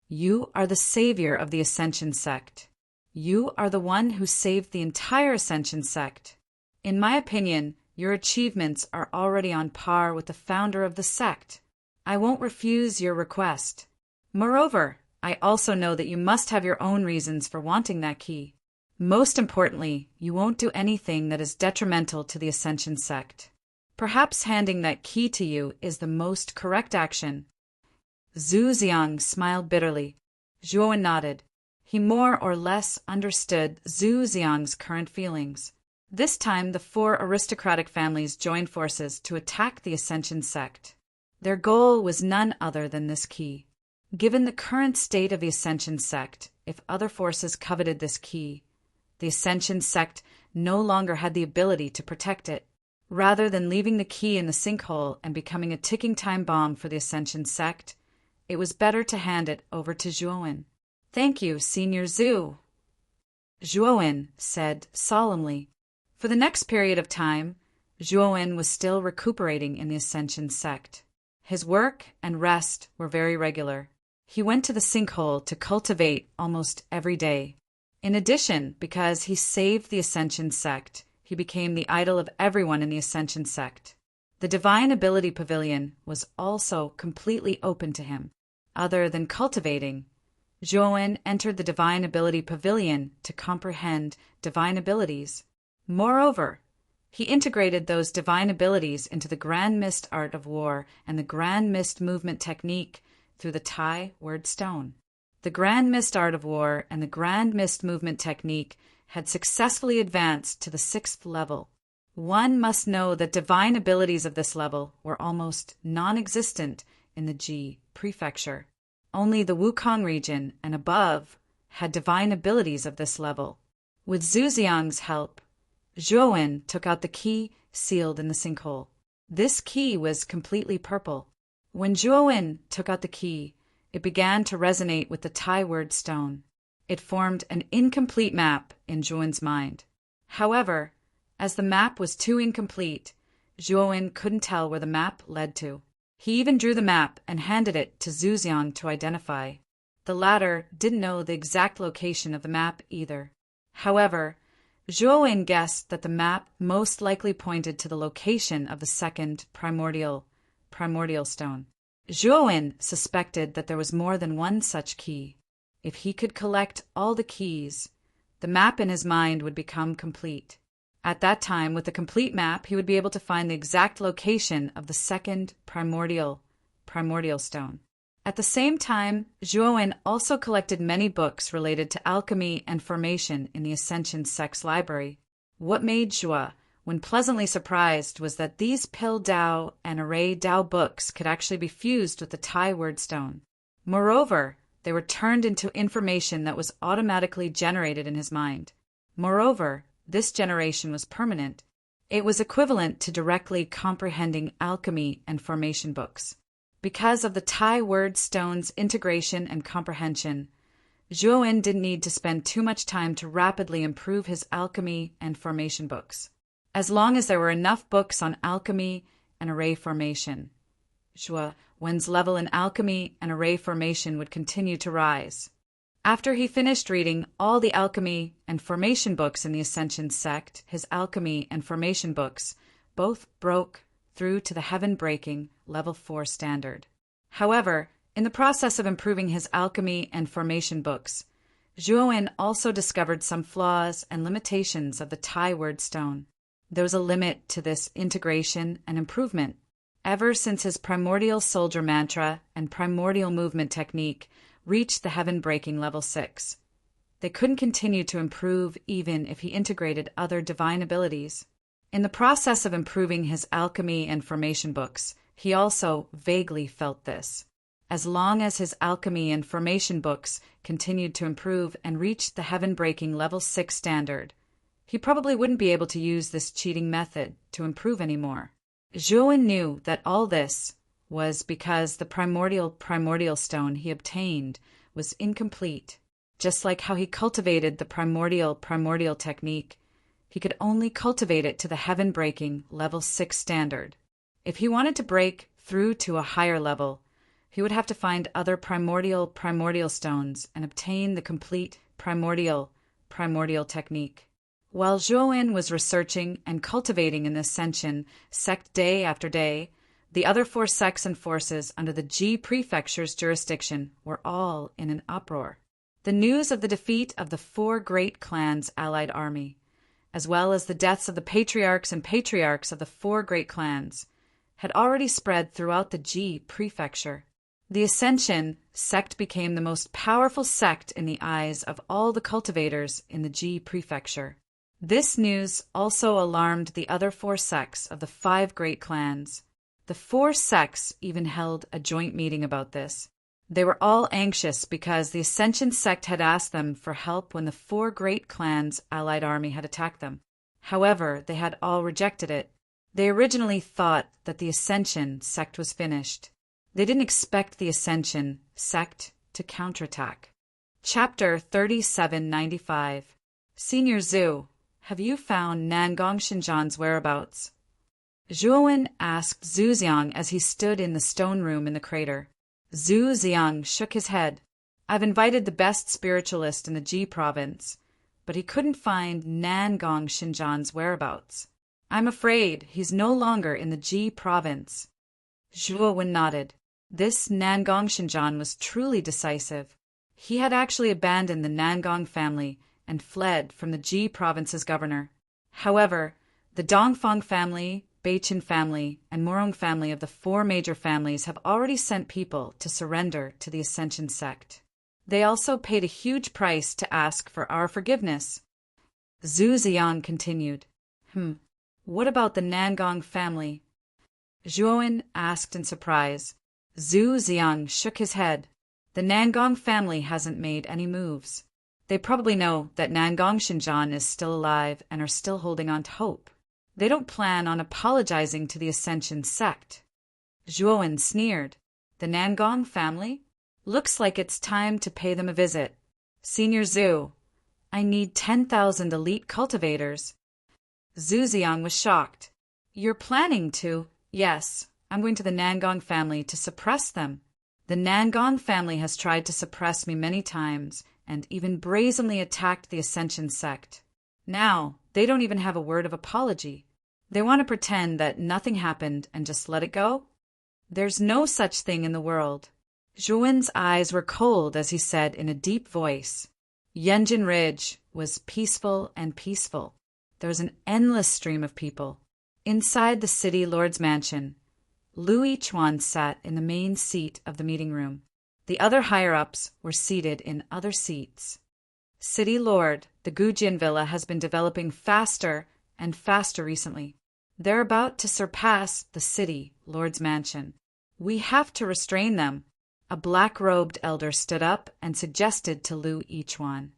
"You are the savior of the Ascension sect. You are the one who saved the entire Ascension sect. In my opinion, your achievements are already on par with the founder of the sect. I won't refuse your request. Moreover, I also know that you must have your own reasons for wanting that key. Most importantly, you won't do anything that is detrimental to the Ascension sect. Perhaps handing that key to you is the most correct action." Zhu Ziang smiled bitterly. Zhuowen nodded. He more or less understood Zhu Xiang's current feelings. This time, the four aristocratic families joined forces to attack the Ascension sect. Their goal was none other than this key. Given the current state of the Ascension sect, if other forces coveted this key, the Ascension sect no longer had the ability to protect it. Rather than leaving the key in the sinkhole and becoming a ticking time bomb for the Ascension sect, it was better to hand it over to Zhuowen. "Thank you, Senior Zhu," Zhuowen said solemnly. For the next period of time, Zhuowen was still recuperating in the Ascension sect. His work and rest were very regular. He went to the sinkhole to cultivate almost every day. In addition, because he saved the Ascension sect, he became the idol of everyone in the Ascension sect. The Divine Ability Pavilion was also completely open to him. Other than cultivating, Zhuowen entered the Divine Ability Pavilion to comprehend divine abilities. Moreover, he integrated those divine abilities into the Grand Mist Art of War and the Grand Mist Movement Technique through the Tai Word Stone. The Grand Mist Art of War and the Grand Mist Movement Technique had successfully advanced to the 6th level. One must know that divine abilities of this level were almost non-existent in the Ji Prefecture. Only the Wukong region and above had divine abilities of this level. With Zhu Xiang's help, Zhuowen took out the key sealed in the sinkhole. This key was completely purple. When Zhuowen took out the key, it began to resonate with the Tai Word Stone. It formed an incomplete map in Zhuowen's mind. However, as the map was too incomplete, Zhuowen couldn't tell where the map led to. He even drew the map and handed it to Zhu Xiang to identify. The latter didn't know the exact location of the map either. However, Zhuowen guessed that the map most likely pointed to the location of the second primordial stone. Zhuowen suspected that there was more than one such key. If he could collect all the keys, the map in his mind would become complete. At that time, with a complete map, he would be able to find the exact location of the second primordial stone. At the same time, Zhuowen also collected many books related to alchemy and formation in the Ascension sect's library. What made Zhuowen pleasantly surprised was that these Pill Dao and Array Dao books could actually be fused with the Tai Word Stone. Moreover, they were turned into information that was automatically generated in his mind. Moreover, this generation was permanent. It was equivalent to directly comprehending alchemy and formation books. Because of the Tai Word Stone's integration and comprehension, Zhuowen didn't need to spend too much time to rapidly improve his alchemy and formation books. As long as there were enough books on alchemy and array formation, Zhuowen's level in alchemy and array formation would continue to rise. After he finished reading all the alchemy and formation books in the Ascension sect, his alchemy and formation books both broke through to the heaven-breaking level 4 standard. However, in the process of improving his alchemy and formation books, Zhuowen also discovered some flaws and limitations of the Tai Word Stone. There was a limit to this integration and improvement. Ever since his primordial soldier mantra and primordial movement technique reached the heaven-breaking level 6, they couldn't continue to improve even if he integrated other divine abilities. In the process of improving his alchemy and formation books, he also vaguely felt this. As long as his alchemy and formation books continued to improve and reached the heaven-breaking level 6 standard, he probably wouldn't be able to use this cheating method to improve anymore. Zhuowen knew that all this was because the primordial stone he obtained was incomplete. Just like how he cultivated the primordial technique, he could only cultivate it to the heaven-breaking level 6 standard. If he wanted to break through to a higher level, he would have to find other primordial stones and obtain the complete primordial technique. While Zhuowen was researching and cultivating in the Ascension sect day after day, the other 4 sects and forces under the Ji Prefecture's jurisdiction were all in an uproar. The news of the defeat of the 4 great clans' allied army, as well as the deaths of the patriarchs and patriarchs of the 4 great clans, had already spread throughout the Ji Prefecture. The Ascension sect became the most powerful sect in the eyes of all the cultivators in the Ji prefecture. This news also alarmed the other 4 sects of the 5 great clans. The 4 sects even held a joint meeting about this. They were all anxious because the Ascension sect had asked them for help when the 4 great clans' allied army had attacked them. However, they had all rejected it. They originally thought that the Ascension sect was finished. They didn't expect the Ascension sect to counterattack. Chapter 3795. Senior Zhu, have you found Nangong Xinjian's whereabouts? Zhuowen asked Zhu Xiang as he stood in the stone room in the crater. Zhu Xiang shook his head. I've invited the best spiritualist in the Ji province, but he couldn't find Nangong Xinjian's whereabouts. I'm afraid he's no longer in the Ji province. Zhuowen nodded. This Nangong Xinjian was truly decisive. He had actually abandoned the Nangong family and fled from the Ji province's governor. However, the Dongfang family, Beiqin family, and Morong family of the 4 major families have already sent people to surrender to the Ascension sect. They also paid a huge price to ask for our forgiveness. Zhu Xiang continued. What about the Nangong family? Zhuowen asked in surprise. Zhu Xiang shook his head. The Nangong family hasn't made any moves. They probably know that Nangong Xinjian is still alive and are still holding on to hope. They don't plan on apologizing to the Ascension sect. Zhuowen sneered. The Nangong family? Looks like it's time to pay them a visit. Senior Zhu, I need 10,000 elite cultivators. Zhu Xiang was shocked. You're planning to? Yes, I'm going to the Nangong family to suppress them. The Nangong family has tried to suppress me many times and even brazenly attacked the Ascension sect. Now, they don't even have a word of apology. They want to pretend that nothing happened and just let it go? There's no such thing in the world. Zhuowen's eyes were cold as he said in a deep voice. Yanjin Ridge was peaceful and peaceful. There was an endless stream of people. Inside the city lord's mansion, Lu Yichuan sat in the main seat of the meeting room. The other higher-ups were seated in other seats. City Lord, the Gujian Villa has been developing faster and faster recently. They're about to surpass the city lord's mansion. We have to restrain them. A black-robed elder stood up and suggested to Lu Yichuan.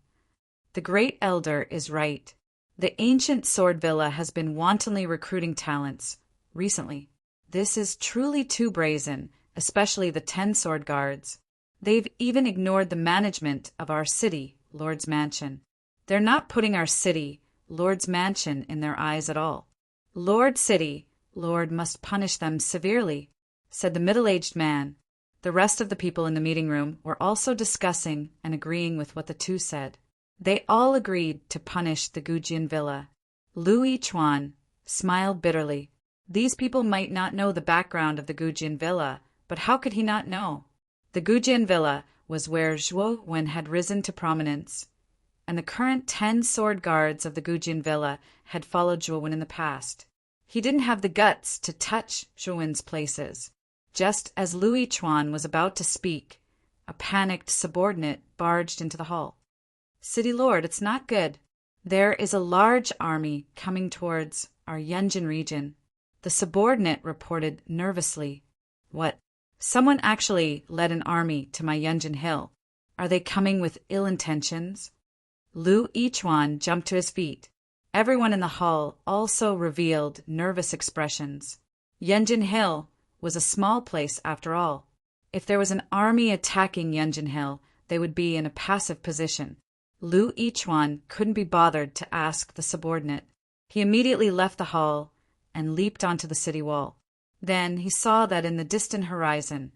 The great elder is right. The ancient sword villa has been wantonly recruiting talents recently. This is truly too brazen, especially the 10 sword guards. They've even ignored the management of our city, Lord's Mansion. They're not putting our city, Lord's Mansion, in their eyes at all. Lord City, Lord must punish them severely, said the middle-aged man. The rest of the people in the meeting room were also discussing and agreeing with what the 2 said. They all agreed to punish the Gujian Villa. Lu Yichuan smiled bitterly. These people might not know the background of the Gujian Villa, but how could he not know? The Gujian Villa was where Zhuowen had risen to prominence, and the current 10 sword guards of the Gujian Villa had followed Zhuowen in the past. He didn't have the guts to touch Zhuowen's places. Just as Lu Yichuan was about to speak, a panicked subordinate barged into the hall. City Lord, it's not good. There is a large army coming towards our Yanjin region. The subordinate reported nervously. What? Someone actually led an army to my Yanjin Hill. Are they coming with ill intentions? Lu Yichuan jumped to his feet. Everyone in the hall also revealed nervous expressions. Yanjin Hill was a small place after all. If there was an army attacking Yanjin Hill, they would be in a passive position. Lu Yichuan couldn't be bothered to ask the subordinate. He immediately left the hall and leaped onto the city wall. Then he saw that in the distant horizon,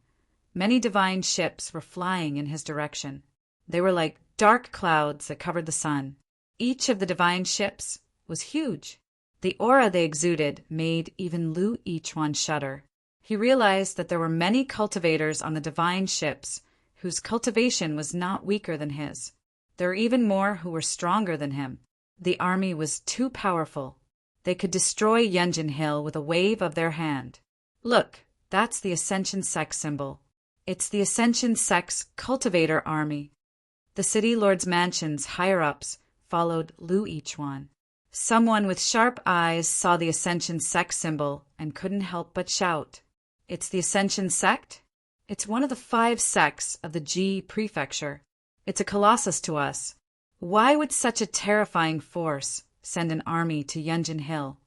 many divine ships were flying in his direction. They were like dark clouds that covered the sun. Each of the divine ships was huge. The aura they exuded made even Lu Yichuan shudder. He realized that there were many cultivators on the divine ships whose cultivation was not weaker than his. There were even more who were stronger than him. The army was too powerful. They could destroy Yanjin Hill with a wave of their hand. Look, that's the Ascension sect symbol. It's the Ascension sect's cultivator army. The city lord's mansion's higher-ups followed Lu Yichuan. Someone with sharp eyes saw the Ascension sect symbol and couldn't help but shout, "It's the Ascension sect? It's one of the 5 sects of the Ji prefecture. It's a colossus to us. Why would such a terrifying force send an army to Yunjin Hill?"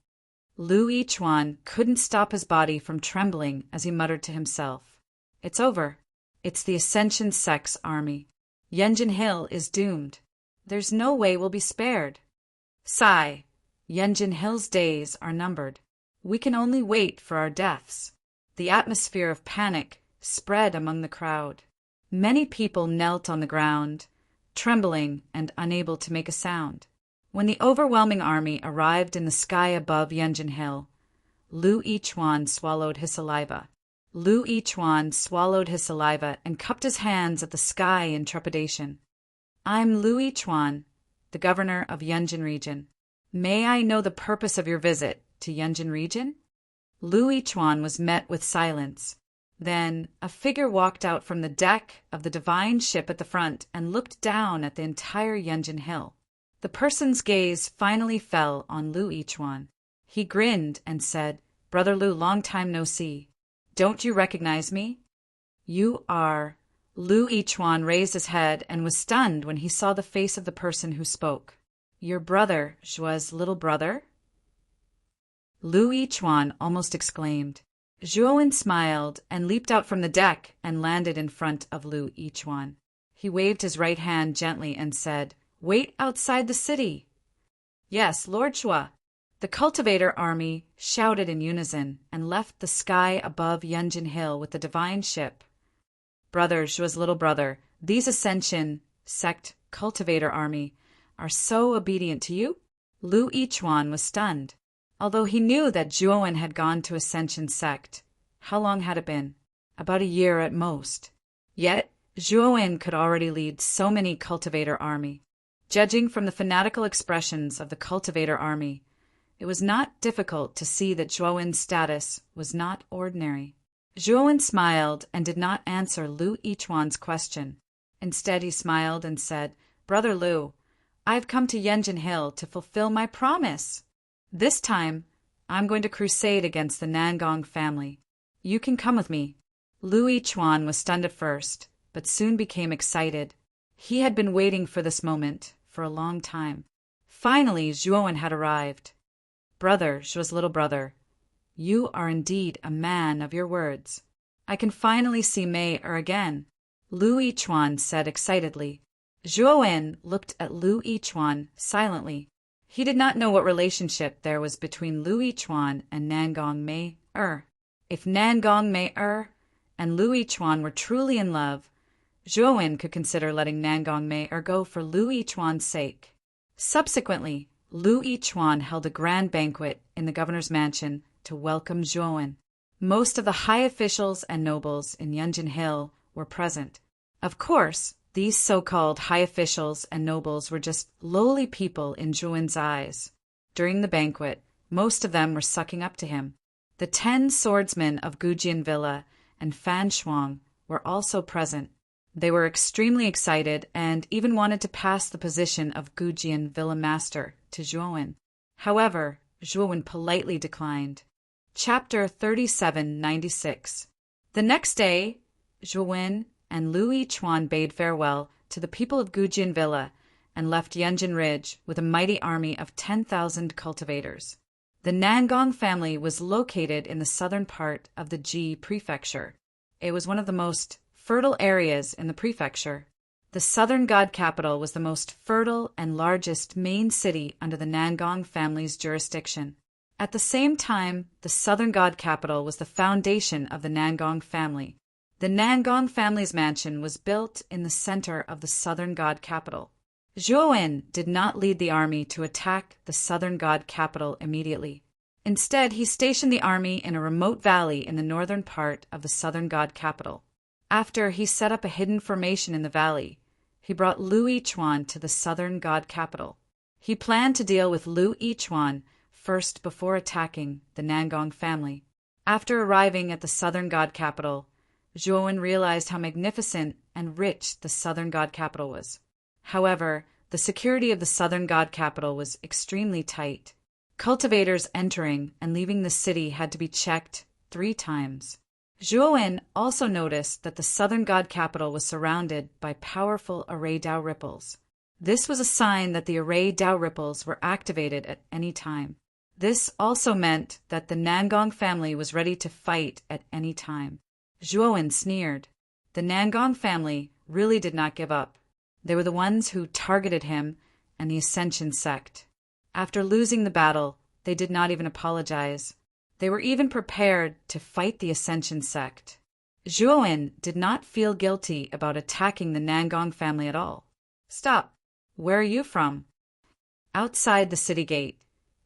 Lu Yichuan couldn't stop his body from trembling as he muttered to himself, "It's over. It's the Ascension sect's army. Yunjin Hill is doomed. There's no way we'll be spared. Sigh, Yunjin Hill's days are numbered. We can only wait for our deaths." The atmosphere of panic spread among the crowd. Many people knelt on the ground, trembling and unable to make a sound. When the overwhelming army arrived in the sky above Yunjin Hill, Lu Yichuan swallowed his saliva. Lu Yichuan swallowed his saliva and cupped his hands at the sky in trepidation. "I'm Lu Yichuan, the governor of Yunjin region. May I know the purpose of your visit to Yunjin region?" Lu Yichuan was met with silence. Then a figure walked out from the deck of the divine ship at the front and looked down at the entire Yunjin Hill. The person's gaze finally fell on Lu Yichuan. He grinned and said, "Brother Lu, long time no see. Don't you recognize me?" "You are—" Lu Yichuan raised his head and was stunned when he saw the face of the person who spoke. "Your brother, Zhuo's little brother?" Lu Yichuan almost exclaimed. Zhuowen smiled and leaped out from the deck and landed in front of Lu Yichuan. He waved his right hand gently and said, "Wait outside the city." "Yes, Lord Zhuo." The cultivator army shouted in unison and left the sky above Yunjin Hill with the divine ship. "Brother Zhuo's little brother, these Ascension sect cultivator army are so obedient to you?" Lu Yichuan was stunned. Although he knew that Zhuowen had gone to Ascension sect, how long had it been? About a year at most. Yet Zhuowen could already lead so many cultivator army. Judging from the fanatical expressions of the cultivator army, it was not difficult to see that Zhuowen's status was not ordinary. Zhuowen smiled and did not answer Lu Yichuan's question. Instead, he smiled and said, "Brother Lu, I've come to Yunjin Hill to fulfill my promise. This time, I'm going to crusade against the Nangong family. You can come with me." Lu Yichuan was stunned at first, but soon became excited. He had been waiting for this moment for a long time. Finally, Zhuowen had arrived. "Brother, Zhuo's little brother, you are indeed a man of your words. I can finally see Mei again," Lu Yichuan said excitedly. Zhuowen looked at Lu Yichuan silently. He did not know what relationship there was between Lu Yichuan and Nangong Mei. If Nangong Mei and Lu Yichuan were truly in love, Zhuowen could consider letting Nangong Mei go for Lu Yichuan's sake. Subsequently, Lu Yichuan held a grand banquet in the governor's mansion to welcome Zhuowen. Most of the high officials and nobles in Yunjin Hill were present. Of course, these so-called high officials and nobles were just lowly people in Zhuowen's eyes. During the banquet, most of them were sucking up to him. The 10 swordsmen of Gujian Villa and Fan Shuang were also present. They were extremely excited and even wanted to pass the position of Gujian Villa Master to Zhuowen. However, Zhuowen politely declined. Chapter 3796. The next day, Zhuowen and Lu Yichuan bade farewell to the people of Gujian Villa and left Yunjin Ridge with a mighty army of 10,000 cultivators. The Nangong family was located in the southern part of the Ji prefecture. It was one of the most fertile areas in the prefecture. The southern god capital was the most fertile and largest main city under the Nangong family's jurisdiction. At the same time, the southern god capital was the foundation of the Nangong family. The Nangong family's mansion was built in the center of the southern god capital. Zhuowen did not lead the army to attack the southern god capital immediately. Instead, he stationed the army in a remote valley in the northern part of the southern god capital. After he set up a hidden formation in the valley, he brought Lu Yichuan to the southern god capital. He planned to deal with Lu Yichuan first before attacking the Nangong family. After arriving at the southern god capital, Zhuowen realized how magnificent and rich the southern god capital was. However, the security of the southern god capital was extremely tight. Cultivators entering and leaving the city had to be checked 3 times. Zhuowen also noticed that the southern god capital was surrounded by powerful array Dao ripples. This was a sign that the array Dao ripples were activated at any time. This also meant that the Nangong family was ready to fight at any time. Zhuowen sneered. The Nangong family really did not give up. They were the ones who targeted him and the Ascension sect. After losing the battle, they did not even apologize. They were even prepared to fight the Ascension sect. Zhuowen did not feel guilty about attacking the Nangong family at all. Stop. Where are you from? Outside the city gate,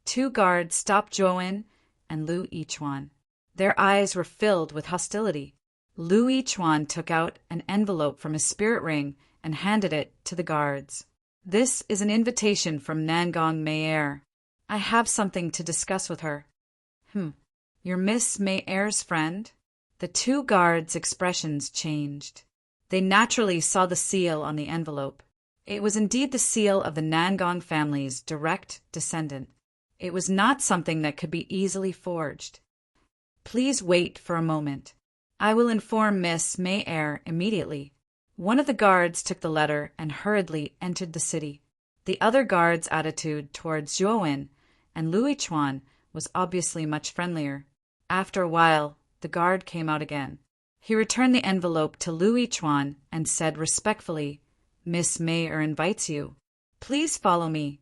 2 guards stopped Zhuowen and Lu Yichuan. Their eyes were filled with hostility. Lu Yichuan took out an envelope from his spirit ring and handed it to the guards. This is an invitation from Nangong Mayer. I have something to discuss with her. You're Miss Mayer's friend? The 2 guards' expressions changed. They naturally saw the seal on the envelope. It was indeed the seal of the Nangong family's direct descendant. It was not something that could be easily forged. Please wait for a moment. I will inform Miss Mayer immediately. One of the guards took the letter and hurriedly entered the city. The other guard's attitude towards Zhuowen and Lu Yichuan was obviously much friendlier. After a while, the guard came out again. He returned the envelope to Lu Yichuan and said respectfully, Miss Mayer invites you. Please follow me.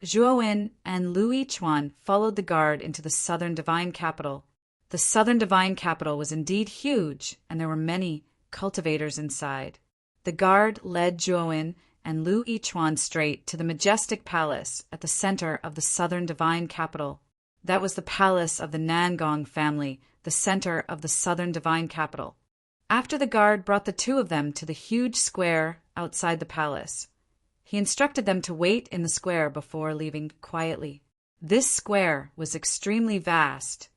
Zhuowen and Lu Yichuan followed the guard into the southern divine capital. The southern divine capital was indeed huge, and there were many cultivators inside. The guard led Zhuowen and Lu Yichuan straight to the majestic palace at the center of the southern divine capital. That was the palace of the Nangong family, the center of the southern divine capital. After the guard brought the 2 of them to the huge square outside the palace, he instructed them to wait in the square before leaving quietly. This square was extremely vast,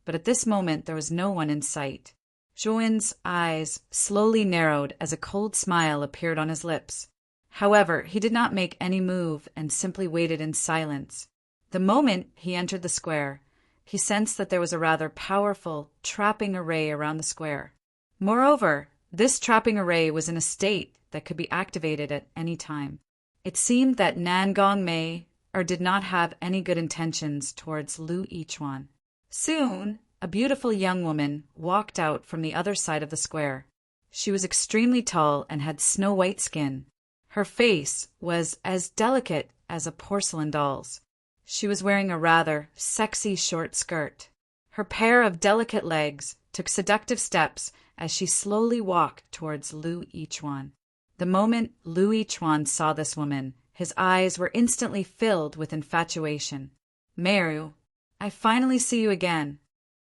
but at this moment there was no one in sight. Zhuowen's eyes slowly narrowed as a cold smile appeared on his lips. However, he did not make any move and simply waited in silence. The moment he entered the square, he sensed that there was a rather powerful trapping array around the square. Moreover, this trapping array was in a state that could be activated at any time. It seemed that Nangong Mei did not have any good intentions towards Lu Yichuan. Soon, a beautiful young woman walked out from the other side of the square. She was extremely tall and had snow-white skin. Her face was as delicate as a porcelain doll's. She was wearing a rather sexy short skirt. Her pair of delicate legs took seductive steps as she slowly walked towards Lu Yichuan. The moment Lu Yichuan saw this woman, his eyes were instantly filled with infatuation. Meru, I finally see you again.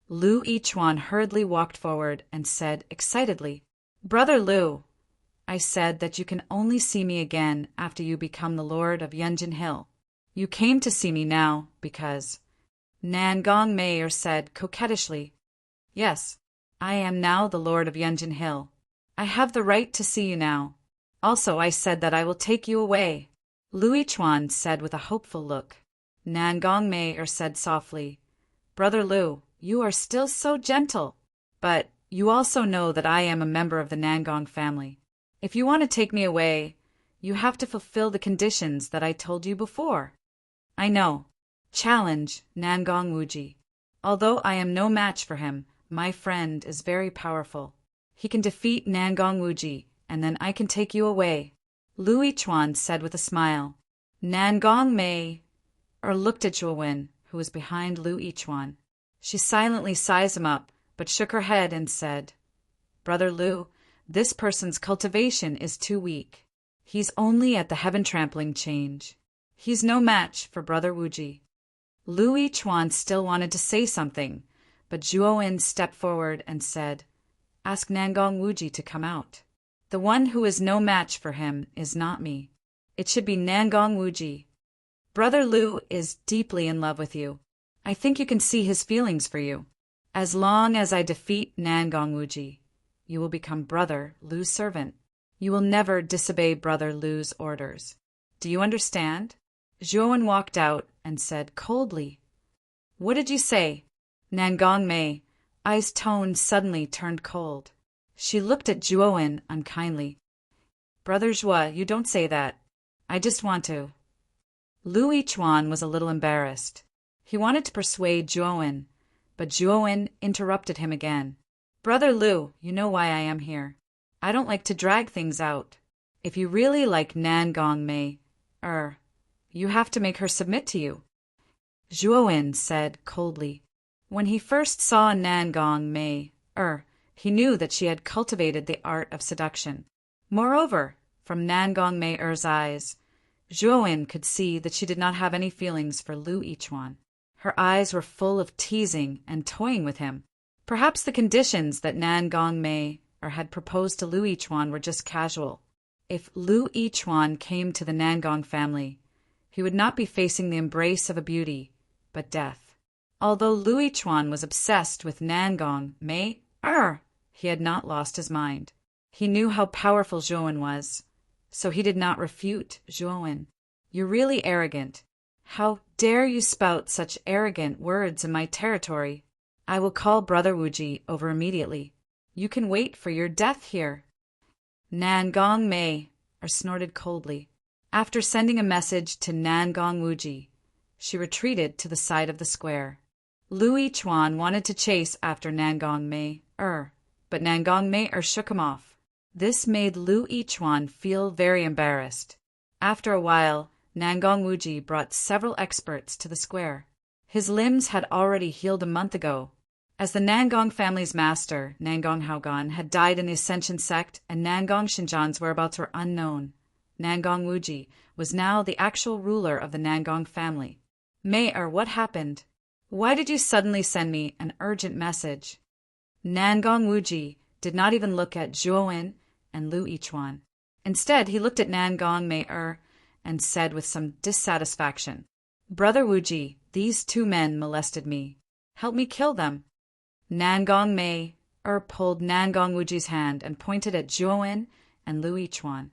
Lu Yichuan hurriedly walked forward and said excitedly, Brother Lu, I said that you can only see me again after you become the Lord of Yunjin Hill. You came to see me now because... Nangong Mayer said coquettishly, Yes, I am now the Lord of Yunjin Hill. I have the right to see you now. Also, I said that I will take you away. Lu Yichuan said with a hopeful look. Nangong Mayer said softly, Brother Lu, you are still so gentle. But you also know that I am a member of the Nangong family. If you want to take me away, you have to fulfill the conditions that I told you before. I know. Challenge Nangong Wuji. Although I am no match for him, my friend is very powerful. He can defeat Nangong Wuji, and then I can take you away. Lu Yichuan said with a smile. Nangong Mei looked at Zhuowen, who was behind Lu Yichuan. She silently sized him up, but shook her head and said, Brother Lu, this person's cultivation is too weak. He's only at the heaven trampling change. He's no match for Brother Wuji. Lu Yichuan still wanted to say something, but Zhuowen stepped forward and said, Ask Nangong Wuji to come out. The one who is no match for him is not me. It should be Nangong Wuji. Brother Lu is deeply in love with you. I think you can see his feelings for you. As long as I defeat Nangong Wuji, you will become Brother Lu's servant. You will never disobey Brother Lu's orders. Do you understand? Zhuowen walked out and said coldly, "What did you say?" Nangong Mei, Ai's tone suddenly turned cold. She looked at Zhuowen unkindly. "Brother Zhuo, you don't say that. I just want to." Lu Yichuan was a little embarrassed. He wanted to persuade Zhuowen, but Zhuowen interrupted him again. "Brother Lu, you know why I am here. I don't like to drag things out. If you really like Nangong Mei, you have to make her submit to you." Zhuowen said coldly. When he first saw Nangong Mei, he knew that she had cultivated the art of seduction. Moreover, from Nangong Mei-er's eyes, Zhuowen could see that she did not have any feelings for Lu Yichuan. Her eyes were full of teasing and toying with him. Perhaps the conditions that Nangong Mei-er had proposed to Lu Yichuan were just casual. If Lu Yichuan came to the Nangong family, he would not be facing the embrace of a beauty, but death. Although Lu Yichuan was obsessed with Nangong Mei-er, he had not lost his mind. He knew how powerful Zhuowen was, so he did not refute Zhuowen. "You're really arrogant. How dare you spout such arrogant words in my territory? I will call Brother Wuji over immediately. You can wait for your death here." Nangong Mei-er snorted coldly. After sending a message to Nangong Wuji, she retreated to the side of the square. Lu Yichuan wanted to chase after Nangong Mei-er, but Nangong Mei-er shook him off. This made Lu Yichuan feel very embarrassed. After a while, Nangong Wuji brought several experts to the square. His limbs had already healed a month ago. As the Nangong family's master, Nangong Haogan, had died in the Ascension sect and Nangong Xinjian's whereabouts were unknown, Nangong Wuji was now the actual ruler of the Nangong family. "Mei-er, what happened? Why did you suddenly send me an urgent message?" Nangong Wuji did not even look at Zhuowen and Lu Yichuan. Instead, he looked at Nangong Mei-er and said with some dissatisfaction, "Brother Wuji, these two men molested me. Help me kill them." Nangong Mei-er pulled Nangong Wuji's hand and pointed at Zhuowen and Lu Yichuan.